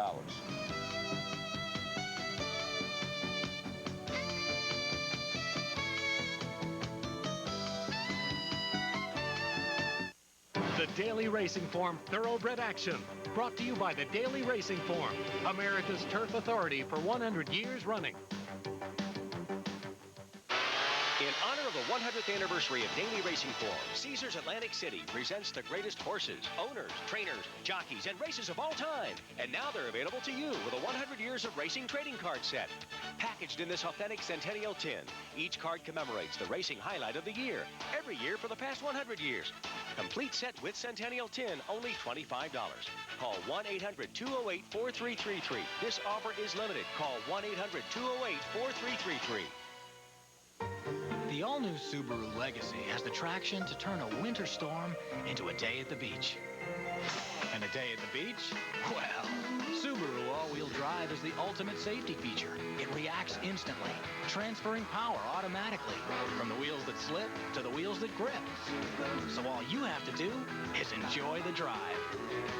The Daily Racing Form Thoroughbred Action, brought to you by the Daily Racing Form, America's turf authority for 100 years running. In honor of the 100th anniversary of Daily Racing Form, Caesars Atlantic City presents the greatest horses, owners, trainers, jockeys, and races of all time. And now they're available to you with a 100 years of racing trading card set. Packaged in this authentic Centennial tin, each card commemorates the racing highlight of the year, every year for the past 100 years. Complete set with Centennial tin, only $25. Call 1-800-208-4333. This offer is limited. Call 1-800-208-4333. The all-new Subaru Legacy has the traction to turn a winter storm into a day at the beach. And a day at the beach? Well, Subaru all-wheel drive is the ultimate safety feature. It reacts instantly, transferring power automatically from the wheels that slip to the wheels that grip. So all you have to do is enjoy the drive.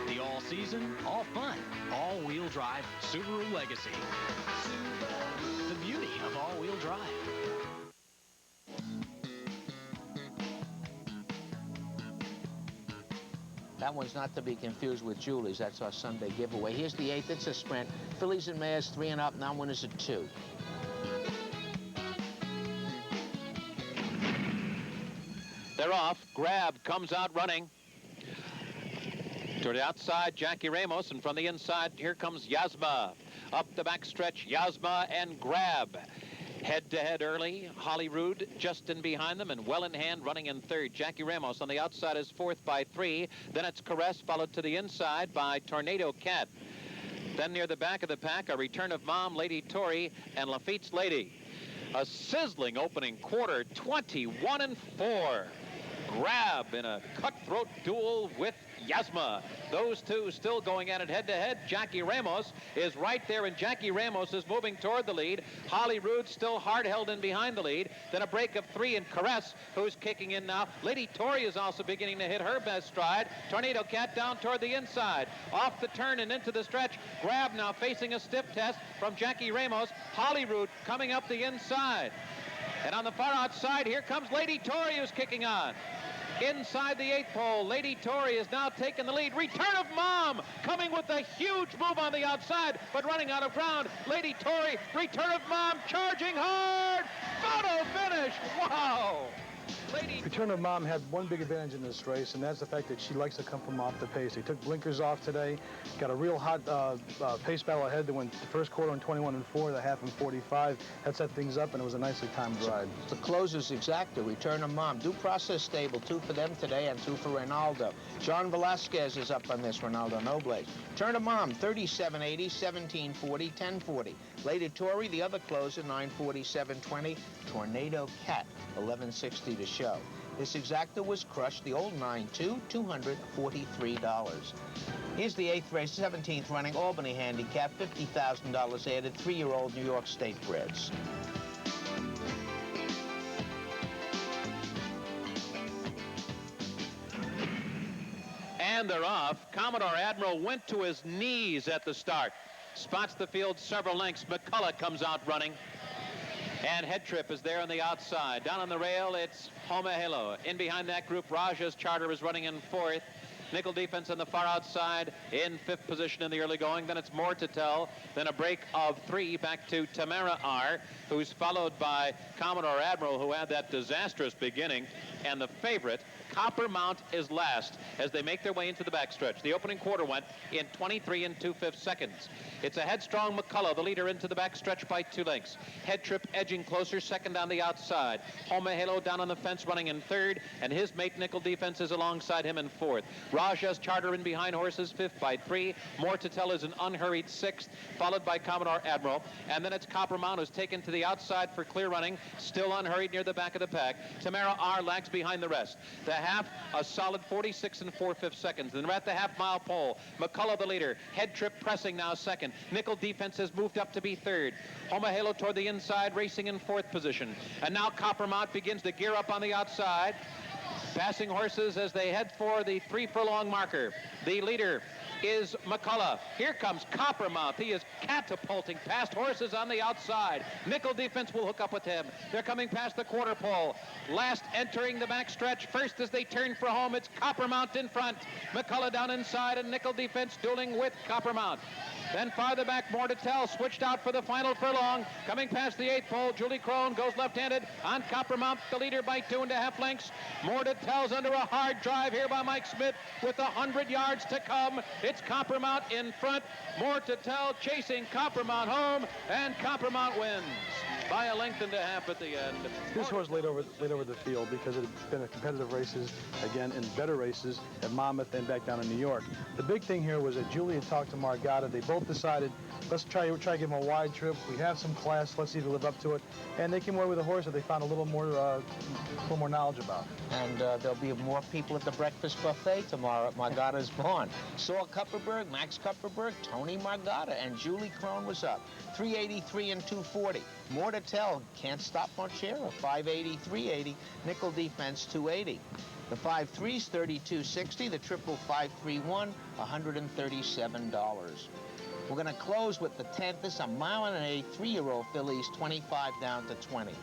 The all-season, all-fun, all-wheel drive Subaru Legacy. The beauty of all-wheel drive. That one's not to be confused with Julie's. That's our Sunday giveaway. Here's the 8th. It's a sprint. Fillies and mares 3 and up. Non-winners at 2. They're off. Grab comes out running. To the outside, Jackie Ramos, and from the inside, here comes Yasma. Up the backstretch, Yasma and Grab. Head-to-head early, Holyrood just in behind them and well in hand running in third. Jackie Ramos on the outside is fourth by 3. Then it's Caress, followed to the inside by Tornado Cat. Then near the back of the pack, a return of Mom, Lady Tory, and Lafitte's Lady. A sizzling opening quarter, 21-4. Grab in a cutthroat duel with Yasma. Those two still going at it head-to-head. Jackie Ramos is right there, and Jackie Ramos is moving toward the lead. Holyrood still hard held in behind the lead. Then a break of 3 in Caress, who's kicking in now. Lady Tory is also beginning to hit her best stride. Tornado Cat down toward the inside. Off the turn and into the stretch. Grab now facing a stiff test from Jackie Ramos. Holyrood coming up the inside. And on the far outside, here comes Lady Tory, who's kicking on. Inside the 8th pole, Lady Tory is now taking the lead. Return of Mom coming with a huge move on the outside, but running out of ground. Lady Tory, Return of Mom, charging hard. Photo finish. Wow. Return of Mom had one big advantage in this race, and that's the fact that she likes to come from off the pace. They took blinkers off today, got a real hot pace battle ahead. They went the first quarter in 21-4, the half in 45. That set things up, and it was a nicely timed ride. The closers exacta, Return of Mom. Due Process stable, 2 for them today and 2 for Ronaldo. John Velasquez is up on this, Ronaldo Nobles. Return of Mom, 37.80, 17.40, 10.40. Lady Tory, the other closer, 9.47.20. Tornado Cat, 11.60 to show. This exacta was crushed, the old 9-2, $243. Here's the 8th race, 17th running, Albany handicap, $50,000 added, 3-year-old New York State breds. And they're off. Commodore Admiral went to his knees at the start. Spots the field several lengths. McCullough comes out running. And Head Trip is there on the outside. Down on the rail, it's Homehelo. In behind that group, Raja's Charter is running in 4th. Nickel Defense on the far outside in 5th position in the early going. Then it's More to Tell. Then a break of 3 back to Tamara R., who's followed by Commodore Admiral, who had that disastrous beginning. And the favorite, Coppermount is last as they make their way into the backstretch. The opening quarter went in 23 2/5 seconds. It's a headstrong McCullough, the leader, into the backstretch by 2 lengths. Head Trip edging closer, second on the outside. Homa Halo down on the fence running in third, and his mate Nickel Defense is alongside him in fourth. Raja's Charter in behind horses, fifth by 3. More to Tell is an unhurried sixth, followed by Commodore Admiral. And then it's Coppermount, who's taken to the outside for clear running, still unhurried near the back of the pack. Tamara R lags behind the rest. The half, a solid 46 4/5 seconds. And we're at the half-mile pole. McCullough, the leader. Head Trip pressing now second. Nickel Defense has moved up to be third. Homa Halo toward the inside, racing in fourth position. And now Coppermount begins to gear up on the outside. Passing horses as they head for the 3 furlong marker. The leader is McCullough. Here comes Coppermouth. He is catapulting past horses on the outside. Nickel Defense will hook up with him. They're coming past the quarter pole. Last entering the backstretch. First as they turn for home, it's Coppermount in front. McCullough down inside and Nickel Defense dueling with Coppermount. Then farther back, More to Tell, switched out for the final furlong. Coming past the 8th pole, Julie Crone goes left-handed on Coppermount, the leader by 2 1/2 lengths. More to Tell's under a hard drive here by Mike Smith with 100 yards to come. It's Coppermount in front. More to Tell chasing Coppermount home, and Coppermount wins by 1.5 lengths at the end. This horse laid over the field because it had been a competitive races, again, in better races at Monmouth and back down in New York. The big thing here was that Julie had talked to Margata. They both decided, let's try to give him a wide trip. We have some class. Let's see if we live up to it. And they came away with a horse that they found a little more knowledge about. And there'll be more people at the breakfast buffet tomorrow at Margata's barn. Saul Kupperberg, Max Kupperberg, Tony Margata, and Julie Crone was up. 383 and 240. More to Tell, can't stop Marchera, 580, 380. Nickel Defense, 280. The 5-3's 32.60. The triple 531, $137. We're going to close with the 10th. This is a 1 1/8 3-year-old fillies, 25 down to 20.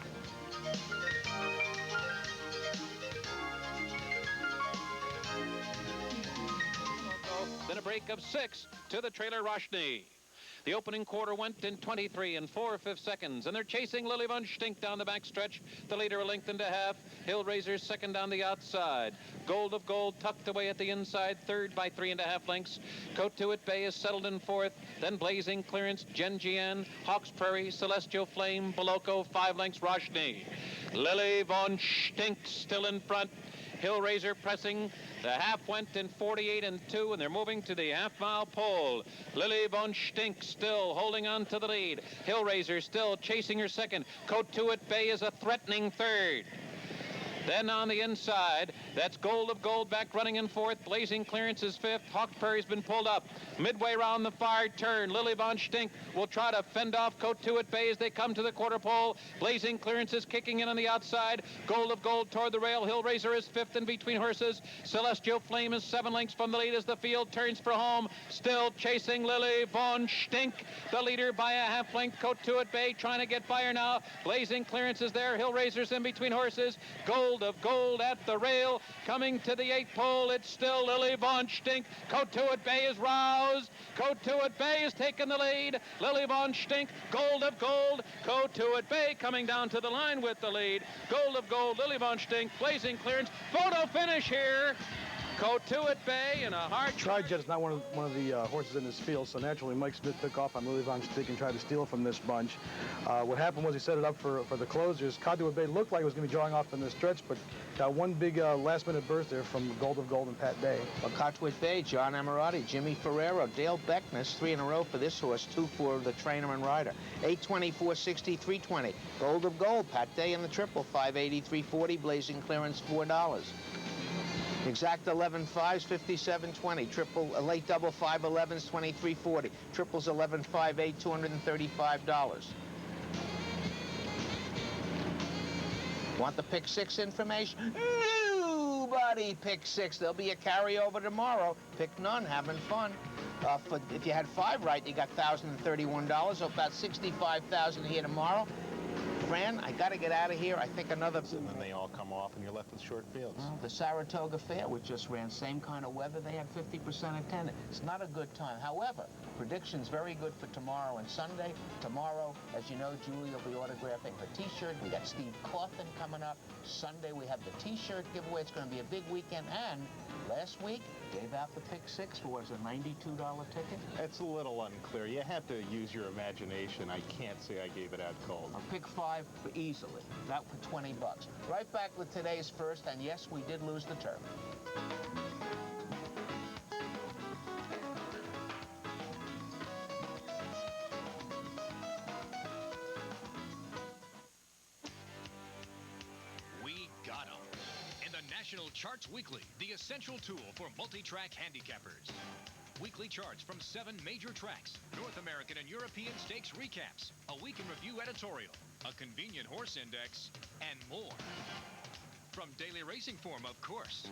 Then a break of 6 to the trailer Roshni. The opening quarter went in 23 4/5 seconds, and they're chasing Lily Von Stink down the backstretch. The leader 1.5 lengths. Hillraiser second down the outside. Gold of Gold tucked away at the inside, third by 3 1/2 lengths. Coat to It Bay is settled in fourth. Then Blazing Clearance, Genjian, Hawks Prairie, Celestial Flame, Boloco, 5 lengths Roshni. Lily Von Stink still in front. Hillraiser pressing. The half went in 48 2, and they're moving to the half-mile pole. Lily Von Stink still holding on to the lead. Hillraiser still chasing her second. Coat to It Bay is a threatening third. Then on the inside, that's Gold of Gold back running in fourth. Blazing Clearance is fifth. Hawk Prairie's been pulled up. Midway round the far turn, Lily Von Stink will try to fend off Coat to It Bay as they come to the quarter pole. Blazing Clearance is kicking in on the outside. Gold of Gold toward the rail. Hillraiser is fifth in between horses. Celestial Flame is 7 lengths from the lead as the field turns for home. Still chasing Lily Von Stink, the leader by a 1/2 length. Coat to It Bay trying to get by her now. Blazing Clearance is there. Hillraiser's in between horses. Gold of Gold at the rail. Coming to the 8th pole, it's still Lily Von Stink. Coat to It Bay is roused. Coat to It Bay is taking the lead. Lily Von Stink, Gold of Gold. Coat to It Bay coming down to the line with the lead. Gold of Gold, Lily Von Stink, Blazing Clearance. Photo finish here. Coat to It Bay and a hard... Tri-Jet is not one of the horses in this field, so naturally Mike Smith took off on Lily Von Stink and tried to steal from this bunch. What happened was he set it up for the closers. Coat to It Bay looked like it was going to be drawing off in the stretch, but got one big last-minute burst there from Gold of Gold and Pat Day. Well, Coat to It Bay, John Amorati, Jimmy Ferrero, Dale Beckness, 3 in a row for this horse, 2 for the trainer and rider. 824, 60, 320. Gold of Gold, Pat Day in the triple, 580, 340. Blazing Clearance, $4. Exact 11-5s, 57.20. Triple, late double 5-11s, 23.40. Triples 11-5-8, $235. Want the pick 6 information? Nobody pick 6. There'll be a carryover tomorrow. Pick none, having fun. If you had 5 right, you got $1,031. So about $65,000 here tomorrow. Fran, I got to get out of here. I think another... And then they all come off, and you're left with short fields. Well, the Saratoga Fair, which just ran, same kind of weather. They had 50% attendance. It's not a good time. However, Predictions very good for tomorrow and Sunday. Tomorrow, as you know, Julie will be autographing her T-shirt. We got Steve Coffin coming up. Sunday, we have the T-shirt giveaway. It's going to be a big weekend. And last week, gave out the Pick 6 for a $92 ticket. It's a little unclear. You have to use your imagination. I can't say I gave it out cold. Pick 5 easily. That for 20 bucks. Right back with today's first, and yes, we did lose the turf. We got 'em. In the National Charts Weekly, the essential tool for multi-track handicappers. Weekly charts from 7 major tracks, North American and European stakes recaps, a week in review editorial, a convenient horse index, and more. From Daily Racing Form, of course.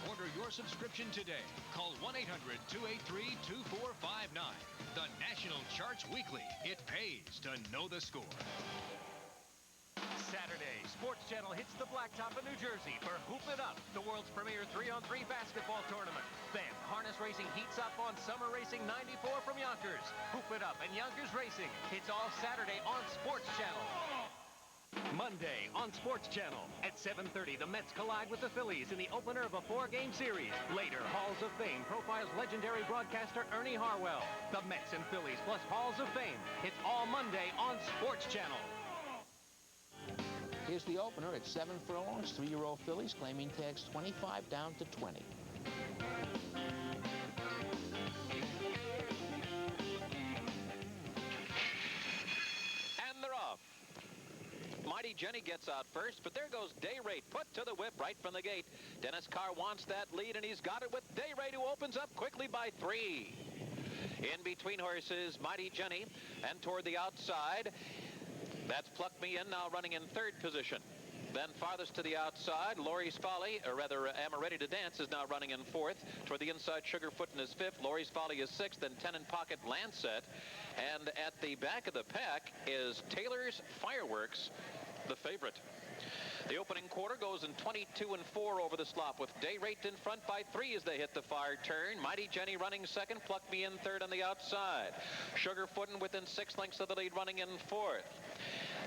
Order your subscription today. Call 1-800-283-2459. The National Charts Weekly. It pays to know the score. Saturday, Sports Channel hits the blacktop of New Jersey for Hoop It Up, the world's premier 3-on-3 basketball tournament. Then, harness racing heats up on Summer Racing 94 from Yonkers. Hoop It Up and Yonkers Racing. It's all Saturday on Sports Channel. Monday on Sports Channel at 7:30, the Mets collide with the Phillies in the opener of a 4-game series. Later, Halls of Fame profiles legendary broadcaster Ernie Harwell. The Mets and Phillies plus Halls of Fame. It's all Monday on Sports Channel. Here's the opener at 7 furlongs. 3-year-old fillies claiming tags 25 down to 20. And they're off. Mighty Jenny gets out first, but there goes Day Rate, put to the whip right from the gate. Dennis Carr wants that lead, and he's got it with Day Rate, who opens up quickly by 3. In between horses, Mighty Jenny, and toward the outside, that's Pluck Me In, now running in 3rd position. Then farthest to the outside, Laurie's Folly, or rather Am Ready to Dance, is now running in 4th. Toward the inside, Sugarfoot in his 5th. Laurie's Folly is 6th, and 10 in pocket, Lancet. And at the back of the pack is Taylor's Fireworks, the favorite. The opening quarter goes in 22 and 4 over the slop, with Day Rate in front by 3 as they hit the far turn. Mighty Jenny running 2nd, Pluck Me In 3rd on the outside. Sugarfootin' within 6 lengths of the lead, running in 4th.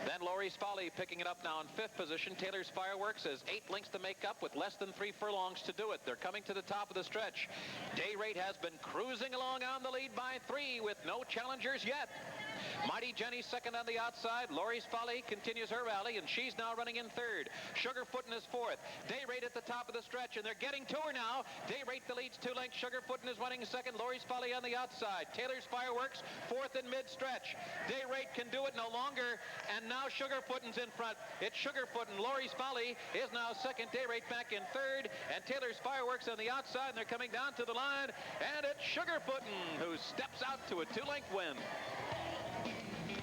Then Laurie's Folly picking it up now in 5th position. Taylor's Fireworks has 8 lengths to make up with less than 3 furlongs to do it. They're coming to the top of the stretch. Day Rate has been cruising along on the lead by 3 with no challengers yet. Mighty Jenny 2nd on the outside. Laurie's Folly continues her rally, and she's now running in 3rd. Sugarfootin' is 4th. Day Rate at the top of the stretch, and they're getting to her now. Day Rate the leads 2 lengths. Sugarfootin' is running 2nd. Laurie's Folly on the outside. Taylor's Fireworks 4th in mid-stretch. Day Rate can do it no longer, and now Sugarfootin's in front. It's Sugarfootin'. Laurie's Folly is now 2nd. Day Rate back in 3rd, and Taylor's Fireworks on the outside, and they're coming down to the line, and it's Sugarfootin' who steps out to a 2-length win.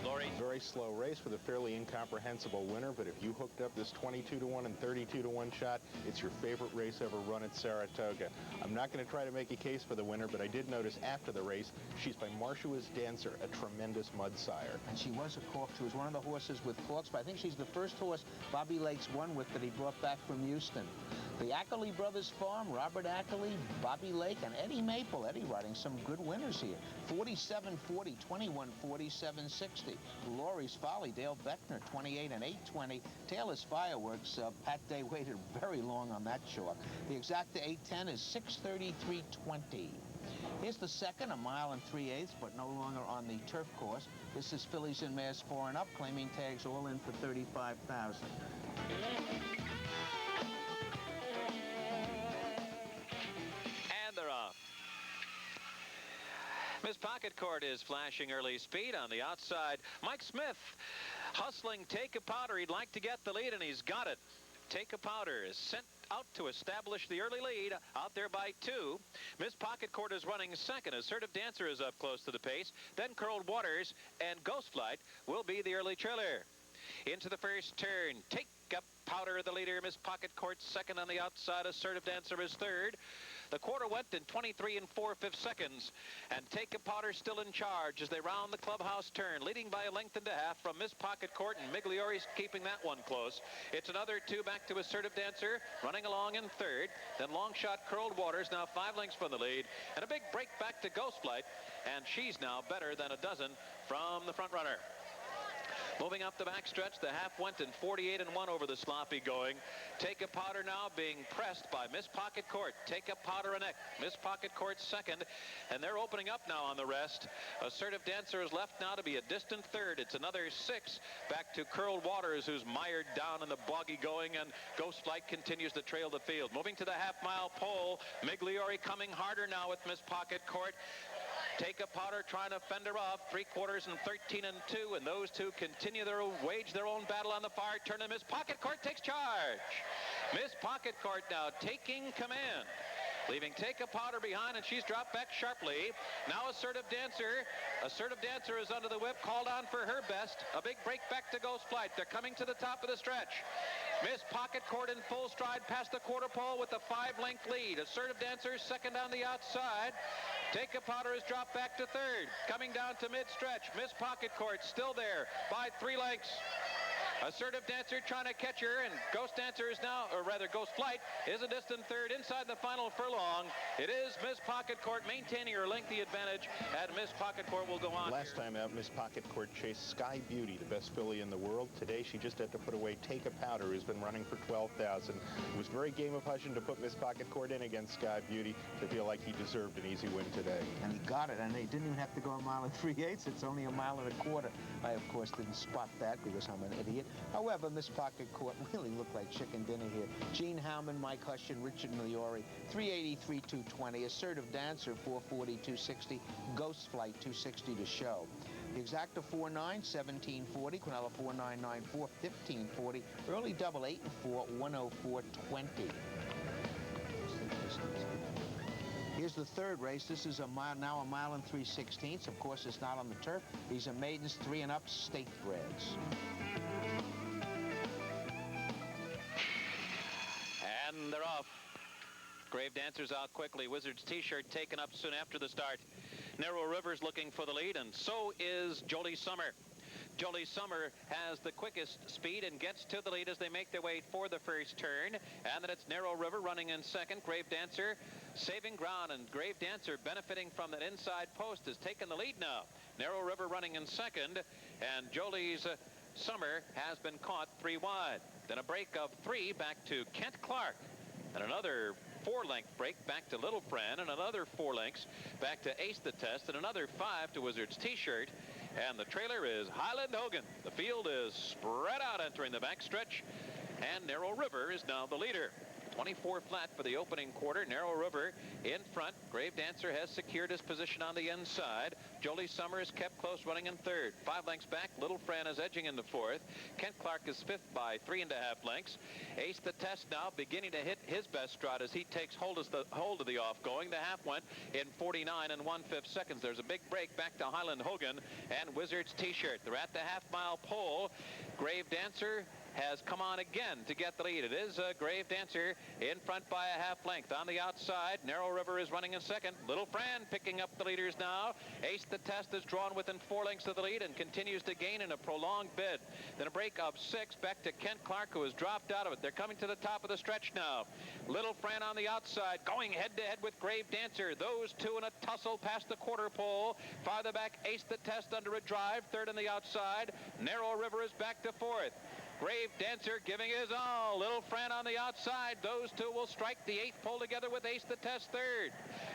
Laurie. Very slow race with a fairly incomprehensible winner, but if you hooked up this 22-1 and 32-1 shot, it's your favorite race ever run at Saratoga. I'm not going to try to make a case for the winner, but I did notice after the race, she's by Marshua's Dancer, a tremendous mud sire. And she was a cork. She was one of the horses with corks, but I think she's the first horse Bobby Lakes won with that he brought back from Houston. The Ackley Brothers Farm, Robert Ackley, Bobby Lake, and Eddie Maple. Eddie riding some good winners here. 47-40, 21-40, 760. Laurie's Folly, Dale Beckner, 28 and 820. Taylor's Fireworks, Pat Day waited very long on that chalk. The exacta 810 is 633.20. Here's the second, 1 mile and 3/8, but no longer on the turf course. This is Fillies and Mares 4 and up, claiming tags all in for $35,000. And they're off. Miss Pocket Court is flashing early speed on the outside. Mike Smith hustling Take a Powder. He'd like to get the lead, and he's got it. Take a Powder is sent out to establish the early lead, out there by 2. Miss Pocket Court is running 2nd. Assertive Dancer is up close to the pace. Then Curled Waters and Ghost Flight will be the early trailer. Into the first turn, Take a Powder, the leader. Miss Pocket Court 2nd on the outside. Assertive Dancer is 3rd. The quarter went in 23 4/5 seconds. And Take a Powder still in charge as they round the clubhouse turn, leading by a length and a half from Miss Pocket Court, and Migliori's keeping that one close. It's another 2 back to Assertive Dancer, running along in third. Then Long Shot Curled Waters, now 5 lengths from the lead. And a big break back to Ghost Flight, and she's now better than a dozen from the front runner. Moving up the backstretch, the half went in 48 1 over the sloppy going. Take a Powder now being pressed by Miss Pocket Court. Take a Powder and Miss Pocket Court second, and they're opening up now on the rest. Assertive Dancer is left now to be a distant third. It's another 6 back to Curled Waters, who's mired down in the boggy going, and Ghost Flight continues to trail the field. Moving to the half-mile pole, Migliori coming harder now with Miss Pocket Court. Take a Powder trying to fend her off, 3/4 and 13 2, and those two continue to wage their own battle on the far turn, and Miss Pocket Court takes charge. Miss Pocket Court now taking command, leaving Take a Powder behind, and she's dropped back sharply. Now Assertive Dancer. Assertive Dancer is under the whip, called on for her best. A big break back to Ghost Flight. They're coming to the top of the stretch. Miss Pocket Court in full stride past the quarter pole with a 5-length lead. Assertive Dancer second on the outside. Take a Powder has dropped back to third. Coming down to mid-stretch. Miss Pocket Court still there by 3 lengths. Assertive Dancer trying to catch her, and Ghost Dancer is now, or rather Ghost Flight, is a distant third inside the final furlong. It is Miss Pocket Court maintaining her lengthy advantage, and Miss Pocket Court will go on. Last time out, Miss Pocket Court chased Sky Beauty, the best filly in the world. Today, she just had to put away Take a Powder, who's been running for 12,000. It was very game of Hushin to put Miss Pocket Court in against Sky Beauty to feel like he deserved an easy win today. And he got it, and he didn't even have to go 1 3/8. It's only 1 1/4. I, of course, didn't spot that because I'm an idiot. However, Miss Pocket Court really looked like chicken dinner here. Gene Howman, Mike Hushin, Richard Migliori, 383, 220. Assertive Dancer, 440, 260. Ghost Flight, 260 to show. The Exacta 4-9, 1740. Quinella 4-9-9-4, 1540. Early double 8 and 4, 104.20. Here's the third race. This is now 1 3/16. Of course, it's not on the turf. These are maidens 3 and up, state breds. And they're off. Grave Dancer's out quickly. Wizard's T-shirt taken up soon after the start. Narrow River's looking for the lead, and so is Jolie Summer. Jolie Summer has the quickest speed and gets to the lead as they make their way for the first turn. And then it's Narrow River running in second. Grave Dancer saving ground, and Grave Dancer benefiting from that inside post has taken the lead now. Narrow River running in second, and Jolie's Summer has been caught 3 wide. Then a break of 3 back to Kent Clark, and another 4-length break back to Little Fran, and another 4 lengths back to Ace the Test, and another 5 to Wizard's T-shirt. And the trailer is Highland Hogan. The field is spread out entering the backstretch, and Narrow River is now the leader. 24 flat for the opening quarter. Narrow River in front. Grave Dancer has secured his position on the inside. Jolie Summer is kept close, running in third. 5 lengths back. Little Fran is edging into fourth. Kent Clark is fifth by 3.5 lengths. Ace the Test now beginning to hit his best stride as he takes hold of the off-going. The half went in 49 1/5 seconds. There's a big break back to Highland Hogan and Wizard's T-shirt. They're at the half-mile pole. Grave Dancer has come on again to get the lead. It is Grave Dancer in front by a half length. On the outside, Narrow River is running in second. Little Fran picking up the leaders now. Ace the Test is drawn within 4 lengths of the lead and continues to gain in a prolonged bid. Then a break of 6 back to Kent Clark, who has dropped out of it. They're coming to the top of the stretch now. Little Fran on the outside, going head-to-head with Grave Dancer. Those two in a tussle past the quarter pole. Farther back, Ace the Test under a drive, third on the outside. Narrow River is back to fourth. Grave Dancer giving his all. Little Fran on the outside. Those two will strike the 8th pole together with Ace the Test third.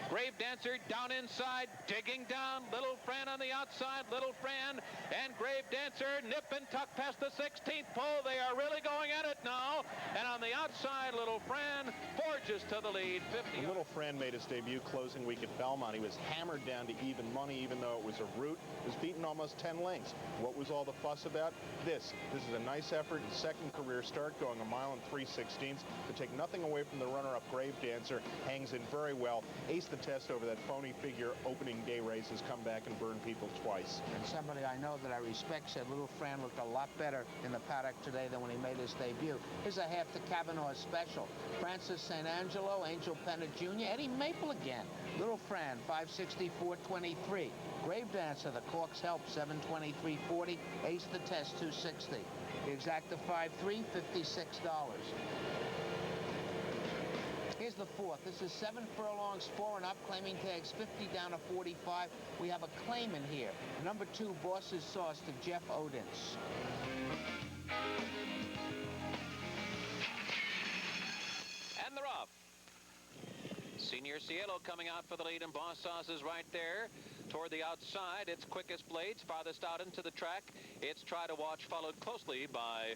Grave Dancer down inside, digging down. Little Fran on the outside. Little Fran and Grave Dancer nip and tuck past the 16th pole. They are really going at it now. And on the outside, Little Fran forges to the lead. 50. Little Fran made his debut closing week at Belmont. He was hammered down to even money, even though it was a route. He was beaten almost 10 lengths. What was all the fuss about? This is a nice effort. His second career start, going 1 3/16. To take nothing away from the runner-up, Grave Dancer hangs in very well. Ace the the test over that phony figure opening day race has come back and burned people twice. And somebody I know that I respect said little Fran looked a lot better in the paddock today than when he made his debut. Here's a half to Kavanaugh special. Francis St. Angelo, Angel Pennant Jr., Eddie Maple again. Little Fran, 564.23. Grave Dancer, the Corks Help, 723.40. Ace the Test, 260. The Exacta 5-3, $56. Here's the fourth. This is 7 furlongs, 4 and up, claiming tags 50 down to 45. We have a claim in here. Number 2, Boss's Sauce to Jeff Odins. And they're off. Senior Cielo coming out for the lead, and Boss Sauce is right there. Toward the outside, it's Quickest Blades, farthest out into the track. It's Try to Watch, followed closely by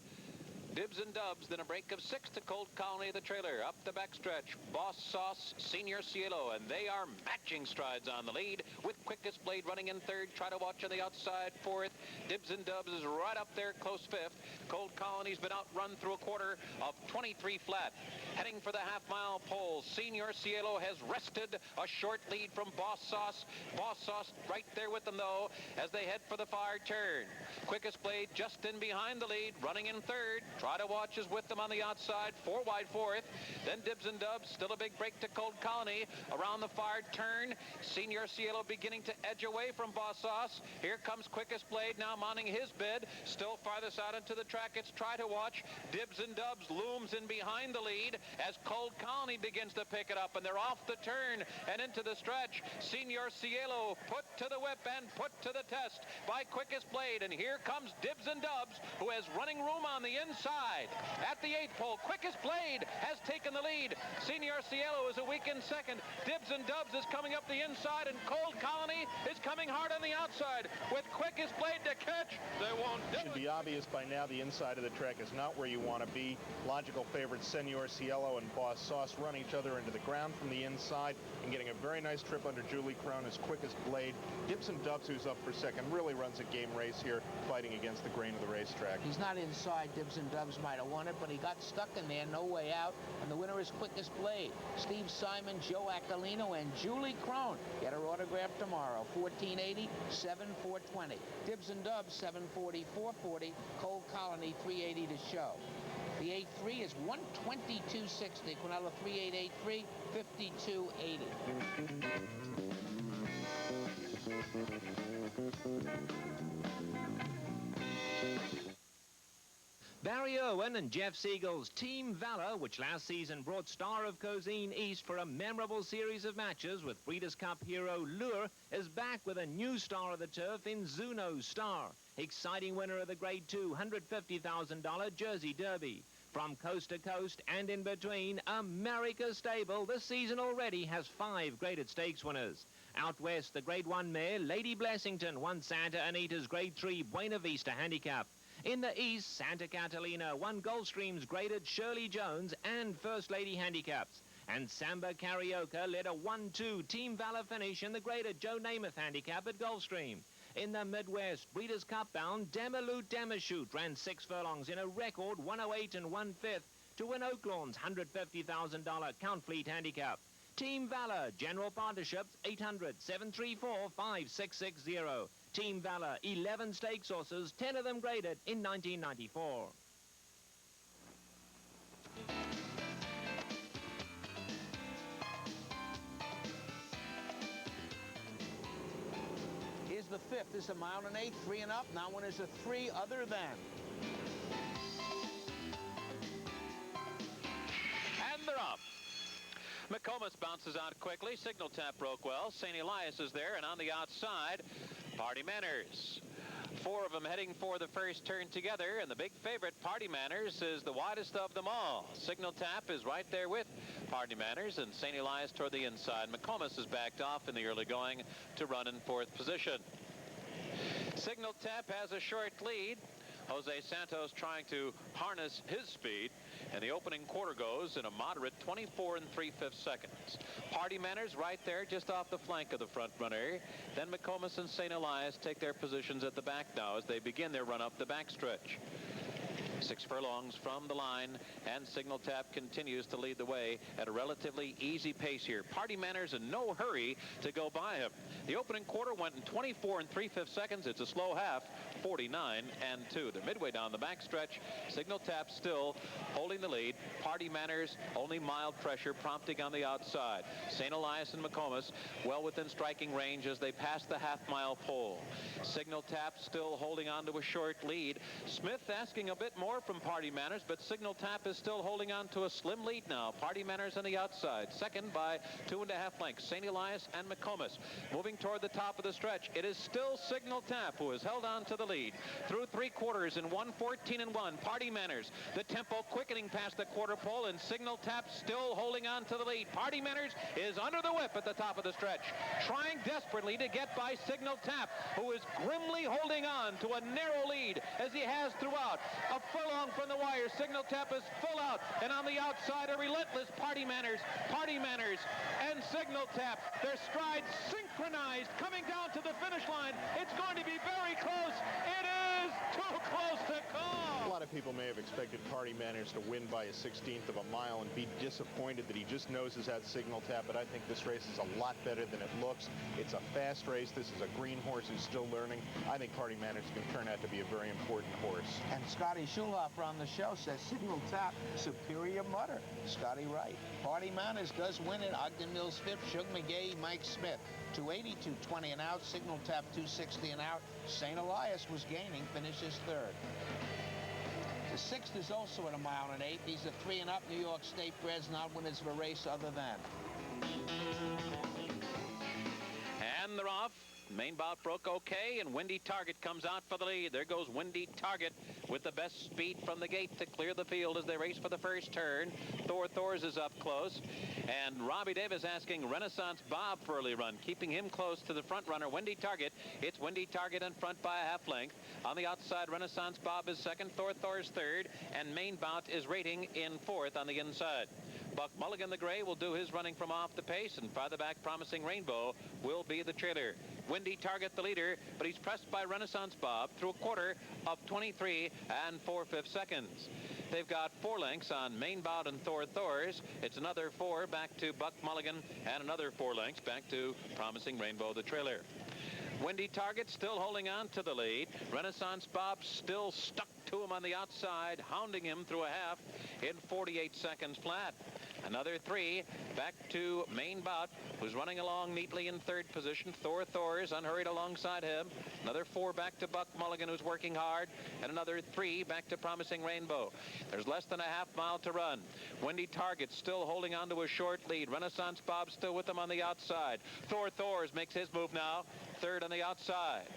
Dibs and Dubs, then a break of 6 to Cold Colony, the trailer. Up the backstretch, Boss Sauce, Senior Cielo, and they are matching strides on the lead, with Quickest Blade running in third, Try to Watch on the outside fourth. Dibs and Dubs is right up there, close fifth. Cold Colony's been outrun through a quarter of 23 flat. Heading for the half-mile pole, Senior Cielo has wrested a short lead from Boss Sauce. Boss Sauce right there with them, though, as they head for the far turn. Quickest Blade just in behind the lead, running in third. Try to Watch is with them on the outside, 4 wide fourth. Then Dibs and Dubs, still a big break to Cold Colony. Around the far turn, Senior Cielo beginning to edge away from Boss Sauce. Here comes Quickest Blade, now mounting his bid. Still farthest out into the track, it's Try to Watch. Dibs and Dubs looms in behind the lead as Cold Colony begins to pick it up, and they're off the turn and into the stretch. Senior Cielo put to the whip and put to the test by Quickest Blade, and here comes Dibs and Dubs, who has running room on the inside. At the 8th pole, Quickest Blade has taken the lead. Senior Cielo is a weak in second. Dibs and Dubs is coming up the inside, and Cold Colony is coming hard on the outside with Quickest Blade to catch. They won't do it. Should be obvious by now the inside of the track is not where you want to be. Logical favorites Senor Cielo and Boss Sauce run each other into the ground from the inside and getting a very nice trip under Julie Crone as Quickest Blade. Dibs and Dubs, who's up for second, really runs a game race here, fighting against the grain of the racetrack. He's not inside. Dibs and Dubs might have won it, but he got stuck in there, no way out, and the winner is Quickest Blade. Steve Simon, Joe Acalino, and Julie Crone get her autograph tomorrow. 1480, 7420. Dibs and Dubs, 744.40. Cold Colony, 380 to show. The 8-3 is 122.60. Quinella 3883, 52.80. Barry Irwin and Jeff Siegel's Team Valor, which last season brought Star of Cozine east for a memorable series of matches with Breeders' Cup hero Lure, is back with a new star of the turf in Zuno Star, exciting winner of the Grade 2 $150,000 Jersey Derby. From coast to coast and in between, America's stable this season already has 5 graded stakes winners. Out west, the Grade 1 mare Lady Blessington won Santa Anita's Grade 3 Buena Vista handicap. In the east, Santa Catalina won Gulfstream's graded Shirley Jones and First Lady handicaps. And Samba Carioca led a 1-2 Team Valor finish in the graded Joe Namath handicap at Gulfstream. In the Midwest, Breeders' Cup bound Demalut Demashoot ran 6 furlongs in a record 108 1/5 to win Oaklawn's $150,000 Count Fleet handicap. Team Valor, General Partnerships, 800-734-5660. Team Valor, 11 stake horses, 10 of them graded in 1994. Here's the 5th. This is a 1 1/8, 3 and up. Now one is a 3 other than. And they're off. McComas bounces out quickly. Signal Tap broke well. St. Elias is there, and on the outside, Party Manners. 4 of them heading for the first turn together, and the big favorite, Party Manners, is the widest of them all. Signal Tap is right there with Party Manners, and St. Elias toward the inside. McComas is backed off in the early going to run in 4th position. Signal Tap has a short lead. Jose Santos trying to harness his speed, and the opening quarter goes in a moderate 24 3/5 seconds. Party Manners right there just off the flank of the front runner. Then McComas and St. Elias take their positions at the back now as they begin their run up the backstretch. 6 furlongs from the line, and Signal Tap continues to lead the way at a relatively easy pace here. Party Manners in no hurry to go by him. The opening quarter went in 24 3/5 seconds. It's a slow half, 49 2. They're midway down the backstretch. Signal Tap still holding the lead. Party Manners only mild pressure prompting on the outside. St. Elias and McComas well within striking range as they pass the half-mile pole. Signal Tap still holding on to a short lead. Smith asking a bit more from Party Manners, but Signal Tap is still holding on to a slim lead now. Party Manners on the outside, second by 2.5 lengths. St. Elias and McComas moving toward the top of the stretch. It is still Signal Tap who has held on to the lead through 3 quarters in 1:14 1. Party Manners, the tempo quickening past the quarter pole, and Signal Tap still holding on to the lead. Party Manners is under the whip at the top of the stretch, trying desperately to get by Signal Tap, who is grimly holding on to a narrow lead as he has throughout. A furlong from the wire, Signal Tap is full out, and on the outside a relentless Party Manners and Signal Tap. Their strides synchronized coming down to the finish line. It's going to be very close. It is too close to call. A lot of people may have expected Party Manners to win by a 16th of a mile and be disappointed that he just noses out Signal Tap, but I think this race is a lot better than it looks. It's a fast race. This is a green horse who's still learning. I think Party Manners can turn out to be a very important horse. And Scotty Schulhofer on the show says Signal Tap, superior mutter. Scotty right. Party Manners does win it. Ogden Mills 5th, Shug McGee, Mike Smith. 280, 220 and out. Signal Tap 260 and out. St. Elias was gaining, finishes 3rd. The 6th is also at 1 1/8. These are 3 and up. New York State breds, not winners of a race other than. And they're off. Main bout broke okay, and Windy Target comes out for the lead. There goes Windy Target with the best speed from the gate to clear the field as they race for the first turn. Thors is up close, and Robbie Davis asking Renaissance Bob for early run, keeping him close to the front runner, Windy Target. It's Windy Target in front by a half length. On the outside, Renaissance Bob is second, Thors third, and Main Bout is rating in 4th on the inside. Buck Mulligan the Gray will do his running from off the pace, and farther back Promising Rainbow will be the trailer. Windy Target the leader, but he's pressed by Renaissance Bob through a quarter of 23 4/5 seconds. They've got 4 lengths on Main Bout and Thors. It's another 4 back to Buck Mulligan, and another 4 lengths back to Promising Rainbow the trailer. Windy Target still holding on to the lead. Renaissance Bob still stuck to him on the outside, hounding him through a half in 48 seconds flat. Another 3 back to Main Bout, who's running along neatly in 3rd position. Thors unhurried alongside him. Another 4 back to Buck Mulligan, who's working hard, and another 3 back to Promising Rainbow. There's less than a half mile to run. Windy Target still holding on to a short lead. Renaissance Bob still with them on the outside. Thors makes his move now, 3rd on the outside.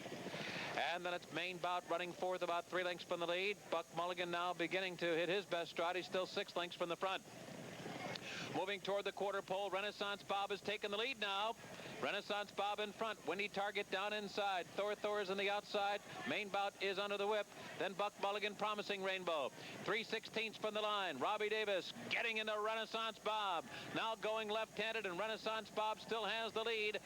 And then it's Main Bout running 4th, about 3 lengths from the lead. Buck Mulligan now beginning to hit his best stride. He's still 6 lengths from the front. Moving toward the quarter pole, Renaissance Bob has taken the lead now. Renaissance Bob in front, Windy Target down inside, Thors on the outside, Main Bout is under the whip, then Buck Mulligan, Promising Rainbow. 3/16 from the line, Robbie Davis getting into Renaissance Bob, now going left-handed, and Renaissance Bob still has the lead.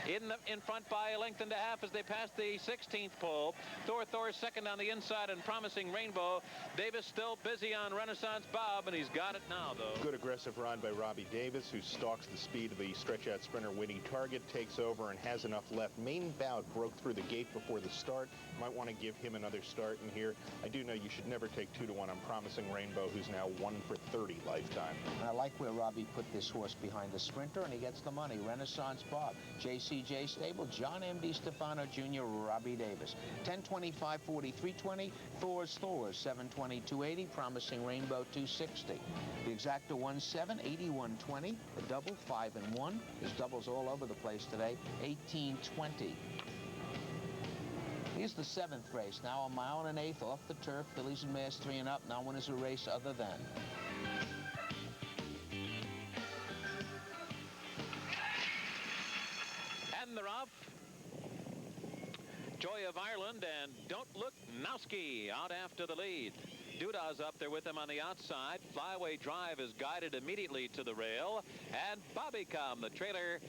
In front by a length and a half as they pass the 16th pole. Thors second on the inside, and Promising Rainbow. Davis still busy on Renaissance Bob, and he's got it now, though. Good aggressive run by Robbie Davis, who stalks the speed of the stretch-out sprinter. Windy Target takes over and has enough left. Main Bout broke through the gate before the start. Might want to give him another start in here. I do know you should never take 2 to 1 on Promising Rainbow, who's now 1 for 30 lifetime. And I like where Robbie put this horse behind the sprinter, and he gets the money. Renaissance Bob, JCJ Stable, John M. DiStefano Jr., Robbie Davis. 10:25, 43:20. Thors, 7:20, Promising Rainbow, 260. The exacta 1-7, 81:20. The double 5 and 1. There's doubles all over the place today. 18:20. Here's the 7th race. Now 1 1/8 off the turf. Fillies and Mares 3 and up. Now winners a race other than. And they're off. Joy of Ireland and Don't Look Nowski out after the lead. Duda's up there with him on the outside. Flyaway Drive is guided immediately to the rail. And Bobbycom, the trailer,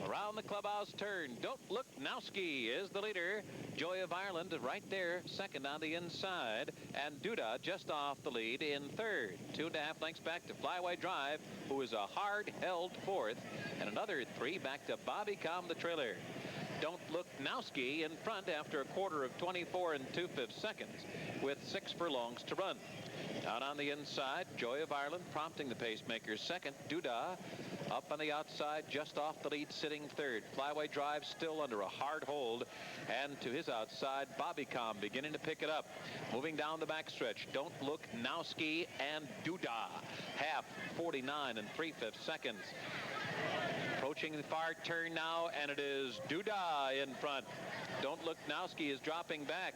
around the clubhouse turn. Don't Look Nowski is the leader. Joy of Ireland right there, second on the inside. And Duda just off the lead in third. 2.5 lengths back to Flyway Drive, who is a hard-held fourth. And another 3 back to Bobby Calm, the trailer. Don't Look Nowski in front after a quarter of 24 2/5 seconds with 6 furlongs to run. Out on the inside, Joy of Ireland prompting the pacemakers second. Duda up on the outside, just off the lead, sitting third. Flyway Drive still under a hard hold. And to his outside, Bobby Calm beginning to pick it up. Moving down the backstretch, Don't Look Nowski and Duda. Half 49 3/5 seconds. Approaching the far turn now, and it is Duda in front. Don't Look Nowski is dropping back.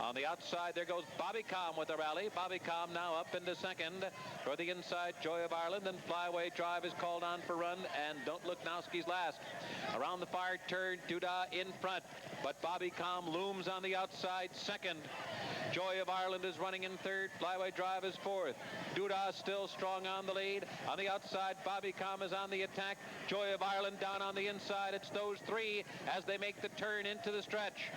On the outside, there goes Bobby Calm with a rally. Bobby Calm now up into second. For the inside, Joy of Ireland, and Flyway Drive is called on for run, and Don't Look Nowski's last. Around the far turn, Duda in front, but Bobby Calm looms on the outside second. Joy of Ireland is running in third. Flyway Drive is fourth. Duda still strong on the lead. On the outside, Bobby Calm is on the attack. Joy of Ireland down on the inside. It's those 3 as they make the turn into the stretch.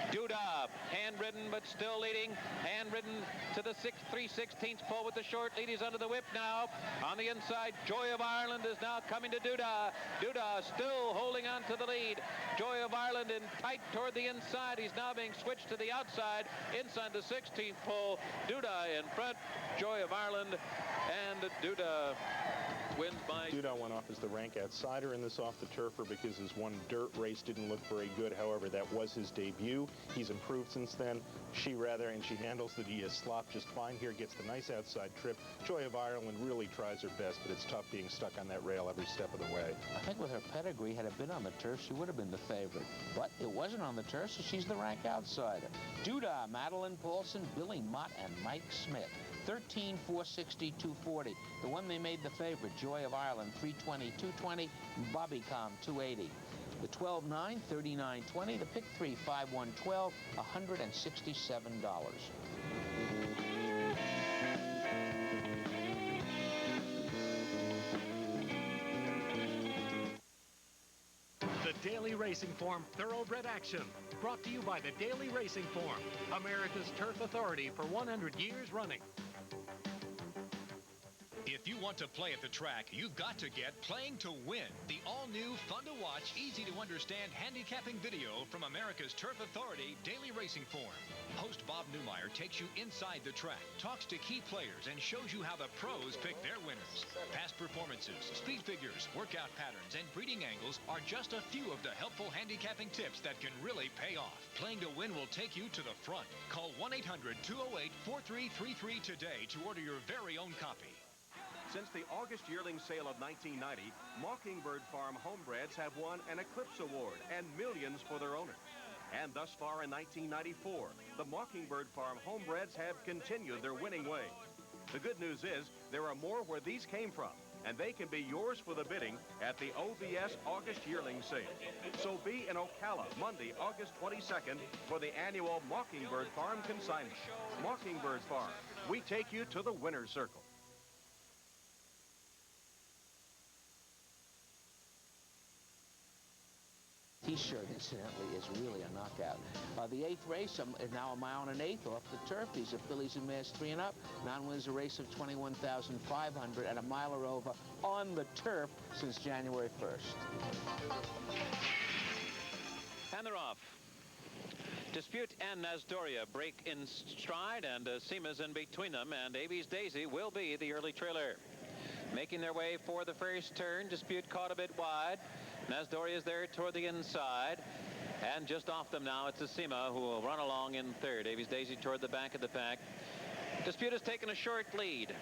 Duda, hand-ridden but still leading. Hand-ridden to the 3/16 pole with the short lead. He's under the whip now. On the inside, Joy of Ireland is now coming to Duda. Duda still holding on to the lead. Joy of Ireland in tight toward the inside. He's now being switched to the outside. Inside the 16th pole. Duda in front. Joy of Ireland, and Duda wins by... Duda went off as the rank outsider in this off the turfer because his one dirt race didn't look very good. However, that was his debut. He's improved since then. She handles the slop just fine here, gets the nice outside trip. Joy of Ireland really tries her best, but it's tough being stuck on that rail every step of the way. I think with her pedigree, had it been on the turf, she would have been the favorite. But it wasn't on the turf, so she's the rank outsider. Duda, Madeline Paulson, Billy Mott, and Mike Smith. 13, 460, 240. The one they made the favorite, Joy of Ireland, 320, 220. Bobby Calm, 280. The 12-9, 39.20. The pick 3, 5-1-12, $167. The Daily Racing Form Thoroughbred Action, brought to you by the Daily Racing Form, America's turf authority for 100 years running. If you want to play at the track, you've got to get Playing to Win, the all-new, fun-to-watch, easy-to-understand handicapping video from America's turf authority, Daily Racing Form. Host Bob Newmeyer takes you inside the track, talks to key players, and shows you how the pros pick their winners. Past performances, speed figures, workout patterns, and breeding angles are just a few of the helpful handicapping tips that can really pay off. Playing to Win will take you to the front. Call 1-800-208-4333 today to order your very own copy. Since the August yearling sale of 1990, Mockingbird Farm homebreds have won an Eclipse Award and millions for their owners. And thus far in 1994, the Mockingbird Farm homebreds have continued their winning way. The good news is there are more where these came from, and they can be yours for the bidding at the OVS August yearling sale. So be in Ocala Monday, August 22nd for the annual Mockingbird Farm consignment. Mockingbird Farm, we take you to the winner's circle. T-shirt, incidentally, is really a knockout. The 8th race is now a mile and an eighth off the turf. These are fillies and mares 3 and up. Non-wins a race of 21,500 at a mile or over on the turf since January 1st. And they're off. Dispute and Nasdoria break in stride, and Seema's in between them, and Avies Daisy will be the early trailer. Making their way for the first turn, Dispute caught a bit wide. Nasdoria is there toward the inside, and just off them now, it's Seema who will run along in third. Avies Daisy toward the back of the pack. Dispute has taken a short lead.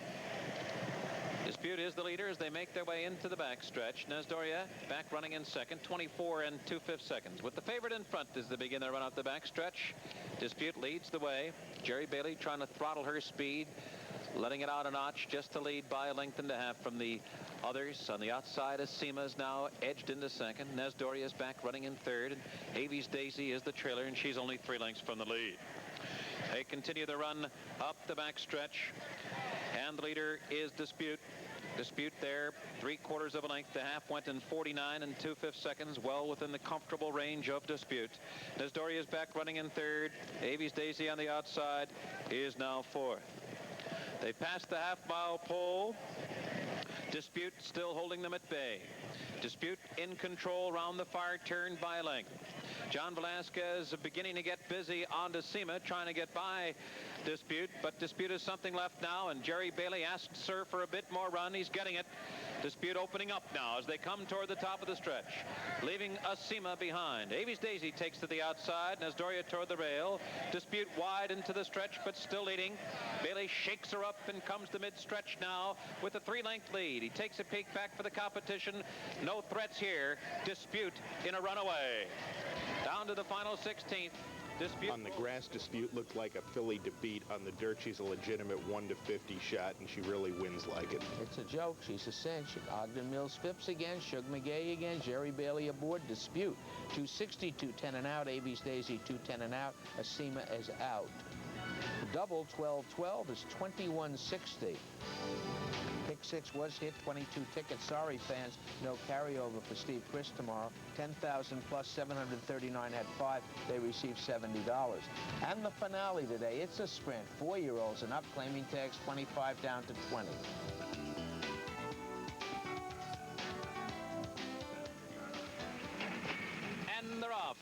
Dispute is the leader as they make their way into the backstretch. Nasdoria back running in second, 24 2/5 seconds. With the favorite in front as they begin their run off the backstretch. Dispute leads the way. Jerry Bailey trying to throttle her speed, letting it out a notch just to lead by a length and a half from the others. On the outside, Seema is now edged into second. Nasdoria is back running in third, and Avies Daisy is the trailer, and she's only 3 lengths from the lead. They continue the run up the backstretch, and the leader is Dispute. Dispute there, 3/4 of a length. The half went in 49 2/5 seconds, well within the comfortable range of Dispute. Nesdori is back running in third. Avies Daisy on the outside is now fourth. They passed the half-mile pole. Dispute still holding them at bay. Dispute in control round the far turn by length. John Velasquez beginning to get busy on to Sema, trying to get by Dispute, but Dispute has something left now, and Jerry Bailey asked Sir for a bit more run. He's getting it. Dispute opening up now as they come toward the top of the stretch, leaving Asima behind. Avies Daisy takes to the outside, Nesdoria toward the rail. Dispute wide into the stretch, but still leading. Bailey shakes her up and comes to mid-stretch now with a 3-length lead. He takes a peek back for the competition. No threats here. Dispute in a runaway. Down to the final 16th. Dispute. On the grass, Dispute looked like a filly to beat. On the dirt, she's a legitimate 1-50 shot, and she really wins like it. It's a joke. She's a cinch. Ogden Mills Phipps again. Shug McGay again. Jerry Bailey aboard. Dispute. 260, 210 and out. Avies Daisy, 210 and out. Asima is out. Double 12-12 is 2160. Pick 6 was hit, 22 tickets. Sorry, fans, no carryover for Steve Chris tomorrow. 10,000 plus 739 had 5. They received $70. And the finale today, it's a sprint. 4-year-olds and up, claiming tags 25 down to 20. And they're off.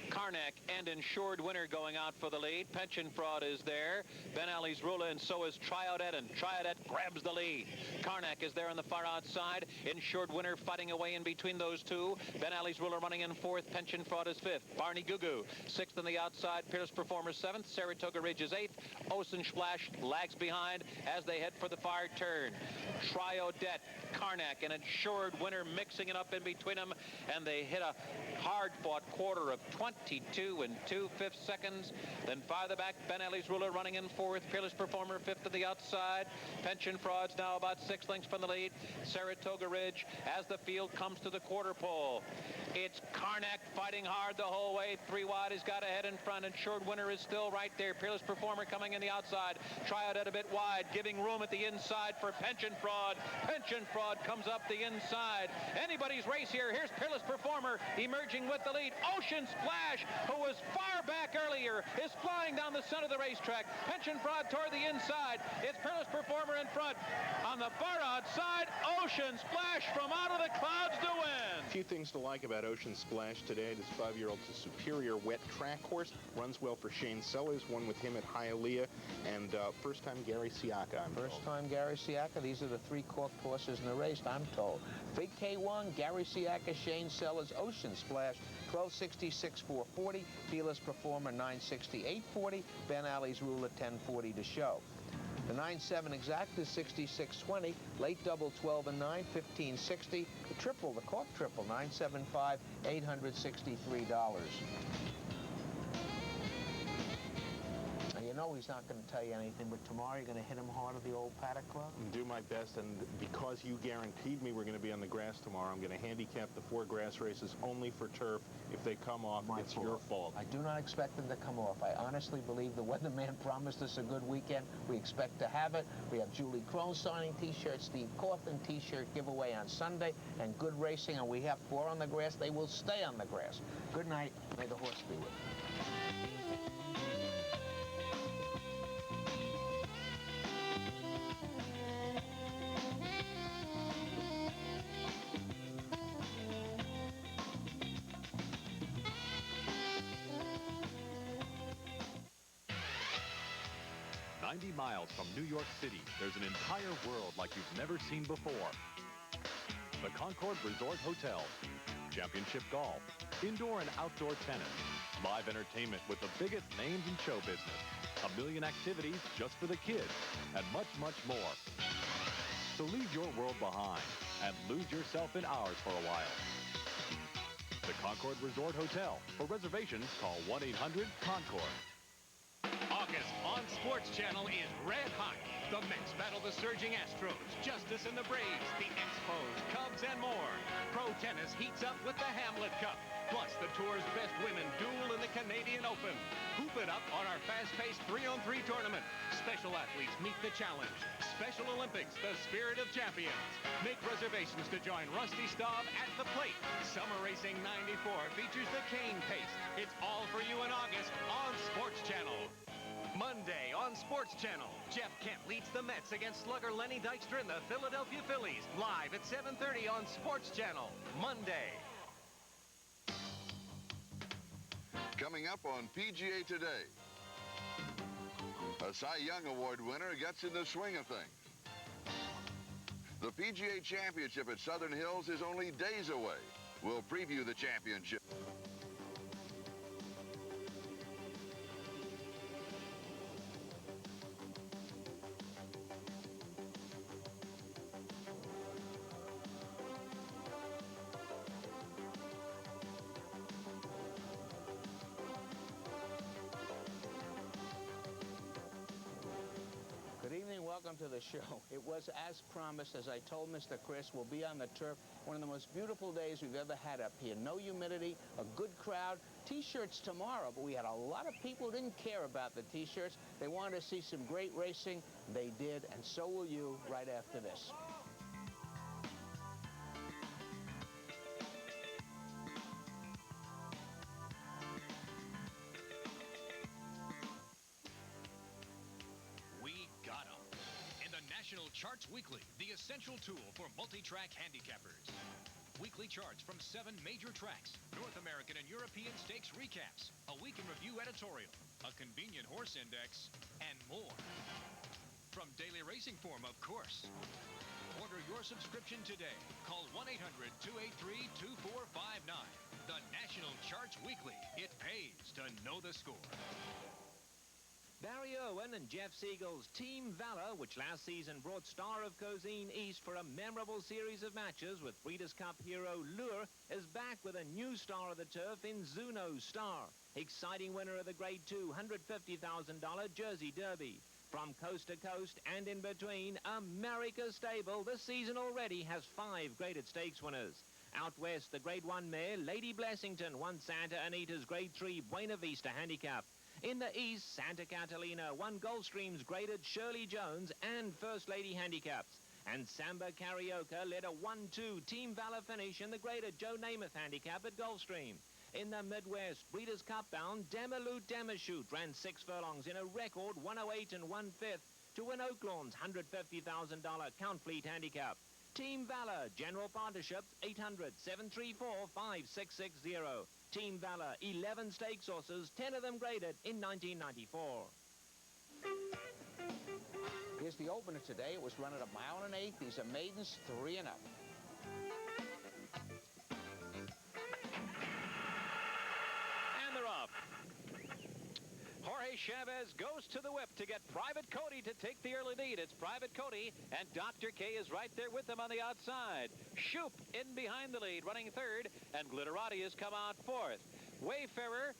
Karnak and Insured Winner going out for the lead. Pension Fraud is there. Ben Ali's Rula, and so is Triodet, and Triodet grabs the lead. Karnak is there on the far outside. Insured Winner fighting away in between those two. Ben Ali's Rula running in fourth. Pension Fraud is fifth. Barney Gugu sixth on the outside. Peerless Performer seventh. Saratoga Ridge is eighth. Ocean Splash lags behind as they head for the far turn. Triodet, Karnak, and Insured Winner mixing it up in between them, and they hit a hard-fought quarter of 22 2/5 seconds. Then farther back, Ben Ali's Ruler running in fourth. Peerless Performer fifth to the outside. Pension Fraud's now about 6 lengths from the lead. Saratoga Ridge as the field comes to the quarter pole. It's Karnak fighting hard the whole way. 3 wide, he's got ahead in front. Insured Winner is still right there. Peerless Performer coming in the outside. Triodet a bit wide, giving room at the inside for Pension Fraud. Pension Fraud comes up the inside. Anybody's race here. Here's Peerless Performer emerging with the lead. Ocean Splash, who was far back earlier, is flying down the center of the racetrack. Pension Fraud toward the inside. It's Peerless Performer in front. On the far outside, Ocean Splash from out of the clouds to win. A few things to like about Ocean Splash today. This 5-year-old's a superior wet track horse. Runs well for Shane Sellers. Won with him at Hialeah. And first-time Gary Siaka, I'm told. First-time Gary Siaka. These are the 3 corked horses in the race, I'm told. Big K1, Gary Siaka, Shane Sellers, Ocean Splash, 1266 440. Peerless Performer, 960 840. Ben Ali's Ruler, 1040 to show. The 9-7 exact is 66.20. Late double 12 and 9, 15.60. The triple, the cork triple, 975, $863. You know he's not going to tell you anything, but tomorrow you're going to hit him hard at the old Paddock Club? Do my best, and because you guaranteed me we're going to be on the grass tomorrow, I'm going to handicap the 4 grass races only for turf. If they come off, it's your fault. I do not expect them to come off. I honestly believe the weatherman promised us a good weekend. We expect to have it. We have Julie Crone signing T-shirt, Steve Coughlin T-shirt giveaway on Sunday, and good racing, and we have 4 on the grass. They will stay on the grass. Good night. May the horse be with you. Miles from New York City, there's an entire world like you've never seen before. The Concord Resort Hotel, championship golf, indoor and outdoor tennis, live entertainment with the biggest names in show business, 1 million activities just for the kids, and much, much more. So leave your world behind and lose yourself in ours for a while. The Concord Resort Hotel. For reservations, call 1-800-CONCORD. August on Sports Channel is red hot. The Mets battle the surging Astros, Justice and the Braves, the Expos, Cubs, and more. Pro tennis heats up with the Hamlet Cup. Plus, the Tour's best women duel in the Canadian Open. Hoop it up on our fast-paced 3-on-3 tournament. Special athletes meet the challenge. Special Olympics, the spirit of champions. Make reservations to join Rusty Staub at the plate. Summer Racing 94 features the cane pace. It's all for you in August on Sports Channel. Monday on Sports Channel, Jeff Kent leads the Mets against slugger Lenny Dykstra and the Philadelphia Phillies. Live at 7:30 on Sports Channel. Monday. Coming up on PGA Today, a Cy Young Award winner gets in the swing of things. The PGA Championship at Southern Hills is only days away. We'll preview the championship. Good evening, welcome to the show. It was as promised, as I told Mr. Chris, we'll be on the turf. One of the most beautiful days we've ever had up here. No humidity, a good crowd. T-shirts tomorrow, but we had a lot of people who didn't care about the T-shirts. They wanted to see some great racing. They did, and so will you right after this. Charts Weekly, the essential tool for multi-track handicappers. Weekly charts from 7 major tracks, North American and European stakes recaps, a week in review editorial, a convenient horse index, and more. From Daily Racing Form, of course. Order your subscription today. Call 1-800-283-2459. The National Charts Weekly. It pays to know the score. Barry Irwin and Jeff Siegel's Team Valor, which last season brought Star of Cozine East for a memorable series of matches with Breeders' Cup hero Lure, is back with a new star of the turf in Zuno Star, exciting winner of the Grade 2 $150,000 Jersey Derby. From coast to coast and in between, America's stable this season already has 5 graded stakes winners. Out west, the Grade 1 mare Lady Blessington won Santa Anita's Grade 3 Buena Vista handicap. In the east, Santa Catalina won Gulfstream's graded Shirley Jones and First Lady handicaps. And Samba Carioca led a 1-2 Team Valor finish in the graded Joe Namath handicap at Gulfstream. In the Midwest, Breeders' Cup bound Demalut Demashoot ran 6 furlongs in a record 108 1/5 to win Oaklawn's $150,000 Count Fleet handicap. Team Valor, General Partnerships, 800-734-5660. Team Valor, 11 stakes horses, 10 of them graded in 1994. Here's the opener today. It was run at 1 1/8. These are maidens 3 and up. And they're off. Jorge Chavez goes to the whip to get Private Cody to take the early lead. It's Private Cody, and Dr. K is right there with him on the outside. Shoop in behind the lead, running third, and Glitterati has come out fourth. Wayfarer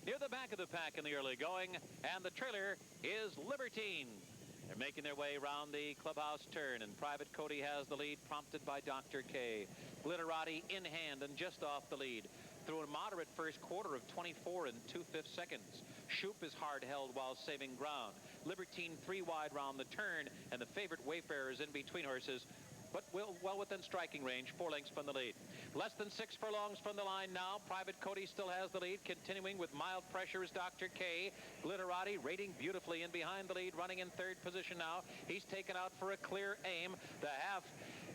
near the back of the pack in the early going, and the trailer is Libertine. They're making their way around the clubhouse turn, and Private Cody has the lead, prompted by Dr. K. Glitterati in hand and just off the lead. Through a moderate first quarter of 24 2/5 seconds. Shoop is hard held while saving ground. Libertine 3 wide round the turn, and the favorite Wayfarer is in between horses, but well within striking range, 4 lengths from the lead. Less than 6 furlongs from the line now. Private Cody still has the lead, continuing with mild pressure is Dr. K. Glitterati rating beautifully in behind the lead, running in third position now. He's taken out for a clear aim. The half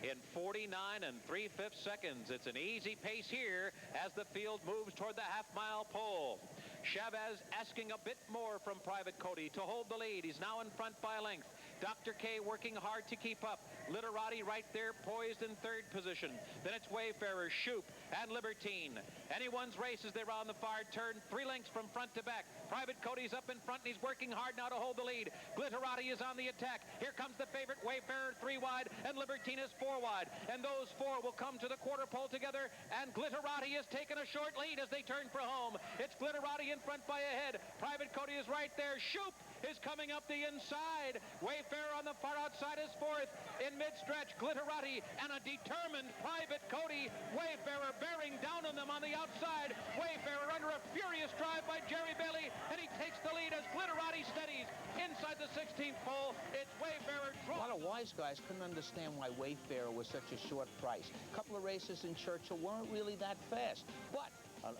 in 49 3/5 seconds. It's an easy pace here as the field moves toward the half-mile pole. Chavez asking a bit more from Private Cody to hold the lead. He's now in front by a length. Dr. K working hard to keep up. Glitterati right there, poised in third position. Then it's Wayfarer, Shoop, and Libertine. Anyone's race as they round the far turn, 3 lengths from front to back. Private Cody's up in front, and he's working hard now to hold the lead. Glitterati is on the attack. Here comes the favorite, Wayfarer, 3 wide, and Libertine is 4 wide. And those 4 will come to the quarter pole together, and Glitterati has taken a short lead as they turn for home. It's Glitterati in front by a head. Private Cody is right there. Shoop is coming up the inside. Wayfarer on the far outside is 4th. In mid-stretch, Glitterati and a determined Private Cody. Wayfarer bearing down on them on the outside. Wayfarer under a furious drive by Jerry Bailey, and he takes the lead as Glitterati steadies. Inside the 16th pole, it's Wayfarer. A lot of wise guys couldn't understand why Wayfarer was such a short price. A couple of races in Churchill weren't really that fast. But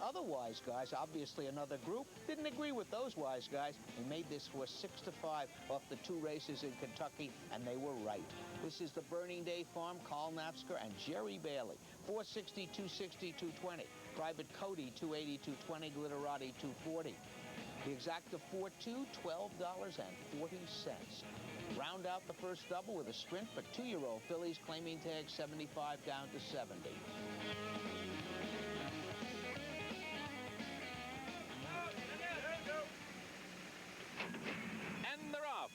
other wise guys, obviously another group, didn't agree with those wise guys and made this horse 6-5 off the 2 races in Kentucky, and they were right. This is the Burning Day Farm, Carl Knapsker and Jerry Bailey. 460, 260, 220. Private Cody, 280, 220. Glitterati, 240. The exacta 4-2, $12.40. Round out the first double with a sprint for 2-year-old fillies, claiming tag 75 down to 70. And they're off.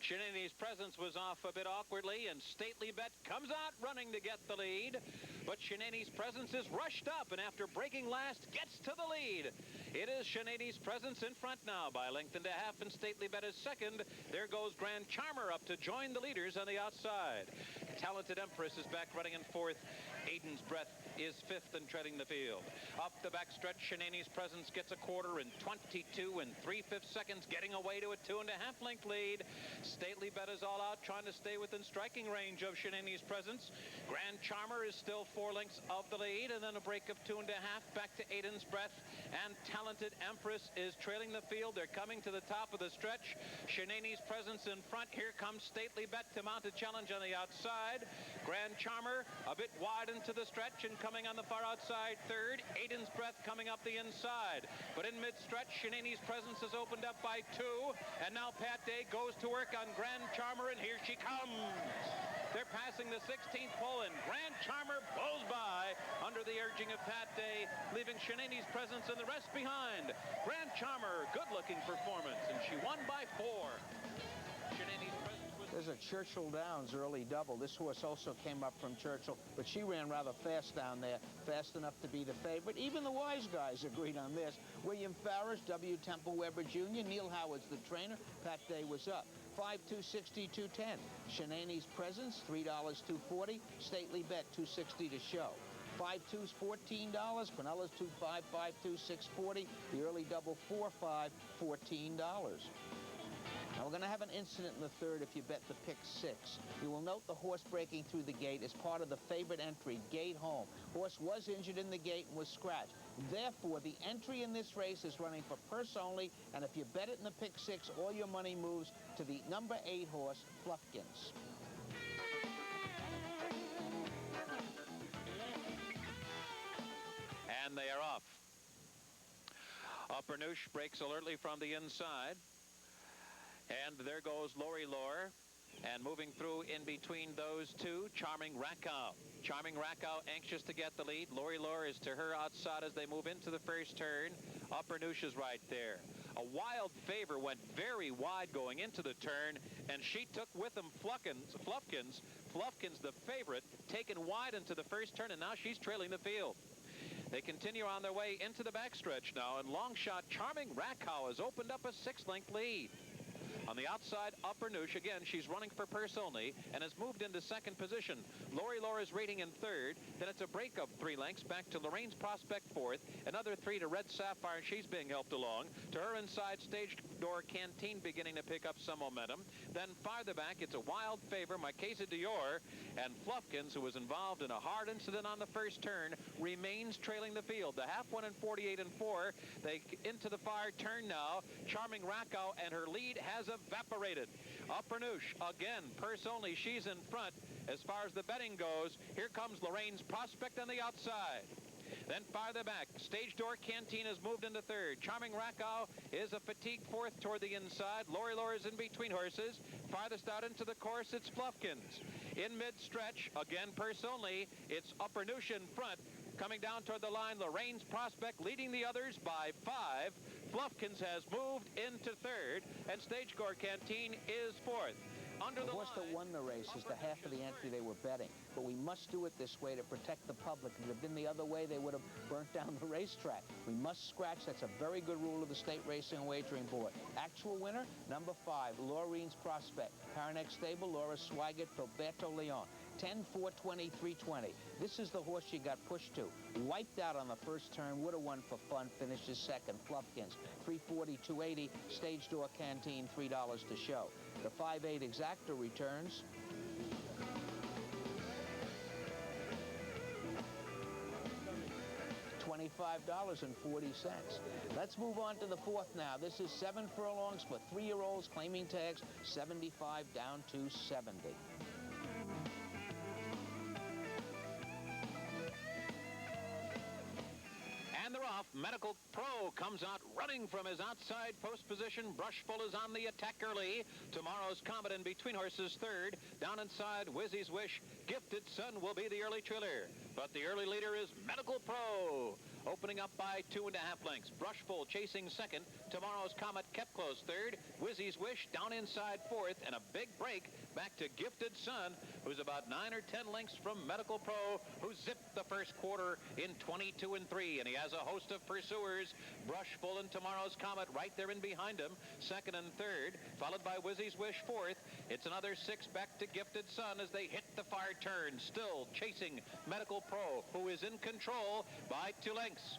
Shenani's Presence was off a bit awkwardly, and Stately Bet comes out running to get the lead. But Shenani's Presence is rushed up, and after breaking last, gets to the lead. It is Shenani's Presence in front now by a length and a half, and Stately Bet is second. There goes Grand Charmer up to join the leaders on the outside. Talented Empress is back running in fourth. Aiden's Breath is fifth and treading the field. Up the backstretch, Shenani's Presence gets a quarter in 22 and 3/5 seconds, getting away to a 2.5 length lead. Stately Bet is all out, trying to stay within striking range of Shenani's Presence. Grand Charmer is still 4 lengths of the lead, and then a break of 2.5 back to Aiden's Breath. And Talented Empress is trailing the field. They're coming to the top of the stretch. Shenani's Presence in front. Here comes Stately Bet to mount a challenge on the outside. Grand Charmer a bit wide into the stretch and coming on the far outside third. Aiden's Breath coming up the inside. But in mid-stretch, Shenani's Presence is opened up by 2. And now Pat Day goes to work on Grand Charmer, and here she comes. They're passing the 16th pole, and Grand Charmer blows by under the urging of Pat Day, leaving Shenani's Presence and the rest behind. Grand Charmer, good-looking performance, and she won by 4. Shenani's Presence was... There's a Churchill Downs early double. This horse also came up from Churchill, but she ran rather fast down there, fast enough to be the favorite. Even the wise guys agreed on this. William Farish, W. Temple Weber Jr., Neil Howard's the trainer. Pat Day was up. 5-2, 60, 210. Shenani's Presence, $3, $240. Stately Bet, $260 to show. 5-2's $14. Quinellas 2-5, 5-2, $640. The early double 4-5, $14. Now we're going to have an incident in the third if you bet the pick 6. You will note the horse breaking through the gate as part of the favorite entry, Gate Home. Horse was injured in the gate and was scratched. Therefore, the entry in this race is running for purse only, and if you bet it in the pick 6, all your money moves to the number 8 horse, Fluffkins. And they are off. Upper Noosh breaks alertly from the inside. And there goes Lori Lore. And moving through in between those two, Charming Rakow. Charming Rakow anxious to get the lead. Lori Lore is to her outside as they move into the first turn. Upper Noosh is right there. A Wild Favor went very wide going into the turn, and she took with him Fluffkins, the favorite, taken wide into the first turn, and now she's trailing the field. They continue on their way into the backstretch now, and long shot Charming Rakow has opened up a 6-length lead. On the outside, Upper Noosh, again, she's running for purse only and has moved into second position. Lori Lore is rating in third. Then it's a break of 3 lengths back to Lorraine's Prospect fourth. Another 3 to Red Sapphire, and she's being helped along. To her inside, Stage Door Canteen beginning to pick up some momentum. Then farther back, it's a Wild Favor, Marquesa Dior, and Fluffkins, who was involved in a hard incident on the first turn, remains trailing the field. The half one in 48 and 4. They into the far turn now. Charming Rakow, and her lead has evaporated. Upper Noosh, again, purse only. She's in front. As far as the betting goes, here comes Lorraine's Prospect on the outside. Then farther back, Stage Door Canteen has moved into third. Charming Rakow is a fatigued fourth toward the inside. Lori Lore is in between horses. Farthest out into the course, it's Fluffkins. In mid-stretch, again purse only, it's Upper Noosh in front. Coming down toward the line, Lorraine's Prospect leading the others by 5. Fluffkins has moved into third, and Stage Door Canteen is fourth. under the the horse that won the race is the half of the entry they were betting. But we must do it this way to protect the public. If it had been the other way, they would have burnt down the racetrack. We must scratch. That's a very good rule of the State Racing and Wagering Board. Actual winner, number 5, Laureen's Prospect. Paranex Stable, Laura Swigert, Filberto Leon. 10, 420, 320. This is the horse she got pushed to. Wiped out on the first turn, would have won for fun, finishes second. Fluffkins, 340, 280. Stage Door Canteen, $3 to show. The 5/8 exacta returns. $25.40. Let's move on to the 4th now. This is 7 furlongs for 3-year-olds claiming tags, 75 down to 70. And they're off. Medical Pro comes out running from his outside post position. Brushful is on the attack early. Tomorrow's Comet in between horses 3rd. Down inside, Wizzy's Wish. Gifted Sun will be the early trailer. But the early leader is Medical Pro. Opening up by 2.5 lengths. Brushful chasing 2nd. Tomorrow's Comet kept close 3rd. Wizzy's Wish down inside 4th. And a big break back to Gifted Sun, who's about 9 or 10 lengths from Medical Pro, who zipped the first quarter in 22 and 3. And he has a host of pursuers. Brushful and Tomorrow's Comet right there in behind him. 2nd and 3rd, followed by Wizzy's Wish 4th. It's another 6 back to Gifted Sun as they hit the far turn. Still chasing Medical Pro, who is in control by 2 lengths.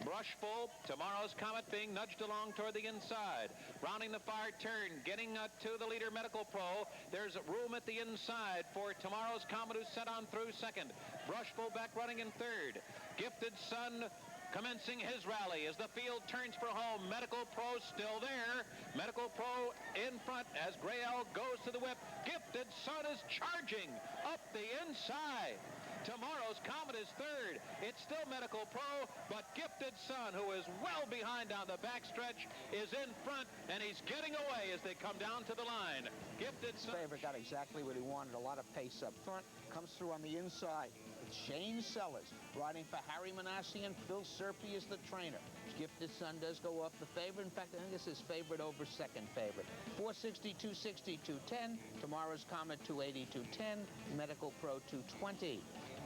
Brushful, Tomorrow's Comet being nudged along toward the inside. Rounding the far turn, getting to the leader, Medical Pro. There's room at the inside for Tomorrow's Comet, who's set on through 2nd. Brushful back running in 3rd. Gifted Sun commencing his rally as the field turns for home. Medical Pro still there. Medical Pro in front as Grail goes to the whip. Gifted Sun is charging up the inside. Tomorrow's Comet is 3rd. It's still Medical Pro, but Gifted Sun, who is well behind on the backstretch, is in front, and he's getting away as they come down to the line. Gifted Sun. Favorite got exactly what he wanted, a lot of pace up front. Comes through on the inside. It's Shane Sellers riding for Harry Manassi, and Phil Serpy is the trainer. Gifted Sun does go off the favorite. In fact, I think this is favorite over 2nd favorite. 460, 260, 210. Tomorrow's Comet, 280, 210. Medical Pro, 220.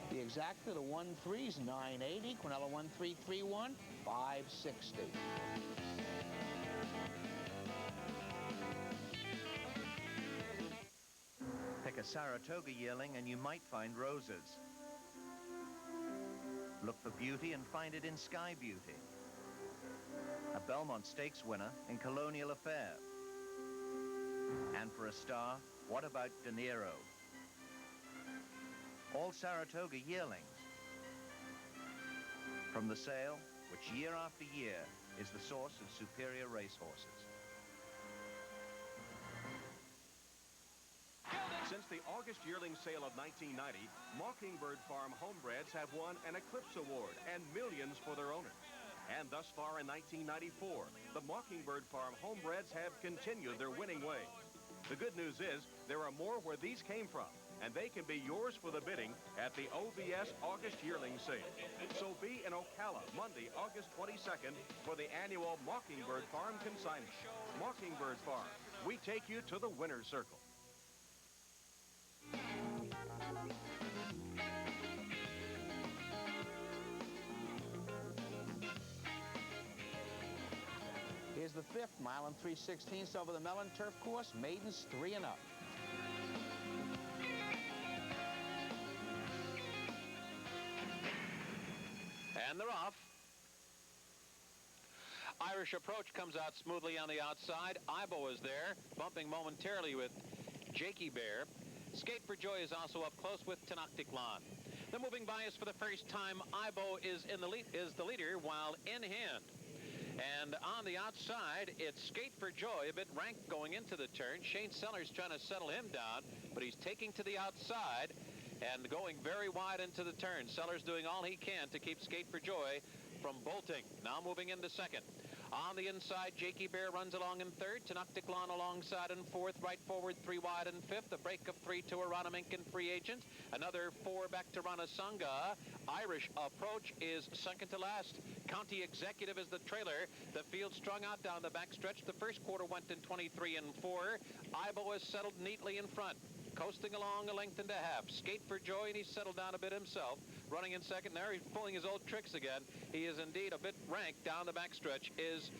The exacta, the 1-3s, 980. Quinella 1331, 560. Pick a Saratoga yearling and you might find roses. Look for beauty and find it in Sky Beauty. A Belmont Stakes winner in Colonial Affair. And for a star, what about De Niro? All Saratoga yearlings. From the sale, which year after year is the source of superior racehorses. Since the August yearling sale of 1990, Mockingbird Farm homebreds have won an Eclipse Award and millions for their owners. And thus far in 1994, the Mockingbird Farm homebreds have continued their winning way. The good news is there are more where these came from, and they can be yours for the bidding at the OVS August yearling sale. So be in Ocala Monday, August 22nd for the annual Mockingbird Farm consignment. Mockingbird Farm, we take you to the winner's circle. Here's the 5th, mile and 3/16 over the Mellon Turf Course. Maidens 3 and up. And they're off. Irish Approach comes out smoothly on the outside. Ibo is there, bumping momentarily with Jakey Bear. Skate for Joy is also up close with Tenochtitlan. The moving bias for the first time, Ibo is the leader while in hand. And on the outside, it's Skate for Joy, a bit rank going into the turn. Shane Sellers trying to settle him down, but he's taking to the outside and going very wide into the turn. Sellers doing all he can to keep Skate for Joy from bolting. Now moving into 2nd. On the inside, Jakey Bear runs along in 3rd. Tenochtitlan alongside in 4th. Right forward, 3 wide in 5th. A break of 3 to Arana Minkin, free agent. Another 4 back to Rana Sangha. Irish Approach is 2nd to last. County Executive is the trailer. The field strung out down the backstretch. The first quarter went in 23 and 4. Ibo is settled neatly in front, coasting along a length and a half. Skate for Joy, and he's settled down a bit himself. Running in second there, he's pulling his old tricks again. He is indeed a bit ranked down the backstretch, is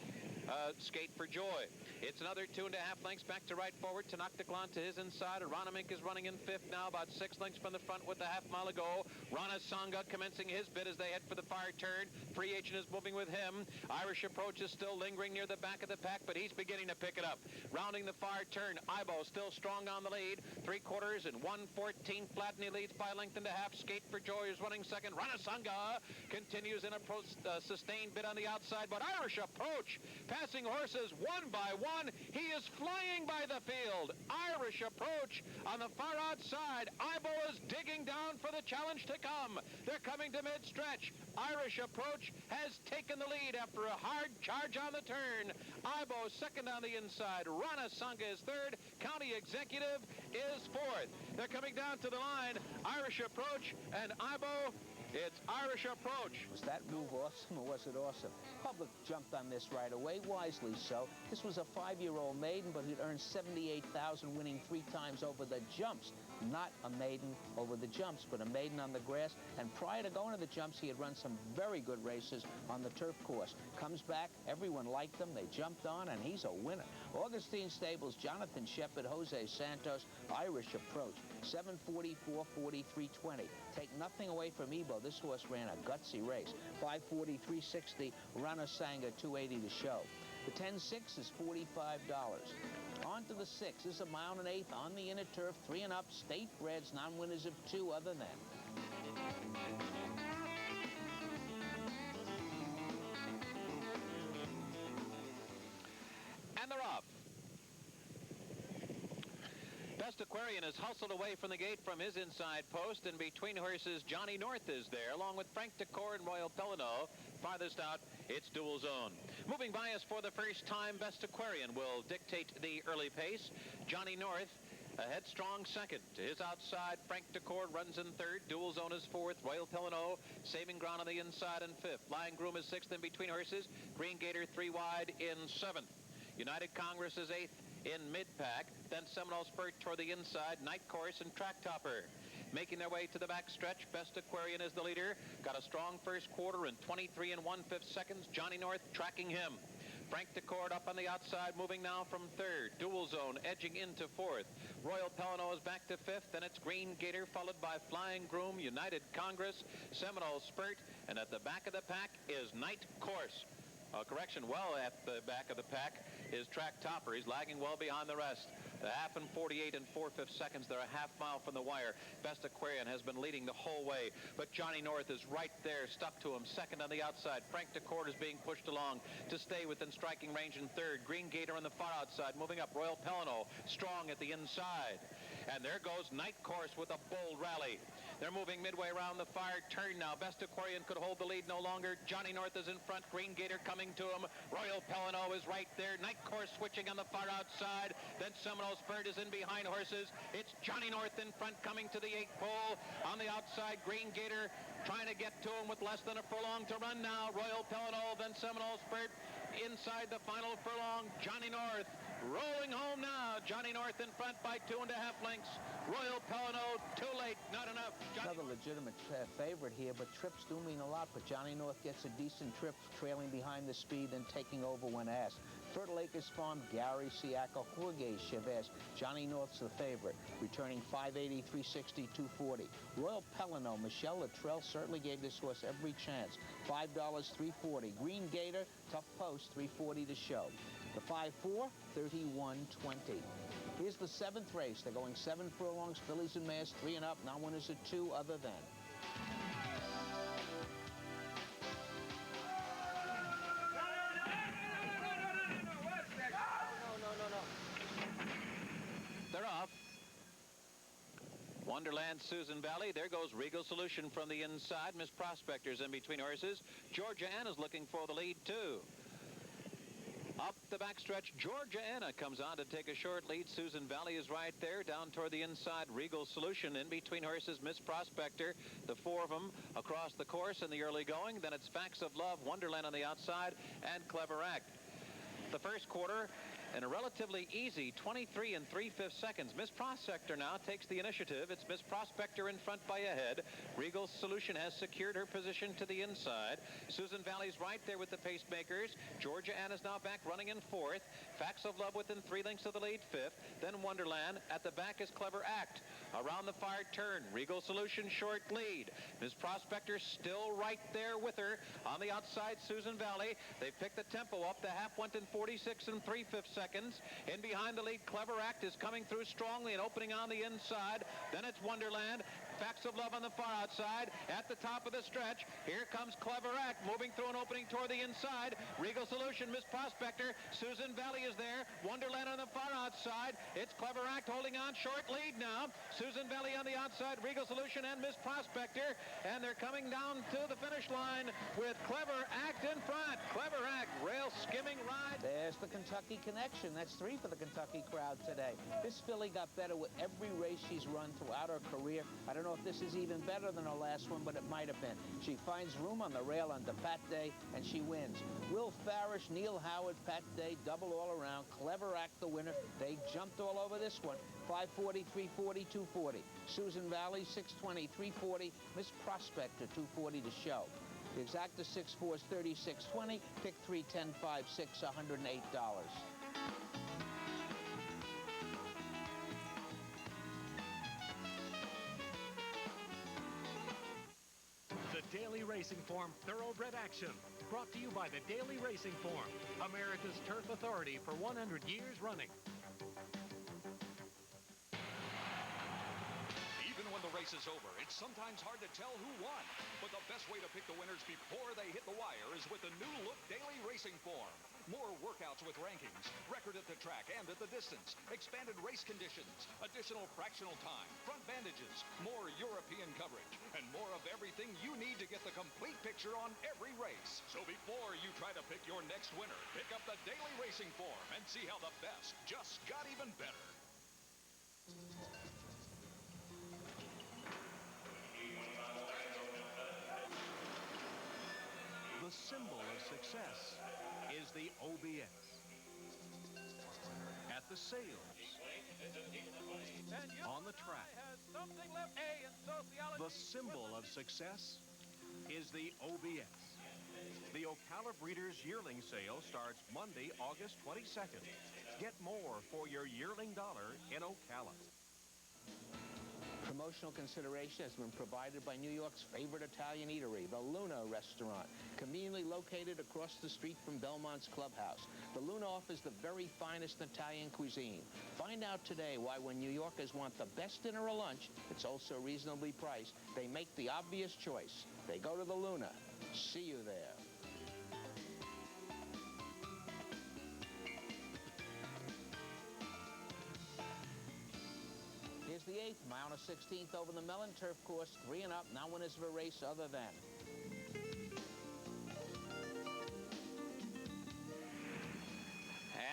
Skate for Joy. It's another 2.5 lengths back to right forward. Tenoctitlan to his inside. Aronimink is running in fifth now, about 6 lengths from the front with a half mile to go. Rana Sangha commencing his bid as they head for the far turn. Free Agent is moving with him. Irish Approach is still lingering near the back of the pack, but he's beginning to pick it up. Rounding the far turn, Ibo still strong on the lead. 3/4 and 1:14 flat, and he leads by a length and a half. Skate for Joy is running second. Rana Sangha continues in a sustained bid on the outside, but Irish Approach passing horses one by one. He is flying by the field. Irish Approach on the far outside. Ibo is digging down for the challenge to come. They're coming to mid-stretch. Irish Approach has taken the lead after a hard charge on the turn. Ibo second on the inside. Rana Sangha is third. County Executive is fourth. They're coming down to the line. Irish Approach and Ibo. It's Irish Approach. Was that move awesome, or was it awesome? Public jumped on this right away, wisely so. This was a 5-year-old maiden, but he'd earned $78,000, winning 3 times over the jumps. Not a maiden over the jumps, but a maiden on the grass. And prior to going to the jumps, he had run some very good races on the turf course. Comes back, everyone liked him, they jumped on, and he's a winner. Augustine Stables, Jonathan Shepard, Jose Santos, Irish Approach, 7:40, 4:40, 3:20. Take nothing away from Ibo. This horse ran a gutsy race. 5:40, 3:60, Rana Sangha, 2:80 to show. The 10-6 is $45. On to the 6. This is a mile and 1/8 on the inner turf, 3 and up, state breds, non-winners of 2 other than. And they're off. Best Aquarian is hustled away from the gate from his inside post, and between horses, Johnny North is there, along with Frank Decor and Royal Pelino. Farthest out, it's Dual Zone. Moving by us for the first time, Best Aquarian will dictate the early pace. Johnny North, a headstrong second. To his outside, Frank Decor runs in third. Dual Zone is fourth. Royal Pelino saving ground on the inside in fifth. Flying Groom is sixth in between horses. Green Gator 3 wide in seventh. United Congress is eighth in mid-pack. Then Seminole Spurt toward the inside. Night Course and Track Topper. Making their way to the back stretch, Best Aquarian is the leader. Got a strong first quarter in 23 and 1/5 seconds. Johnny North tracking him. Frank Decor up on the outside, moving now from third. Dual Zone edging into fourth. Royal Pelino is back to fifth, and it's Green Gator, followed by Flying Groom, United Congress, Seminole Spurt, and at the back of the pack is Night Course. Correction, well at the back of the pack is Track Topper. He's lagging well behind the rest. The half in 48 and 4/5 seconds. They're a half mile from the wire. Best Aquarian has been leading the whole way, but Johnny North is right there, stuck to him. Second on the outside. Frank Decor is being pushed along to stay within striking range in third. Green Gator on the far outside, moving up. Royal Pelino strong at the inside. And there goes Night Course with a bold rally. They're moving midway around the far turn now. Best Aquarian could hold the lead no longer. Johnny North is in front. Green Gator coming to him. Royal Pelino is right there. Night Course switching on the far outside. Then Seminole Spurt is in behind horses. It's Johnny North in front coming to the 8th pole. On the outside, Green Gator trying to get to him with less than a furlong to run now. Royal Pelino, then Seminole Spurt. Inside the final furlong, Johnny North rolling home now. Johnny North in front by 2.5 lengths. Royal Pelino, too late, not enough. Another legitimate favorite here, but trips do mean a lot. But Johnny North gets a decent trip, trailing behind the speed and taking over when asked. Fertile Acres Farm, Gary Siaka, Jorge Chavez. Johnny North's the favorite, returning 580, 360, 240. Royal Pelino, Michelle Luttrell certainly gave this horse every chance. $5, 340. Green Gator, tough post, 340 to show. The 5-4, 31.20. Here's the 7th race. They're going 7 furlongs, fillies and mares, 3 and up, non-winners at 2 other than. They're off. Wonderland, Susan Valley. There goes Regal Solution from the inside. Miss Prospector's in between horses. Georgia Ann is looking for the lead, too. Up the backstretch, Georgia Anna comes on to take a short lead. Susan Valley is right there. Down toward the inside, Regal Solution. In between horses, Miss Prospector. The four of them across the course in the early going. Then it's Facts of Love, Wonderland on the outside, and Clever Act. The first quarter in a relatively easy 23 3/5 seconds. Miss Prospector now takes the initiative. It's Miss Prospector in front by a head. Regal Solution has secured her position to the inside. Susan Valley's right there with the pacemakers. Georgia Anna's now back running in fourth. Facts of Love within 3 lengths of the lead, fifth. Then Wonderland. At the back is Clever Act. Around the far turn, Regal Solution short lead. Miss Prospector still right there with her. On the outside, Susan Valley. They've picked the tempo up. The half went in 46 3/5 seconds. In behind the lead, Clever Act is coming through strongly and opening on the inside. Then it's Wonderland. Facts of Love on the far outside. At the top of the stretch, here comes Clever Act moving through an opening toward the inside. Regal Solution, Miss Prospector. Susan Valley is there. Wonderland on the far outside. It's Clever Act holding on short lead now. Susan Valley on the outside, Regal Solution and Miss Prospector. And they're coming down to the finish line with Clever Act in front. Clever Act, rail skimming ride. There's the Kentucky connection. That's 3 for the Kentucky crowd today. This filly got better with every race she's run throughout her career. I don't know if this is even better than her last one, but it might have been. She finds room on the rail under Pat Day, and she wins. Will Farish, Neil Howard, Pat Day, double all around. Clever Act the winner. They jumped all over this one. 540, 340, 240. Susan Valley, 620, 340. Miss Prospector, 240 to show. The exacta 6-4 is 36.20. Pick 3, 10, 5, 6, $108. The Daily Racing Form Thoroughbred Action, brought to you by the Daily Racing Form, America's turf authority for 100 years running. Even when the race is over, it's sometimes hard to tell who won. But the best way to pick the winners before they hit the wire is with the new look Daily Racing Form. More workouts with rankings, record at the track and at the distance, expanded race conditions, additional fractional time, front bandages, more European coverage, and more of everything you need to get the complete picture on every race. So before you try to pick your next winner, pick up the Daily Racing Form and see how the best just got even better. The symbol of success is the OBS. At the sales, on the track, the symbol of success is the OBS. The Ocala Breeders' Yearling Sale starts Monday, August 22nd. Get more for your yearling dollar in Ocala. Promotional consideration has been provided by New York's favorite Italian eatery, the Luna Restaurant, conveniently located across the street from Belmont's Clubhouse. The Luna offers the very finest Italian cuisine. Find out today why when New Yorkers want the best dinner or lunch, it's also reasonably priced, they make the obvious choice. They go to the Luna. See you there. Here's the 8th, mile and a 16th over the Mellon Turf Course, 3 and up, now winners of a race other than.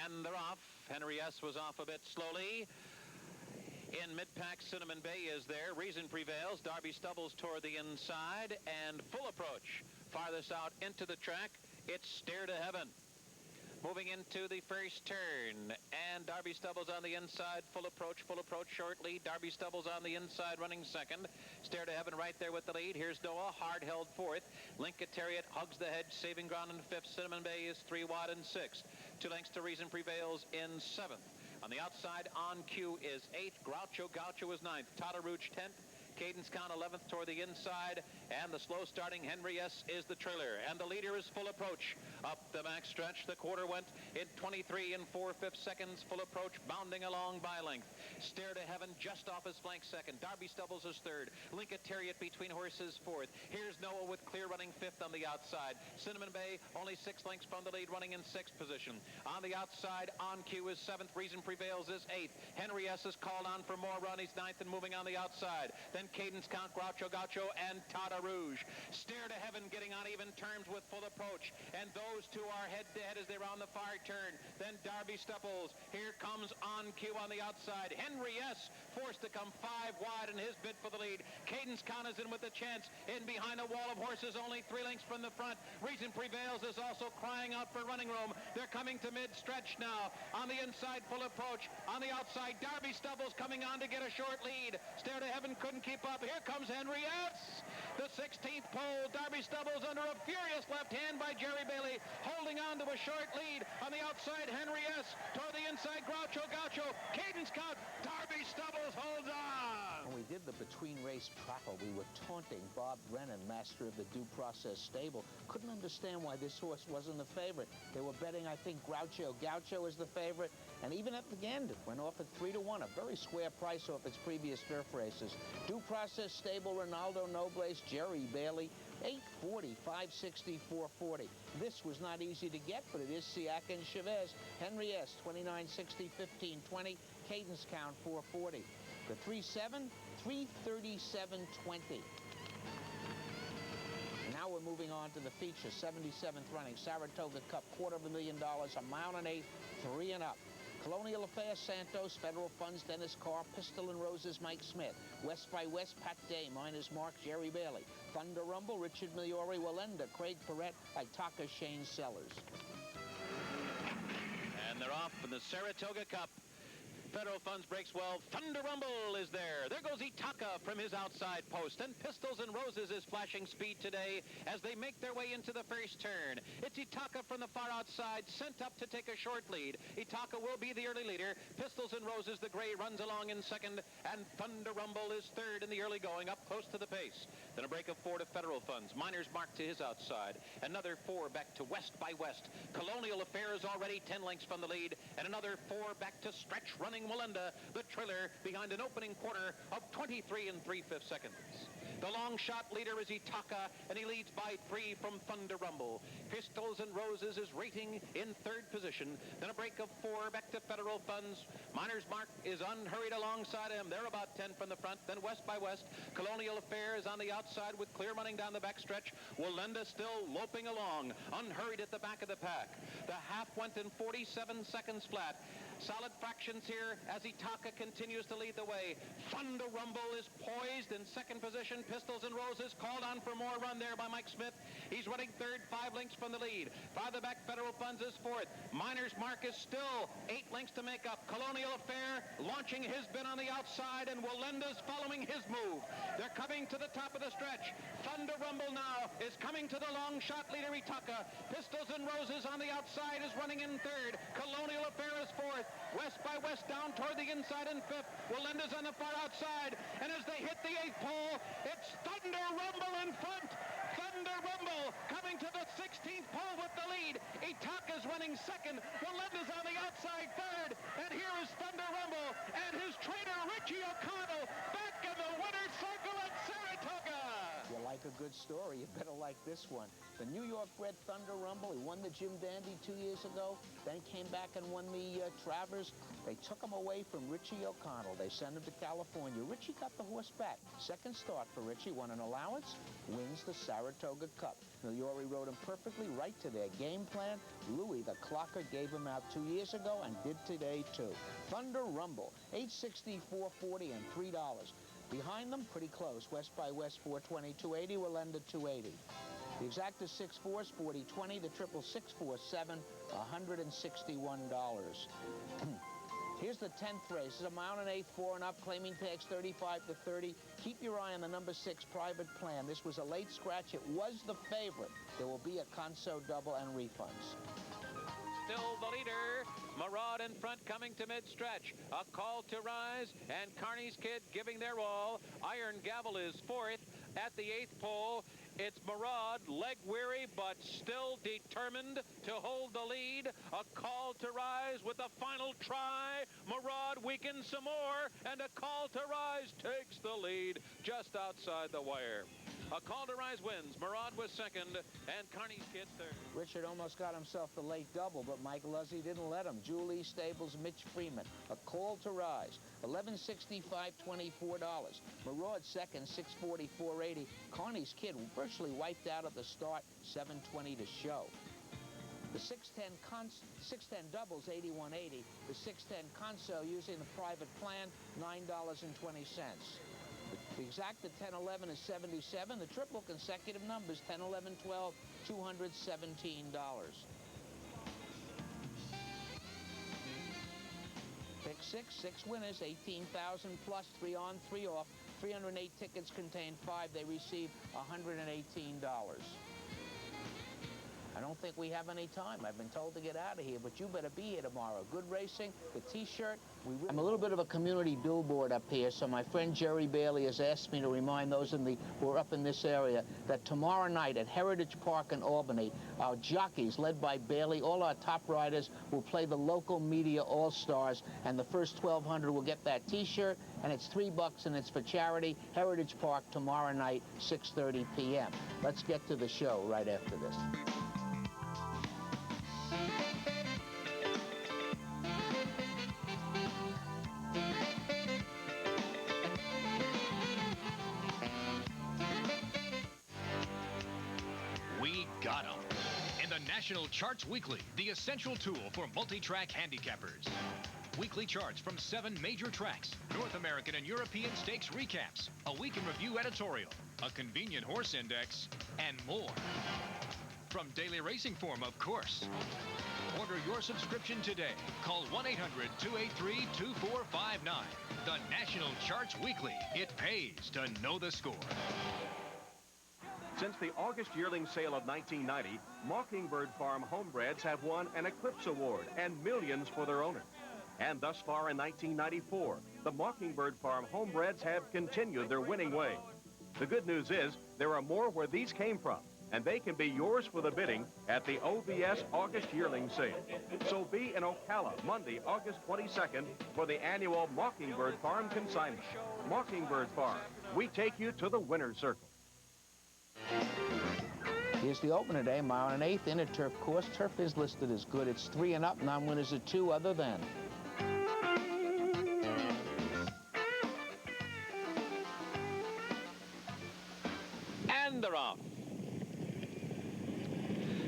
And they're off. Henry S. was off a bit slowly. In mid-pack, Cinnamon Bay is there. Reason Prevails. Darby Stubbles toward the inside. And Full Approach. Farthest out into the track, it's Stair to Heaven. Moving into the first turn, and Darby Stubbles on the inside. Full Approach short lead. Darby Stubbles on the inside running second. Stair to Heaven right there with the lead. Here's Noah, hard held fourth. Linkatariat hugs the hedge, saving ground in fifth. Cinnamon Bay is 3 wide in sixth. 2 lengths to Reason Prevails in seventh. On the outside, On Cue is 8th. Gaucho is 9th. Tata Rouge 10th. Cadence Count 11th toward the inside, and the slow starting Henry S. is the trailer, and the leader is Full Approach. Up the back stretch, the quarter went in 23 4/5 seconds. Full Approach bounding along by length. Stair to Heaven just off his flank second. Darby Stubbles is third. Linkatariat between horses fourth. Here's Noah with clear running fifth on the outside. Cinnamon Bay only 6 lengths from the lead, running in sixth position. On the outside, On Cue is 7th. Reason Prevails is 8th. Henry S. is called on for more run. He's 9th and moving on the outside. Then Cadence Count, Gaucho, and Tata Rouge. Stare to Heaven getting on even terms with Full Approach. And those two are head-to-head as they round the far turn. Then Darby Stubbles. Here comes On Cue on the outside. Henry S. forced to come 5 wide in his bid for the lead. Cadence Count is in with a chance. In behind a wall of horses, only 3 lengths from the front. Reason Prevails is also crying out for running room. They're coming to mid-stretch now. On the inside, Full Approach. On the outside, Darby Stubbles coming on to get a short lead. Stare to Heaven couldn't keep up. Here comes Henry S. The 16th pole. Darby Stubbles under a furious left hand by Jerry Bailey, holding on to a short lead. On the outside, Henry S. Toward the inside, Groucho. Cadence Count. Darby Stubbles holds on. When we did the between race trackle, we were taunting Bob Brennan, master of the Due Process stable. Couldn't understand why this horse wasn't the favorite. They were betting, I think, Groucho is the favorite. And even at the end, it went off at 3-1, a very square price off its previous turf races. Due Process stable, Ronaldo Nobles, Jerry Bailey, 840, 560, 440. This was not easy to get, but it is Siak and Chavez. Henry S, 2960, 1520. Cadence Count, 440. The 3-7, 337.20. Now we're moving on to the feature, 77th running, Saratoga Cup, $250,000, a mile and 8, 3 and up. Colonial Affair, Santos, Federal Funds, Dennis Carr, Pistol and Roses, Mike Smith. West by West, Pat Day, Miners Mark, Jerry Bailey. Thunder Rumble, Richard Miliori, Walenda, Craig Perrette, Itaka, Shane Sellers. And they're off in the Saratoga Cup. Federal Funds breaks well. Thunder Rumble is there. There goes Itaka from his outside post. And Pistols and Roses is flashing speed today as they make their way into the first turn. It's Itaka from the far outside, sent up to take a short lead. Itaka will be the early leader. Pistols and Roses, the gray, runs along in second. And Thunder Rumble is third in the early going, up close to the pace. Then a break of 4 to Federal Funds. Miners Mark to his outside. Another 4 back to West by West. Colonial Affair is already 10 lengths from the lead. And another 4 back to Stretch Running Walenda, the trailer behind an opening quarter of 23 3/5 seconds. The long shot leader is Itaka, and he leads by 3 from Thunder Rumble. Pistols and Roses is rating in third position. Then a break of 4 back to Federal Funds. Miners Mark is unhurried alongside him. They're about 10 from the front. Then West by West. Colonial Affair is on the outside with clear running down the backstretch. Walenda still loping along, unhurried at the back of the pack. The half went in 47 seconds flat. Solid fractions here as Itaka continues to lead the way. Thunder Rumble is poised in second position. Pistols and Roses called on for more run there by Mike Smith. He's running third, 5 lengths from the lead. Farther back, Federal Funds is fourth. Miners Mark is still 8 lengths to make up. Colonial Affair launching his bin on the outside, and Walenda's following his move. They're coming to the top of the stretch. Thunder Rumble now is coming to the long shot leader Itaka. Pistols and Roses on the outside is running in third. Colonial Affair is fourth. West by West down toward the inside in fifth. Walenda's on the far outside. And as they hit the 8th pole, it's Thunder Rumble in front. Thunder Rumble coming to the 16th pole with the lead. Itaka's running second. Walenda's on the outside third. And here is Thunder Rumble and his trainer Richie O'Connell back in the winner's circle at Saratoga. If you like a good story, you better like this one. The New York-bred Thunder Rumble, he won the Jim Dandy 2 years ago, then came back and won the Travers. They took him away from Richie O'Connell. They sent him to California. Richie got the horse back. Second start for Richie, won an allowance, wins the Saratoga Cup. Miliori rode him perfectly right to their game plan. Louis, the clocker, gave him out 2 years ago and did today too. Thunder Rumble, $860, $440, and $3. Behind them, pretty close. West by West, $420, $280, Walenda, $280. The exacta 6-4s, $40-20. The triple 6-4-7, $161. Here's the 10th race. It's a mile and 8, 4 and up. Claiming tags 35 to 30. Keep your eye on the number 6 Private Plan. This was a late scratch. It was the favorite. There will be a Conso double and refunds. Still the leader. Maraud in front coming to mid-stretch. A Call to Rise and Carney's Kid giving their all. Iron Gavel is fourth at the 8th pole. It's Maraud, leg weary, but still determined to hold the lead. A Call to Rise with a final try. Maraud weakens some more, and A Call to Rise takes the lead just outside the wire. A Call to Rise wins. Murad was second, and Carney's Kid third. Richard almost got himself the late double, but Mike Luzzy didn't let him. Julie Stables, Mitch Freeman. A Call to Rise, $11.65, $24. Murad second, $6.44.80. Carney's Kid virtually wiped out at the start, $7.20 to show. The 610 doubles, $81.80. The 610 console using the private plan, $9.20. The exact, the 10-11 is $77. The triple consecutive numbers, 10-11-12, $217. Pick six winners, 18,000 plus, 3 on, 3 off. 308 tickets contain 5. They receive $118. I don't think we have any time. I've been told to get out of here, but you better be here tomorrow. Good racing, the T-shirt. I'm a little bit of a community billboard up here, so my friend Jerry Bailey has asked me to remind those who are up in this area that tomorrow night at Heritage Park in Albany, our jockeys, led by Bailey, all our top riders, will play the local media all-stars, and the first 1,200 will get that T-shirt, and it's $3 and it's for charity. Heritage Park tomorrow night, 6:30 p.m. Let's get to the show right after this. We got 'em. In the National Charts Weekly, the essential tool for multi-track handicappers. Weekly charts from 7 major tracks, North American and European stakes recaps, a week in review editorial, a convenient horse index, and more. From Daily Racing Form, of course. Order your subscription today. Call 1-800-283-2459. The National Charts Weekly. It pays to know the score. Since the August yearling sale of 1990, Mockingbird Farm homebreds have won an Eclipse Award and millions for their owner. And thus far in 1994, the Mockingbird Farm homebreds have continued their winning way. The good news is there are more where these came from, and they can be yours for the bidding at the OVS August yearling sale. So be in Ocala Monday, August 22nd for the annual Mockingbird Farm consignment. Mockingbird Farm, we take you to the winner's circle. Here's the opener today, mile and 1/8 in a turf course. Turf is listed as good. It's 3 and up, non-winners are 2 other than. And they're off.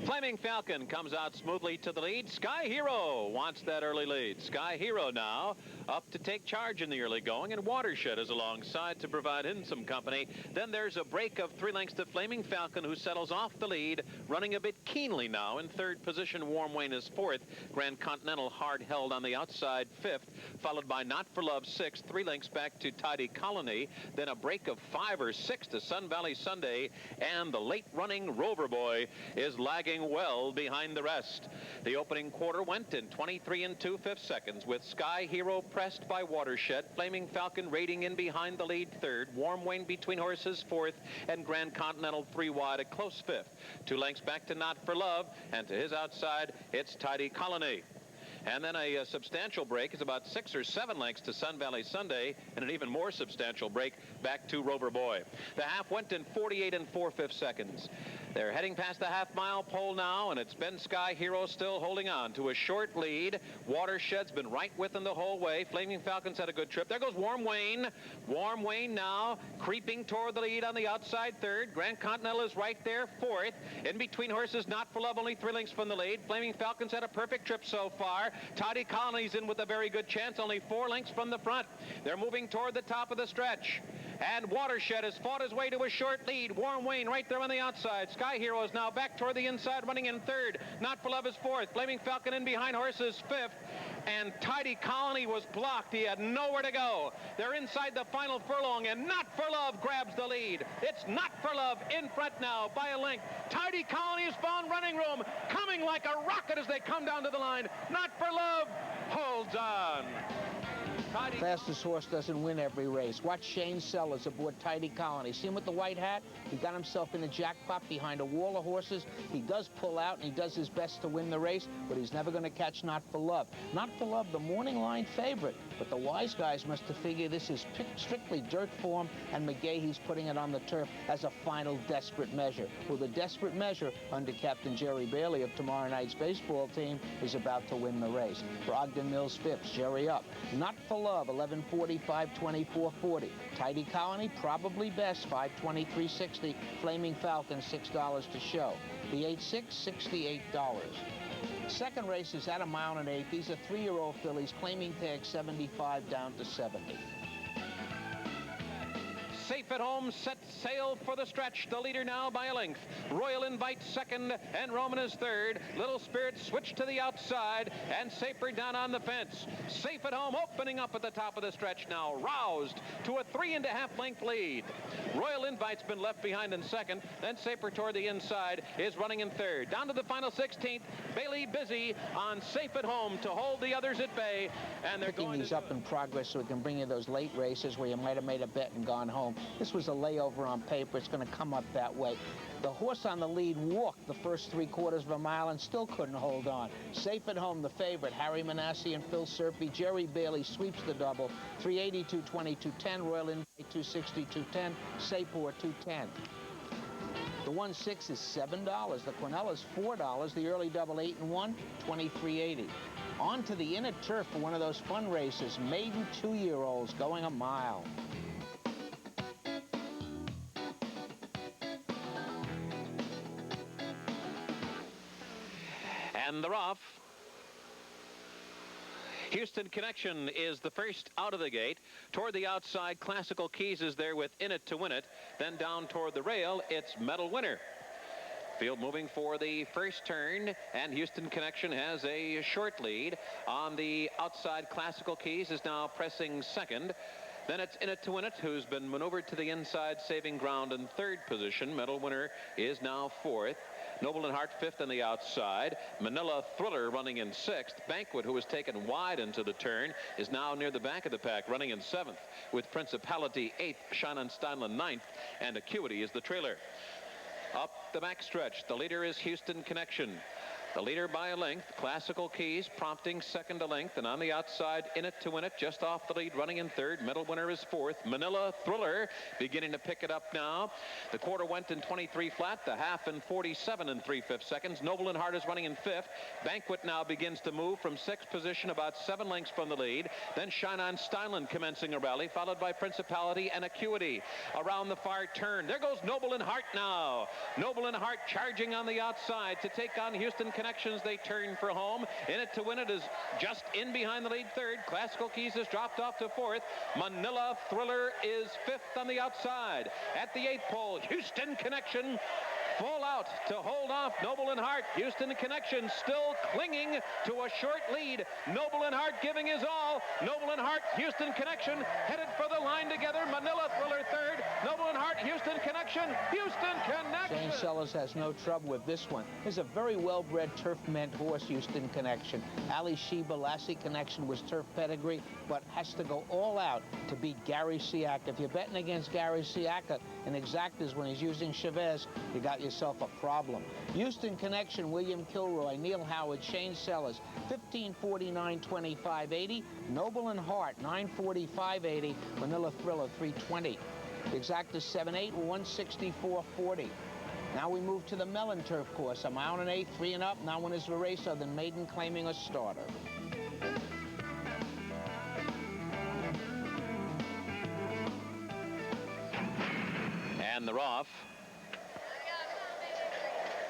Flaming Falcon comes out smoothly to the lead. Sky Hero wants that early lead. Sky Hero now up to take charge in the early going, and Watershed is alongside to provide him some company. Then there's a break of 3 lengths to Flaming Falcon, who settles off the lead, running a bit keenly now. In 3rd position, Warm Wayne is 4th. Grand Continental hard held on the outside 5th, followed by Not for Love 6th. 3 lengths back to Tidy Colony. Then a break of 5 or 6 to Sun Valley Sunday, and the late running Rover Boy is lagging well behind the rest. The opening quarter went in 23 2/5 seconds, with Sky Hero pressed by Watershed, Flaming Falcon raiding in behind the lead 3rd, Warm Wayne between horses 4th, and Grand Continental 3 wide, a close 5th. 2 lengths back to Not for Love, and to his outside, it's Tidy Colony. And then a substantial break is about 6 or 7 lengths to Sun Valley Sunday, and an even more substantial break back to Rover Boy. The half went in 48 4/5 seconds. They're heading past the half-mile pole now, and it's been Sky Hero still holding on to a short lead. Watershed's been right with him the whole way. Flaming Falcon's had a good trip. There goes Warm Wayne. Warm Wayne now creeping toward the lead on the outside 3rd. Grand Continental is right there 4th. In between horses, Not for Love, only 3 lengths from the lead. Flaming Falcon's had a perfect trip so far. Tidy Colony's in with a very good chance, only 4 lengths from the front. They're moving toward the top of the stretch. And Watershed has fought his way to a short lead. Warm Wayne right there on the outside. Sky Hero is now back toward the inside, running in 3rd. Not for Love is 4th. Flaming Falcon in behind horses 5th. And Tidy Colony was blocked. He had nowhere to go. They're inside the final furlong, and Not for Love grabs the lead. It's Not for Love in front now by a length. Tidy Colony has found running room, coming like a rocket as they come down to the line. Not for Love holds on. Fastest horse doesn't win every race. Watch Shane Sellers aboard Tidy Colony. See him with the white hat? He got himself in a jackpot behind a wall of horses. He does pull out, and he does his best to win the race, but he's never going to catch Not for Love. Not for Love, the morning line favorite, but the wise guys must have figured this is strictly dirt form, and McGahee's putting it on the turf as a final desperate measure. Well, the desperate measure under Captain Jerry Bailey of tomorrow night's baseball team is about to win the race. Brogdon Mills fifth, Jerry up. Not for Love, 11:40, 5:20, 4:40. Tidy Colony, probably best, 5:20, 3:60. Flaming Falcon, $6 to show. The 8-6, $68. Second race is at 1 mile and 8. These are 3-year-old fillies, claiming tag 75 down to 70. Safe at Home set sail for the stretch. The leader now by a length. Royal Invite second, and Roman is third. Little Spirit switched to the outside, and Safer down on the fence. Safe at Home opening up at the top of the stretch now, roused to a 3.5 length lead. Royal Invite's been left behind in second, then Safer toward the inside is running in third. Down to the final 16th, Bailey busy on Safe at Home to hold the others at bay, and they're picking going these up in progress so we can bring you those late races where you might have made a bet and gone home. This was a layover on paper. It's going to come up that way. The horse on the lead walked the first 3/4 of a mile and still couldn't hold on. Safe at Home, the favorite. Harry Manassi and Phil Serpy. Jerry Bailey sweeps the double. 380, 220, 210. Royal Invite, 260, 210. Sapor, 210. The 1-6 is $7. The Quinella is $4. The early double 8 and 1, $23.80. On to the inner turf for one of those fun races. Maiden 2-year-olds going a mile. And they're off. Houston Connection is the first out of the gate. Toward the outside, Classical Keys is there with In It to Win It. Then down toward the rail, it's Medal Winner. Field moving for the first turn, and Houston Connection has a short lead. On the outside, Classical Keys is now pressing second. Then it's In It to Win It, who's been maneuvered to the inside, saving ground in third position. Medal Winner is now fourth. Noble and Heart fifth on the outside. Manila Thriller running in sixth. Banquet, who was taken wide into the turn, is now near the back of the pack, running in seventh, with Principality eighth, Shannon Steinle ninth, and Acuity is the trailer. Up the backstretch, the leader is Houston Connection. The leader by a length, Classical Keys, prompting second to length, and on the outside, In It to Win It, just off the lead, running in third. Medal Winner is fourth. Manila Thriller beginning to pick it up now. The quarter went in 23 flat, the half in 47 and 3/5 seconds. Noble and Heart is running in fifth. Banquet now begins to move from sixth position, about 7 lengths from the lead. Then Shine On Steinland commencing a rally, followed by Principality and Acuity. Around the far turn, there goes Noble and Heart now. Noble and Heart charging on the outside to take on Houston Connections. They turn for home. In It to Win It is just in behind the lead third. Classical Keys has dropped off to fourth. Manila Thriller is fifth on the outside. At the 8th pole, Houston Connection full out to hold off Noble and Heart. Houston Connection still clinging to a short lead. Noble and Heart giving his all. Noble and Heart, Houston Connection headed for the line together. Manila Thriller third. Noble and Heart, Houston Connection. Houston Connection. Shane Sellers has no trouble with this one. He's a very well-bred turf-meant horse, Houston Connection. Ali Sheba, Lassie Connection was turf pedigree, but has to go all out to beat Gary Siaka. If you're betting against Gary Siaka in exactas when he's using Chavez, you got yourself a problem. Houston Connection, William Kilroy, Neil Howard, Shane Sellers, 1549, 2580. Noble and Heart, 945.80. Manila Thriller, 320. The exacta 7-8, 164.40. Now we move to the Mellon Turf course. A mile and 8, 3 and up. Now one is the race other than Maiden claiming a starter. And they're off.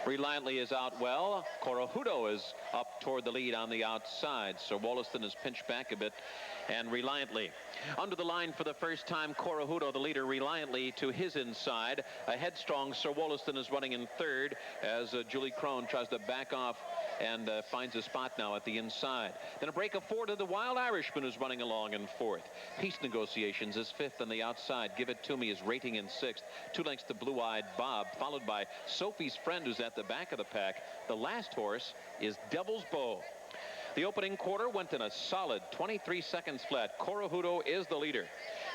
Reliantly is out well. Corojudo is up toward the lead on the outside. So Wollaston is pinched back a bit, and Reliantly. Under the line for the first time, Corojudo, the leader, Reliantly to his inside. A headstrong Sir Wollaston is running in third as Julie Crone tries to back off and finds a spot now at the inside. Then a break of 4 to the Wild Irishman, who's running along in fourth. Peace Negotiations is fifth on the outside. Give It To Me is rating in sixth. 2 lengths to Blue Eyed Bob, followed by Sophie's Friend, who's at the back of the pack. The last horse is Devil's Bow. The opening quarter went in a solid 23 seconds flat. Corojudo is the leader.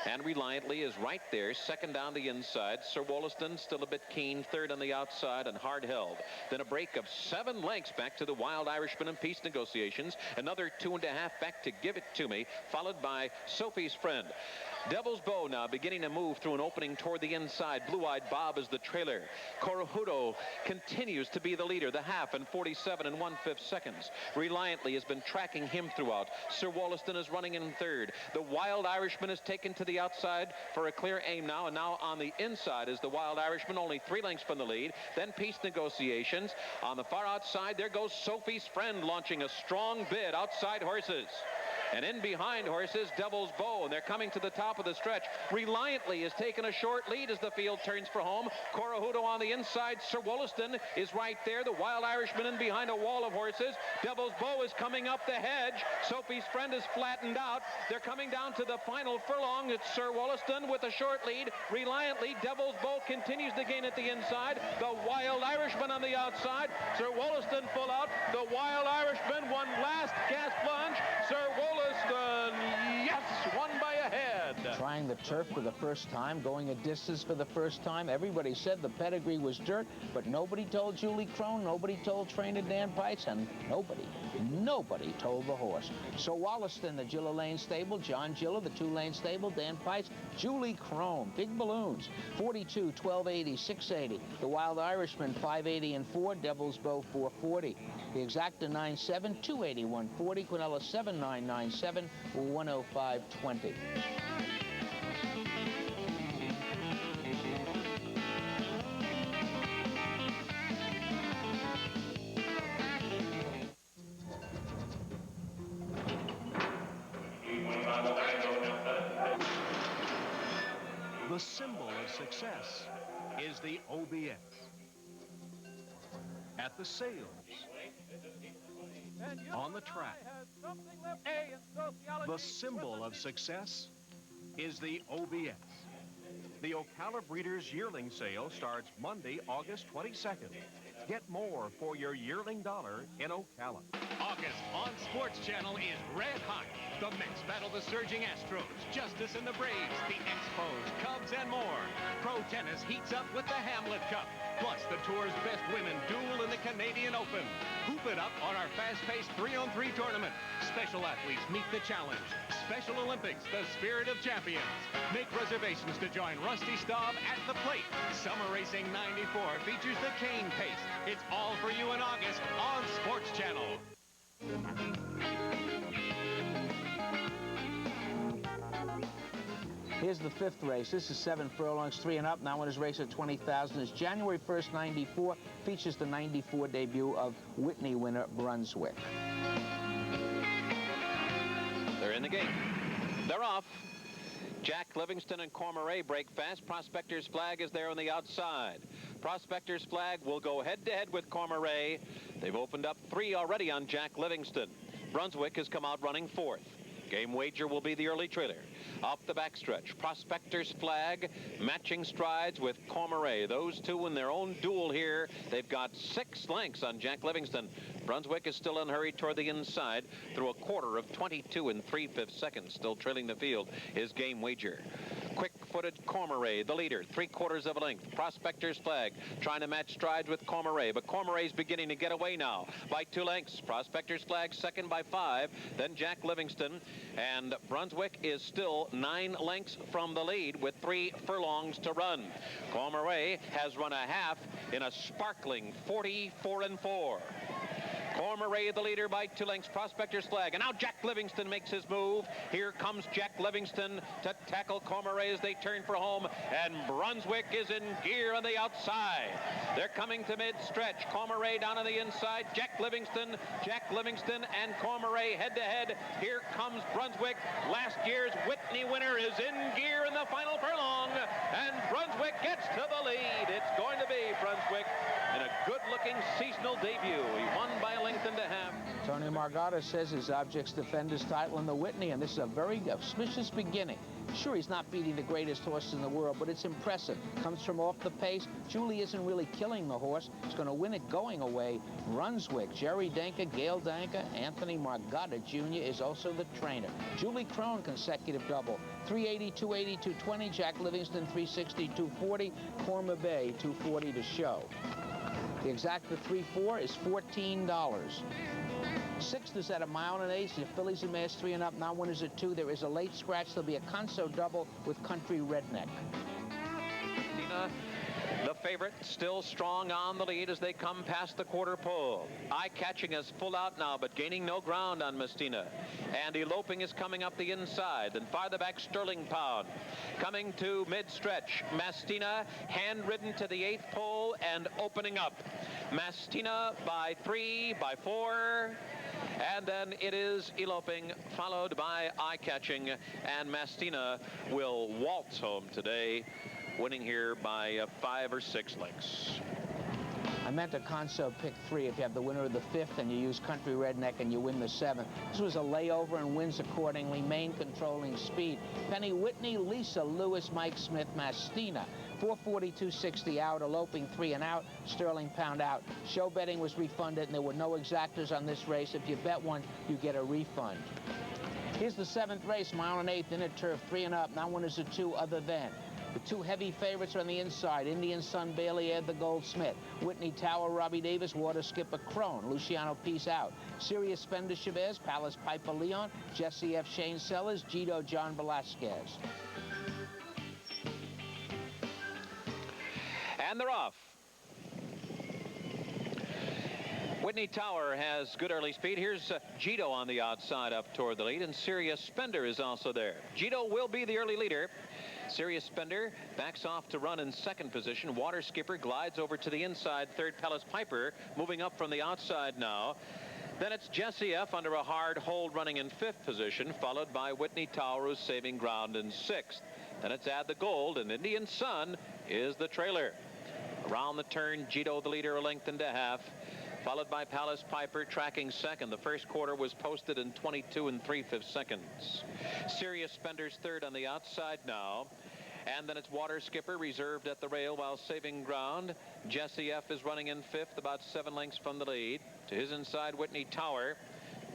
And Reliantly is right there, second down the inside. Sir Wollaston still a bit keen, third on the outside and hard held. Then a break of 7 lengths back to the Wild Irishman in peace negotiations. Another 2.5 back to Give It To Me, followed by Sophie's Friend. Devil's Bow now beginning to move through an opening toward the inside. Blue-Eyed Bob is the trailer. Corojudo continues to be the leader, the half in 47 1/5 seconds. Reliantly has been tracking him throughout. Sir Wollaston is running in third. The Wild Irishman is taken to the outside for a clear aim now, and now on the inside is the Wild Irishman, only 3 lengths from the lead. Then peace negotiations. On the far outside, there goes Sophie's Friend launching a strong bid outside Horses. And in behind Horses, Devil's Bow, and they're coming to the top of the stretch. Reliantly has taken a short lead as the field turns for home. Corojudo on the inside. Sir Wollaston is right there. The Wild Irishman in behind a wall of Horses. Devil's Bow is coming up the hedge. Sophie's Friend is flattened out. They're coming down to the final furlong. It's Sir Wollaston with a short lead. Reliantly, Devil's Bow continues to gain at the inside. The Wild Irishman on the outside. Sir Wollaston full out. The Wild Irishman, one last gas plunge. Sir Wollaston, yes, won by a head. Trying the turf for the first time, going a distance for the first time. Everybody said the pedigree was dirt, but nobody told Julie Crone, nobody told trainer Dan Pice, and nobody told the horse. So Wollaston, the Gilla Lane stable, John Gilla, the 2-lane stable, Dan Pice, Julie Crone, big balloons, 42, 1280, 680. The Wild Irishman, 580 and 4, Devil's Bow, 440. The Exacta 97, 280, 140, Quinella 7997, 105.20. The symbol of success is the OBS. At the sales, on the track, the symbol of success is the OBS. The Ocala Breeders' Yearling Sale starts Monday, August 22nd. Get more for your yearling dollar in Ocala. August on Sports Channel is red hot. The Mets battle the surging Astros, Justice and the Braves, the Expos, Cubs, and more. Pro tennis heats up with the Hamlet Cup. Plus, the Tour's best women duel in the Canadian Open. Hoop it up on our fast-paced 3-on-3 tournament. Special athletes meet the challenge. Special Olympics, the spirit of champions. Make reservations to join Rusty Staub at the plate. Summer Racing 94 features the cane pace. It's all for you in August on Sports Channel. Here's the 5th race. This is 7 furlongs, 3 and up. Now winners race at 20,000. It's January 1st, 94. Features the 94 debut of Whitney winner Brunswick. They're in the gate. They're off. Jack Livingston and Cormorant break fast. Prospector's Flag is there on the outside. Prospector's Flag will go head-to-head with Cormorant. They've opened up 3 already on Jack Livingston. Brunswick has come out running 4th. Game Wager will be the early trailer. Off the backstretch, Prospector's Flag matching strides with Cormorant. Those two in their own duel here. They've got 6 lengths on Jack Livingston. Brunswick is still unhurried toward the inside through a quarter of 22 3/5 seconds. Still trailing the field is Game Wager. Quick-footed Cormorant, the leader, 3/4 of a length. Prospector's Flag trying to match strides with Cormorant, but Cormorant's beginning to get away now by 2 lengths. Prospector's Flag second by 5, then Jack Livingston, and Brunswick is still 9 lengths from the lead with 3 furlongs to run. Cormorant has run a half in a sparkling 44 4. Cormorant the leader by 2 lengths. Prospector's Flag, and now Jack Livingston makes his move. Here comes Jack Livingston to tackle Cormorant as they turn for home, and Brunswick is in gear on the outside. They're coming to mid-stretch. Cormorant down on the inside. Jack Livingston and Cormorant head-to-head. Here comes Brunswick. Last year's Whitney winner is in gear in the final furlong, and Brunswick gets to the lead. It's going to be Brunswick in a good-looking seasonal debut. He won by a length length and a half. Tony Margotto says his objects defend his title in the Whitney, and this is a very auspicious beginning. Sure, he's not beating the greatest horses in the world, but it's impressive. Comes from off the pace. Julie isn't really killing the horse. He's going to win it going away. Brunswick, Jerry Danker, Gail Danker, Anthony Margotto Jr. is also the trainer. Julie Crone, consecutive double. 380, 280, 220. Jack Livingston, 360, 240. Corma Bay, 240 to show. The exact for 3-4 is $14. Sixth is at 1.8 miles. The fillies and mares 3 and up. Now winners at 2. There is a late scratch. There'll be a Conso double with Country Redneck. The favorite still strong on the lead as they come past the quarter pole. Eye-catching is full out now, but gaining no ground on Mestina. And Eloping is coming up the inside. Then farther back, Sterling Pound. Coming to mid-stretch. Mestina, hand-ridden to the 8th pole and opening up. Mestina by 3, by 4. And then it is Eloping, followed by Eye-catching. And Mestina will waltz home today, winning here by 5 or 6 lengths. I meant a Conso pick 3 if you have the winner of the 5th and you use Country Redneck and you win the 7th. This was a layover and wins accordingly. Main controlling speed. Penny Whitney, Lisa Lewis, Mike Smith, Mestina. 442.60 out, Eloping 3 and out, Sterling Pound out. Show betting was refunded and there were no exactors on this race. If you bet one, you get a refund. Here's the 7th race, 1.8 miles, inner turf, 3 and up. Now winners are 2 other than. The 2 heavy favorites are on the inside. Indian Sun, Bailey, Ed the Goldsmith. Whitney Tower, Robbie Davis, Water Skipper Crone. Luciano Peace out. Sirius Spender Chavez, Palace Piper Leon, Jesse F. Shane Sellers, Gito John Velasquez. And they're off. Whitney Tower has good early speed. Here's Gito on the outside up toward the lead, and Sirius Spender is also there. Gito will be the early leader. Sirius Spender backs off to run in 2nd position. Water Skipper glides over to the inside. 3rd, Palace Piper moving up from the outside now. Then it's Jesse F. under a hard hold running in 5th position, followed by Whitney Tower, who's saving ground in 6th. Then it's Add the Gold, and Indian Sun is the trailer. Around the turn, Gito the leader, a length and a half, followed by Palace Piper tracking 2nd. The first quarter was posted in 22 3/5 seconds. Sirius Spender's 3rd on the outside now. And then it's Water Skipper reserved at the rail while saving ground. Jesse F. is running in 5th, about 7 lengths from the lead. To his inside, Whitney Tower.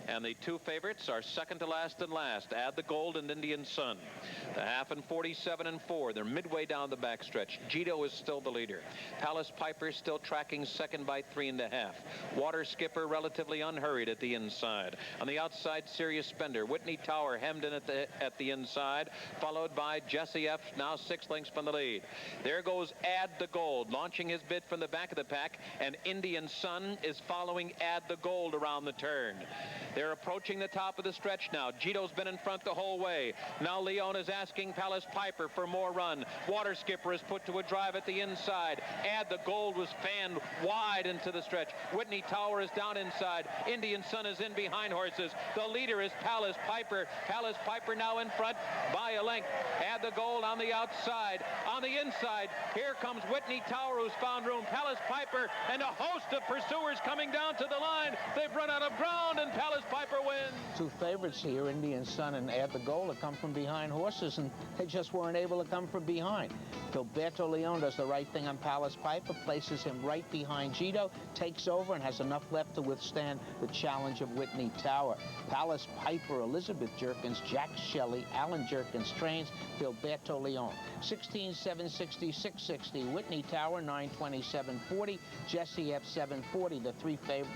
And the 2 favorites are 2nd to last and last. Add the Gold and Indian Sun. The half and 47 and 4. They're midway down the backstretch. Gito is still the leader. Palace Piper still tracking 2nd by 3 1/2. Water Skipper relatively unhurried at the inside. On the outside, Sirius Spender. Whitney Tower hemmed in at the inside, followed by Jesse F. now 6 lengths from the lead. There goes Add the Gold, launching his bid from the back of the pack, and Indian Sun is following Add the Gold around the turn. They're approaching the top of the stretch now. Gito's been in front the whole way. Now Leon is asking Palace Piper for more run. Water Skipper is put to a drive at the inside. Add the Gold was fanned wide into the stretch. Whitney Tower is down inside. Indian Sun is in behind horses. The leader is Palace Piper. Palace Piper now in front by a length. Add the Gold on the outside. On the inside, here comes Whitney Tower, who's found room. Palace Piper and a host of pursuers coming down to the line. They've run out of ground, and Palace Piper wins. 2 favorites here, Indian Sun and Add the Gold, have come from behind horses, and they just weren't able to come from behind. Gilberto Leon does the right thing on Palace Piper, places him right behind Gito, takes over, and has enough left to withstand the challenge of Whitney Tower. Palace Piper, Elizabeth Jerkins, Jack Shelley, Alan Jerkins trains, Gilberto Leon. 16, 760, 660. Whitney Tower, 927.40. Jesse F, 740. The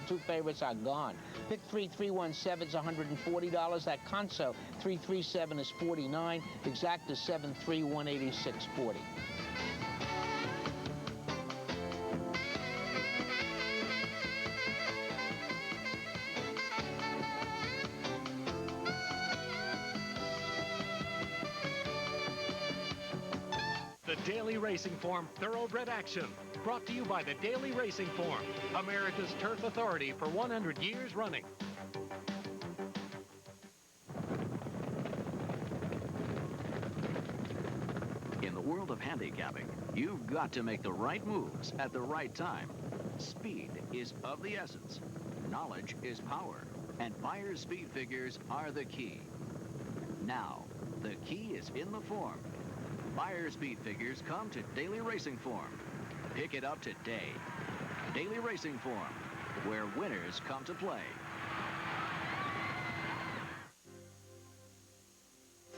2 favorites are gone. Pick 3, 317 is $140. That Conso 337 is $49. Exact is 73, 186.40. The Daily Racing Form Thoroughbred Action, brought to you by the Daily Racing Form, America's turf authority for 100 years running. In the world of handicapping, you've got to make the right moves at the right time. Speed is of the essence. Knowledge is power, and buyer's speed figures are the key. Now, the key is in the form. Buyer's speed figures come to Daily Racing Form. Pick it up today. Daily Racing Form, where winners come to play.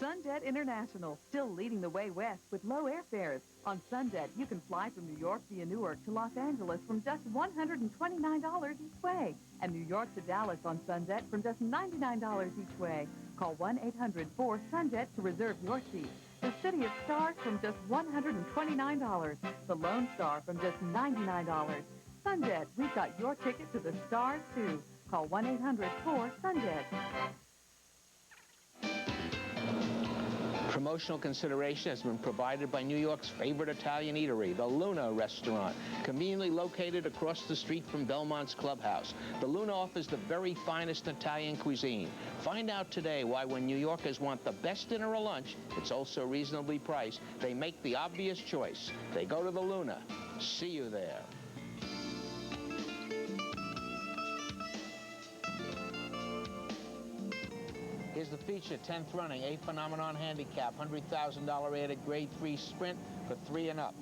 Sunjet International, still leading the way west with low airfares. On Sunjet, you can fly from New York via Newark to Los Angeles from just $129 each way. And New York to Dallas on Sunjet from just $99 each way. Call 1-800-4-SUNJET to reserve your seat. The City of Stars from just $129. The Lone Star from just $99. Sunjet, we've got your ticket to the stars, too. Call 1-800-4-SUNJET. Promotional consideration has been provided by New York's favorite Italian eatery, the Luna Restaurant, conveniently located across the street from Belmont's Clubhouse. The Luna offers the very finest Italian cuisine. Find out today why when New Yorkers want the best dinner or lunch, it's also reasonably priced. They make the obvious choice. They go to the Luna. See you there. Here's the feature, 10th running, A Phenomenon Handicap, $100,000 added Grade 3 Sprint for 3 and up.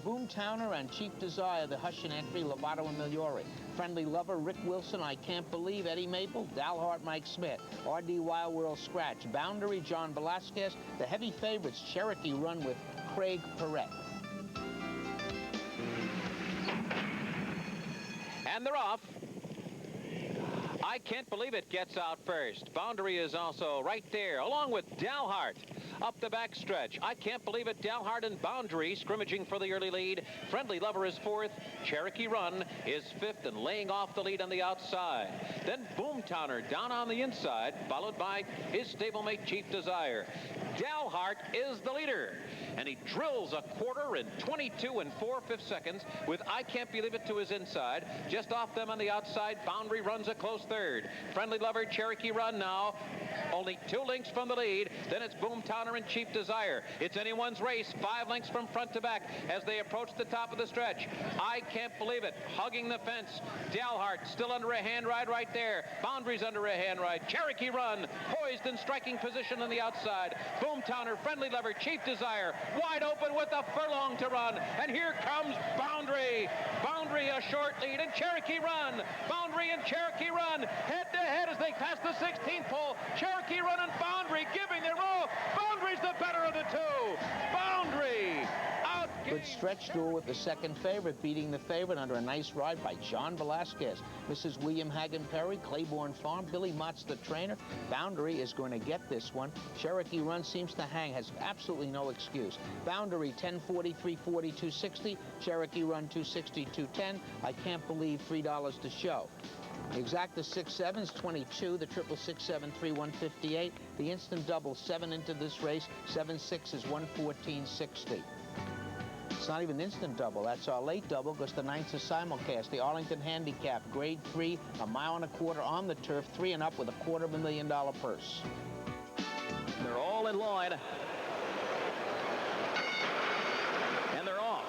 Boomtowner and Chief Desire, the Hush and Entry, Lovato and Migliore. Friendly Lover, Rick Wilson, I Can't Believe, Eddie Maple, Dalhart, Mike Smith. R.D. Wild World Scratch, Boundary, John Velasquez. The heavy favorites, Cherokee Run with Craig Perret. And they're off. I Can't Believe It gets out first. Boundary is also right there, along with Dalhart. Up the backstretch, I Can't Believe It, Dalhart and Boundary scrimmaging for the early lead. Friendly Lover is fourth. Cherokee Run is fifth and laying off the lead on the outside. Then Boomtowner down on the inside, followed by his stablemate Chief Desire. Dalhart is the leader, and he drills a quarter in 22 and 4/5 seconds with I Can't Believe It to his inside. Just off them on the outside, Boundary runs a close third. Friendly Lover, Cherokee Run now only 2 lengths from the lead. Then it's Boomtowner and Chief Desire. It's anyone's race, 5 lengths from front to back as they approach the top of the stretch. I Can't Believe It, hugging the fence. Dalhart still under a hand ride right there. Boundary's under a hand ride. Cherokee Run poised in striking position on the outside. Boomtowner, Friendly Lover, Chief Desire wide open with a furlong to run. And here comes Boundary. Boundary a short lead, and Cherokee Run. Boundary and Cherokee Run head to head as they pass the 16th pole. Cherokee Run and Boundary giving their roll. Boundary's the better of the two. Boundary out. Good stretch duel with the second favorite, beating the favorite under a nice ride by John Velasquez. Mrs. William Hagen Perry, Claiborne Farm, Billy Mott's the trainer. Boundary is going to get this one. Cherokee Run seems to hang, has absolutely no excuse. Boundary 10.40, 3.40, 260. Cherokee Run 260, 210. I Can't Believe $3 to show. The exacta 6-7s, 22. The triple 6-7, 3, 158. The instant double, 7 into this race. 7-6 is 114.60. It's not even instant double. That's our late double because the 9's a simulcast. The Arlington Handicap, Grade 3, 1.25 miles on the turf, 3 and up with a $250,000 purse. They're all in line. And they're off.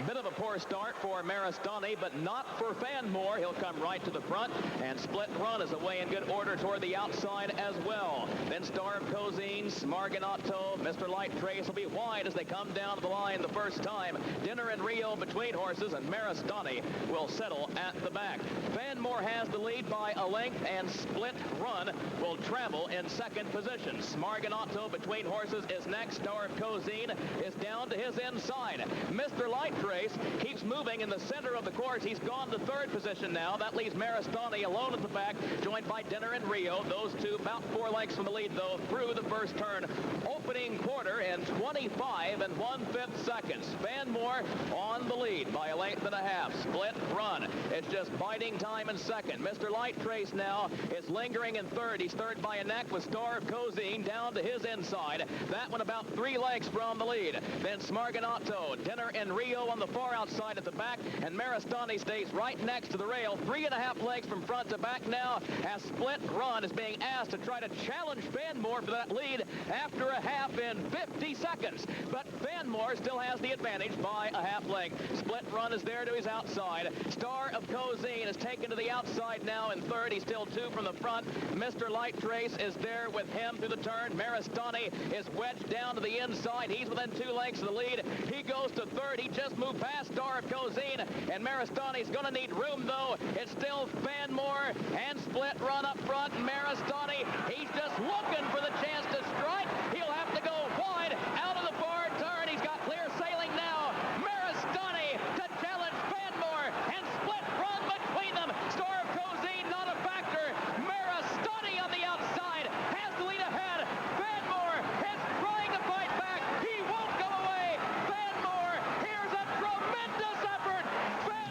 Bit of a poor start for Maristani, but not for Fanmore. He'll come right to the front, and Split Run is away in good order toward the outside as well. Then Star of Cozine, Smarganotto, Mr. Light Trace will be wide as they come down the line the first time. Dinner and Rio between horses, and Maristani will settle at the back. Fanmore has the lead by a length, and Split Run will travel in second position. Smarganotto between horses is next. Star of Cozine is down to his inside. Mr. Light Trace keeps moving in the center of the course. He's gone to third position now. That leaves Maristani alone at the back, joined by Dinner and Rio. Those two about 4 lengths from the lead, though, through the first turn. Opening quarter in 25 and 1/5 seconds. Fanmore on the lead by a length and a half. Split Run. It's just biding time in second. Mr. Light Trace now is lingering in third. He's third by a neck with Star of Cozine down to his inside. That one about 3 lengths from the lead. Then Smarganotto, Dinner and Rio on the far outside at the back, and Maristani stays right next to the rail. 3.5 lengths from front to back now as Split Run is being asked to try to challenge Fanmore for that lead after a half in 50 seconds. But Fanmore still has the advantage by a half length. Split Run is there to his outside. Star of Cozine is taken to the outside now in third. He's still 2 from the front. Mr. Light Trace is there with him through the turn. Maristani is wedged down to the inside. He's within 2 lengths of the lead. He goes to third. He just moved past Star of Cozine, and Maristani's going to need room, though. It's still Fanmore and Split Run up front. Maristani, he's just looking for the chance to strike. He'll have to go wide out of the far turn. He's got clear sailing now. Maristani to challenge Fanmore, and Split Run between them. Star of Cozine not a factor. Maristani on the outside has the lead ahead. Fanmore is trying to fight back. He won't go away. Fanmore, here's a tremendous effort.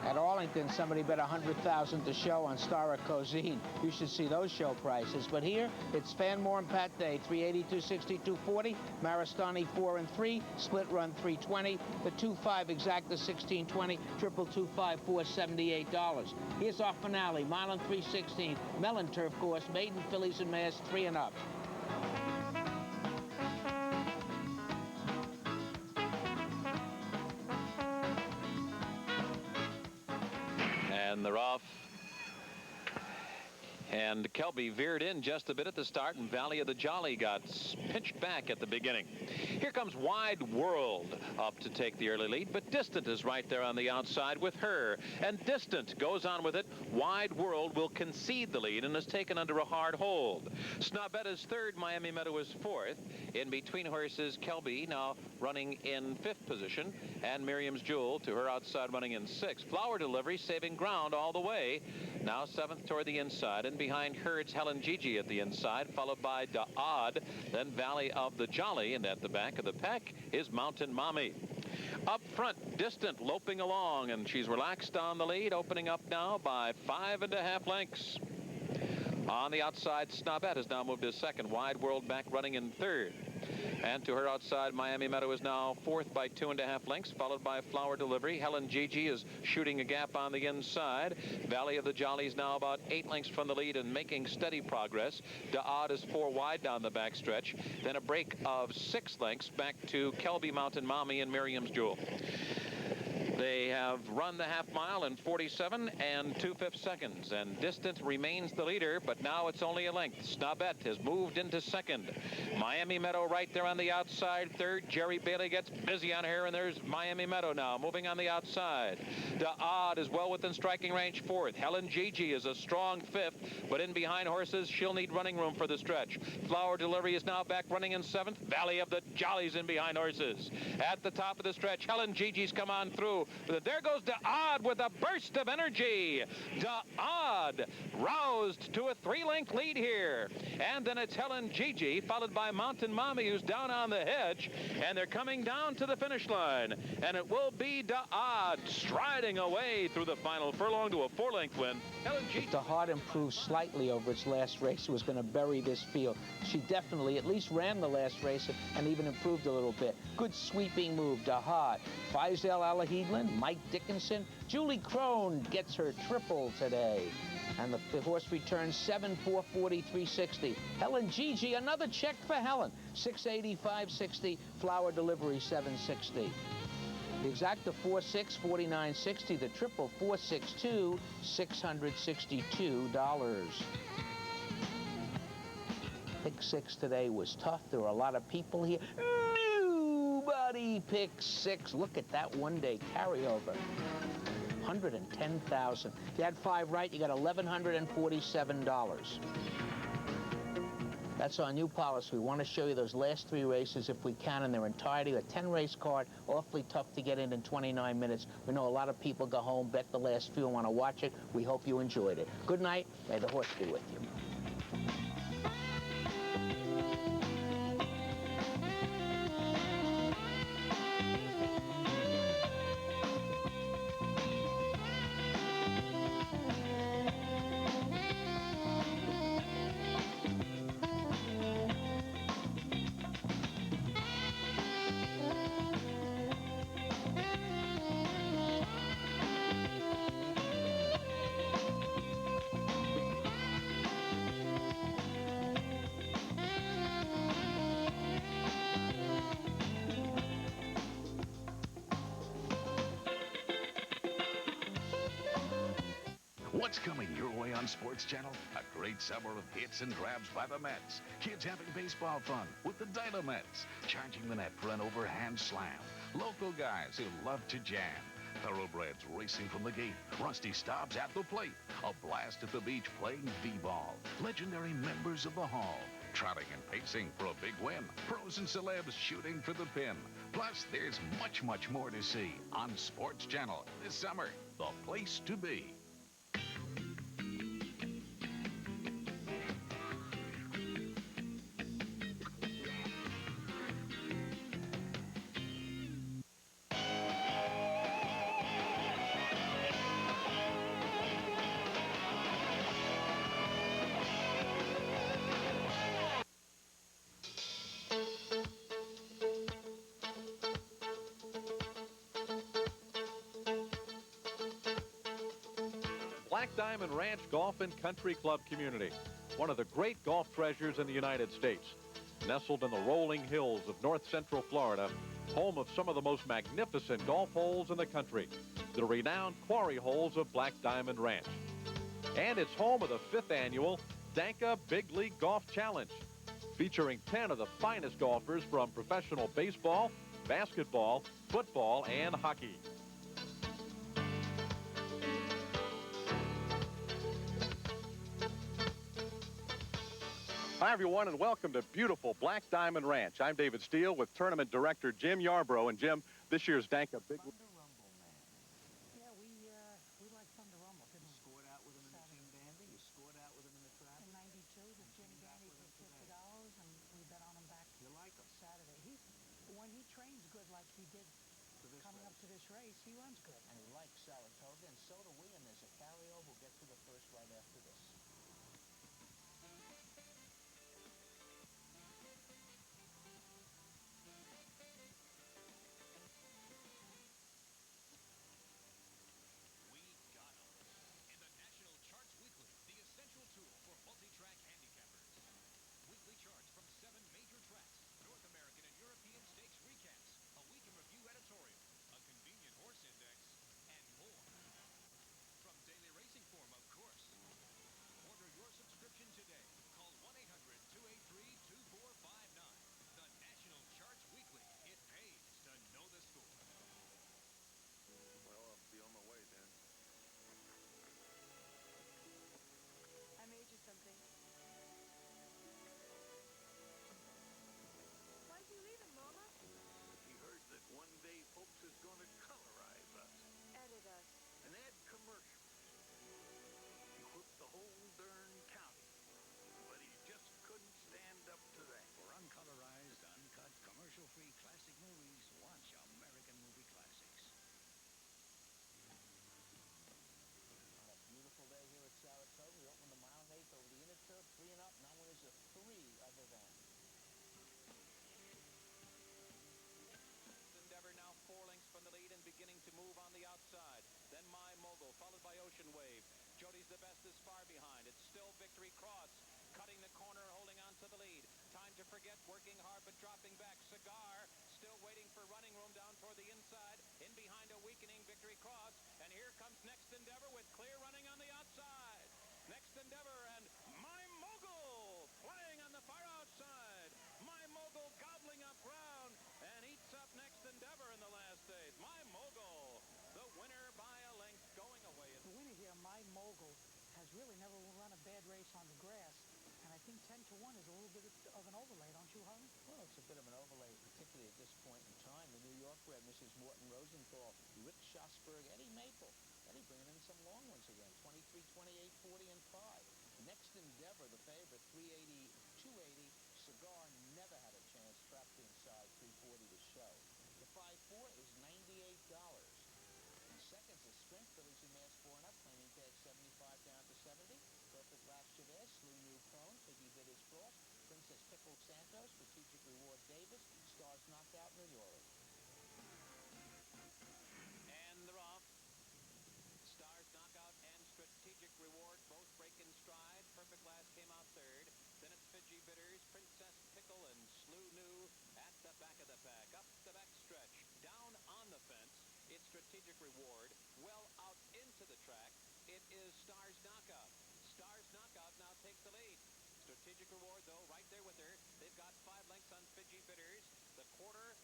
At Arlington, somebody bet $100,000 to show on Star of Cozine. You should see those show prices. But here, it's Fanmore and Pat Day, 380, 260, 240. Maristani 4 and 3. Split Run 320. The 2-5 exacta 1620. Triple 2-5 $478. Here's our finale. Milan 316. Mellon Turf Course. Maiden Fillies and Mares 3 and up. And they're off. And Kelby veered in just a bit at the start, and Valley of the Jolly got pinched back at the beginning. Here comes Wide World up to take the early lead, but Distant is right there on the outside with her. And Distant goes on with it. Wide World will concede the lead and is taken under a hard hold. Snobette is third. Miami Meadow is fourth. In between horses, Kelby now running in fifth position, and Miriam's Jewel to her outside running in sixth. Flower Delivery saving ground all the way. Now seventh toward the inside, and behind her it's Helen Gigi at the inside, followed by Da Odd, then Valley of the Jolly, and at the back of the pack is Mountain Mommy. Up front, Distant loping along, and she's relaxed on the lead, opening up now by 5.5 lengths. On the outside, Snobette has now moved to second. Wide World back running in third. And to her outside, Miami Meadow is now fourth by 2.5 lengths, followed by Flower Delivery. Helen Gigi is shooting a gap on the inside. Valley of the Jolly is now about 8 lengths from the lead and making steady progress. Da Odd is 4 wide down the backstretch. Then a break of 6 lengths back to Kelby, Mountain Mommy, and Miriam's Jewel. They have run the half mile in 47 and 2/5 seconds, and Distant remains the leader, but now it's only a length. Snobette has moved into second. Miami Meadow right there on the outside, third. Jerry Bailey gets busy on her, and there's Miami Meadow now moving on the outside. Da Odd is well within striking range, fourth. Helen Gigi is a strong fifth, but in behind horses, she'll need running room for the stretch. Flower Delivery is now back running in seventh. Valley of the Jolly's in behind horses. At the top of the stretch, Helen Gigi's come on through. There goes Da Odd with a burst of energy. Da Odd roused to a 3-length lead here. And then it's Helen Gigi, followed by Mountain Mommy, who's down on the hedge. And they're coming down to the finish line. And it will be Da Odd striding away through the final furlong to a 4-length win. Helen Gigi. If the Heart improved slightly over its last race, it was going to bury this field. She definitely at least ran the last race and even improved a little bit. Good sweeping move. Da Odd. Faisal Alahidlan, Mike Dickinson. Julie Crone gets her triple today. And the horse returns 7-4, 43-60. Helen Gigi, another check for Helen. 680, 560. Flower Delivery, 760. The exacta 4-6, 49-60. The triple 462, $662. Pick 6 today was tough. There were a lot of people here. Nobody picked 6. Look at that one-day carryover. 110,000. If you had 5 right, you got $1,147. That's our new policy. We want to show you those last 3 races if we can in their entirety. A 10-race card, awfully tough to get in 29 minutes. We know a lot of people go home, bet the last few, and want to watch it. We hope you enjoyed it. Good night. May the horse be with you. What's coming your way on Sports Channel? A great summer of hits and grabs by the Mets. Kids having baseball fun with the Dynamets. Charging the net for an overhand slam. Local guys who love to jam. Thoroughbreds racing from the gate. Rusty Stobbs at the plate. A blast at the beach playing V-ball. Legendary members of the Hall. Trotting and pacing for a big win. Pros and celebs shooting for the pin. Plus, there's much, much more to see on Sports Channel this summer. The place to be. Black Diamond Ranch Golf and Country Club community, one of the great golf treasures in the United States. Nestled in the rolling hills of north central Florida, home of some of the most magnificent golf holes in the country, the renowned quarry holes of Black Diamond Ranch. And it's home of the 5th annual Danka Big League Golf Challenge, featuring 10 of the finest golfers from professional baseball, basketball, football, and hockey. Hi, everyone, and welcome to beautiful Black Diamond Ranch. I'm David Steele with Tournament Director Jim Yarbrough. And, Jim, this year's Danka Big League... Yeah, we like Thunder Rumble, didn't we? You scored out with him in the Jim Dandy. You scored out with him in the trap. In '92, the Jim Dandy for $50, and we bet on him back. You like him? Saturday. When he trains good like he did coming up to this race, he runs good. And he likes Saratoga, and so do we, and there's a carryover. We'll get to the first right after this. Multi-track handicappers. Weekly charts from 7 major tracks, North American and European stakes recaps, a week in review editorial, a convenient horse index, and more. From Daily Racing Form, of course. Order your subscription today. Call 1-800-283-2459. The National Charts Weekly. It pays to know the score. Well, I'll be on my way then. I made you something. Why is he leaving, Mama? He heard that one day folks is going to colorize us. Edit us. And add commercials. He whipped the whole darn county. But he just couldn't stand up to that. For uncolorized, uncut, commercial-free classic movies, watch American Movie Classics. On a beautiful day here at Saratoga, we opened the mile and 8th over the inner turf, 3 and up. Now winners of 3 other than. Endeavor now 4 lengths from the lead and beginning to move on the outside. Then My Mogul, followed by Ocean Wave. Jody's the best is far behind. It's still Victory Cross, cutting the corner, holding on to the lead. Time to Forget, working hard but dropping back. Cigar, still waiting for running room down toward the inside. In behind a weakening Victory Cross. And here comes Next Endeavor with clear running on the outside. Next Endeavor and My Mogul playing on the far outside. My Mogul gobbling up ground and eats up Next Endeavor in the last days. My Mogul, the winner by a length, going away. The winner here, My Mogul, has really never run a bad race on the grass. And I think 10 to 1 is a little bit of an overlay, don't you, Harlan? Well, it's a bit of an overlay, particularly at this point in time. The New York bred Mrs. Morton Rosenthal, Rick Schosberg, Eddie Maple. Eddie bringing in some long ones again, 23, 28, 40, and 5. Next Endeavor, the favorite, 380, 280. Cigar never had a chance, trapped inside, 340 to show. The 5-4 is $98. And seconds is Strength Village in Mass 4 and up, claiming tag 75 down to 70. Perfect Last Chavez, Slew New Prone, Piggy Bitters Frost, Princess Pickle Santos, Strategic Reward Davis, Stars Knockout New York. And they're off. Stars Knockout and Strategic Reward both break in stride. Perfect Last came out third. Then it's Fidgy Bitters, Princess Pickle, and Slew New at the back of the pack. Up the back stretch. Down on the fence, it's Strategic Reward. Well out into the track, it is Stars Knockout. Stars Knockout now takes the lead. Strategic Reward, though, right there with her. They've got 5 lengths on Fidji Bitters. The quarter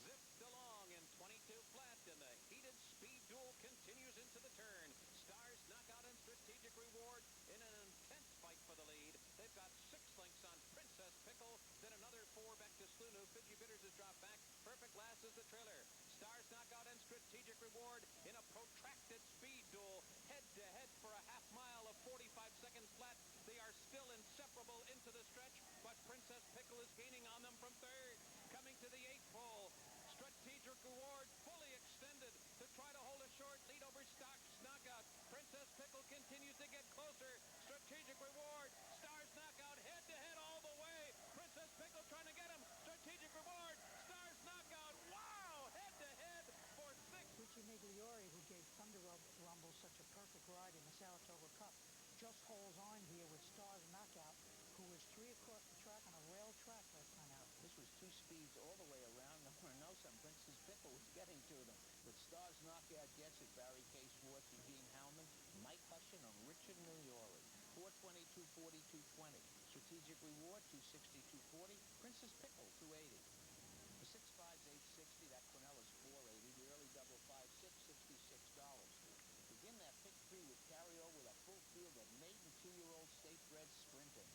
zipped along in 22 flat, and the heated speed duel continues into the turn. Stars Knockout and Strategic Reward in an intense fight for the lead. They've got 6 lengths on Princess Pickle, then another 4 back to Slunu. Fidji Bitters has dropped back. Perfect Last is the trailer. Stars Knockout and Strategic Reward in a protracted speed duel, head-to-head for a half mile of 45 seconds flat. They are still inseparable into the stretch, but Princess Pickle is gaining on them from third. Coming to the 8th pole, Strategic Reward fully extended to try to hold a short lead over Stars Knockout. Princess Pickle continues to get closer. Strategic Reward, Stars Knockout head-to-head all the way. Princess Pickle trying to get him. Strategic Reward, Stars Knockout. Wow, head-to-head for 6th. Richie Migliori, who gave Thunder Rumble such a perfect ride in the Saratoga Cup, just holds on here with Stars Knockout, who was 3 across the track on a rail track last time out. This was 2 speeds all the way around. No one knows some Princess Pickle was getting to them. But Stars Knockout gets it. Barry K. Schwartz, Eugene Howman, Mike Hushin, and Richard Migliori. 420, 240, 220. Strategic Reward, 260, 240. Princess Pickle, 280. The 6.5's 860. That Cornell is 480. The early double 5.6, $66. Begin that pick 3 with carryover with a full field of maiden 2-year-old state-bred sprinting.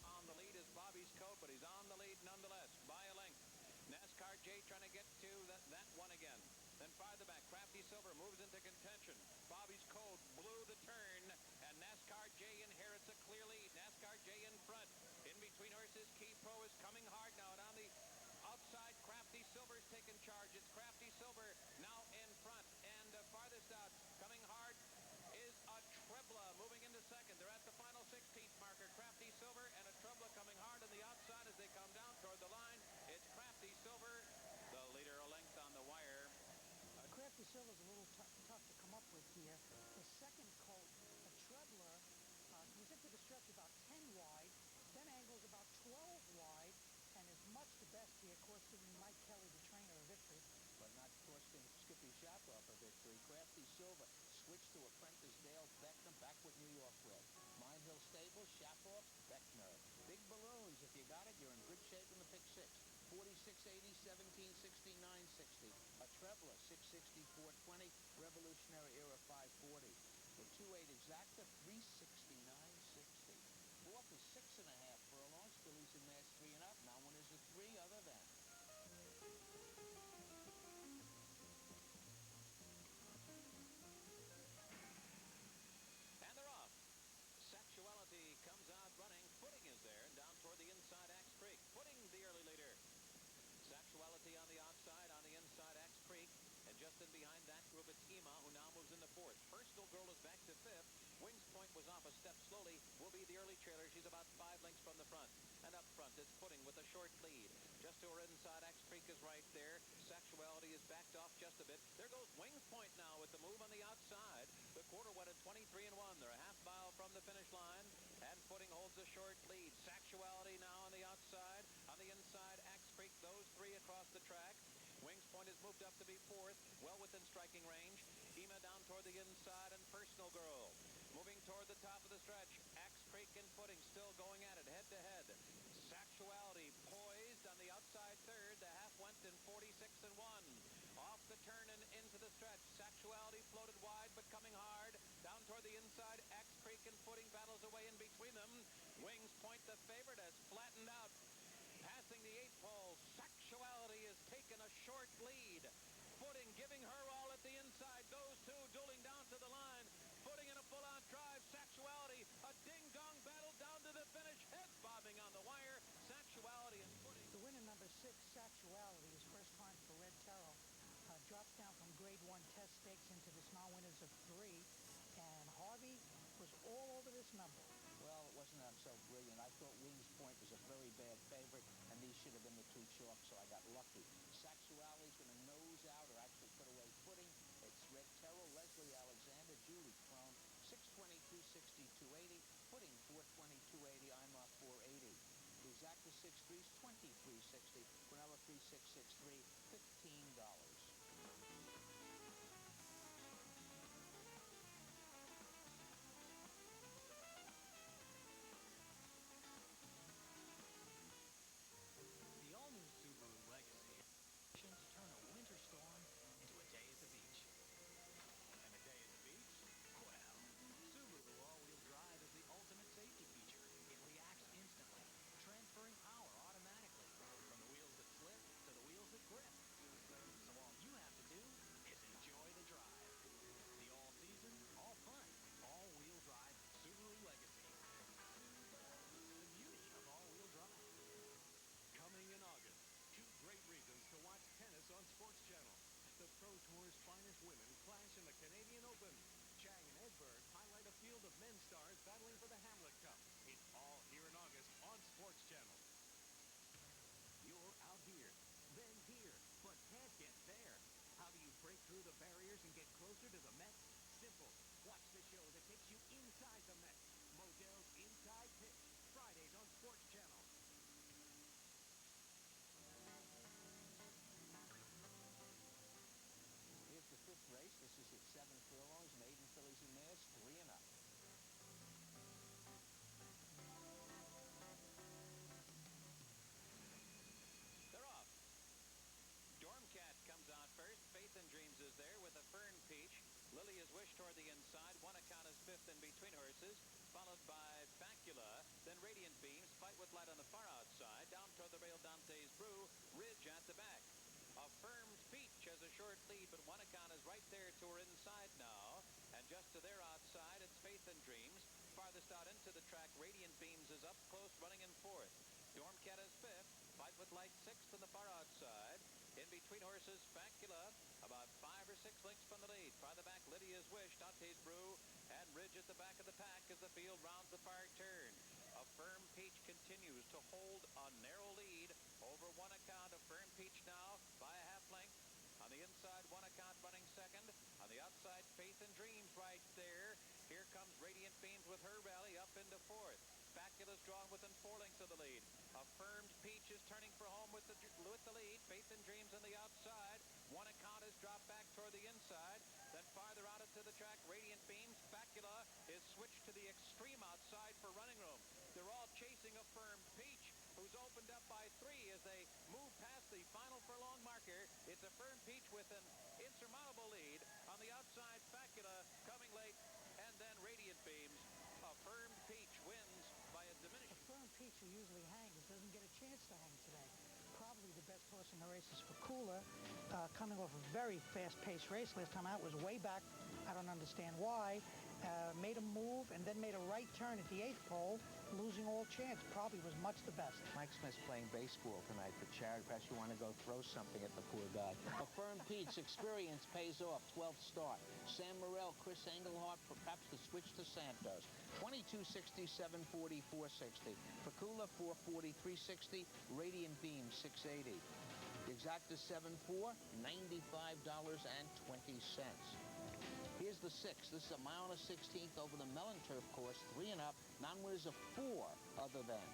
On the lead is Bobby's Coat, but he's on the lead nonetheless by a length. NASCAR J trying to get to that one again. Then farther back, Crafty Silver moves into contention. Bobby's Code blew the turn, and NASCAR J inherits a clear lead. NASCAR J in front. In between horses, Key Pro is coming hard now, and on the outside, Crafty Silver's taking charge. It's Crafty Silver now in front, and farthest out, coming hard is a Trebla moving into second. They're at the final 16th marker. Crafty Silver and a Trebla coming hard on the outside as they come down toward the line. It's Crafty Silver, the leader a length on the wire. Crafty Silver's a little tough to come up with here. The second colt, a Trebler, comes into the stretch about 10 wide, then angles about 12 wide, and is much the best here, costing Mike Kelly, the trainer, a victory. But not costing Skippy Shapoff a victory. Crafty Silver switched to apprentice Dale Beckner, back with New York bred. Mine Hill Stable, Shapoff, Beckner. Big balloons. If you got it, you're in good shape in the pick 6. 4680, 1760, 960. A Trebler, 660, 420. Revolutionary Era, 540. The 2.8 exacta, 360, 960. Fourth is 6.5 furlongs. Fillies in mass 3 and up. Now one is a 3 other than. And they're off. Sexuality comes out running. Footing is there, and down toward the inside, Axe Creek. Footing the early leader. Sexuality on the outside, on the inside, Axe Creek. And just in behind that group, it's Ema, who now moves into 4th. Personal Girl is back to 5th. Wings Point was off a step slowly. Will be the early trailer. She's about 5 lengths from the front. And up front, it's Footing with a short lead. Just to her inside, Axe Creek is right there. Sexuality is backed off just a bit. There goes Wings Point now with the move on the outside. The quarter went at 23-1. They're a half mile from the finish line. And Footing holds a short lead. Sexuality now on the outside. On the inside, Axe Creek, those 3 across the track. Wings Point has moved up to be 4th, well within striking range. Ema down toward the inside, and Personal Girl moving toward the top of the stretch. Axe Creek and Footing still going at it head-to-head. Sexuality poised on the outside 3rd. The half went in 46-1. Off the turn and into the stretch. Sexuality floated wide, but coming hard. Down toward the inside, Axe Creek and Footing battles away in between them. Wings Point, the favorite, has flattened out. Passing the 8th pole, Sexuality has taken a short lead. Footing giving her all at the inside. Those 2 dueling down to the line. Footing in a full-out drive. Sexuality, a ding-dong battle down to the finish. Heads bobbing on the wire. Sexuality and Footing. The winner, number 6, Sexuality, is first time for Red Terrell. Drops down from grade 1 test stakes into the small winners of 3. And Harvey was all over this number. Well, it wasn't that so brilliant. I thought Wings Point was a very bad favorite, and these should have been the 2 chalks, so I got lucky. Sexuality's going to nose out or actually put away Footing. It's Red Terrell, Leslie Alexander, Julie Crone, 620, 260, 280. Footing, 420, 280. I'm off 480. The exact exacta 6-3s, $23.60. Quinella 3663, $15. The all-new Subaru Legacy to turn a winter storm into a day at the beach. And a day at the beach? Well, Subaru all-wheel drive is the ultimate safety feature. It reacts instantly, transferring power automatically from the wheels that slip to the wheels that grip. So all you have to do is enjoy the drive. The all-season, all-fun, all-wheel drive Subaru Legacy. The beauty of all-wheel drive. Coming in August, 2 great reasons to watch tennis on Sports Channel. The Pro Tour's finest women clash in the Canadian Open. Chang and Edberg highlight a field of men's stars battling for the Hamlet Cup. It's all here in August on Sports Channel. You're out here, then here, but can't get there. How do you break through the barriers and get closer to the Mets? Simple. Watch the show that takes you inside the Mets. Modell's Inside Pitch. Fridays on Sports Channel. Here's the 5th race. This is at 7 furlongs. Maiden fillies and mares, 3 and up. They're off. Dormcat comes out first. Faith and Dreams is there with a Fern Peach. Lily is Wish toward the inside. One Account is 5th in between horses, followed by Facula. Then Radiant Beams, Fight with Light on the far outside. Down toward the rail, Dante's Brew. Ridge at the back. Affirmed Peach has a short lead, but One Account is right there to her inside now. And just to their outside, it's Faith and Dreams. Farthest out into the track, Radiant Beams is up close, running in 4th. Dormcat is 5th. Fight with Light 6th on the far outside. In between horses, Facula, about 5 or 6 lengths from the lead. Farther back, Lydia's Wish, Dante's Brew, and Ridge at the back of the pack as the field rounds the far turn. Affirmed Peach continues to hold a narrow lead over One Account. Affirmed Peach now by a half length. On the inside, One Account running second. On the outside, Faith and Dreams right there. Here comes Radiant Beams with her rally up into 4th. Facula's drawn within 4 lengths of the lead. Affirmed Peach is turning for home with the lead. Faith and Dreams on the outside. One Account has dropped back toward the inside. Then farther out into the track, Radiant Beams. Facula is switched to the extreme outside for running room. They're all chasing Affirmed Peach, who's opened up by 3 as they move past the final furlong marker. It's Affirmed Peach with an insurmountable lead. On the outside, Facula coming late, and then Radiant Beams. Affirmed Peach wins by a diminishing. Affirmed Peach, who usually hangs, doesn't get a chance to hang today. Probably the best horse in the race is Facula, coming off a very fast-paced race. Last time out was way back. I don't understand why. Made a move and then made a right turn at the 8th pole, losing all chance. Probably was much the best. Mike Smith's playing baseball tonight for charity. Perhaps you want to go throw something at the poor guy. Affirmed Peach, experience pays off. 12th start. Sam Morrell, Chris Engelhardt, perhaps the switch to Santos. 22.60, 740, 460. Facula, 440, 360. Radiant Beam, 680. The exacta 7-4, $95.20. Here's the 6th. This is a mile and a 16th over the Mellon Turf course, 3 and up. Non-winners of 4 other than.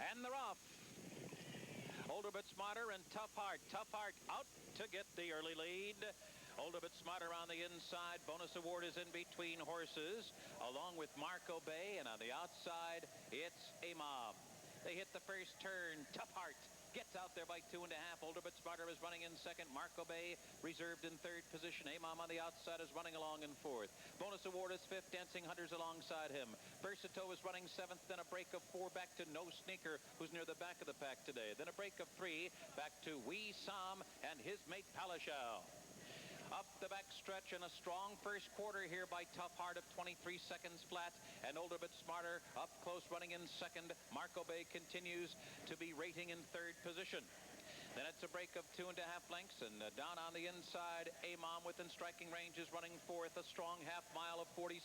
And they're off. Older but Smarter and Tough Heart. Tough Heart out to get the early lead. Older but Smarter on the inside. Bonus Award is in between horses, along with Marco Bay. And on the outside, it's Imam. They hit the first turn. Tough Heart gets out there by 2.5. Older but Smarter is running in second. Marco Bay reserved in 3rd position. Imam on the outside is running along in 4th. Bonus Award is 5th. Dancing Hunter's alongside him. Versatile is running 7th. Then a break of 4 back to No Sneaker, who's near the back of the pack today. Then a break of 3 back to Wee Sam and his mate Palashal. Up the back stretch in a strong first quarter here by Tough Heart of 23 seconds flat, and Older but Smarter up close running in second. Marco Bay continues to be rating in 3rd position. Then it's a break of 2.5 lengths, and down on the inside, Imam within striking range is running 4th, a strong half mile of 46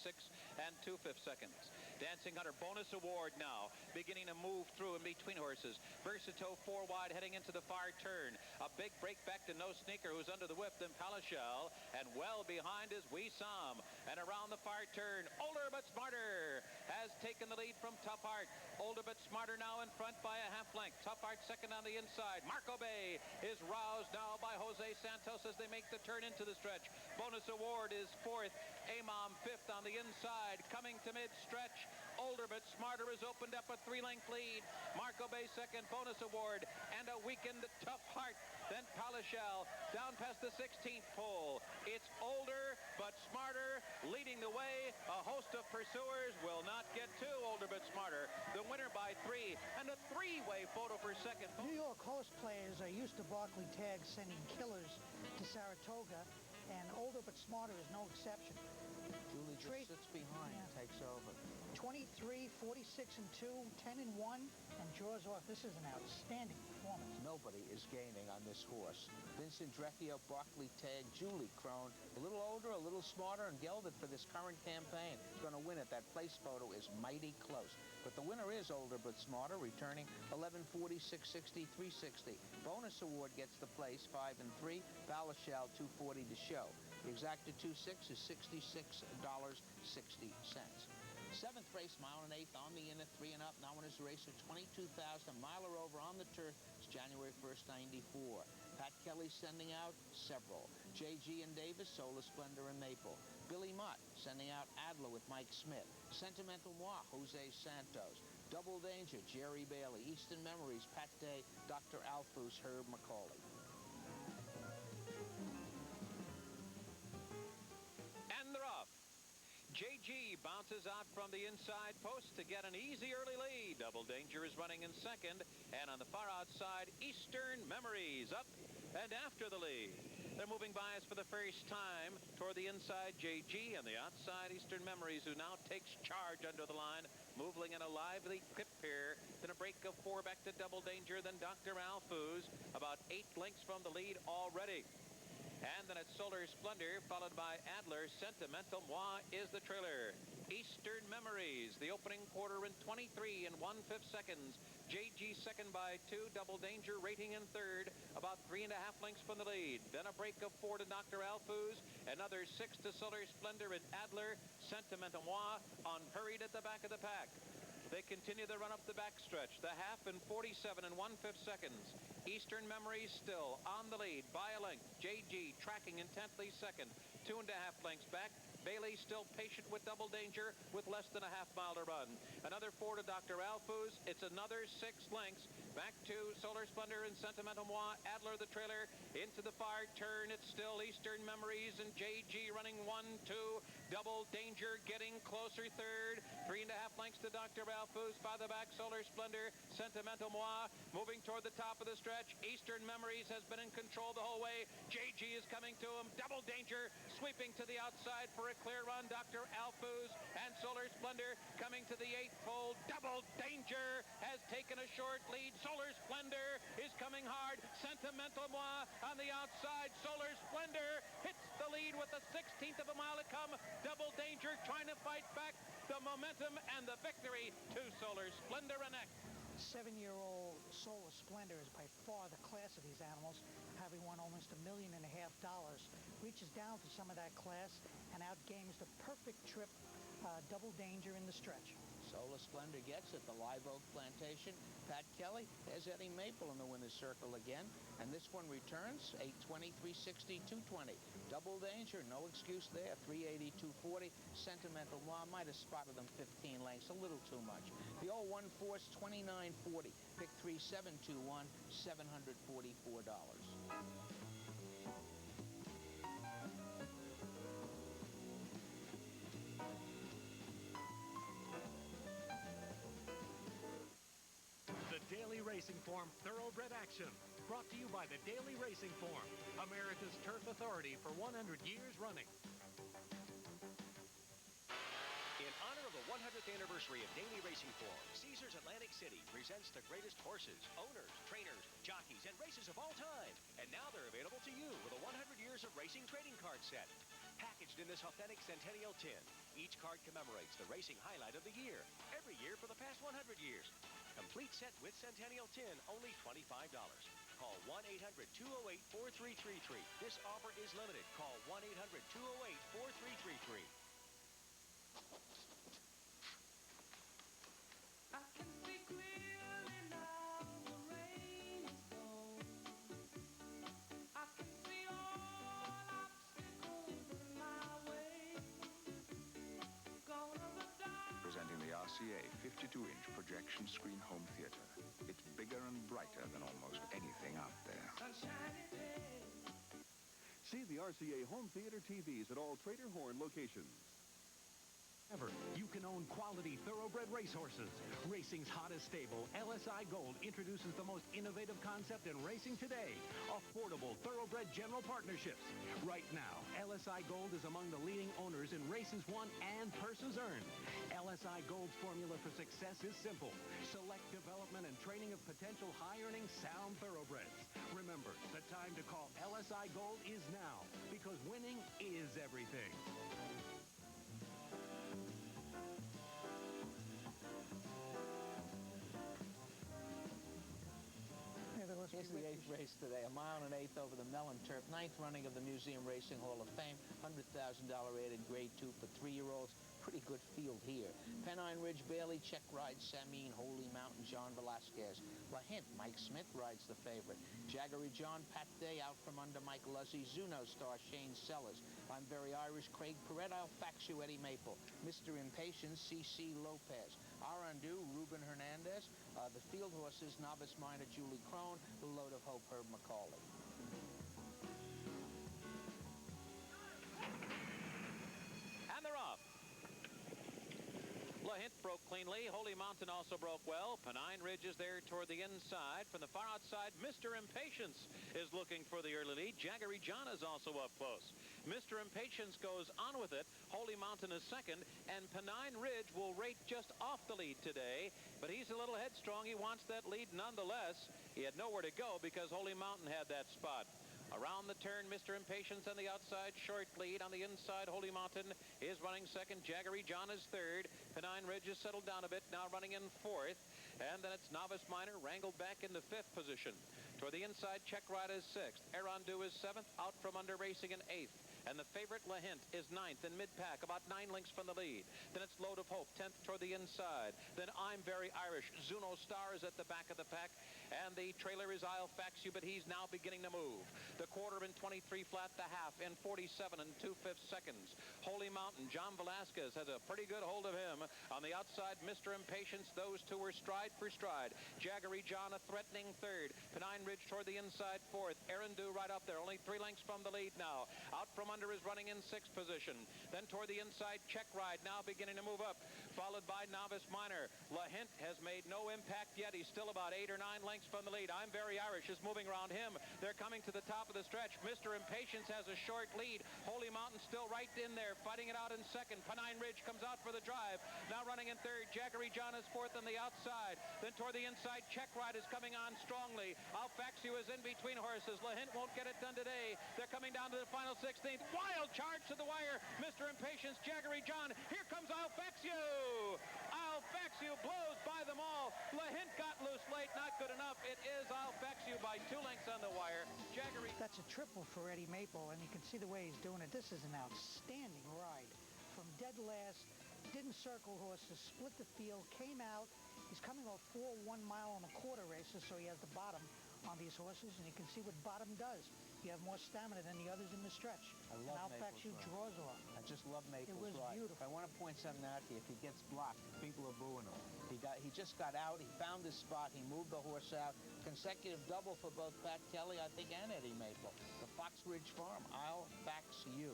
and 2/5 seconds. Dancing Hunter bonus award now, beginning to move through in between horses. Versatile 4 wide heading into the far turn. A big break back to No Sneaker, who's under the whip, then Palashal, and well behind is We Som. And around the far turn, Older But Smarter has taken the lead from Tough Heart. Older But Smarter now in front by a half length. Tough Heart second on the inside. Marco Bay is roused now by Jose Santos as they make the turn into the stretch. Bonus award is fourth. Amom fifth on the inside. Coming to mid-stretch. Older But Smarter has opened up a 3-length lead. Marco Bay second. Bonus award. And a weakened Tough Heart. Then Palashal down past the 16th pole. It's Older But Smarter leading the way. A host of pursuers will not get to Older But Smarter. The winner by 3, and a 3-way photo for second. New York horse players are used to Barclay Tagg sending killers to Saratoga, and Older But Smarter is no exception. Julie just sits behind and takes over. 23, 46 and 2, 10 and 1, and draws off. This is an outstanding performance. Nobody is gaining on this horse. Vincent Drecchio, Barclay Tagg, Julie Crone, a little older, a little smarter, and gelded for this current campaign. Is going to win it. That place photo is mighty close. But the winner is Older But Smarter, returning 1140, 660, 360. Bonus award gets the place, 5 and 3. Balashal, 240 to show. The exacted 2.6 is $66.60. Seventh race, mile and eighth on the inner, 3 and up. Now in his race of 22,000, a mile or over on the turf. It's January 1st, 94. Pat Kelly sending out several. J.G. and Davis, Solar Splendor and Maple. Billy Mott sending out Adler with Mike Smith. Sentimental Moi, Jose Santos. Double Danger, Jerry Bailey. Eastern Memories, Pat Day, Dr. Alphus, Herb McCauley. And they're off. J.G. bounces out from the inside post to get an easy early lead. Double Danger is running in second. And on the far outside, Eastern Memories up and after the lead. They're moving by us for the first time toward the inside, J.G. and the outside, Eastern Memories, who now takes charge under the line, moving in a lively clip here. Then a break of 4 back to Double Danger, then Dr. Alphus, about 8 lengths from the lead already. And then it's Solar Splendor, followed by Adler. Sentimental Moi is the trailer. Eastern Memories, the opening quarter in 23 and 1/5 seconds. J.G. second by 2. Double Danger rating in third, about 3.5 lengths from the lead. Then a break of 4 to Dr. Alphus. Another 6 to Solar Splendor and Adler. Sentimental Moi unhurried at the back of the pack. They continue the run up the backstretch. The half in 47 and 1/5 seconds. Eastern Memories still on the lead by a length. J.G. tracking intently second. 2.5 lengths back. Bailey still patient with Double Danger with less than a half mile to run. Another 4 to Dr. Alphus. It's another 6 lengths. Back to Solar Splendor and Sentimental Moi. Adler the trailer into the far turn. It's still Eastern Memories and J.G. running 1-2. Double Danger getting closer third. 3.5 lengths to Dr. Alphus. By the back, Solar Splendor, Sentimental Moi moving toward the top of the stretch. Eastern Memories has been in control the whole way. J.G. is coming to him. Double Danger sweeping to the outside for a clear run. Dr. Alphus and Solar Splendor coming to the 8th pole. Double Danger has taken a short lead. Solar Splendor is coming hard. Sentimental Moi on the outside. Solar Splendor hits the lead with a 16th of a mile to come. Double Danger trying to fight back the momentum and the victory to Solar Splendor and next. 7-year-old Solar Splendor is by far the class of these animals, having won almost $1.5 million. Reaches down for some of that class and outgames the perfect trip Double Danger in the stretch. Solar Splendor gets it. The Live Oak Plantation. Pat Kelly. There's Eddie Maple in the winner's circle again. And this one returns 820, 360, 220. Double Danger, no excuse there. 380, 240. Sentimental Moi might have spotted them 15 lengths, a little too much. The old 1-4's 29.40. Pick 3721, $744. The Daily Racing Form Thoroughbred Action, brought to you by the Daily Racing Form, America's turf authority for 100 years running. In honor of the 100th anniversary of Daily Racing Form, Caesars Atlantic City presents the greatest horses, owners, trainers, jockeys, and races of all time. And now they're available to you with a 100 years of racing trading card set. packaged in this authentic Centennial tin. Each card commemorates the racing highlight of the year, every year for the past 100 years. Complete set with Centennial tin, only $25. Call 1-800-208-4333. This offer is limited. Call 1-800-208-4333. I can see clearly now the rain is gone. I can see all obstacles in my way. Gonna the dark. Presenting the RCA 52-inch projection screen home theater. It's bigger and brighter than almost anything out there. Sunshiny day. See the RCA home theater TVs at all Trader Horn locations. Ever, you can own quality thoroughbred racehorses. Racing's hottest stable, LSI Gold, introduces the most innovative concept in racing today. Affordable thoroughbred general partnerships. Right now, LSI Gold is among the leading owners in races won and purses earned. LSI Gold's formula for success is simple. Select development and training of potential high-earning sound thoroughbreds. Remember, the time to call LSI Gold is now, because winning is everything. Here's the 8th race today, a mile and an eighth over the Mellon Turf, 9th running of the Museum Racing Hall of Fame, $100,000 added grade 2 for 3-year-olds. Pretty good field here. Pennine Ridge, Bailey, Check Ride, Samine, Holy Mountain, John Velasquez. La Hint, Mike Smith rides the favorite. Jaggery John, Pat Day out from under Mike Luzzy. Zuno star Shane Sellers. I'm Very Irish, Craig Perret. I'll fax you Eddie Maple. Mr. Impatience, C.C. Lopez. Arandu, Ruben Hernandez. The field horses, novice minor Julie Crone. The load of hope, Herb McCauley. And they're off. La Hint broke cleanly. Holy Mountain also broke well. Pennine Ridge is there toward the inside. From the far outside, Mr. Impatience is looking for the early lead. Jaggery John is also up close. Mr. Impatience goes on with it. Holy Mountain is second, and Pennine Ridge will rate just off the lead today, but he's a little headstrong. He wants that lead nonetheless. He had nowhere to go because Holy Mountain had that spot. Around the turn, Mr. Impatience on the outside, short lead. On the inside, Holy Mountain is running second. Jaggery John is third. Pennine Ridge has settled down a bit, now running in fourth. And then it's Novice Minor, wrangled back into fifth position. Toward the inside, Check Ride is sixth. Arandu is seventh, out from under racing in eighth. And the favorite, La Hint, is ninth in mid-pack, about 9 lengths from the lead. Then it's Load of Hope, 10th toward the inside. Then I'm Very Irish. Zuno Star is at the back of the pack. And the trailer is I'll Fax You, but he's now beginning to move. The quarter in 23 flat, the half in 47 and 2/5 seconds. Holy Mountain, John Velasquez has a pretty good hold of him. On the outside, Mr. Impatience, those two were stride for stride. Jaggery John a threatening third. Pennine Ridge toward the inside fourth. Arandu right up there, only 3 lengths from the lead now. Out from under is running in sixth position. Then toward the inside, Check Ride now beginning to move up, followed by Novice Minor. La Hint has made no impact yet. He's still about 8 or 9 lengths from the lead. I'm Very Irish is moving around him. They're coming to the top of the stretch. Mr. Impatience has a short lead. Holy Mountain still right in there, fighting it out in second. Pennine Ridge comes out for the drive. Now running in third. Jaggery John is fourth on the outside. Then toward the inside, Check Ride is coming on strongly. I'll Fax You is in between horses. La Hint won't get it done today. They're coming down to the final 16th. Wild charge to the wire. Mr. Impatience, Jaggery John. Here comes I'll Fax You. I'll Fax You blows by them all. La Hint got loose late. Not good enough. It is I'll Fax You by 2 lengths on the wire. Jaggery. That's a triple for Eddie Maple, and you can see the way he's doing it. This is an outstanding ride. From dead last, didn't circle horses, split the field, came out. He's coming off 4 1-mile and a quarter races, so he has the bottom on these horses, and you can see what bottom does. You have more stamina than the others in the stretch. I love I'll Fax You ride. draws off. I just love Maple's It was ride. beautiful. I want to point something out to you. If he gets blocked, people are booing him. He just got out. He found his spot. He moved the horse out. Consecutive double for both Pat Kelly, I think, and Eddie Maple. The Fox Ridge Farm, I'll Fax You.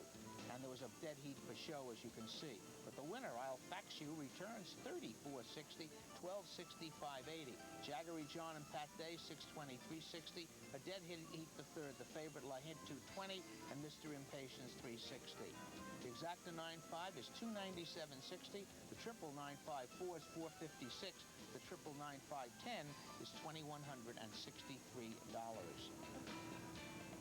And there was a dead heat for show, as you can see. But the winner, I'll Fax You, returns 34.60, 12.65.80. Jaggery John and Pat Day, 620, 360. A dead heat for third. The favorite, La Hint, 220, and Mr. Impatience, 360. The exacta 9.5 is 297.60. The triple 9.54 is 456. The triple 9.510 is $2,163.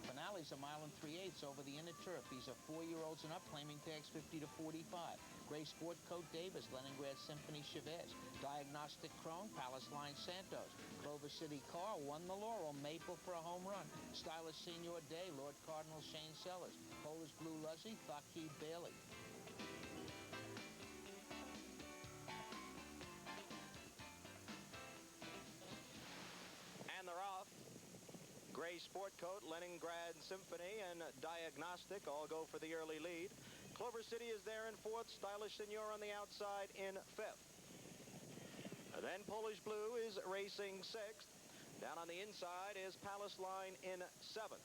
Finale fillies, 1 3/8 miles over the inner turf. These are 4-year-olds and up, claiming tags 50 to 45. Gray Sport Coat Davis, Leningrad Symphony Chavez. Diagnostic Crone, Palace Line Santos. Clover City Car won the Laurel, Maple for a home run. Stylish Senior Day, Lord Cardinal Shane Sellers. Polish Blue Luzzy, Thaki Bailey. And they're off. Gray Sport Coat, Leningrad Symphony, and Diagnostic all go for the early lead. Clover City is there in 4th. Stylish Senor on the outside in 5th. And then Polish Blue is racing 6th. Down on the inside is Palace Line in 7th.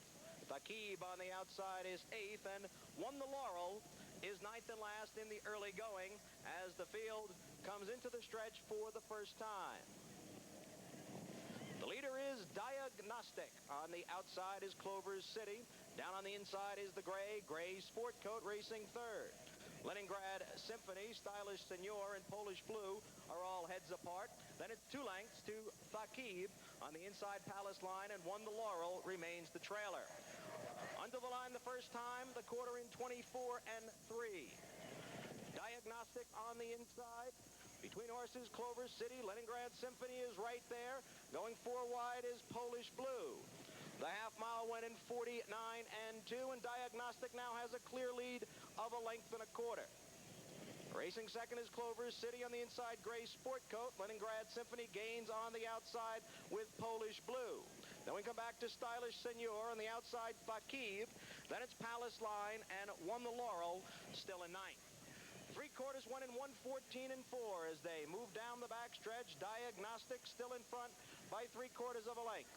Thakib on the outside is 8th, and Won the Laurel is 9th and last in the early going as the field comes into the stretch for the first time. The leader is Diagnostic. On the outside is Clover City. Down on the inside is the Gray Sport Coat racing 3rd. Leningrad Symphony, Stylish Senor, and Polish Blue are all heads apart. Then it's 2 lengths to Thakib. On the inside Palace Line, and Won the Laurel remains the trailer. Under the line the first time, the quarter in 24 and 3. Diagnostic on the inside. Between horses, Clover City, Leningrad Symphony is right there. Going 4 wide is Polish Blue. The half-mile went in 49 and 2, and Diagnostic now has a clear lead of 1 length and a quarter. Racing second is Clover City. On the inside, Gray Sport Coat. Leningrad Symphony gains on the outside with Polish Blue. Then we come back to Stylish Senor. On the outside, Thakib. Then it's Palace Line and Won the Laurel, still in 9th. 3/4 went in 1:14 and 4 as they move down the backstretch. Diagnostic still in front by 3/4 of a length.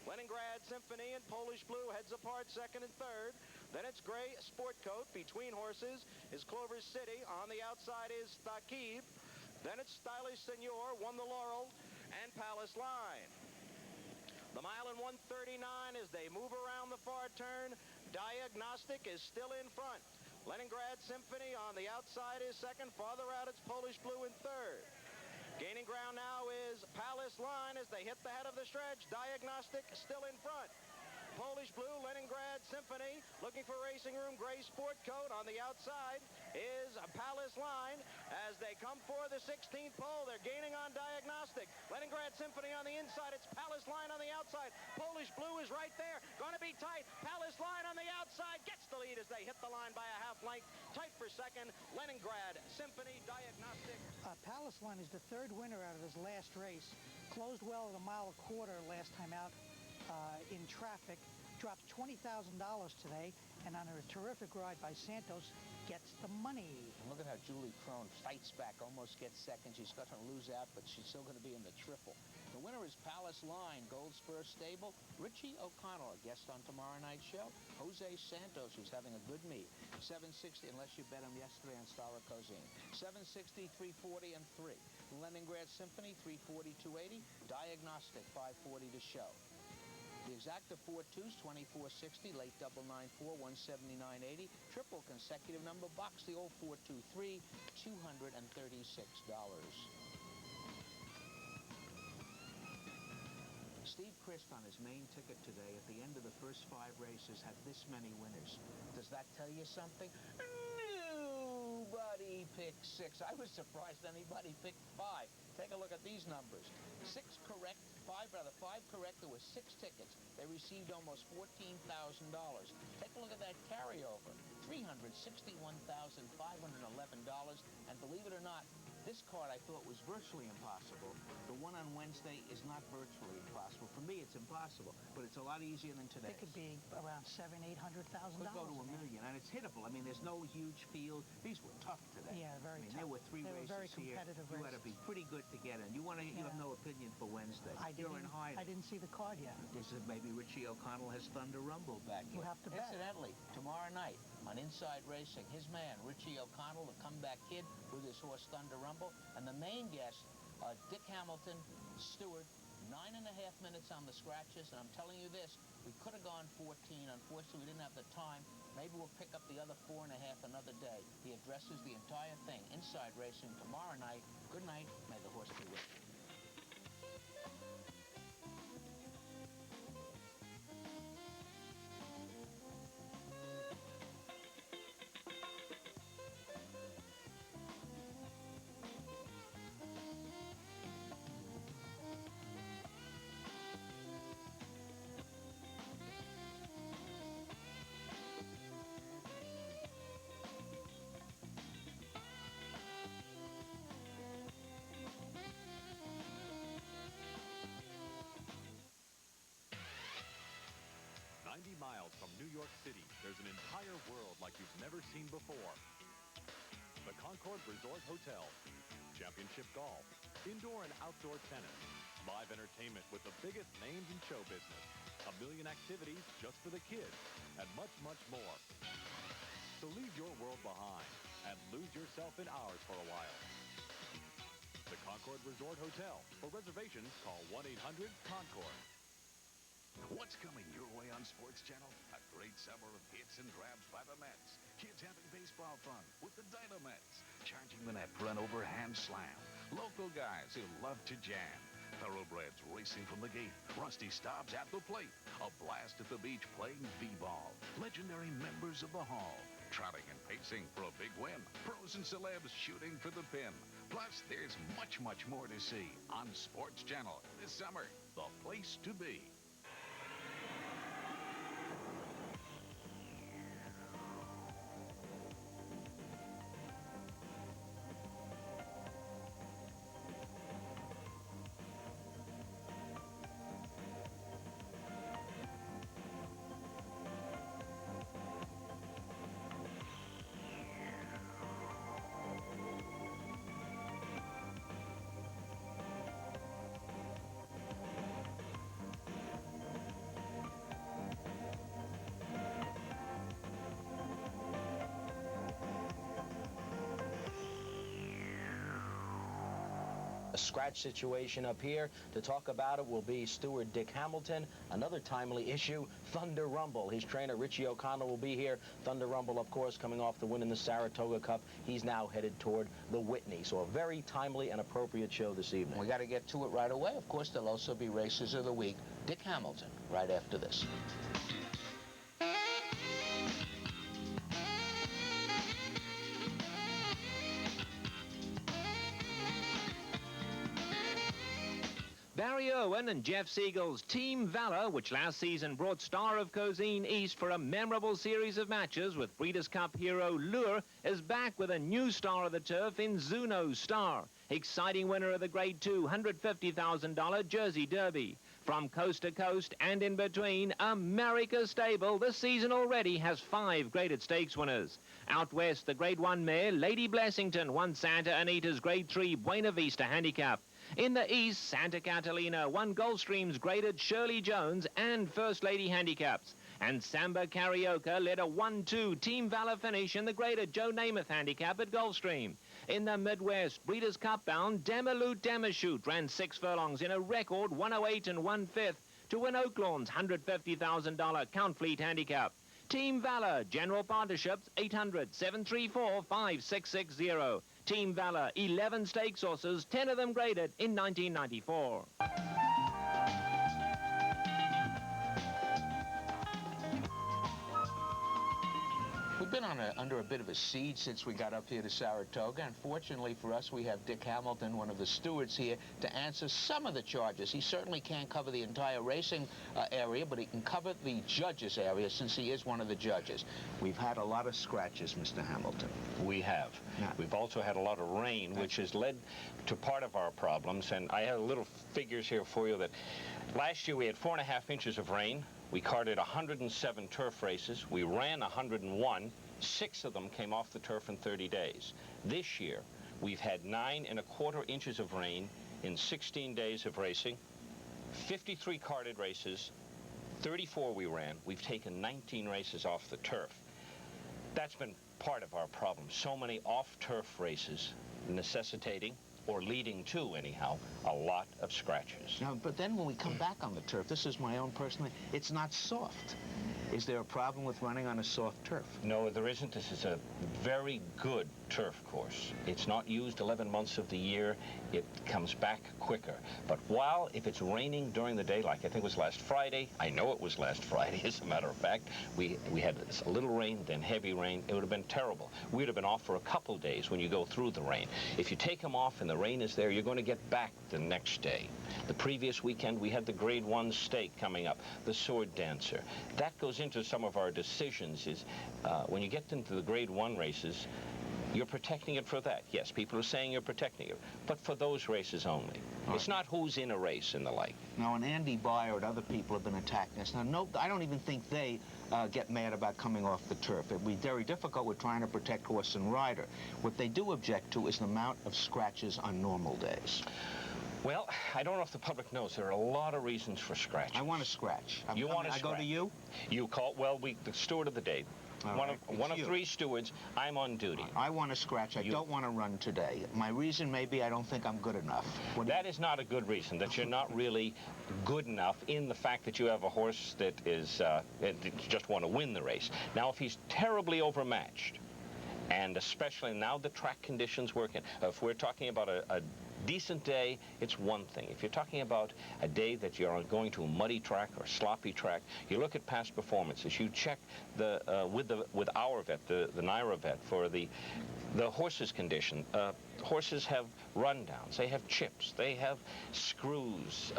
Leningrad Symphony and Polish Blue heads apart 2nd and 3rd. Then it's Gray Sport Coat. Between horses is Clover City. On the outside is Thakib. Then it's Stylish Senor, Won the Laurel, and Palace Line. The mile in 1:39 as they move around the far turn. Diagnostic is still in front. Leningrad Symphony on the outside is 2nd. Farther out, it's Polish Blue in 3rd. Gaining ground now is Palace Line as they hit the head of the stretch. Diagnostic still in front. Polish Blue, Leningrad Symphony, looking for racing room. Gray Sport Coat on the outside is Palace Line as they come for the 16th pole. They're gaining on Diagnostic. Leningrad Symphony on the inside. It's Palace Line on the outside. Polish Blue is right there. Going to be tight. Palace Line on the outside gets the lead as they hit the line by a half length. Tight for 2nd. Leningrad Symphony, Diagnostic. Palace Line is the 3rd winner out of his last race. Closed well at 1.25 miles last time out in traffic. Drops $20,000 today, and on a terrific ride by Santos, gets the money. And look at how Julie Crone fights back, almost gets 2nd. She's got to lose out, but she's still going to be in the triple. The winner is Palace Line, Gold Spur Stable. Richie O'Connell, a guest on tomorrow night's show. Jose Santos, who's having a good meet. 760, unless you bet him yesterday on Saratoga. 760, 340, and 3. Leningrad Symphony, 340, 280. Diagnostic, 540 to show. The exacta 4-2s, 2460, late double 9-4, 179.80. Triple consecutive number box, the old 4-2-3, $236. Steve Christ on his main ticket today at the end of the first 5 races had this many winners. Does that tell you something? Nobody picked 6. I was surprised anybody picked 5. Take a look at these numbers. 6 correct, 5 out of 5 correct. There were 6 tickets. They received almost $14,000. Take a look at that carryover. $361,511. And believe it or not, this card I thought was virtually impossible. The one on Wednesday is not virtually impossible. For me, it's impossible, but it's a lot easier than today. It could be around $700,000, $800,000. Could go to $1 million, and it's hittable. I mean, there's no huge field. These were tough today. Yeah, very tough. There were 3 they races were very here. competitive You races. had to be pretty good to get in. You have no opinion for Wednesday. You're in hiding. I didn't see the card yet. This is maybe Richie O'Connell has Thunder Rumble back here. We'll have to bet. Incidentally, tomorrow night on Inside Racing, his man, Richie O'Connell, the comeback kid with his horse Thunder Rumble, and the main guest, Dick Hamilton, Stewart, 9.5 minutes on the scratches, and I'm telling you this, we could have gone 14. Unfortunately, we didn't have the time. Maybe we'll pick up the other 4.5 another day. He addresses the entire thing. Inside Racing tomorrow night. Good night. May the horse be with you. miles from New York City, there's an entire world like you've never seen before. The Concord Resort Hotel, championship golf, indoor and outdoor tennis, live entertainment with the biggest names in show business, 1 million activities just for the kids, and much, much more. So leave your world behind and lose yourself in ours for a while. The Concord Resort Hotel. For reservations, call 1-800-CONCORD. What's coming your way on Sports Channel? A great summer of hits and grabs by the Mets. Kids having baseball fun with the Dynamets. Charging the net for an overhand slam. Local guys who love to jam. Thoroughbreds racing from the gate. Rusty stops at the plate. A blast at the beach playing b-ball. Legendary members of the Hall. Trotting and pacing for a big win. Pros and celebs shooting for the pin. Plus, there's much, much more to see on Sports Channel this summer. The place to be. A scratch situation up here. To talk about it will be steward Dick Hamilton. Another timely issue, Thunder Rumble. His trainer, Richie O'Connell, will be here. Thunder Rumble, of course, coming off the win in the Saratoga Cup. He's now headed toward the Whitney. So a very timely and appropriate show this evening. We got to get to it right away. Of course, there'll also be races of the week. Dick Hamilton, right after this. Barry Irwin and Jeff Siegel's Team Valor, which last season brought Star of Cozine East for a memorable series of matches with Breeders' Cup hero Lure, is back with a new star of the turf in Zuno Star. Exciting winner of the Grade 2 $150,000 Jersey Derby. From coast to coast and in between, America's stable this season already has 5 graded stakes winners. Out west, the Grade 1 mare Lady Blessington won Santa Anita's Grade 3 Buena Vista handicap. In the east, Santa Catalina won Gulfstream's graded Shirley Jones and First Lady handicaps. And Samba Carioca led a 1-2 Team Valor finish in the graded Joe Namath handicap at Gulfstream. In the Midwest, Breeders' Cup bound Demiloot Demishoot ran 6 furlongs in a record 108 1/5 to win Oaklawn's $150,000 Count Fleet handicap. Team Valor, General Partnerships, 800-734-5660. Team Valor, 11 stake horses, 10 of them graded in 1994. We've been under a bit of a siege since we got up here to Saratoga, and fortunately for us, we have Dick Hamilton, one of the stewards here, to answer some of the charges. He certainly can't cover the entire racing area, but he can cover the judges area since he is one of the judges. We've had a lot of scratches, Mr. Hamilton. We have. Yeah. We've also had a lot of rain, which has led to part of our problems, and I have little figures here for you that last year we had 4.5 inches of rain. We carted 107 turf races. We ran 101. 6 of them came off the turf in 30 days. This year, we've had 9.25 inches of rain in 16 days of racing, 53 carted races, 34 we ran. We've taken 19 races off the turf. That's been part of our problem. So many off-turf races necessitating, or leading to, anyhow, a lot of scratches. Now, but then when we come back on the turf, this is my own personal, it's not soft. Is there a problem with running on a soft turf? No, there isn't. This is a very good turf course. It's not used 11 months of the year. It comes back quicker. But while, if it's raining during the day, like I think it was last Friday, I know it was last Friday, as a matter of fact, we had a little rain, then heavy rain. It would have been terrible. We would have been off for a couple days when you go through the rain. If you take them off and the rain is there, you're going to get back the next day. The previous weekend, we had the Grade 1 stake coming up, the Sword Dancer. That goes into some of our decisions is when you get into the Grade 1 races, You're protecting it for that. Yes, people are saying you're protecting it, but for those races only. It's not who's in a race and the like. Now, and Andy Byer and other people have been attacking us. Now, no, I don't even think they get mad about coming off the turf. It'd be very difficult. We're trying to protect horse and rider. What they do object to is the amount of scratches on normal days. Well, I don't know if the public knows. There are a lot of reasons for scratches. I want to scratch. You want to I scratch. go to you? You call, well, the steward of the day. One of 3 stewards. I'm on duty. I want to scratch. I don't want to run today. My reason may be I don't think I'm good enough. That is not a good reason, that you're not really good enough in the fact that you have a horse that is, that you just want to win the race. Now, if he's terribly overmatched, and especially now the track conditions working, if we're talking about a decent day, it's one thing. If you're talking about a day that you're going to a muddy track or sloppy track, you look at past performances. You check with our vet, the Naira vet, for the horse's condition. Horses have rundowns. They have chips. They have screws.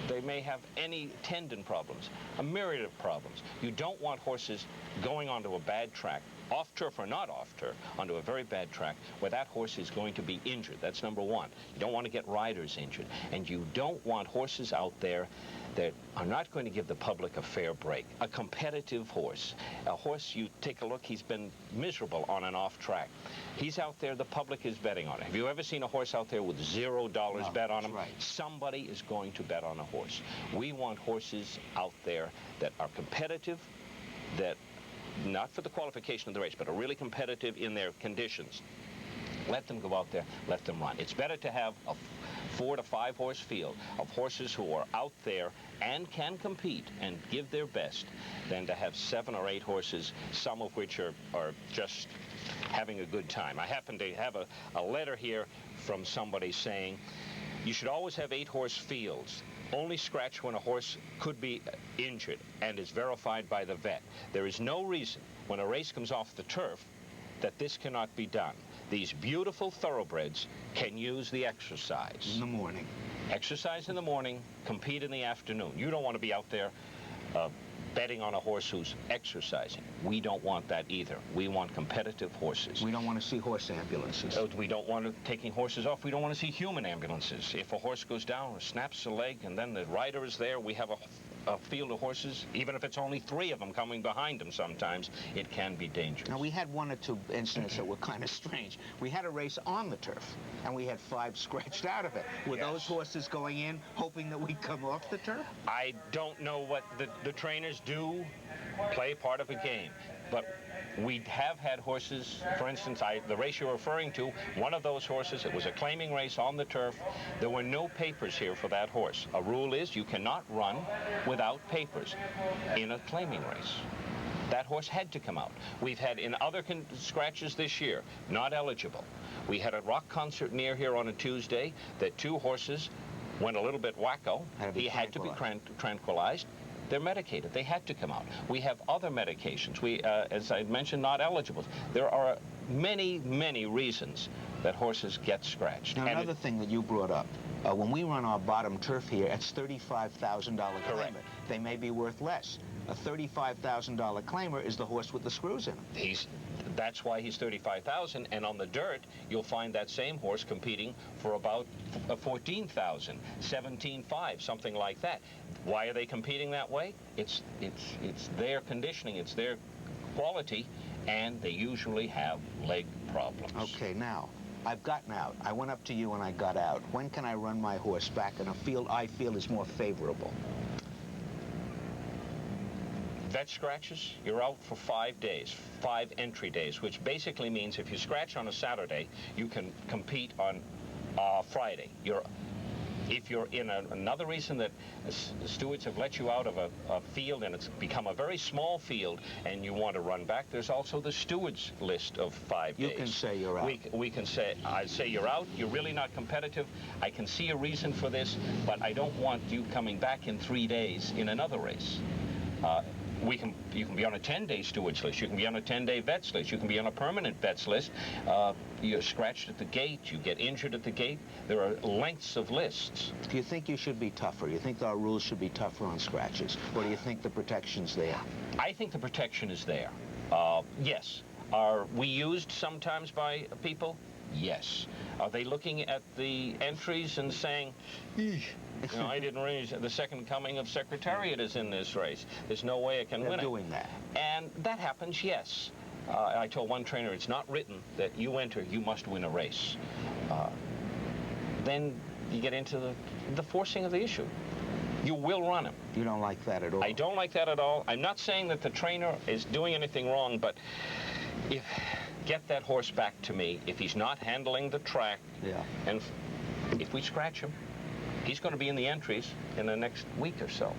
They may have any tendon problems, a myriad of problems. You don't want horses going onto a bad track, off turf or not off turf, onto a very bad track where that horse is going to be injured. That's number one. You don't want to get riders injured. And you don't want horses out there that are not going to give the public a fair break. A competitive horse. A horse, you take a look, he's been miserable on an off track. He's out there, the public is betting on it. Have you ever seen a horse out there with $0 bet on him? Right. Somebody is going to bet on a horse. We want horses out there that are competitive, that not for the qualification of the race, but are really competitive in their conditions. Let them go out there, let them run. It's better to have a 4 to 5 horse field of horses who are out there and can compete and give their best than to have 7 or 8 horses, some of which are just having a good time. I happen to have a letter here from somebody saying you should always have 8 horse fields. Only scratch when a horse could be injured and is verified by the vet. There is no reason when a race comes off the turf that this cannot be done. These beautiful thoroughbreds can use the exercise. In the morning. Exercise in the morning, compete in the afternoon. You don't want to be out there betting on a horse who's exercising. We don't want that either. We want competitive horses. We don't want to see horse ambulances. We don't want to taking horses off. We don't want to see human ambulances. If a horse goes down or snaps a leg and then the rider is there, we have a field of horses, even if it's only 3 of them coming behind him sometimes, it can be dangerous. Now, we had 1 or 2 incidents that were kind of strange. We had a race on the turf, and we had 5 scratched out of it. Were those horses going in hoping that we'd come off the turf? I don't know what the trainers do, play part of a game, but we have had horses, for instance, the race you're referring to, one of those horses, it was a claiming race on the turf. There were no papers here for that horse. A rule is you cannot run without papers in a claiming race. That horse had to come out. We've had in other scratches this year, not eligible. We had a rock concert near here on a Tuesday that 2 horses went a little bit wacko. He had to be tranquilized. They're medicated. They had to come out. We have other medications. We, as I mentioned, not eligible. There are many, many reasons that horses get scratched. Now, another thing that you brought up, when we run our bottom turf here, it's $35,000 claimer. They may be worth less. A $35,000 claimer is the horse with the screws in him. That's why he's $35,000, and on the dirt, you'll find that same horse competing for about $14,000, $17,500, something like that. Why are they competing that way? It's their conditioning, it's their quality, and they usually have leg problems. Okay, now, I've gotten out. I went up to you and I got out. When can I run my horse back in a field I feel is more favorable? Vet scratches, you're out for 5 days, 5 entry days, which basically means if you scratch on a Saturday, you can compete on Friday. If you're in another reason that stewards have let you out of a field and it's become a very small field and you want to run back, there's also the stewards list of 5 days. You can say you're out. We can say, I say you're out, you're really not competitive. I can see a reason for this, but I don't want you coming back in 3 days in another race. You can be on a 10-day stewards list. You can be on a 10-day vets list. You can be on a permanent vets list. You're scratched at the gate. You get injured at the gate. There are lengths of lists. Do you think you should be tougher? You think our rules should be tougher on scratches? Or do you think the protection's there? I think the protection is there. Yes. Are we used sometimes by people? Yes. Are they looking at the entries and saying, "Eesh, you know, I didn't realize the second coming of Secretariat is in this race. There's no way I can win it." They're doing that. And that happens, yes. I told one trainer, it's not written that you enter, you must win a race. Then you get into the forcing of the issue. You will run him. You don't like that at all? I don't like that at all. I'm not saying that the trainer is doing anything wrong, but get that horse back to me if he's not handling the track. Yeah. And if we scratch him, he's going to be in the entries in the next week or so.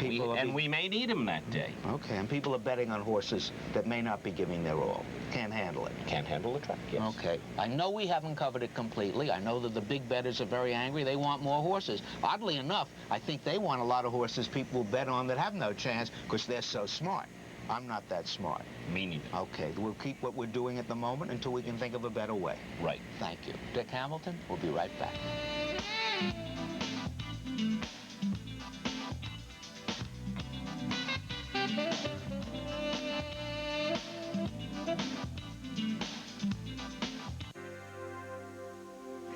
And we may need him that day. Okay, and people are betting on horses that may not be giving their all. Can't handle it. Can't handle the track, yes. Okay. I know we haven't covered it completely. I know that the big bettors are very angry. They want more horses. Oddly enough, I think they want a lot of horses people will bet on that have no chance because they're so smart. I'm not that smart. Me neither. Okay, we'll keep what we're doing at the moment until we can think of a better way. Right. Thank you. Dick Hamilton, we'll be right back.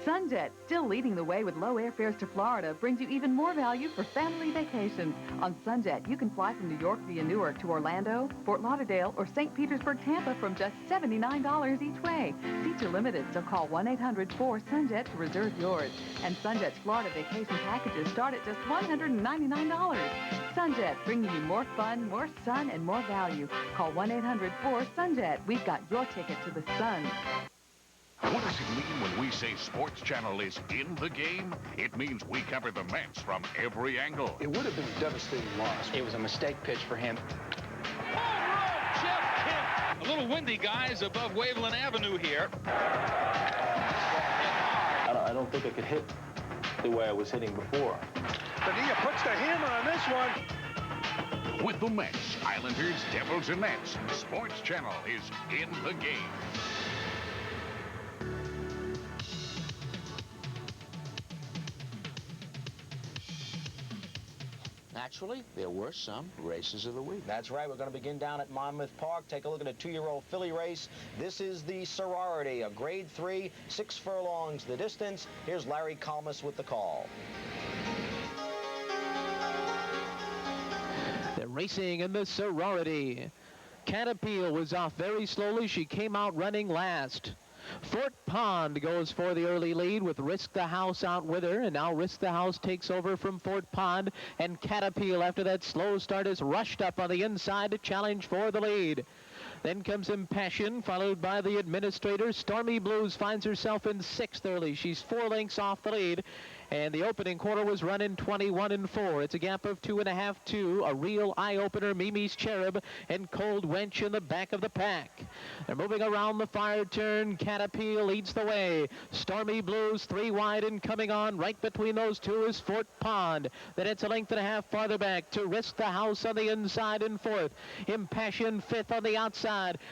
Sunjet, still leading the way with low airfares to Florida, brings you even more value for family vacations. On Sunjet, you can fly from New York via Newark to Orlando, Fort Lauderdale, or St. Petersburg, Tampa from just $79 each way. Seats are limited, so call 1-800-4-SUNJET to reserve yours. And Sunjet's Florida vacation packages start at just $199. Sunjet, bringing you more fun, more sun, and more value. Call 1-800-4-SUNJET. We've got your ticket to the sun. What does it mean when we say Sports Channel is in the game? It means we cover the Mets from every angle. It would have been a devastating loss. It was a mistake pitch for him. Jeff Kemp. A little windy, guys, above Waveland Avenue here. I don't think I could hit the way I was hitting before. Padilla puts the hammer on this one. With the Mets, Islanders, Devils, and Nats, Sports Channel is in the game. Naturally, there were some races of the week. That's right. We're going to begin down at Monmouth Park. Take a look at a 2-year-old filly race. This is the Sorority, a grade 3, 6 furlongs the distance. Here's Larry Kalmus with the call. They're racing in the Sorority. Caterpillar was off very slowly. She came out running last. Fort Pond goes for the early lead with Risk the House out with her, and now Risk the House takes over from Fort Pond, and Caterpillar, after that slow start, is rushed up on the inside to challenge for the lead. Then comes Impassion, followed by the Administrator. Stormy Blues finds herself in 6th early. She's 4 lengths off the lead. And the opening quarter was running 21-4. It's a gap of 2.5 to a real eye-opener, Mimi's Cherub, and Cold Wench in the back of the pack. They're moving around the fire turn. Caterpillar leads the way. Stormy Blues 3 wide and coming on. Right between those two is Fort Pond. Then it's a length and a half farther back to Risk the House on the inside in 4th. Impassion 5th on the outside.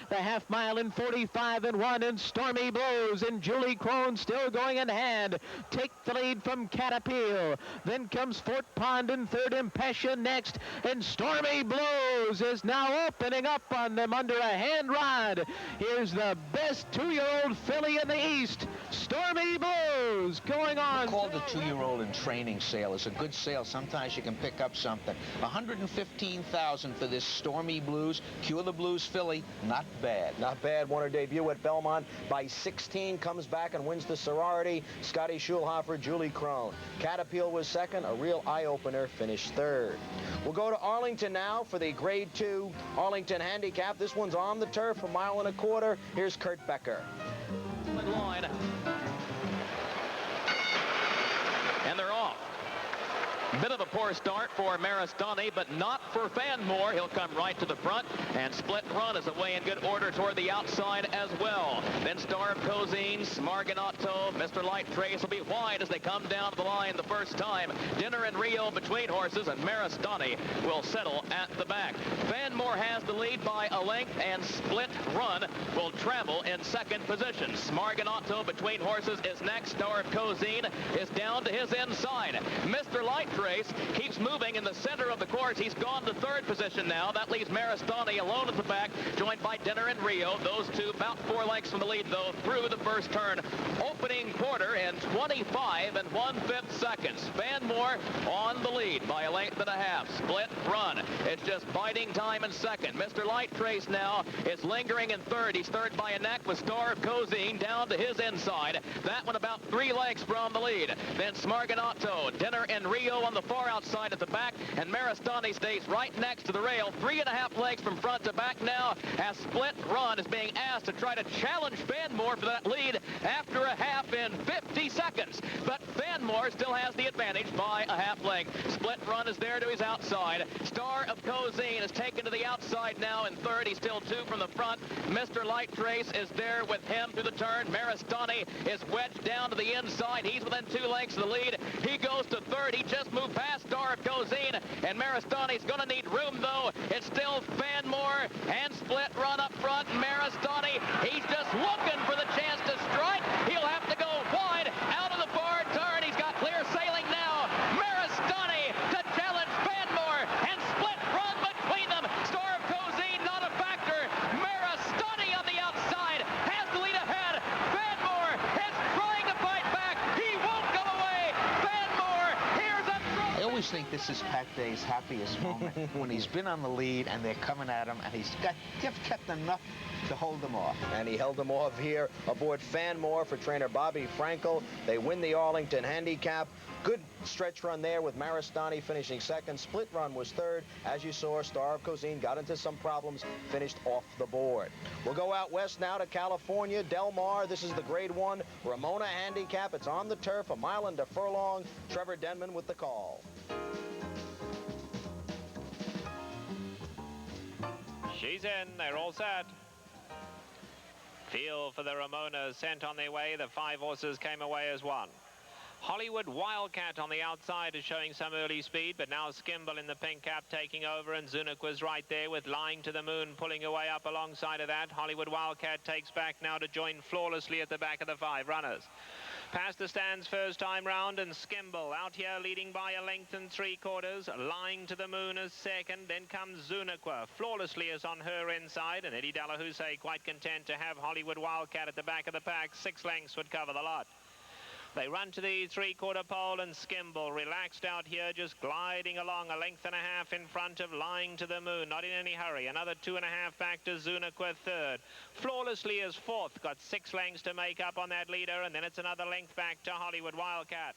The half mile in 45-1, and Stormy Blues and Julie Crone still going in hand. Take the lead from Caterpillar. Then comes Fort Pond in 3rd, Impassion next, and Stormy Blues is now opening up on them under a hand rod. Here's the best 2-year-old filly in the East, Stormy Blues, going on. Called the 2-year-old in training sale. It's a good sale. Sometimes you can pick up something. $115,000 for this Stormy Blues. Cure the Blues filly. Not bad. Not bad. Won her debut at Belmont by 16. Comes back and wins the Sorority. Scotty Schulhofer, Julie Crone. Caterpillar was 2nd. A real eye-opener, finished 3rd. We'll go to Arlington now for the Grade 2 Arlington Handicap. This one's on the turf, 1.25 miles. Here's Kurt Becker. Line. And they're off. Bit of a poor start for Maristani, but not for Fanmore. He'll come right to the front, and Split Run is away in good order toward the outside as well. Then Star of Cozine, Smarganato, Mr. Light Trace will be wide as they come down the line the first time. Dinner and Rio between horses, and Maristani will settle at the back. Fanmore has the lead by a length, and Split Run will travel in 2nd position. Smarganato between horses is next. Star of Cozine is down to his inside. Mr. Light Trace race. Keeps moving in the center of the course. He's gone to third position now. That leaves Maristani alone at the back, joined by Dinner and Rio. Those two about 4 lengths from the lead, though, through the first turn. Opening quarter in 25 1/5 seconds. Fanmore on the lead by a length and a half. Split run. It's just biding time in second. Mr. Light Trace now is lingering in third. He's third by a neck with Star of Cozine down to his inside. That one about 3 lengths from the lead. Then Smarganato, Dinner and Rio on the far outside at the back, and Maristani stays right next to the rail. 3.5 lengths from front to back now, as Split Run is being asked to try to challenge Fanmore for that lead after a half in 50 seconds. But Fanmore still has the advantage by a half length. Split Run is there to his outside. Star of Cozine is taken to the outside now in third. He's still 2 from the front. Mr. Light Trace is there with him through the turn. Maristani is wedged down to the inside. He's within 2 lengths of the lead. He goes to third. He just moved past Star of Cozine, and Maristani's going to need room, though. It's still Fanmore and Split Run up front. Maristani, he's just looking for the chance to strike. He'll have to go wide out of the far turn. He's got clear sailing now. Maristani to challenge Fanmore, and Split Run between them. Star of Cozine not a factor. Maristani on the outside has the lead ahead. Fanmore is trying to fight back. He won't go away. Fanmore, here's a I always think this is Pat Day's happiest moment when he's been on the lead and they're coming at him, and he's just kept enough to hold them off. And he held them off here aboard Fanmore for trainer Bobby Frankel. They win the Arlington Handicap. Good stretch run there with Maristani finishing second. Split Run was third. As you saw, Star of Cozine got into some problems, finished off the board. We'll go out west now to California. Del Mar, this is the Grade 1 Ramona Handicap. It's on the turf, a mile and a furlong. Trevor Denman with the call. She's in. They're all set. Field for the Ramonas sent on their way. The 5 horses came away as one. Hollywood Wildcat on the outside is showing some early speed, but now Skimble in the pink cap taking over, and Zunuk was right there with Lying to the Moon pulling away up alongside of that. Hollywood Wildcat takes back now to join flawlessly at the back of the 5 runners. Past the stands first time round, and Skimble out here leading by a length and 3/4. Lying to the Moon is second. Then comes Zunaqua. Flawlessly is on her inside, and Eddie Dalahousie quite content to have Hollywood Wildcat at the back of the pack. 6 lengths would cover the lot. They run to the 3/4 pole, and Skimble relaxed out here, just gliding along a length and a half in front of Lying to the Moon. Not in any hurry. Another 2.5 back to Zunaqua third. Flawlessly is fourth. Got 6 lengths to make up on that leader, and then it's another length back to Hollywood Wildcat.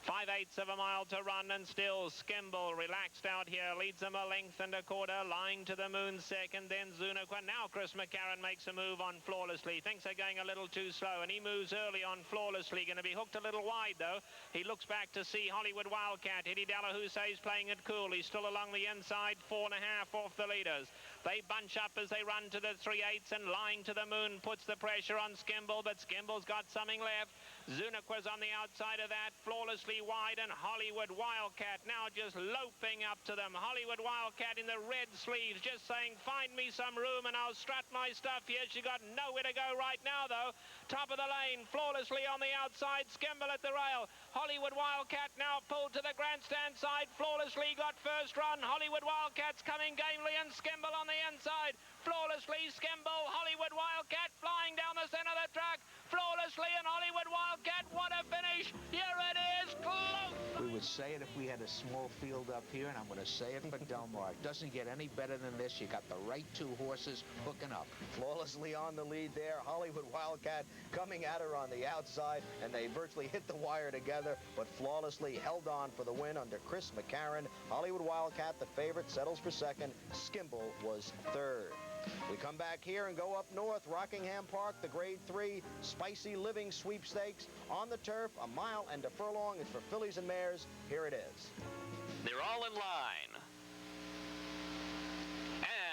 5/8 of a mile to run, and still Skimble relaxed out here, leads them a length and a quarter. Lying to the Moon second, then Zunaqua. Now Chris McCarron makes a move on Flawlessly. Thinks they're going a little too slow, and he moves early on Flawlessly. Going to be hooked a little wide, though. He looks back to see Hollywood Wildcat. Eddie Dalahousie's playing it cool. He's still along the inside, 4.5 off the leaders. They bunch up as they run to the 3/8, and Lying to the Moon puts the pressure on Skimble, but Skimble's got something left. Zunaqua's on the outside of that, Flawlessly wide, and Hollywood Wildcat now just loping up to them. Hollywood Wildcat in the red sleeves, just saying, find me some room and I'll strut my stuff here. She got nowhere to go right now, though. Top of the lane, Flawlessly on the outside, Skimble at the rail. Hollywood Wildcat now pulled to the grandstand side. Flawlessly got first run. Hollywood Wildcat's coming gamely, and Skimble on the inside. Flawlessly, Skimble, Hollywood Wildcat flying down the center of the track. Flawlessly and Hollywood Wildcat, what a finish. Here it is, close. We would say it if we had a small field up here, and I'm going to say it for Del Mar. It doesn't get any better than this. You got the right 2 horses hooking up. Flawlessly on the lead there. Hollywood Wildcat coming at her on the outside, and they virtually hit the wire together, but Flawlessly held on for the win under Chris McCarron. Hollywood Wildcat, the favorite, settles for second. Skimble was third. We come back here and go up north. Rockingham Park, the Grade 3 Spicy Living Sweepstakes on the turf, a mile and a furlong. It's for fillies and mares. Here it is. They're all in line.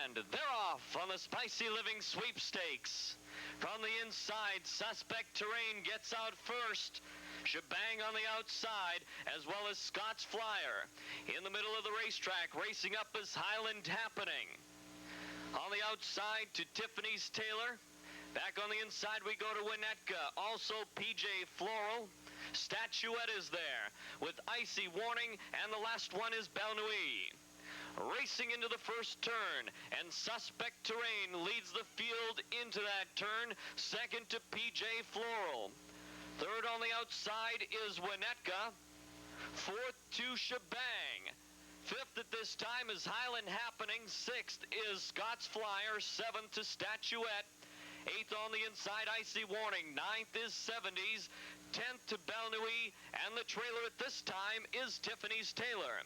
And they're off on the Spicy Living Sweepstakes. From the inside, Suspect Terrain gets out first. Shebang on the outside, as well as Scott's Flyer. In the middle of the racetrack, racing up is Highland Happening. On the outside to Tiffany's Taylor. Back on the inside we go to Winnetka. Also PJ Floral. Statuette is there with Icy Warning, and the last one is Belle Nuit. Racing into the first turn, and Suspect Terrain leads the field into that turn, second to PJ Floral. Third on the outside is Winnetka. Fourth to Shebang. Fifth at this time is Highland Happening. Sixth is Scott's Flyer. Seventh to Statuette. Eighth on the inside, Icy Warning. Ninth is 70s. 10th to Belle Nuit. And the trailer at this time is Tiffany's Taylor.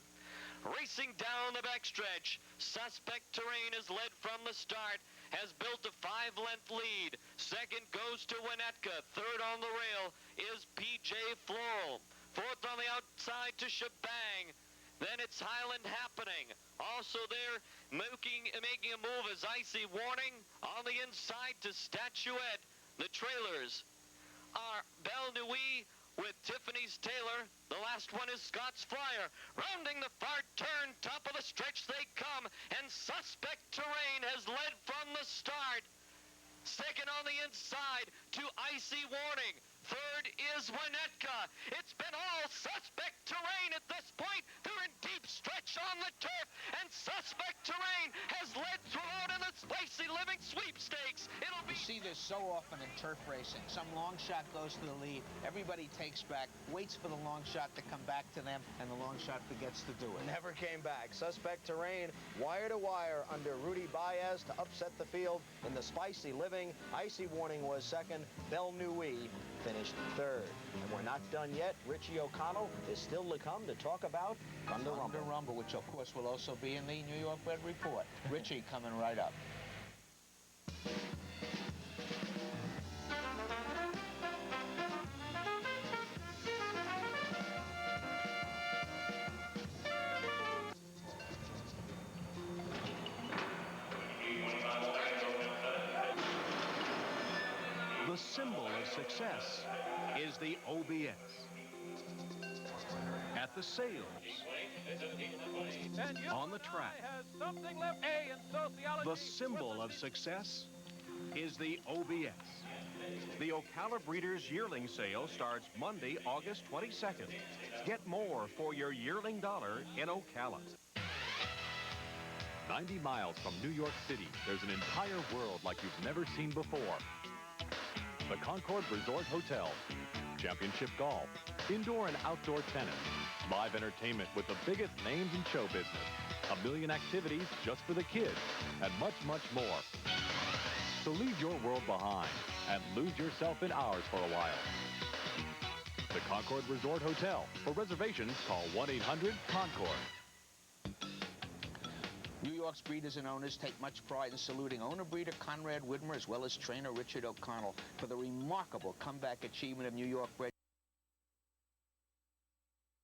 Racing down the backstretch, Suspect Terrain is led from the start, has built a 5-length lead. Second goes to Winnetka. Third on the rail is PJ Floral. Fourth on the outside to Shebang. Then it's Highland Happening. Also there, making a move is Icy Warning. On the inside to Statuette. The trailers are Belle Nuit with Tiffany's Taylor. The last one is Scott's Flyer. Rounding the far turn, top of the stretch they come, and Suspect Terrain has led from the start. Second on the inside to Icy Warning. Third is Winnetka. It's been all Suspect Terrain at this point. They're in deep stretch on the turf, and Suspect Terrain has led throughout in the Spicy Living Sweepstakes. It'll be... You see this so often in turf racing. Some long shot goes to the lead. Everybody takes back, waits for the long shot to come back to them, and the long shot forgets to do it. Never came back. Suspect Terrain, wire to wire under Rudy Baez to upset the field in the Spicy Living. Icy Warning was second. Belle Nuit finished third. And we're not done yet. Richie O'Connell is still to come to talk about Thunder Rumble, which of course will also be in the New York Red Report. Richie coming right up. The symbol of success is the OBS. At the sales, on the track, the symbol of success is the OBS. The Ocala Breeders' Yearling Sale starts Monday, August 22nd. Get more for your yearling dollar in Ocala. 90 miles from New York City, there's an entire world like you've never seen before. The Concord Resort Hotel, championship golf, indoor and outdoor tennis, live entertainment with the biggest names in show business, 1 million activities just for the kids, and much, much more. So leave your world behind and lose yourself in ours for a while. The Concord Resort Hotel. For reservations, call 1-800-CONCORD. New York's breeders and owners take much pride in saluting owner-breeder Conrad Widmer as well as trainer Richard O'Connell for the remarkable comeback achievement of New York bred